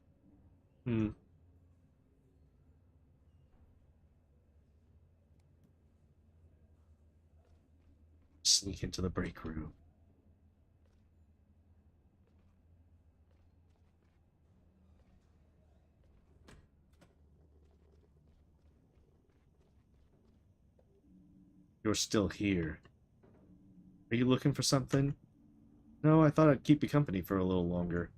Sneak into the break room. You're still here. Are you looking for something? No, I thought I'd keep you company for a little longer.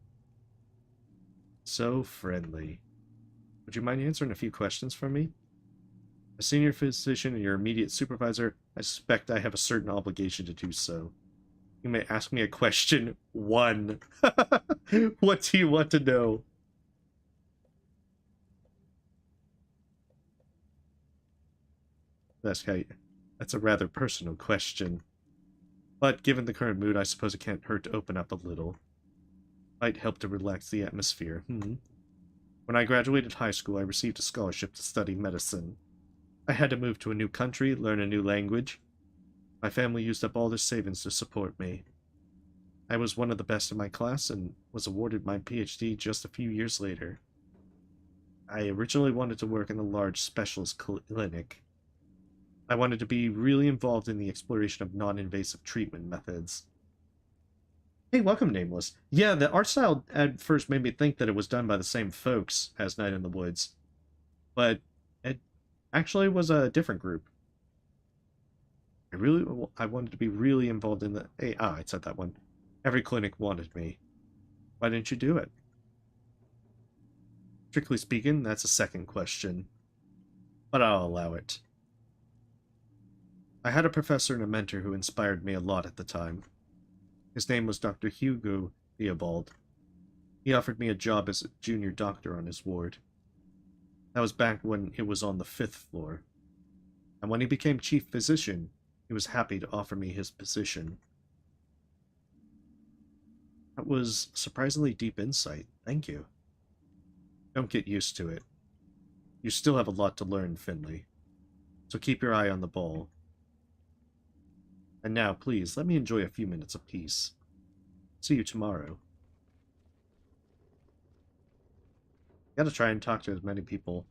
So friendly. Would you mind answering a few questions for me? A senior physician and your immediate supervisor, I suspect I have a certain obligation to do so. You may ask me a question. 1. What do you want to know? That's a rather personal question. But given the current mood, I suppose it can't hurt to open up a little. Might help to relax the atmosphere. When I graduated high school, I received a scholarship to study medicine. I had to move to a new country, learn a new language. My family used up all their savings to support me. I was one of the best in my class and was awarded my PhD just a few years later. I originally wanted to work in a large specialist clinic. I wanted to be really involved in the exploration of non-invasive treatment methods. Hey, welcome, Nameless. Yeah, the art style at first made me think that it was done by the same folks as Night in the Woods. But it actually was a different group. I wanted to be really involved in the... Hey, I said that one. Every clinic wanted me. Why didn't you do it? Strictly speaking, that's a second question. But I'll allow it. I had a professor and a mentor who inspired me a lot at the time. His name was Dr. Hugo Theobald. He offered me a job as a junior doctor on his ward. That was back when it was on the 5th floor. And when he became chief physician, he was happy to offer me his position. That was surprisingly deep insight. Thank you. Don't get used to it. You still have a lot to learn, Finley. So keep your eye on the ball. And now, please, let me enjoy a few minutes of peace. See you tomorrow. Gotta try and talk to as many people.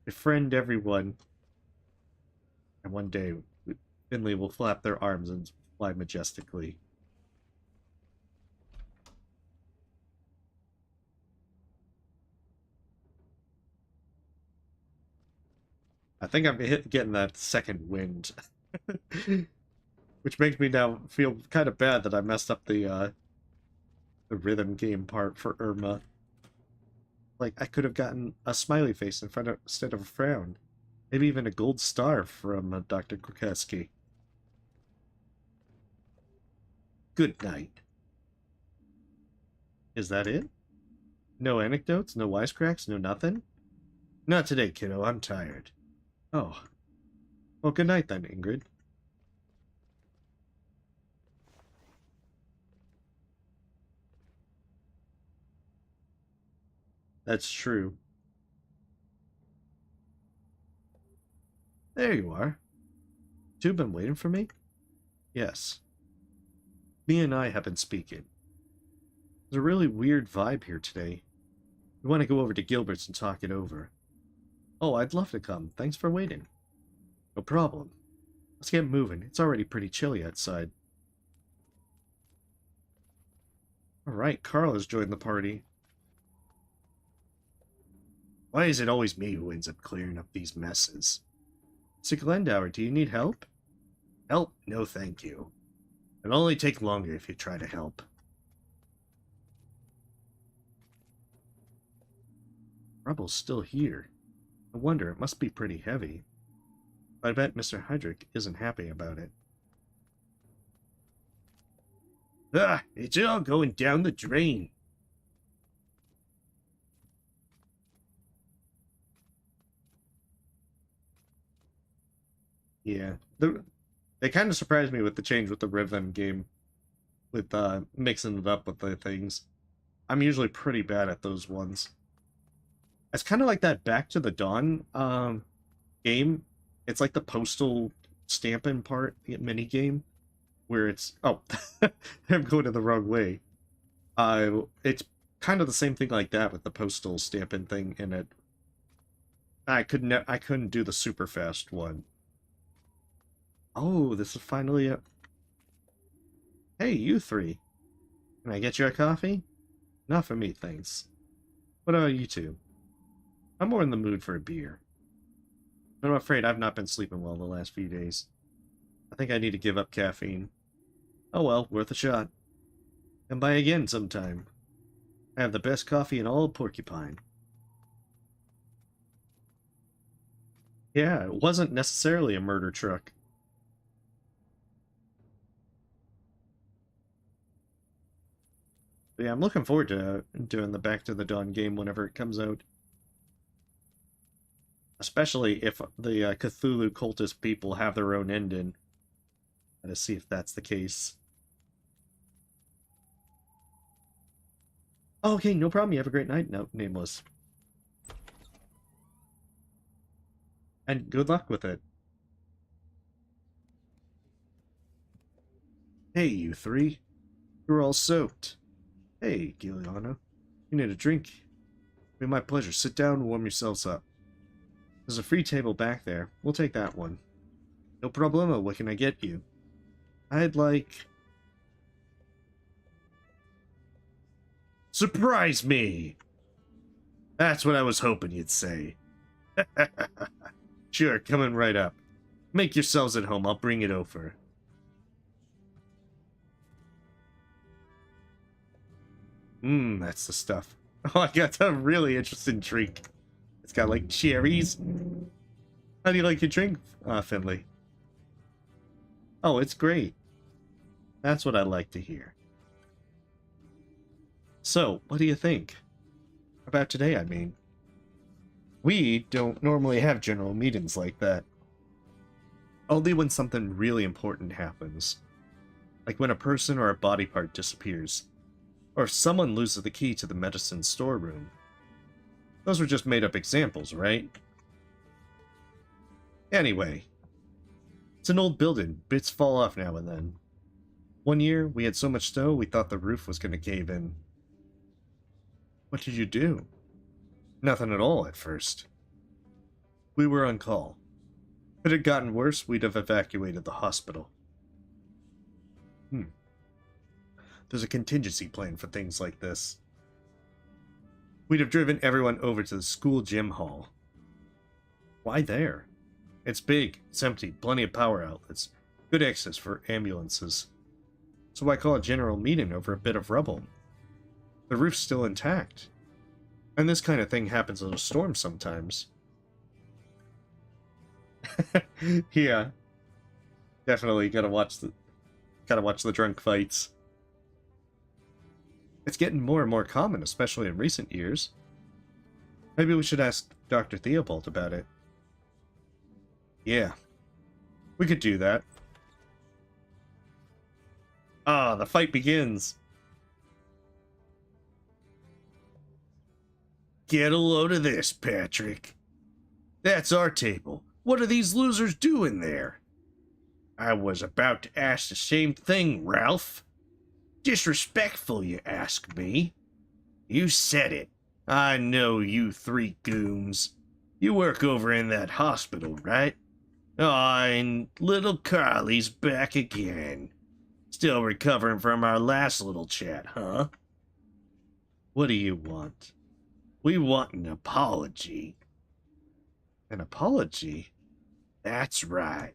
Befriend everyone. And one day, Finley will flap their arms and fly majestically. I think I'm getting that second wind. Which makes me now feel kind of bad that I messed up the rhythm game part for Irma. Like, I could have gotten a smiley face instead of a frown. Maybe even a gold star from Dr. Krokowski. Good night. Is that it? No anecdotes? No wisecracks? No nothing? Not today, kiddo. I'm tired. Oh. Well, good night then, Ingrid. That's true. There you are. You been waiting for me? Yes. Me and I have been speaking. There's a really weird vibe here today. We want to go over to Gilbert's and talk it over. Oh, I'd love to come. Thanks for waiting. No problem. Let's get moving. It's already pretty chilly outside. Alright, Carl has joined the party. Why is it always me who ends up clearing up these messes? Sir Glendower, do you need help? Help? No, thank you. It'll only take longer if you try to help. Rubble's still here. I wonder, it must be pretty heavy. I bet Mr. Hydrick isn't happy about it. Ah, it's all going down the drain. Yeah, they kind of surprised me with the change with the rhythm game, with mixing it up with the things. I'm usually pretty bad at those ones. It's kind of like that Back to the Dawn game. It's like the postal stamping part, the mini game, where it's I'm going in the wrong way. It's kind of the same thing like that with the postal stamping thing in it. I couldn't do the super fast one. Oh, this is finally a... Hey, you three. Can I get you a coffee? Not for me, thanks. What about you two? I'm more in the mood for a beer. But I'm afraid I've not been sleeping well the last few days. I think I need to give up caffeine. Oh well, worth a shot. Come by again sometime. I have the best coffee in all of Porcupine. Yeah, it wasn't necessarily a murder truck. But yeah, I'm looking forward to doing the Back to the Dawn game whenever it comes out. Especially if the Cthulhu cultist people have their own ending. Gotta see if that's the case. Oh, okay, no problem. You have a great night. No, Nameless. And good luck with it. Hey, you three. You're all soaked. Hey, Giuliano. You need a drink? It'll be my pleasure. Sit down and warm yourselves up. There's a free table back there. We'll take that one. No problemo. What can I get you? I'd like... Surprise me! That's what I was hoping you'd say. Sure, coming right up. Make yourselves at home. I'll bring it over. That's the stuff. Oh, I got a really interesting drink. It's got, like, cherries. How do you like your drink, Finley? Oh, it's great. That's what I like to hear. So, what do you think? About today, I mean. We don't normally have general meetings like that. Only when something really important happens. Like when a person or a body part disappears. Or if someone loses the key to the medicine storeroom. Those were just made-up examples, right? Anyway. It's an old building. Bits fall off now and then. One year, we had so much snow, we thought the roof was going to cave in. What did you do? Nothing at all at first. We were on call. If it had gotten worse, we'd have evacuated the hospital. There's a contingency plan for things like this. We'd have driven everyone over to the school gym hall. Why there? It's big, it's empty, plenty of power outlets, good access for ambulances. So why call a general meeting over a bit of rubble? The roof's still intact. And this kind of thing happens in a storm sometimes. Yeah. Definitely gotta watch the drunk fights. It's getting more and more common, especially in recent years. Maybe we should ask Dr. Theobald about it. Yeah, we could do that. Ah, the fight begins. Get a load of this, Patrick. That's our table. What are these losers doing there? I was about to ask the same thing, Ralph. Disrespectful, you ask me. You said it. I know you three goons. You work over in that hospital, right? Oh, and little Carly's back again. Still recovering from our last little chat, huh? What do you want? We want an apology. An apology? That's right.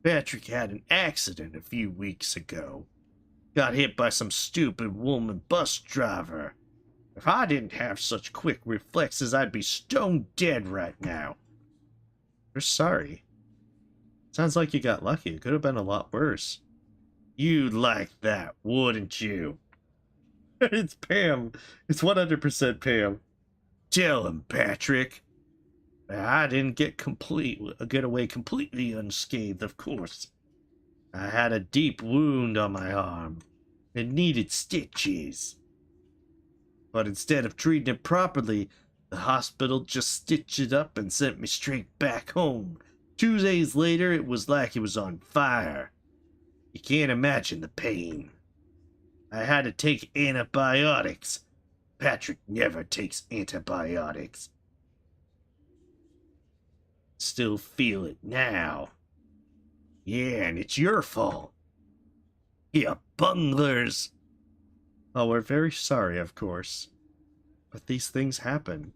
Patrick had an accident a few weeks ago. Got hit by some stupid woman bus driver. If I didn't have such quick reflexes, I'd be stone dead right now. We're sorry. Sounds like you got lucky. It could have been a lot worse. You'd like that, wouldn't you? It's Pam. It's 100% Pam. Tell him, Patrick. I didn't get away completely unscathed, of course. I had a deep wound on my arm. It needed stitches. But instead of treating it properly, the hospital just stitched it up and sent me straight back home. 2 days later, it was like it was on fire. You can't imagine the pain. I had to take antibiotics. Patrick never takes antibiotics. Still feel it now. Yeah, and it's your fault. You bunglers. Oh, we're very sorry, of course. But these things happen.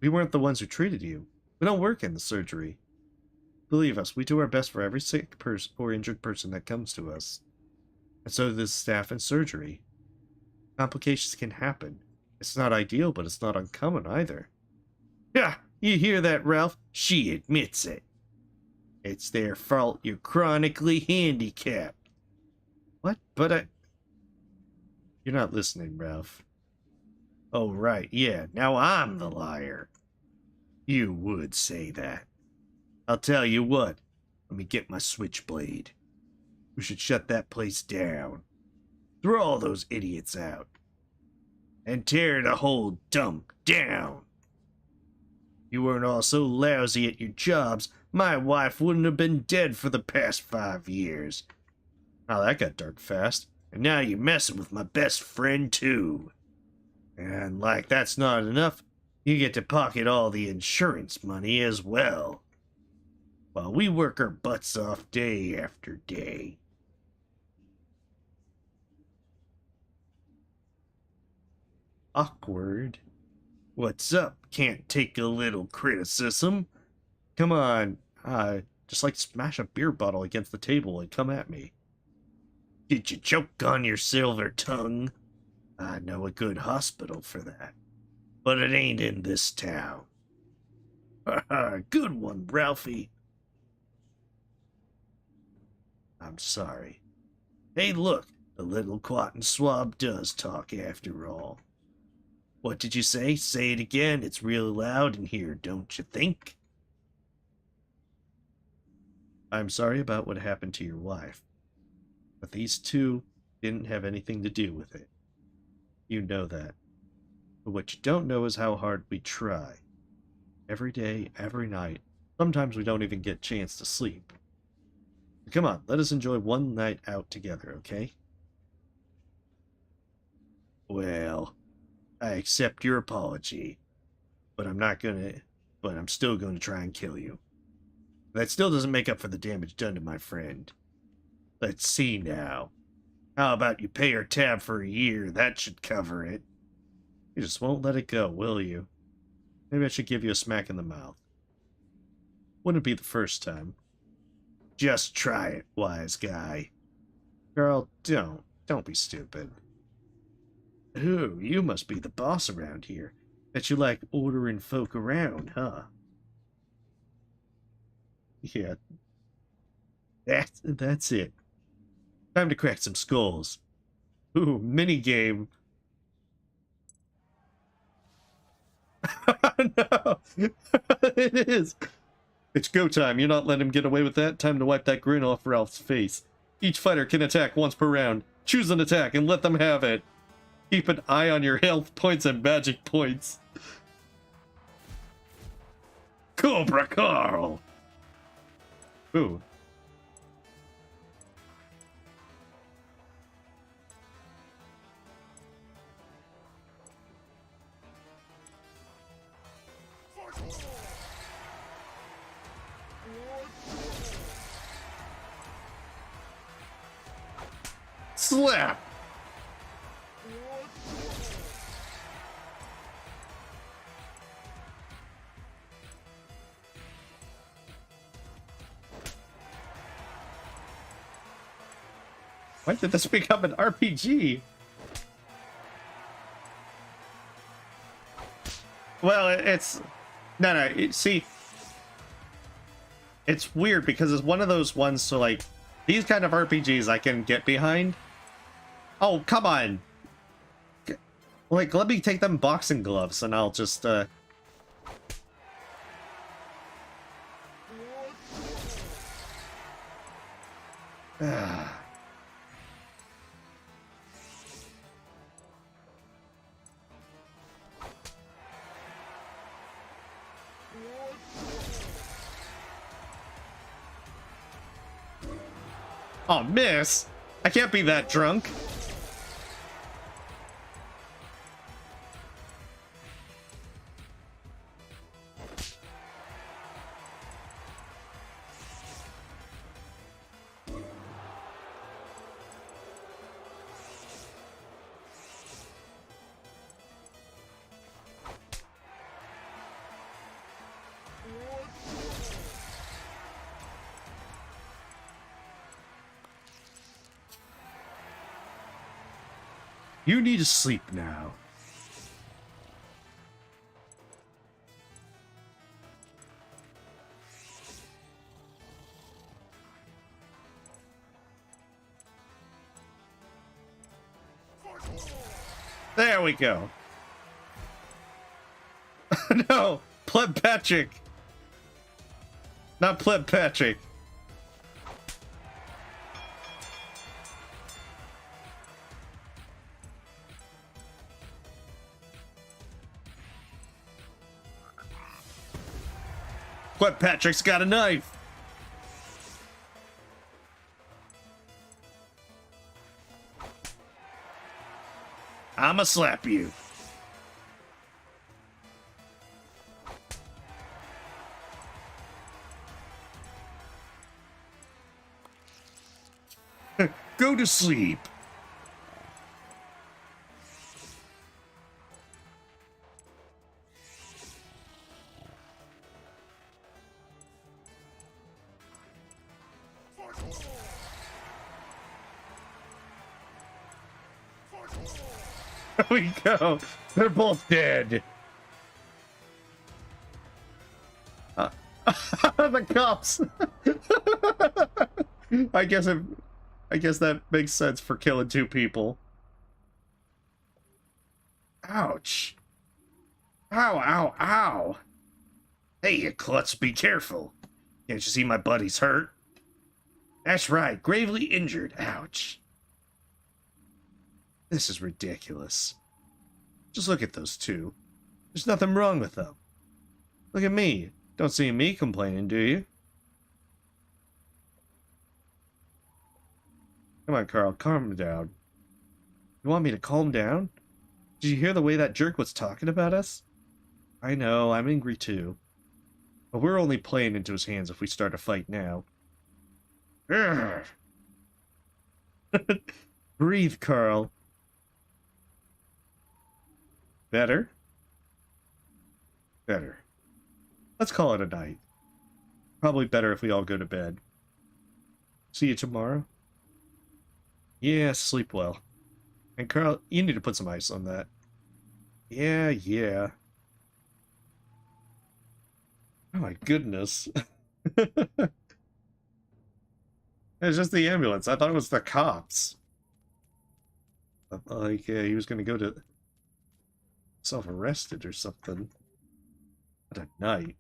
We weren't the ones who treated you. We don't work in the surgery. Believe us, we do our best for every sick person or injured person that comes to us. And so does staff in surgery. Complications can happen. It's not ideal, but it's not uncommon either. Yeah, you hear that, Ralph? She admits it. It's their fault you're chronically handicapped. What? But You're not listening, Ralph. Oh, right, yeah, now I'm the liar. You would say that. I'll tell you what. Let me get my switchblade. We should shut that place down. Throw all those idiots out. And tear the whole dump down. You weren't all so lousy at your jobs, my wife wouldn't have been dead for the past 5 years. Oh, that got dark fast. And now you're messing with my best friend, too. And like that's not enough, you get to pocket all the insurance money as well. While we work our butts off day after day. Awkward. What's up? Can't take a little criticism? Come on, just like smash a beer bottle against the table and come at me. Did you choke on your silver tongue? I know a good hospital for that. But it ain't in this town. Good one, Ralphie. I'm sorry. Hey, look, the little cotton swab does talk after all. What did you say? Say it again. It's real loud in here, don't you think? I'm sorry about what happened to your wife. But these two didn't have anything to do with it. You know that. But what you don't know is how hard we try. Every day, every night. Sometimes we don't even get a chance to sleep. Come on, let us enjoy one night out together, okay? Well, I accept your apology. But I'm still gonna try and kill you. That still doesn't make up for the damage done to my friend. Let's see now. How about you pay her tab for a year? That should cover it. You just won't let it go, will you? Maybe I should give you a smack in the mouth. Wouldn't be the first time. Just try it, wise guy. Girl, don't be stupid. Ooh, you must be the boss around here. Bet you like ordering folk around, huh? Yeah. That's it. Time to crack some skulls. Ooh, minigame. No! It is! It's go time. You're not letting him get away with that. Time to wipe that grin off Ralph's face. Each fighter can attack once per round. Choose an attack and let them have it. Keep an eye on your health points and magic points. Cobra Carl! Ooh. Slap! When did this become an RPG? Well, it's... No, see... It's weird because it's one of those ones, so like, these kind of RPGs I can get behind. Oh, come on! Like, let me take them boxing gloves and I'll just, Oh, miss! I can't be that drunk. You need to sleep now. There we go. No, Pleb Patrick. Not Pleb Patrick. Pleb Patrick's got a knife. I'ma slap you. Go to sleep. There we go. They're both dead. The cops. I guess that makes sense for killing two people. Ouch. Ow, ow, ow. Hey, you klutz, be careful. Can't you see my buddy's hurt? That's right, gravely injured. Ouch. This is ridiculous. Just look at those two. There's nothing wrong with them. Look at me. Don't see me complaining, do you? Come on, Carl, calm down. You want me to calm down? Did you hear the way that jerk was talking about us? I know, I'm angry too. But we're only playing into his hands if we start a fight now. Breathe, Carl. Better? Better. Let's call it a night. Probably better if we all go to bed. See you tomorrow? Yeah, sleep well. And Carl, you need to put some ice on that. Yeah. Oh my goodness. It's just the ambulance. I thought it was the cops. Like, he was gonna go to self-arrested or something. What a night.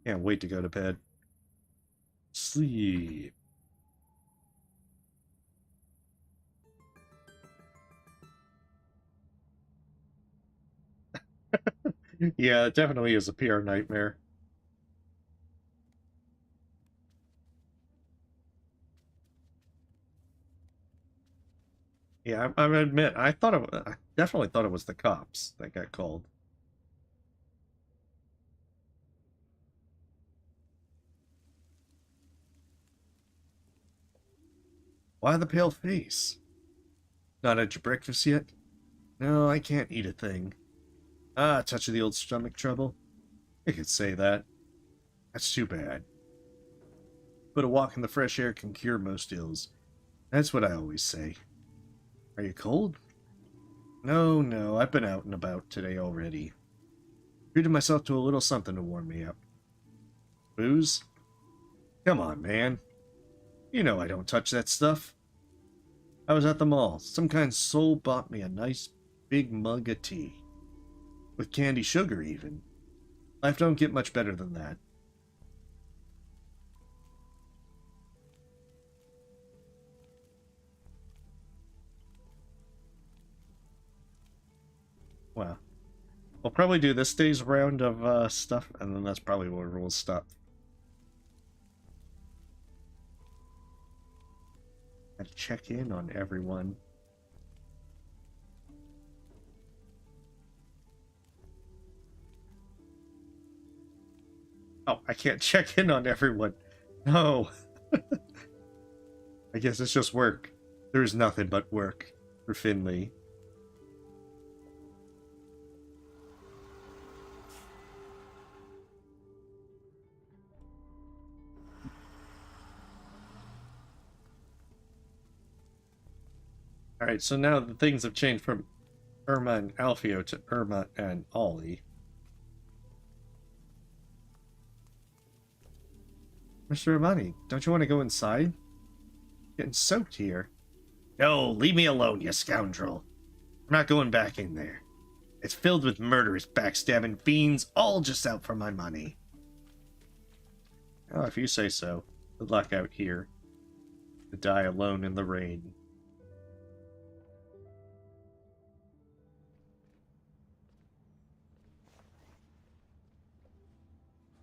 Can't wait to go to bed. Sleep. Yeah, it definitely is a PR nightmare. Yeah, I admit, I definitely thought it was the cops that got called. Why the pale face? Not had your breakfast yet? No, I can't eat a thing. Ah, a touch of the old stomach trouble? I could say that. That's too bad. But a walk in the fresh air can cure most ills. That's what I always say. Are you cold? No, no, I've been out and about today already. Treated myself to a little something to warm me up. Booze? Come on, man. You know I don't touch that stuff. I was at the mall. Some kind soul bought me a nice big mug of tea. With candy sugar, even. Life don't get much better than that. Well, we'll probably do this day's round of stuff, and then that's probably where we'll stop. Gotta check in on everyone. Oh, I can't check in on everyone. No. I guess it's just work. There's nothing but work for Finley. Alright, so now the things have changed from Irma and Alfio to Irma and Ollie. Mr. Romani, don't you want to go inside? Getting soaked here. No, leave me alone, you scoundrel. I'm not going back in there. It's filled with murderous, backstabbing fiends, all just out for my money. Oh, if you say so. Good luck out here. To die alone in the rain.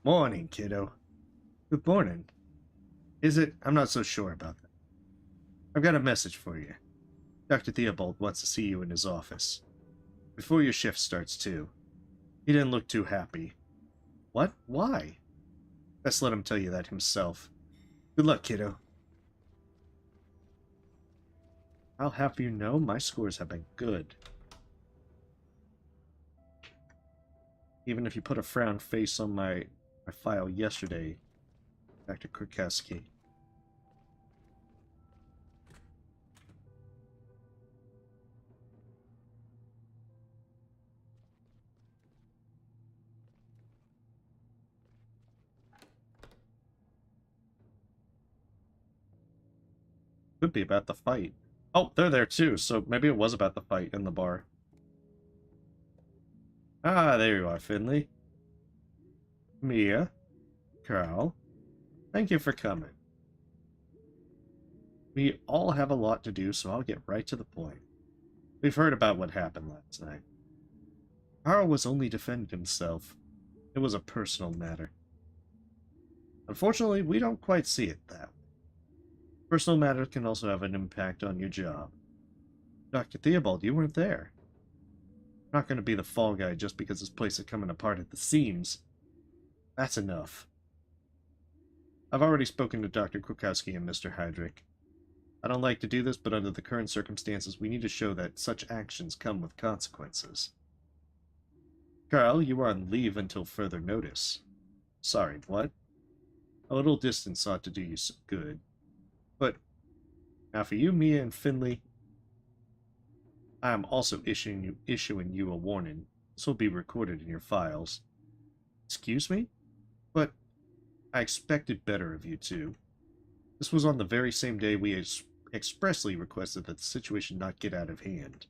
Morning, kiddo. Good morning. Is it? I'm not so sure about that. I've got a message for you. Dr. Theobald wants to see you in his office. Before your shift starts, too. He didn't look too happy. What? Why? Best let him tell you that himself. Good luck, kiddo. I'll have you know my scores have been good. Even if you put a frown face on my file yesterday, Dr. Kurkowski. Could be about the fight. Oh, they're there too, so maybe it was about the fight in the bar. Ah, there you are, Finley. Mia. Carl. Thank you for coming. We all have a lot to do, so I'll get right to the point. We've heard about what happened last night. Carl was only defending himself. It was a personal matter. Unfortunately, we don't quite see it that way. Personal matters can also have an impact on your job. Dr. Theobald, you weren't there. I'm not going to be the fall guy just because this place is coming apart at the seams. That's enough. I've already spoken to Dr. Krukowski and Mr. Heydrich. I don't like to do this, but under the current circumstances, we need to show that such actions come with consequences. Carl, you are on leave until further notice. Sorry, what? A little distance ought to do you some good. But, now for you, Mia, and Finley, I am also issuing you a warning. This will be recorded in your files. Excuse me? But I expected better of you two. This was on the very same day we expressly requested that the situation not get out of hand.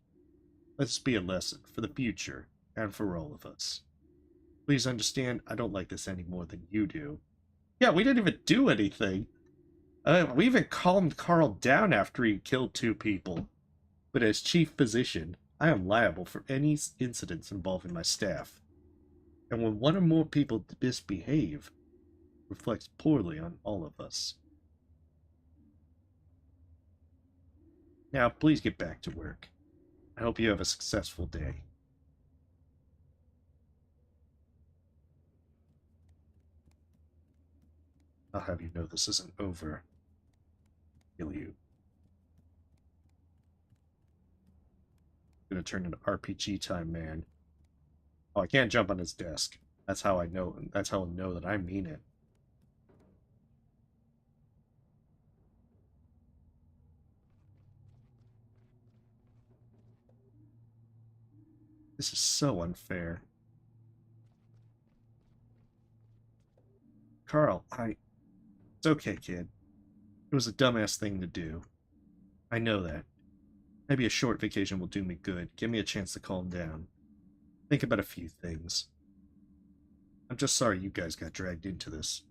Let this be a lesson for the future, and for all of us. Please understand, I don't like this any more than you do. Yeah, we didn't even do anything. We even calmed Carl down after he killed 2 people. But as chief physician, I am liable for any incidents involving my staff. And when one or more people misbehave, it reflects poorly on all of us. Now, please get back to work. I hope you have a successful day. I'll have you know this isn't over. Kill you. I'm gonna turn into RPG time, man. Oh, I can't jump on his desk. That's how I know. That's how I'll know that I mean it. This is so unfair. Carl, It's okay, kid. It was a dumbass thing to do. I know that. Maybe a short vacation will do me good. Give me a chance to calm down. Think about a few things. I'm just sorry you guys got dragged into this.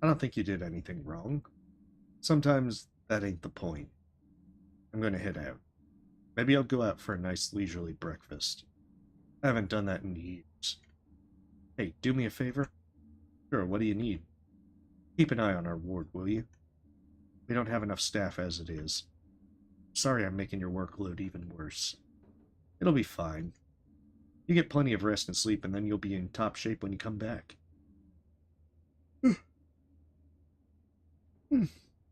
I don't think you did anything wrong. Sometimes that ain't the point. I'm going to head out. Maybe I'll go out for a nice leisurely breakfast. I haven't done that in years. Hey, do me a favor? Sure, what do you need? Keep an eye on our ward, will you? We don't have enough staff as it is. Sorry I'm making your workload even worse. It'll be fine. You get plenty of rest and sleep, and then you'll be in top shape when you come back.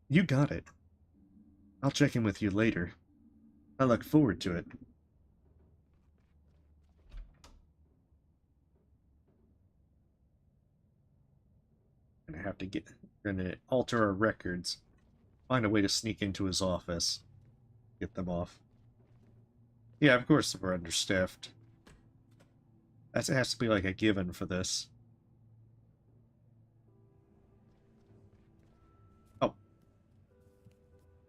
You got it. I'll check in with you later. I look forward to it. Gonna alter our records. Find a way to sneak into his office. Get them off. Yeah, of course we're understaffed. That has to be like a given for this. Oh.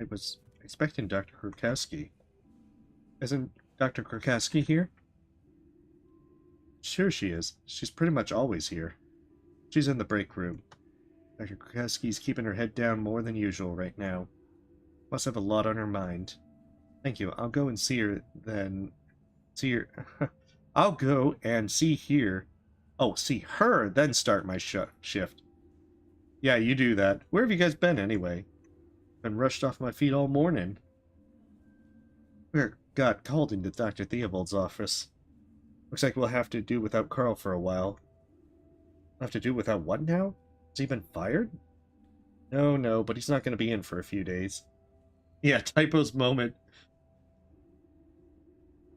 I was expecting Dr. Krukowski. Isn't Dr. Krukowski here? Sure she is. She's pretty much always here. She's in the break room. Dr. Krukowski's keeping her head down more than usual right now. Must have a lot on her mind. Thank you. I'll go and see her then. See her. I'll go and see here. Oh, see her, then start my shift. Yeah, you do that. Where have you guys been anyway? Been rushed off my feet all morning. We got called into Dr. Theobald's office. Looks like we'll have to do without Carl for a while. Have to do without what now? Has he been fired? No, but he's not going to be in for a few days. Yeah, typos moment.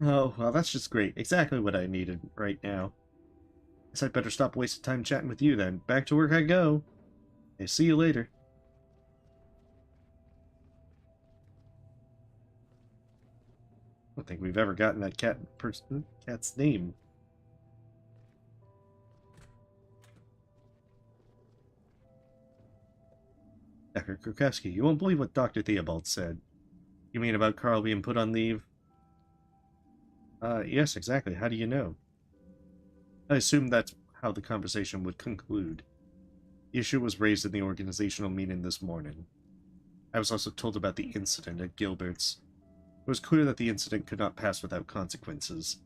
Oh, well, that's just great. Exactly what I needed right now. Guess I'd better stop wasting time chatting with you then. Back to work I go. Okay, see you later. I don't think we've ever gotten that cat's name. Dr. Krukowski, you won't believe what Dr. Theobald said. You mean about Carl being put on leave? Yes, exactly. How do you know? I assume that's how the conversation would conclude. The issue was raised in the organizational meeting this morning. I was also told about the incident at Gilbert's. It was clear that the incident could not pass without consequences.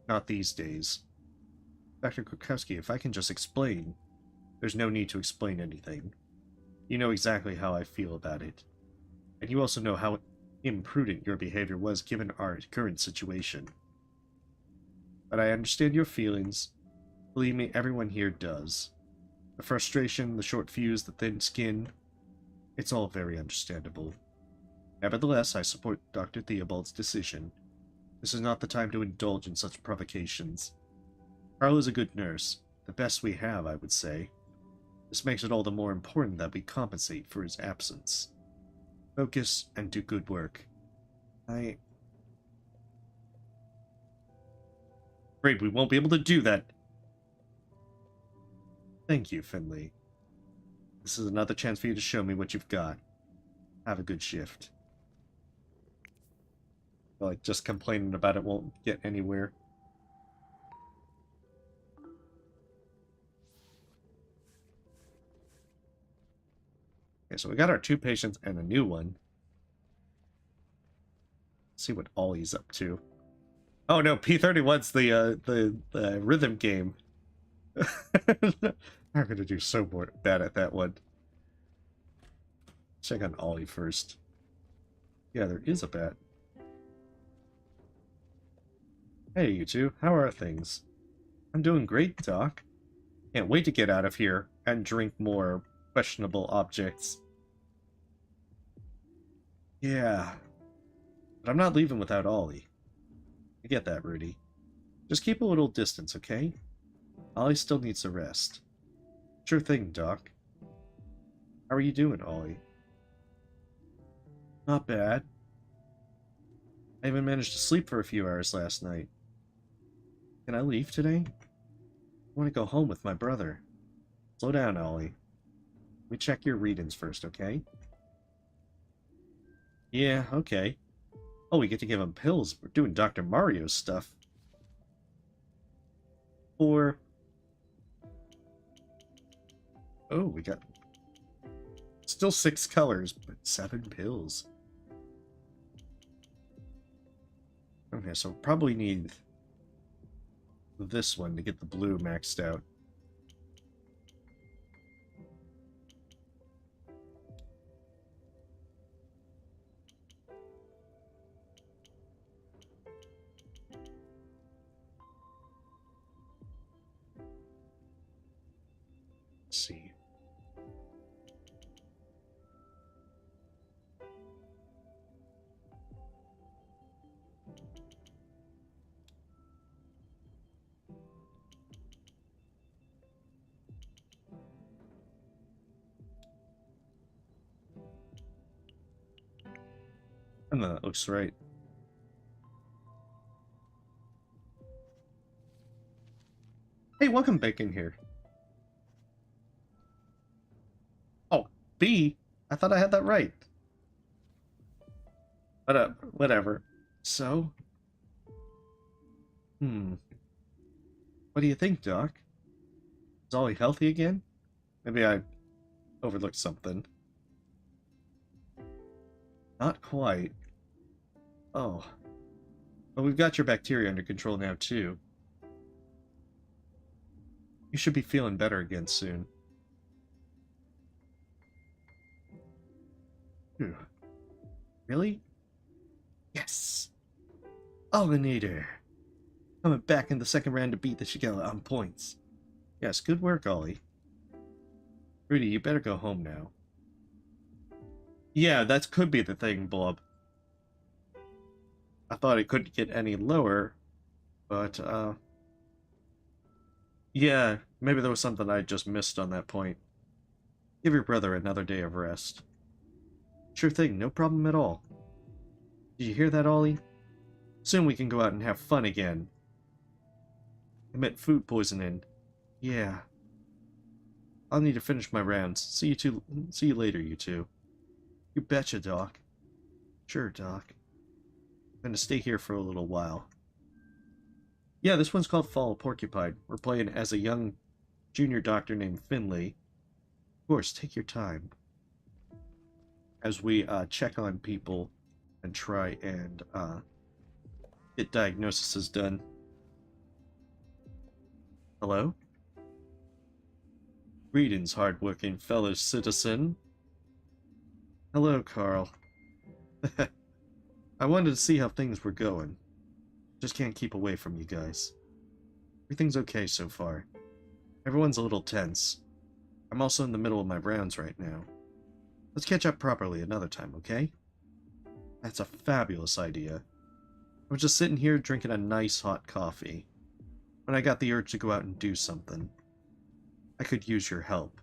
Not these days. Dr. Krukowski, if I can just explain. There's no need to explain anything. You know exactly how I feel about it. And you also know how imprudent your behavior was given our current situation. But I understand your feelings. Believe me, everyone here does. The frustration, the short fuse, the thin skin. It's all very understandable. Nevertheless, I support Dr. Theobald's decision. This is not the time to indulge in such provocations. Carl is a good nurse. The best we have, I would say. This makes it all the more important that we compensate for his absence. Focus and do good work. Afraid we won't be able to do that. Thank you, Finley. This is another chance for you to show me what you've got. Have a good shift. Like, just complaining about it won't get anywhere. so we got our 2 patients and a new one. Let's see what Ollie's up to. Oh no, P31's the rhythm game. I'm gonna do so bad at that one. Check on Ollie first. Yeah, there is a bat. Hey, you two, how are things? I'm doing great, Doc. Can't wait to get out of here and drink more questionable objects. Yeah, but I'm not leaving without Ollie. I get that, Rudy. Just keep a little distance, okay? Ollie still needs to rest. Sure thing, Doc. How are you doing, Ollie? Not bad. I even managed to sleep for a few hours last night. Can I leave today? I want to go home with my brother. Slow down, Ollie. Let me check your readings first, okay? Yeah, okay. Oh, we get to give him pills. We're doing Dr. Mario's stuff. Or... Oh, we got... Still 6 colors, but 7 pills. Okay, so probably need this one to get the blue maxed out. Let's see. And that looks right. Hey, welcome back in here. Oh, B? I thought I had that right. But, whatever. So? What do you think, Doc? Is Ollie healthy again? Maybe I overlooked something. Not quite. Oh. But we've got your bacteria under control now, too. You should be feeling better again soon. Phew. Really? Yes! Pollinator! Coming back in the second round to beat the Shigella on points. Yes, good work, Ollie. Rudy, you better go home now. Yeah, that could be the thing, Blob. I thought it couldn't get any lower, but, yeah, maybe there was something I just missed on that point. Give your brother another day of rest. Sure thing, no problem at all. Did you hear that, Ollie? Soon we can go out and have fun again. Commit food poisoning. Yeah. I'll need to finish my rounds. See you later, you two. You betcha, Doc. Sure, Doc. I'm gonna stay here for a little while. Yeah, this one's called Fall of Porcupine. We're playing as a young junior doctor named Finley. Of course, take your time. As we check on people and try and get diagnoses done. Hello? Greetings, hard-working fellow citizen. Hello, Carl. I wanted to see how things were going. Just can't keep away from you guys. Everything's okay so far. Everyone's a little tense. I'm also in the middle of my rounds right now. Let's catch up properly another time, okay? That's a fabulous idea. I was just sitting here drinking a nice hot coffee when I got the urge to go out and do something. I could use your help.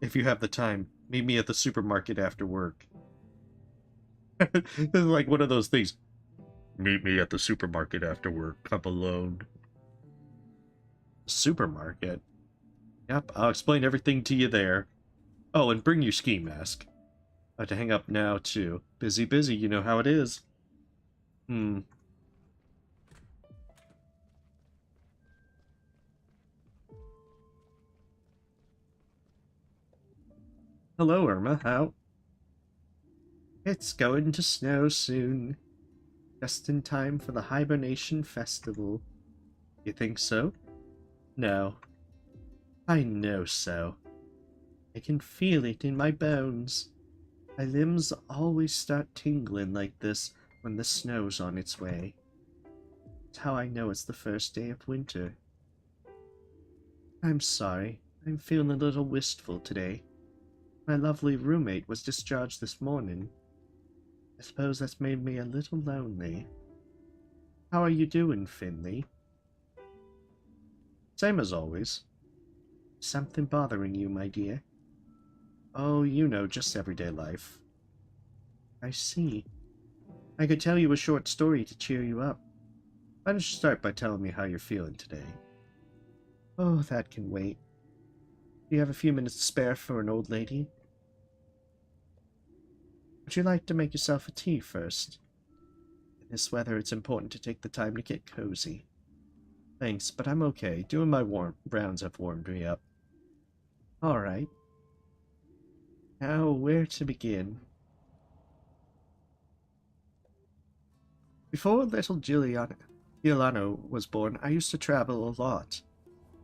If you have the time, meet me at the supermarket after work. This is like one of those things. Meet me at the supermarket after work. Come alone. Supermarket? Yep, I'll explain everything to you there. Oh, and bring your ski mask. I have to hang up now, too. Busy, busy, you know how it is. Hello, Irma. How? It's going to snow soon. Just in time for the hibernation festival. You think so? No. I know so. I can feel it in my bones. My limbs always start tingling like this when the snow's on its way. It's how I know it's the first day of winter. I'm sorry. I'm feeling a little wistful today. My lovely roommate was discharged this morning. I suppose that's made me a little lonely. How are you doing, Finley? Same as always. Something bothering you, my dear? Oh, you know, just everyday life. I see. I could tell you a short story to cheer you up. Why don't you start by telling me how you're feeling today? Oh, that can wait. Do you have a few minutes to spare for an old lady? Would you like to make yourself a tea first? In this weather, it's important to take the time to get cozy. Thanks, but I'm okay. Doing my rounds have warmed me up. Alright. Now, where to begin? Before little Giuliano was born, I used to travel a lot.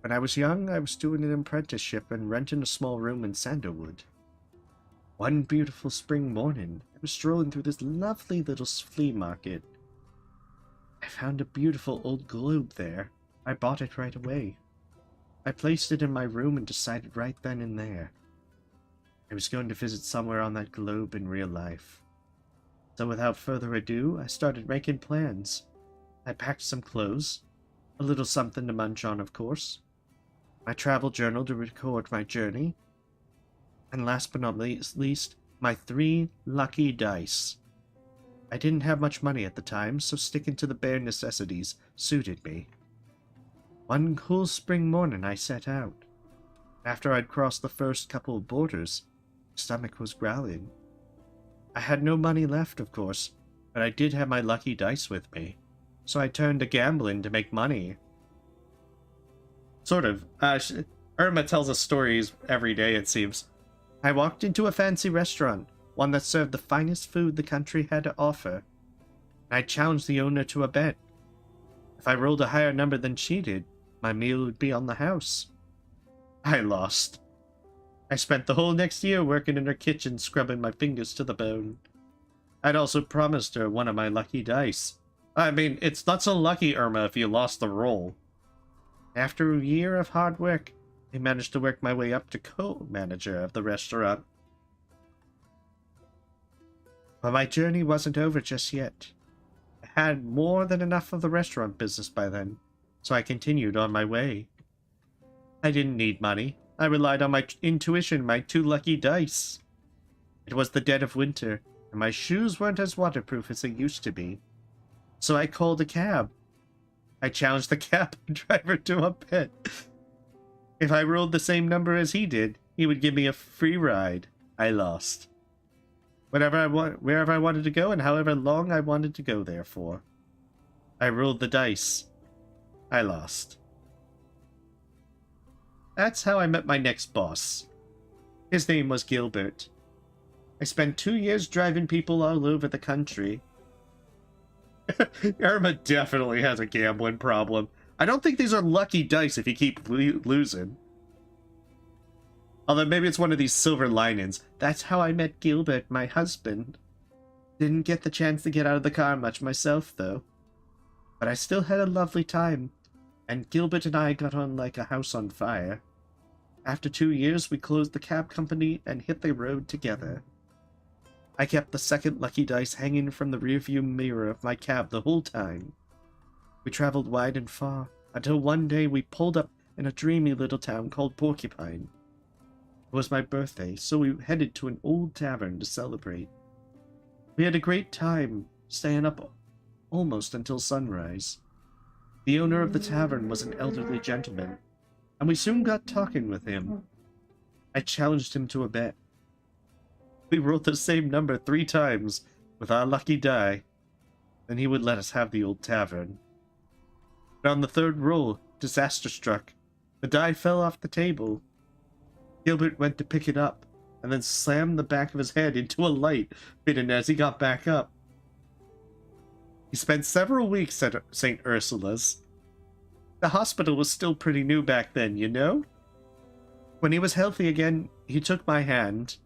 When I was young, I was doing an apprenticeship and renting a small room in Sandalwood. One beautiful spring morning, I was strolling through this lovely little flea market. I found a beautiful old globe there. I bought it right away. I placed it in my room and decided right then and there I was going to visit somewhere on that globe in real life. So without further ado, I started making plans. I packed some clothes, a little something to munch on, of course, my travel journal to record my journey, and last but not least, my 3 lucky dice. I didn't have much money at the time, so sticking to the bare necessities suited me. One cool spring morning I set out. After I'd crossed the first couple of borders, my stomach was growling. I had no money left, of course, but I did have my lucky dice with me, so I turned to gambling to make money. Sort of. Irma tells us stories every day, it seems. I walked into a fancy restaurant, one that served the finest food the country had to offer. I challenged the owner to a bet. If I rolled a higher number than she did, my meal would be on the house. I lost. I spent the whole next year working in her kitchen, scrubbing my fingers to the bone. I'd also promised her one of my lucky dice. I mean, it's not so lucky, Irma, if you lost the roll. After a year of hard work, I managed to work my way up to co-manager of the restaurant. But my journey wasn't over just yet. I had more than enough of the restaurant business by then, so I continued on my way. I didn't need money. I relied on my intuition, my 2 lucky dice. It was the dead of winter, and my shoes weren't as waterproof as they used to be. So I called a cab. I challenged the cab driver to a bet. If I rolled the same number as he did, he would give me a free ride. I lost. Wherever I wanted to go and however long I wanted to go there for. I rolled the dice. I lost. That's how I met my next boss. His name was Gilbert. I spent 2 years driving people all over the country. Irma definitely has a gambling problem. I don't think these are lucky dice if you keep losing. Although maybe it's one of these silver linings. That's how I met Gilbert, my husband. Didn't get the chance to get out of the car much myself, though. But I still had a lovely time, and Gilbert and I got on like a house on fire. After 2 years, we closed the cab company and hit the road together. I kept the second lucky dice hanging from the rearview mirror of my cab the whole time. We traveled wide and far, until one day we pulled up in a dreamy little town called Porcupine. It was my birthday, so we headed to an old tavern to celebrate. We had a great time, staying up almost until sunrise. The owner of the tavern was an elderly gentleman, and we soon got talking with him. I challenged him to a bet. We rolled the same number 3 times with our lucky die, then he would let us have the old tavern. But on the 3rd roll, disaster struck. The die fell off the table. Gilbert went to pick it up, and then slammed the back of his head into a light fitting as he got back up. He spent several weeks at St. Ursula's. The hospital was still pretty new back then, you know? When he was healthy again, he took my hand.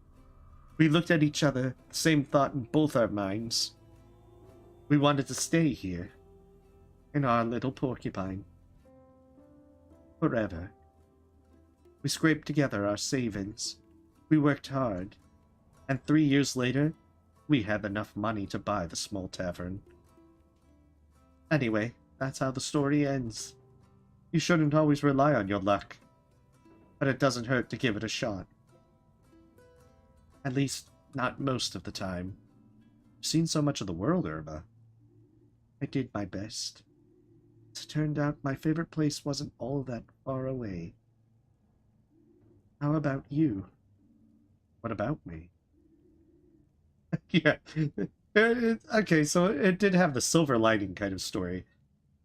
We looked at each other, the same thought in both our minds. We wanted to stay here, in our little porcupine. Forever. We scraped together our savings. We worked hard. And 3 years later, we had enough money to buy the small tavern. Anyway, that's how the story ends. You shouldn't always rely on your luck, but it doesn't hurt to give it a shot. At least, not most of the time. I've seen so much of the world, Irma. I did my best. As it turned out, my favorite place wasn't all that far away. How about you? What about me? Yeah. Okay, so it did have the silver lining kind of story.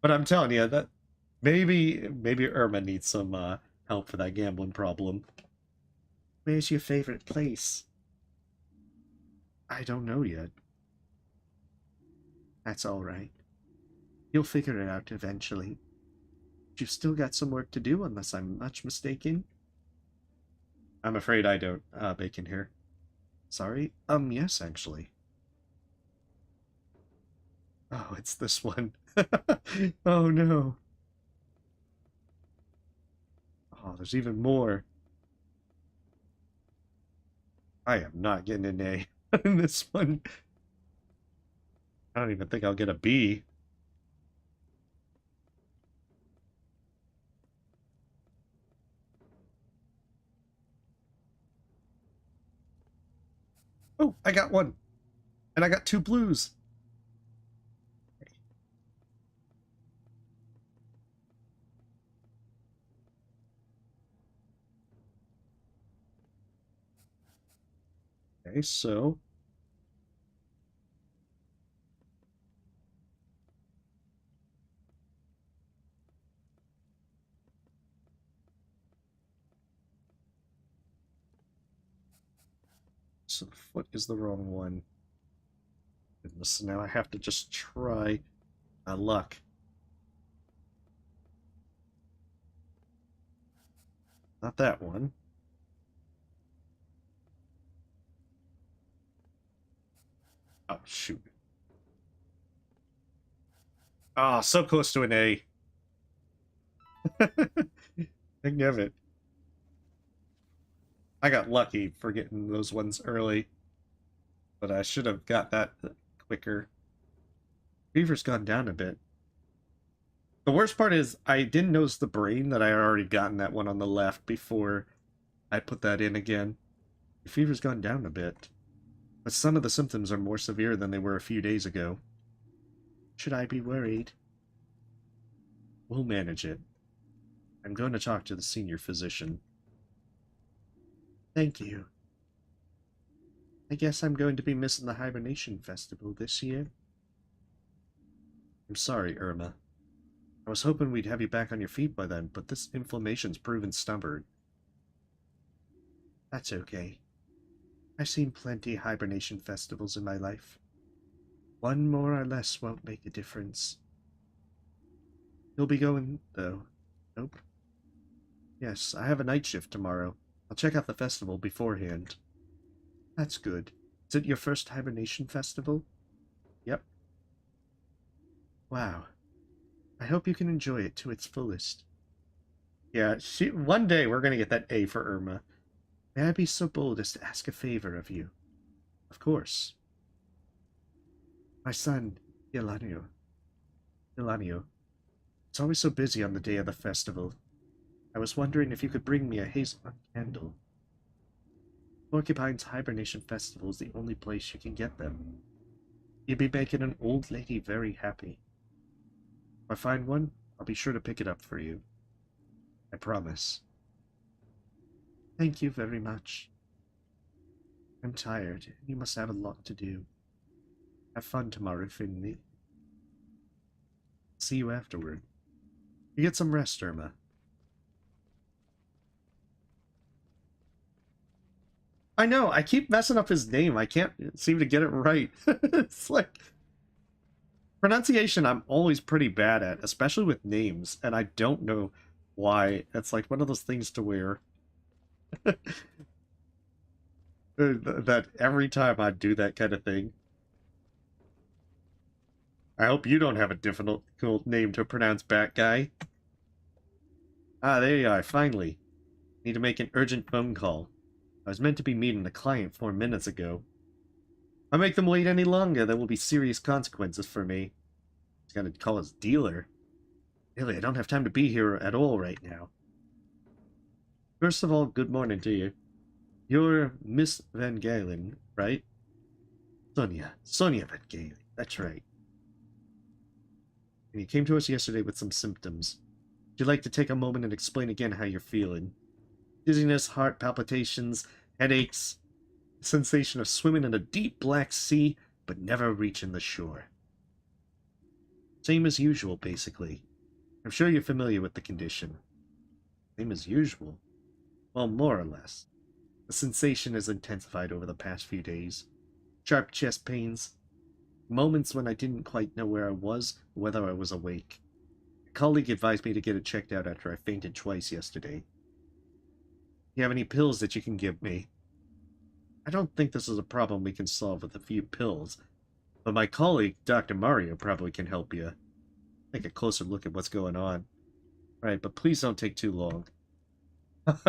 But I'm telling you that maybe Irma needs some help for that gambling problem. Where's your favorite place? I don't know yet. That's all right. You'll figure it out eventually. But you've still got some work to do unless I'm much mistaken. I'm afraid I don't bake in here. Sorry? Yes, actually. Oh, it's this one. Oh, no. Oh, there's even more. I am not getting an A in this one. I don't even think I'll get a B. Oh, I got one. And I got 2 blues. Okay, so the foot is the wrong one. Goodness, now I have to just try my luck. Not that one. Oh, shoot. Ah, oh, so close to an A. I give it. I got lucky for getting those ones early, but I should have got that quicker. Fever's gone down a bit. The worst part is I didn't notice the brain that I had already gotten that one on the left before I put that in again. The fever's gone down a bit, but some of the symptoms are more severe than they were a few days ago. Should I be worried? We'll manage it. I'm going to talk to the senior physician. Thank you. I guess I'm going to be missing the hibernation festival this year. I'm sorry, Irma. I was hoping we'd have you back on your feet by then, but this inflammation's proven stubborn. That's okay. I've seen plenty of hibernation festivals in my life. One more or less won't make a difference. You'll be going, though. Nope. Yes, I have a night shift tomorrow. I'll check out the festival beforehand. That's good. Is it your first hibernation festival? Yep. Wow. I hope you can enjoy it to its fullest. Yeah, one day we're gonna get that A for Irma. May I be so bold as to ask a favor of you? Of course. My son, Ilanio. It's always so busy on the day of the festival. I was wondering if you could bring me a hazelnut candle. Porcupine's Hibernation Festival is the only place you can get them. You'd be making an old lady very happy. If I find one, I'll be sure to pick it up for you. I promise. Thank you very much. I'm tired, and you must have a lot to do. Have fun tomorrow, Finley. See you afterward. You get some rest, Irma. I know, I keep messing up his name. I can't seem to get it right. It's like... Pronunciation I'm always pretty bad at, especially with names, and I don't know why. It's like one of those things to where... that every time I do that kind of thing. I hope you don't have a difficult name to pronounce, Bat Guy. Ah, there you are, finally. Need to make an urgent phone call. I was meant to be meeting a client 4 minutes ago. If I make them wait any longer, there will be serious consequences for me. He's gonna call his dealer. Really, I don't have time to be here at all right now. First of all, good morning to you. You're Miss Van Galen, right? Sonia Van Galen, that's right. And you came to us yesterday with some symptoms. Would you like to take a moment and explain again how you're feeling? Dizziness, heart palpitations, headaches, sensation of swimming in a deep black sea, but never reaching the shore. Same as usual, basically. I'm sure you're familiar with the condition. Same as usual? Well, more or less. The sensation has intensified over the past few days. Sharp chest pains. Moments when I didn't quite know where I was, or whether I was awake. A colleague advised me to get it checked out after I fainted twice yesterday. You have any pills that you can give me? I don't think this is a problem we can solve with a few pills, but my colleague, Dr. Mario, probably can help you. Take a closer look at what's going on. Right, but please don't take too long.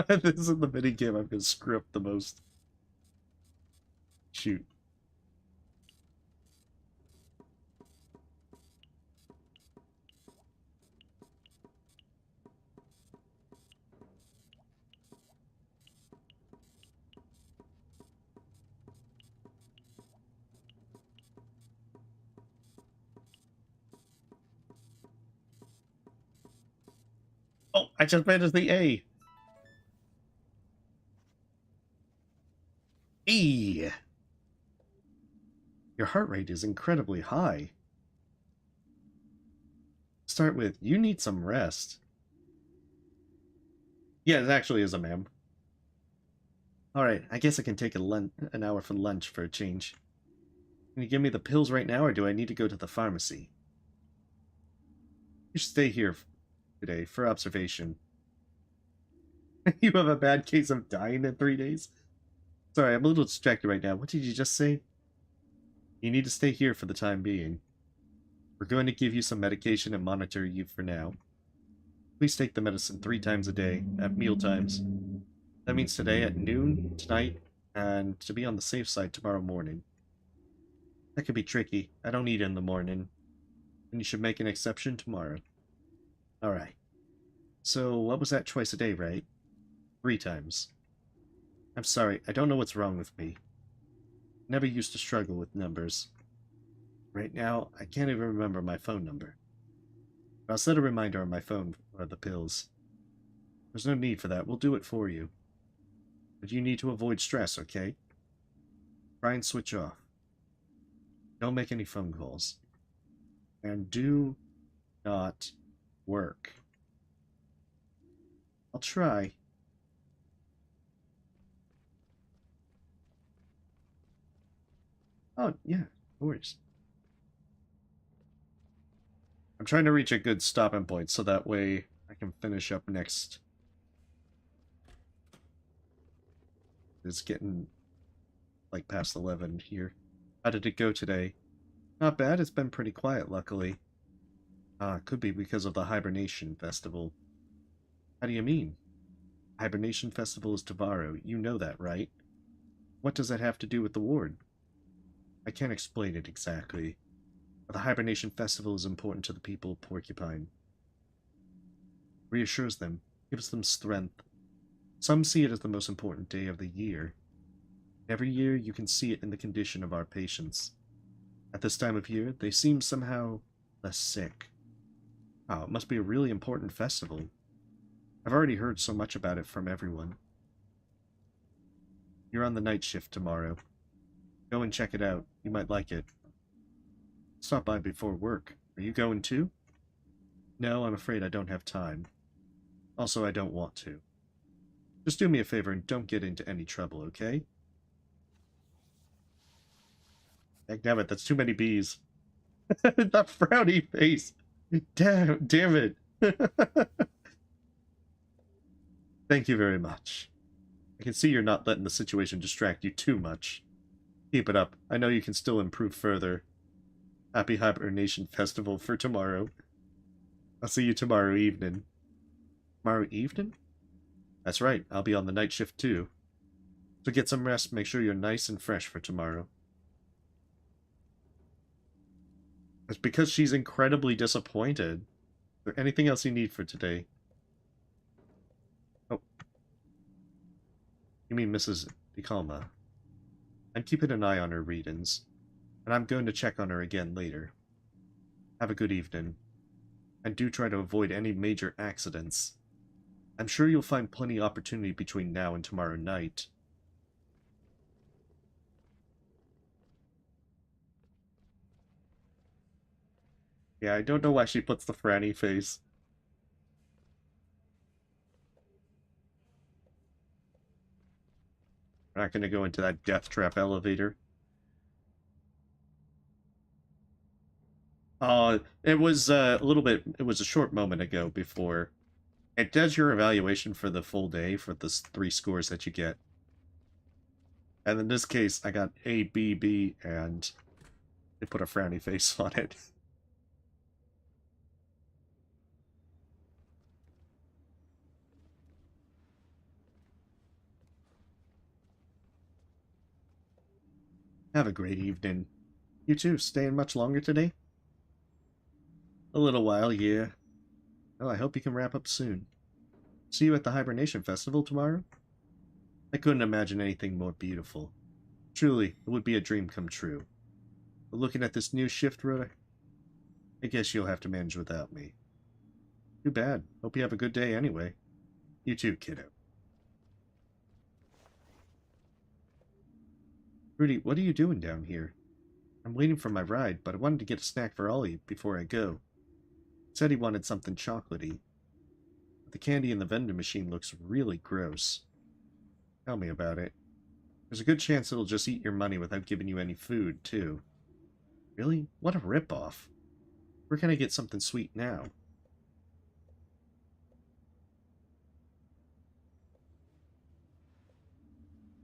This is the minigame I'm going to screw up the most. Shoot. Oh, I just managed the A. E. Your heart rate is incredibly high. Start with, you need some rest. Yeah, it actually is a ma'am. Alright, I guess I can take an hour for lunch for a change. Can you give me the pills right now, or do I need to go to the pharmacy? You should stay here today for observation. You have a bad case of dying in 3 days? Sorry, I'm a little distracted right now. What did you just say? You need to stay here for the time being. We're going to give you some medication and monitor you for now. Please take the medicine 3 times a day, at meal times. That means today at noon, tonight, and to be on the safe side tomorrow morning. That could be tricky. I don't eat in the morning. And you should make an exception tomorrow. Alright. So, what was that, twice a day, right? 3 times. I'm sorry, I don't know what's wrong with me. Never used to struggle with numbers. Right now, I can't even remember my phone number. But I'll set a reminder on my phone for the pills. There's no need for that, we'll do it for you. But you need to avoid stress, okay? Try and switch off. Don't make any phone calls. And do not work. I'll try. Oh, yeah, of course. I'm trying to reach a good stopping point so that way I can finish up next. It's getting like past 11 here. How did it go today? Not bad, it's been pretty quiet, luckily. Could be because of the Hibernation Festival. How do you mean? Hibernation Festival is tomorrow, you know that, right? What does that have to do with the ward? I can't explain it exactly, but the Hibernation Festival is important to the people of Porcupine. Reassures them, gives them strength. Some see it as the most important day of the year. Every year you can see it in the condition of our patients. At this time of year, they seem somehow less sick. Wow, it must be a really important festival. I've already heard so much about it from everyone. You're on the night shift tomorrow. Go and check it out. You might like it. Stop by before work. Are you going too? No, I'm afraid I don't have time. Also, I don't want to. Just do me a favor and don't get into any trouble, okay? Heck, damn it, that's too many bees. That frowny face. Damn it. Thank you very much. I can see you're not letting the situation distract you too much. Keep it up. I know you can still improve further. Happy Hibernation Festival for tomorrow. I'll see you tomorrow evening. Tomorrow evening? That's right, I'll be on the night shift too. So get some rest, make sure you're nice and fresh for tomorrow. It's because she's incredibly disappointed. Is there anything else you need for today? Oh. You mean Mrs. DeCalma? I'm keeping an eye on her readings, and I'm going to check on her again later. Have a good evening. And do try to avoid any major accidents. I'm sure you'll find plenty of opportunity between now and tomorrow night. Yeah, I don't know why she puts the frowny face. We're not going to go into that death trap elevator. It was a little bit, it was a short moment ago before. It does your evaluation for the full day for the 3 scores that you get. And in this case, I got A, B, B, and they put a frowny face on it. Have a great evening. You too, staying much longer today? A little while, yeah. Well, I hope you can wrap up soon. See you at the Hibernation Festival tomorrow? I couldn't imagine anything more beautiful. Truly, it would be a dream come true. But looking at this new shift rota, I guess you'll have to manage without me. Too bad. Hope you have a good day anyway. You too, kiddo. Rudy, what are you doing down here? I'm waiting for my ride, but I wanted to get a snack for Ollie before I go. He said he wanted something chocolatey. But the candy in the vending machine looks really gross. Tell me about it. There's a good chance it'll just eat your money without giving you any food, too. Really? What a ripoff. Where can I get something sweet now?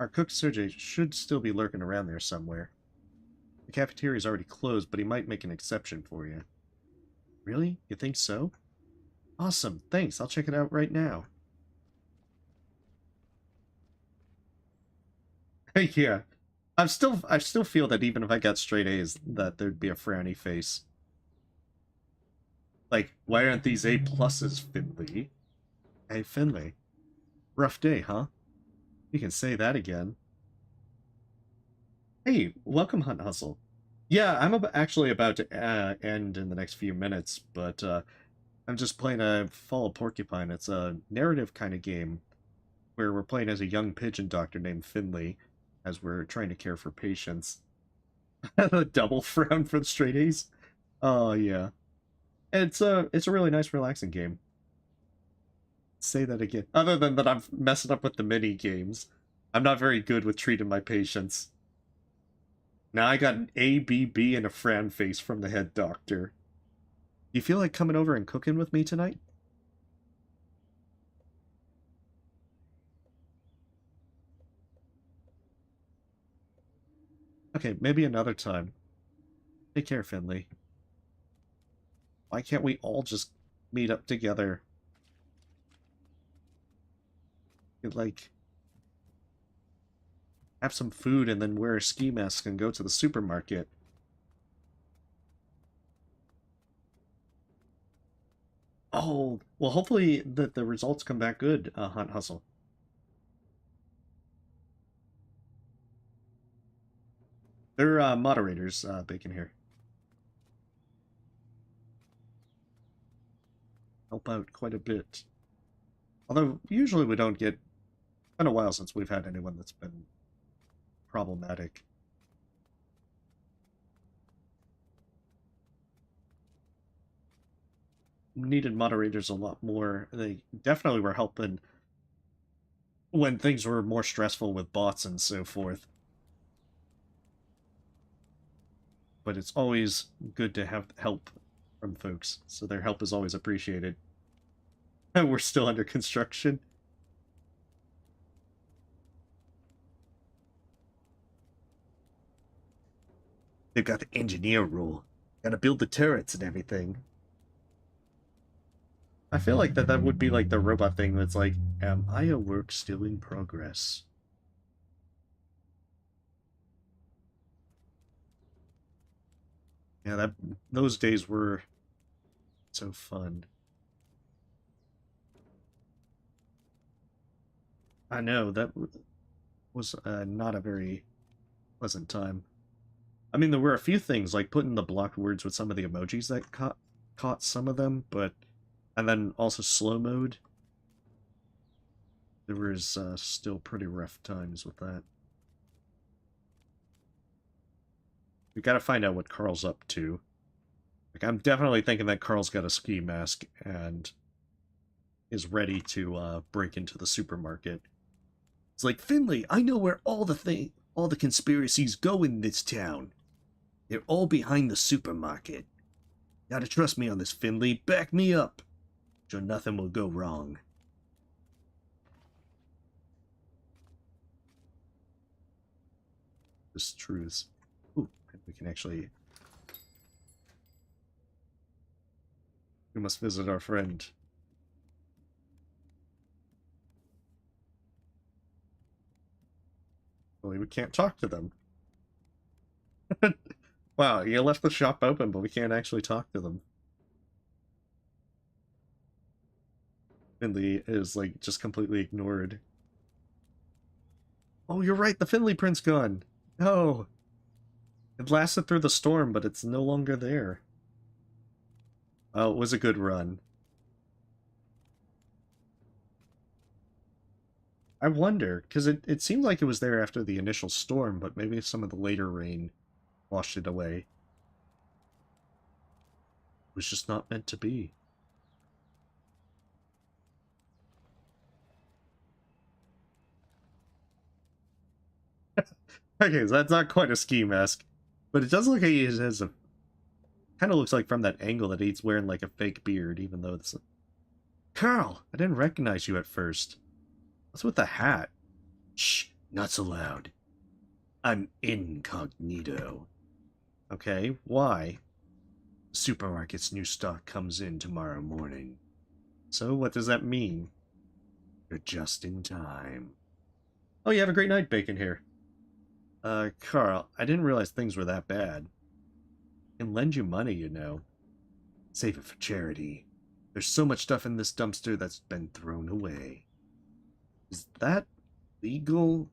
Our cook Sergey should still be lurking around there somewhere. The cafeteria's already closed, but he might make an exception for you. Really? You think so? Awesome, thanks, I'll check it out right now. Yeah. I still feel that even if I got straight A's, that there'd be a frowny face. Like, why aren't these A pluses, Finley? Hey, Finley. Rough day, huh? You can say that again. Hey, welcome, Hunt Hustle. Yeah, I'm actually about to end in the next few minutes, but I'm just playing a Fall of Porcupine. It's a narrative kind of game where we're playing as a young pigeon doctor named Finley as we're trying to care for patients. A double frown for the straight A's. Oh, yeah. It's a really nice, relaxing game. Say that again. Other than that, I'm messing up with the mini games. I'm not very good with treating my patients. Now I got an A, B, B, and a frown face from the head doctor. You feel like coming over and cooking with me tonight? Okay, maybe another time. Take care, Finley. Why can't we all just meet up together? Like, have some food and then wear a ski mask and go to the supermarket. Oh, well, hopefully the results come back good, Hunt Hustle. They're moderators, Bacon here. Help out quite a bit. Although, usually we don't get... It's been a while since we've had anyone that's been problematic. Needed moderators a lot more. They definitely were helping when things were more stressful with bots and so forth. but it's always good to have help from folks, so their help is always appreciated. We're still under construction. They've got the engineer role. Gotta build the turrets and everything. I feel like that would be like the robot thing that's like, am I a work still in progress? Yeah, those days were so fun. I know, that was not a very pleasant time. I mean, there were a few things, like putting the blocked words with some of the emojis that caught some of them, but... And then also slow mode. There was still pretty rough times with that. We gotta find out what Carl's up to. Like, I'm definitely thinking that Carl's got a ski mask and is ready to break into the supermarket. It's like, Finley, I know where all the conspiracies go in this town. They're all behind the supermarket. Gotta trust me on this, Finley. Back me up. Sure nothing will go wrong. Just truths. Ooh, we can actually... We must visit our friend. Well, we can't talk to them. Wow, you left the shop open, but we can't actually talk to them. Finley is, like, just completely ignored. Oh, you're right, the Finley print's gone. No. It lasted through the storm, but it's no longer there. Oh, it was a good run. I wonder, because it seemed like it was there after the initial storm, but maybe some of the later rain washed it away. It was just not meant to be. Okay, so that's not quite a ski mask, but it does look like he has a... Kind of looks like from that angle that he's wearing like a fake beard, even though it's... Carl! I didn't recognize you at first. What's with the hat? Shh, not so loud. I'm incognito. Okay, why? The supermarket's new stock comes in tomorrow morning. So what does that mean? You're just in time. Oh, you have a great night, Bacon here. Carl, I didn't realize things were that bad. I can lend you money, you know. Save it for charity. There's so much stuff in this dumpster that's been thrown away. Is that legal?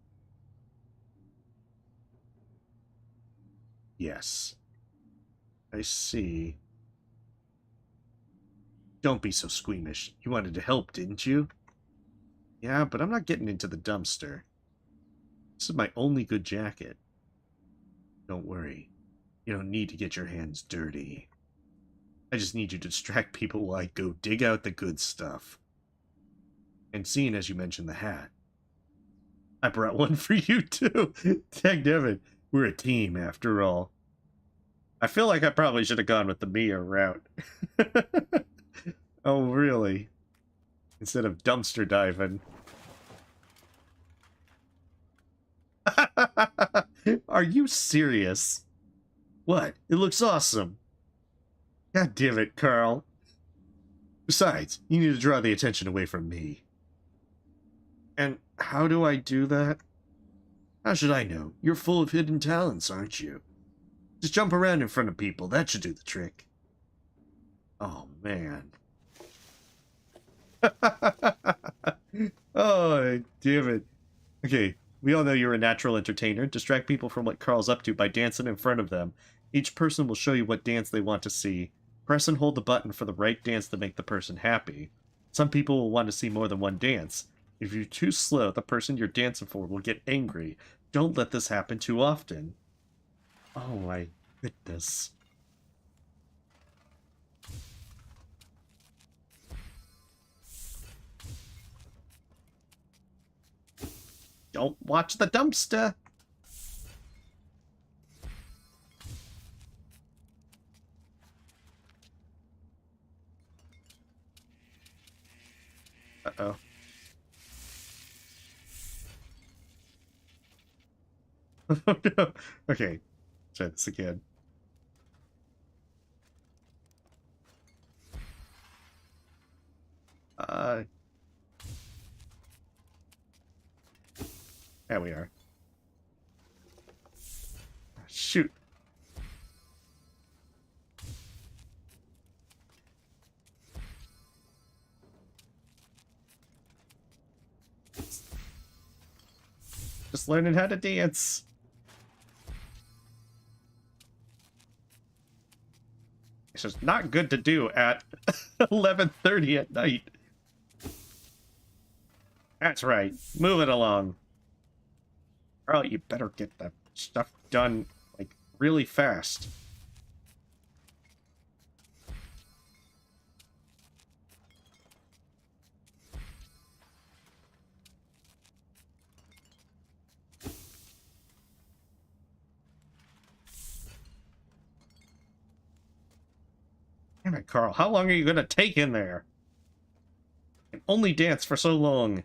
Yes. I see. Don't be so squeamish. You wanted to help, didn't you? Yeah, but I'm not getting into the dumpster. This is my only good jacket. Don't worry. You don't need to get your hands dirty. I just need you to distract people while I go dig out the good stuff. And seeing as you mentioned the hat, I brought one for you too. Dang Devin, we're a team after all. I feel like I probably should have gone with the Mia route. Oh, really? Instead of dumpster diving. Are you serious? What? It looks awesome. God damn it, Carl. Besides, you need to draw the attention away from me. And how do I do that? How should I know? You're full of hidden talents, aren't you? Just jump around in front of people. That should do the trick. Oh, man. Oh, damn it. Okay, we all know you're a natural entertainer. Distract people from what Carl's up to by dancing in front of them. Each person will show you what dance they want to see. Press and hold the button for the right dance to make the person happy. Some people will want to see more than one dance. If you're too slow, the person you're dancing for will get angry. Don't let this happen too often. Oh my goodness. Don't watch the dumpster. Oh no. Okay, try this again. Uh, there we are. Shoot. Just learning how to dance. It's just not good to do at 11:30 at night. That's right. Move it along. Girl, you better get that stuff done, like, really fast. Damn it, Carl. How long are you gonna take in there? I can only dance for so long.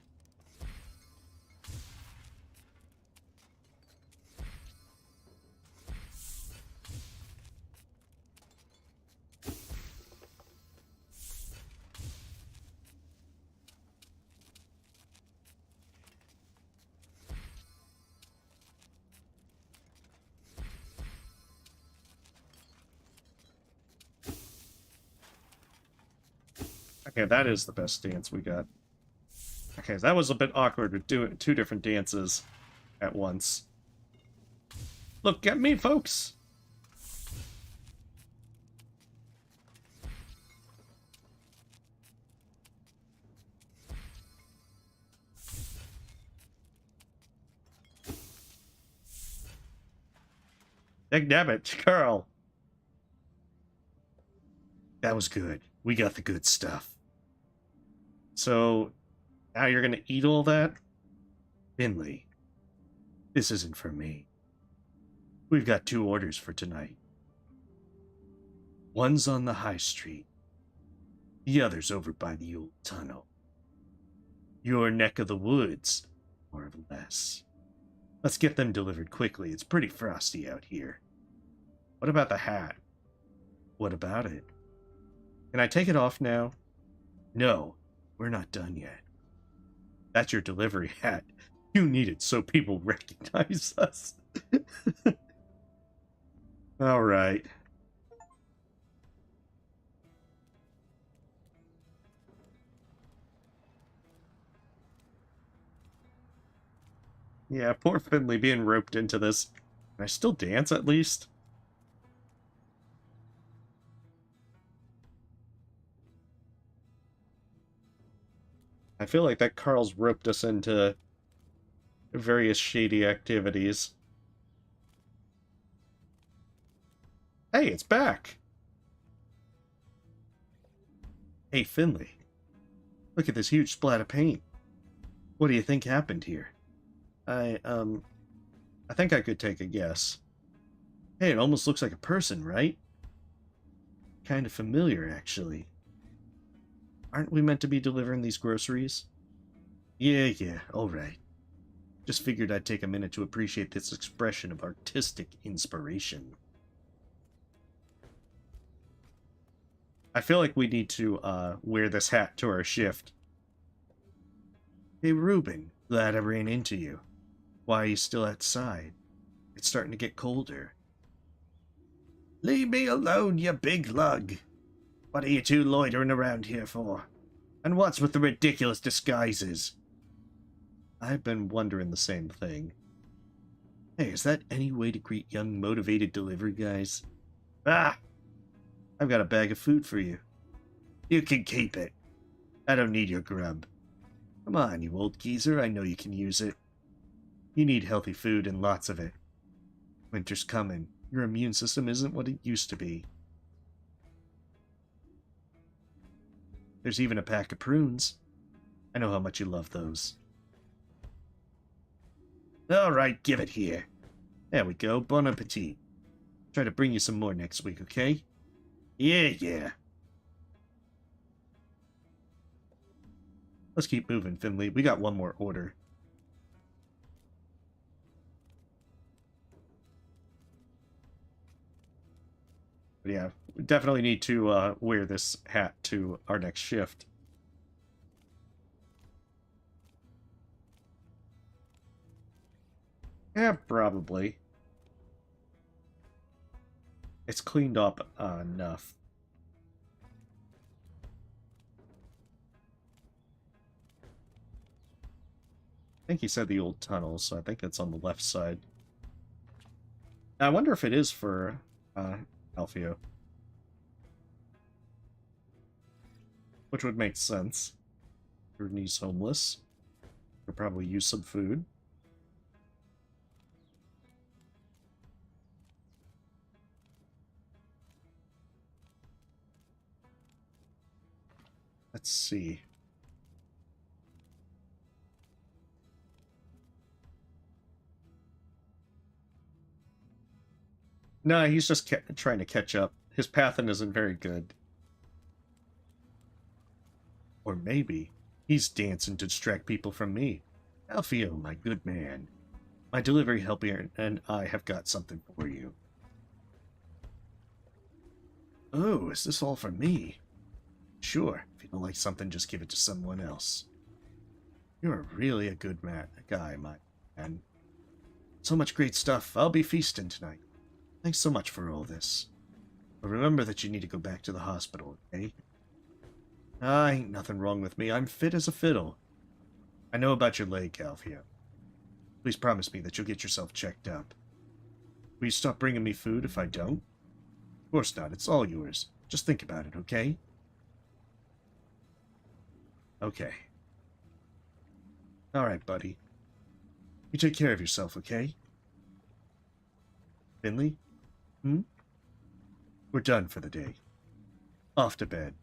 Okay, that is the best dance we got. Okay, that was a bit awkward with doing two different dances at once. Look at me, folks! Dagnabbit, Carl! That was good. We got the good stuff. So, now you're gonna eat all that? Finley, this isn't for me. We've got 2 orders for tonight. One's on the high street. The other's over by the old tunnel. Your neck of the woods, more or less. Let's get them delivered quickly. It's pretty frosty out here. What about the hat? What about it? Can I take it off now? No, we're not done yet. That's your delivery hat. You need it so people recognize us. All right. Yeah, poor Finley being roped into this. Can I still dance at least? I feel like that Carl's roped us into various shady activities. Hey, it's back! Hey, Finley. Look at this huge splat of paint. What do you think happened here? I think I could take a guess. Hey, it almost looks like a person, right? Kind of familiar, actually. Aren't we meant to be delivering these groceries? Yeah, alright. Just figured I'd take a minute to appreciate this expression of artistic inspiration. I feel like we need to, wear this hat to our shift. Hey, Reuben. Glad I ran into you. Why are you still outside? It's starting to get colder. Leave me alone, you big lug. What are you two loitering around here for? And what's with the ridiculous disguises? I've been wondering the same thing. Hey, is that any way to greet young, motivated delivery guys? Ah! I've got a bag of food for you. You can keep it. I don't need your grub. Come on, you old geezer, I know you can use it. You need healthy food and lots of it. Winter's coming. Your immune system isn't what it used to be. There's even a pack of prunes. I know how much you love those. Alright, give it here. There we go, bon appetit. Try to bring you some more next week, okay? Yeah. Let's keep moving, Finley. We got one more order. But yeah, we definitely need to wear this hat to our next shift. Yeah, probably. It's cleaned up enough. I think he said the old tunnel, so I think that's on the left side. I wonder if it is for Alfio. Which would make sense. He's homeless. Could probably use some food. Let's see. No, he's just trying to catch up. His pathin isn't very good. Or maybe he's dancing to distract people from me. Alfio, my good man. My delivery helper and I have got something for you. Oh, is this all for me? Sure, if you don't like something, just give it to someone else. You're really a good guy, my man. So much great stuff. I'll be feasting tonight. Thanks so much for all this. But remember that you need to go back to the hospital, okay? Ain't nothing wrong with me. I'm fit as a fiddle. I know about your leg, Alfio. Please promise me that you'll get yourself checked up. Will you stop bringing me food if I don't? Of course not. It's all yours. Just think about it, okay? Okay. Alright, buddy. You take care of yourself, okay? Finley? Hmm? We're done for the day. Off to bed.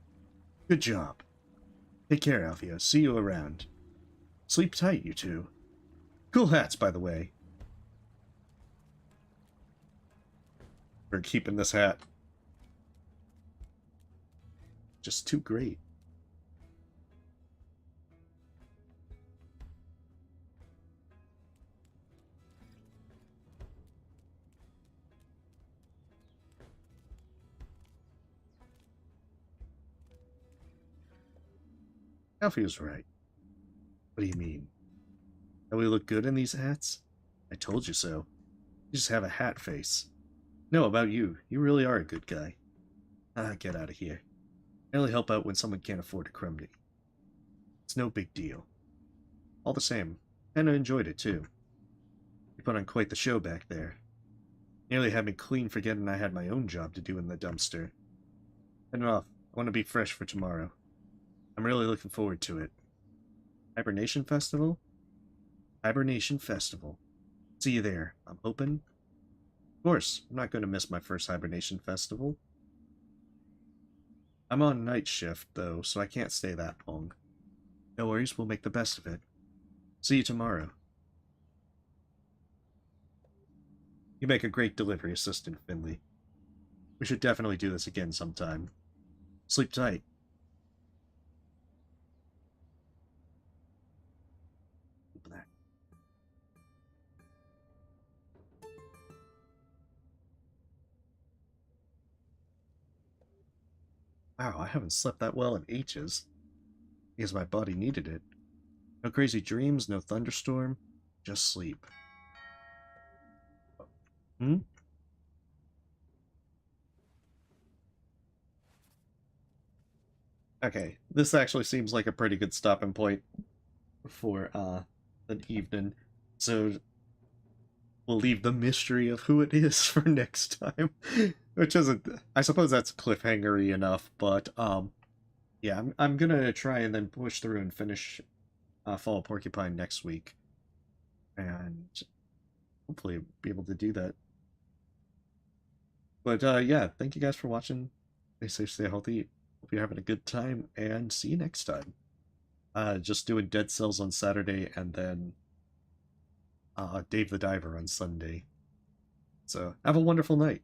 Good job. Take care, Alfio. See you around. Sleep tight, you two. Cool hats, by the way. We're keeping this hat. Just too great. Alfio's right. What do you mean? Don't we look good in these hats? I told you so. You just have a hat face. No, about you. You really are a good guy. Get out of here. I only help out when someone can't afford a crumb to eat. It's no big deal. All the same, kinda enjoyed it too. You put on quite the show back there. Nearly had me clean forgetting I had my own job to do in the dumpster. Heading off. I want to be fresh for tomorrow. I'm really looking forward to it. Hibernation Festival? Hibernation Festival. See you there, I'm hoping. Of course, I'm not going to miss my first Hibernation Festival. I'm on night shift, though, so I can't stay that long. No worries, we'll make the best of it. See you tomorrow. You make a great delivery assistant, Finley. We should definitely do this again sometime. Sleep tight. Wow, I haven't slept that well in ages. Because my body needed it. No crazy dreams, no thunderstorm, just sleep. Hmm? Okay, this actually seems like a pretty good stopping point for an evening. So we'll leave the mystery of who it is for next time. Which isn't, I suppose that's cliffhangery enough, but yeah, I'm gonna try and then push through and finish Fall of Porcupine next week. And hopefully be able to do that. But yeah, thank you guys for watching. Stay safe, stay healthy. Hope you're having a good time, and see you next time. Just doing Dead Cells on Saturday, and then Dave the Diver on Sunday. So have a wonderful night.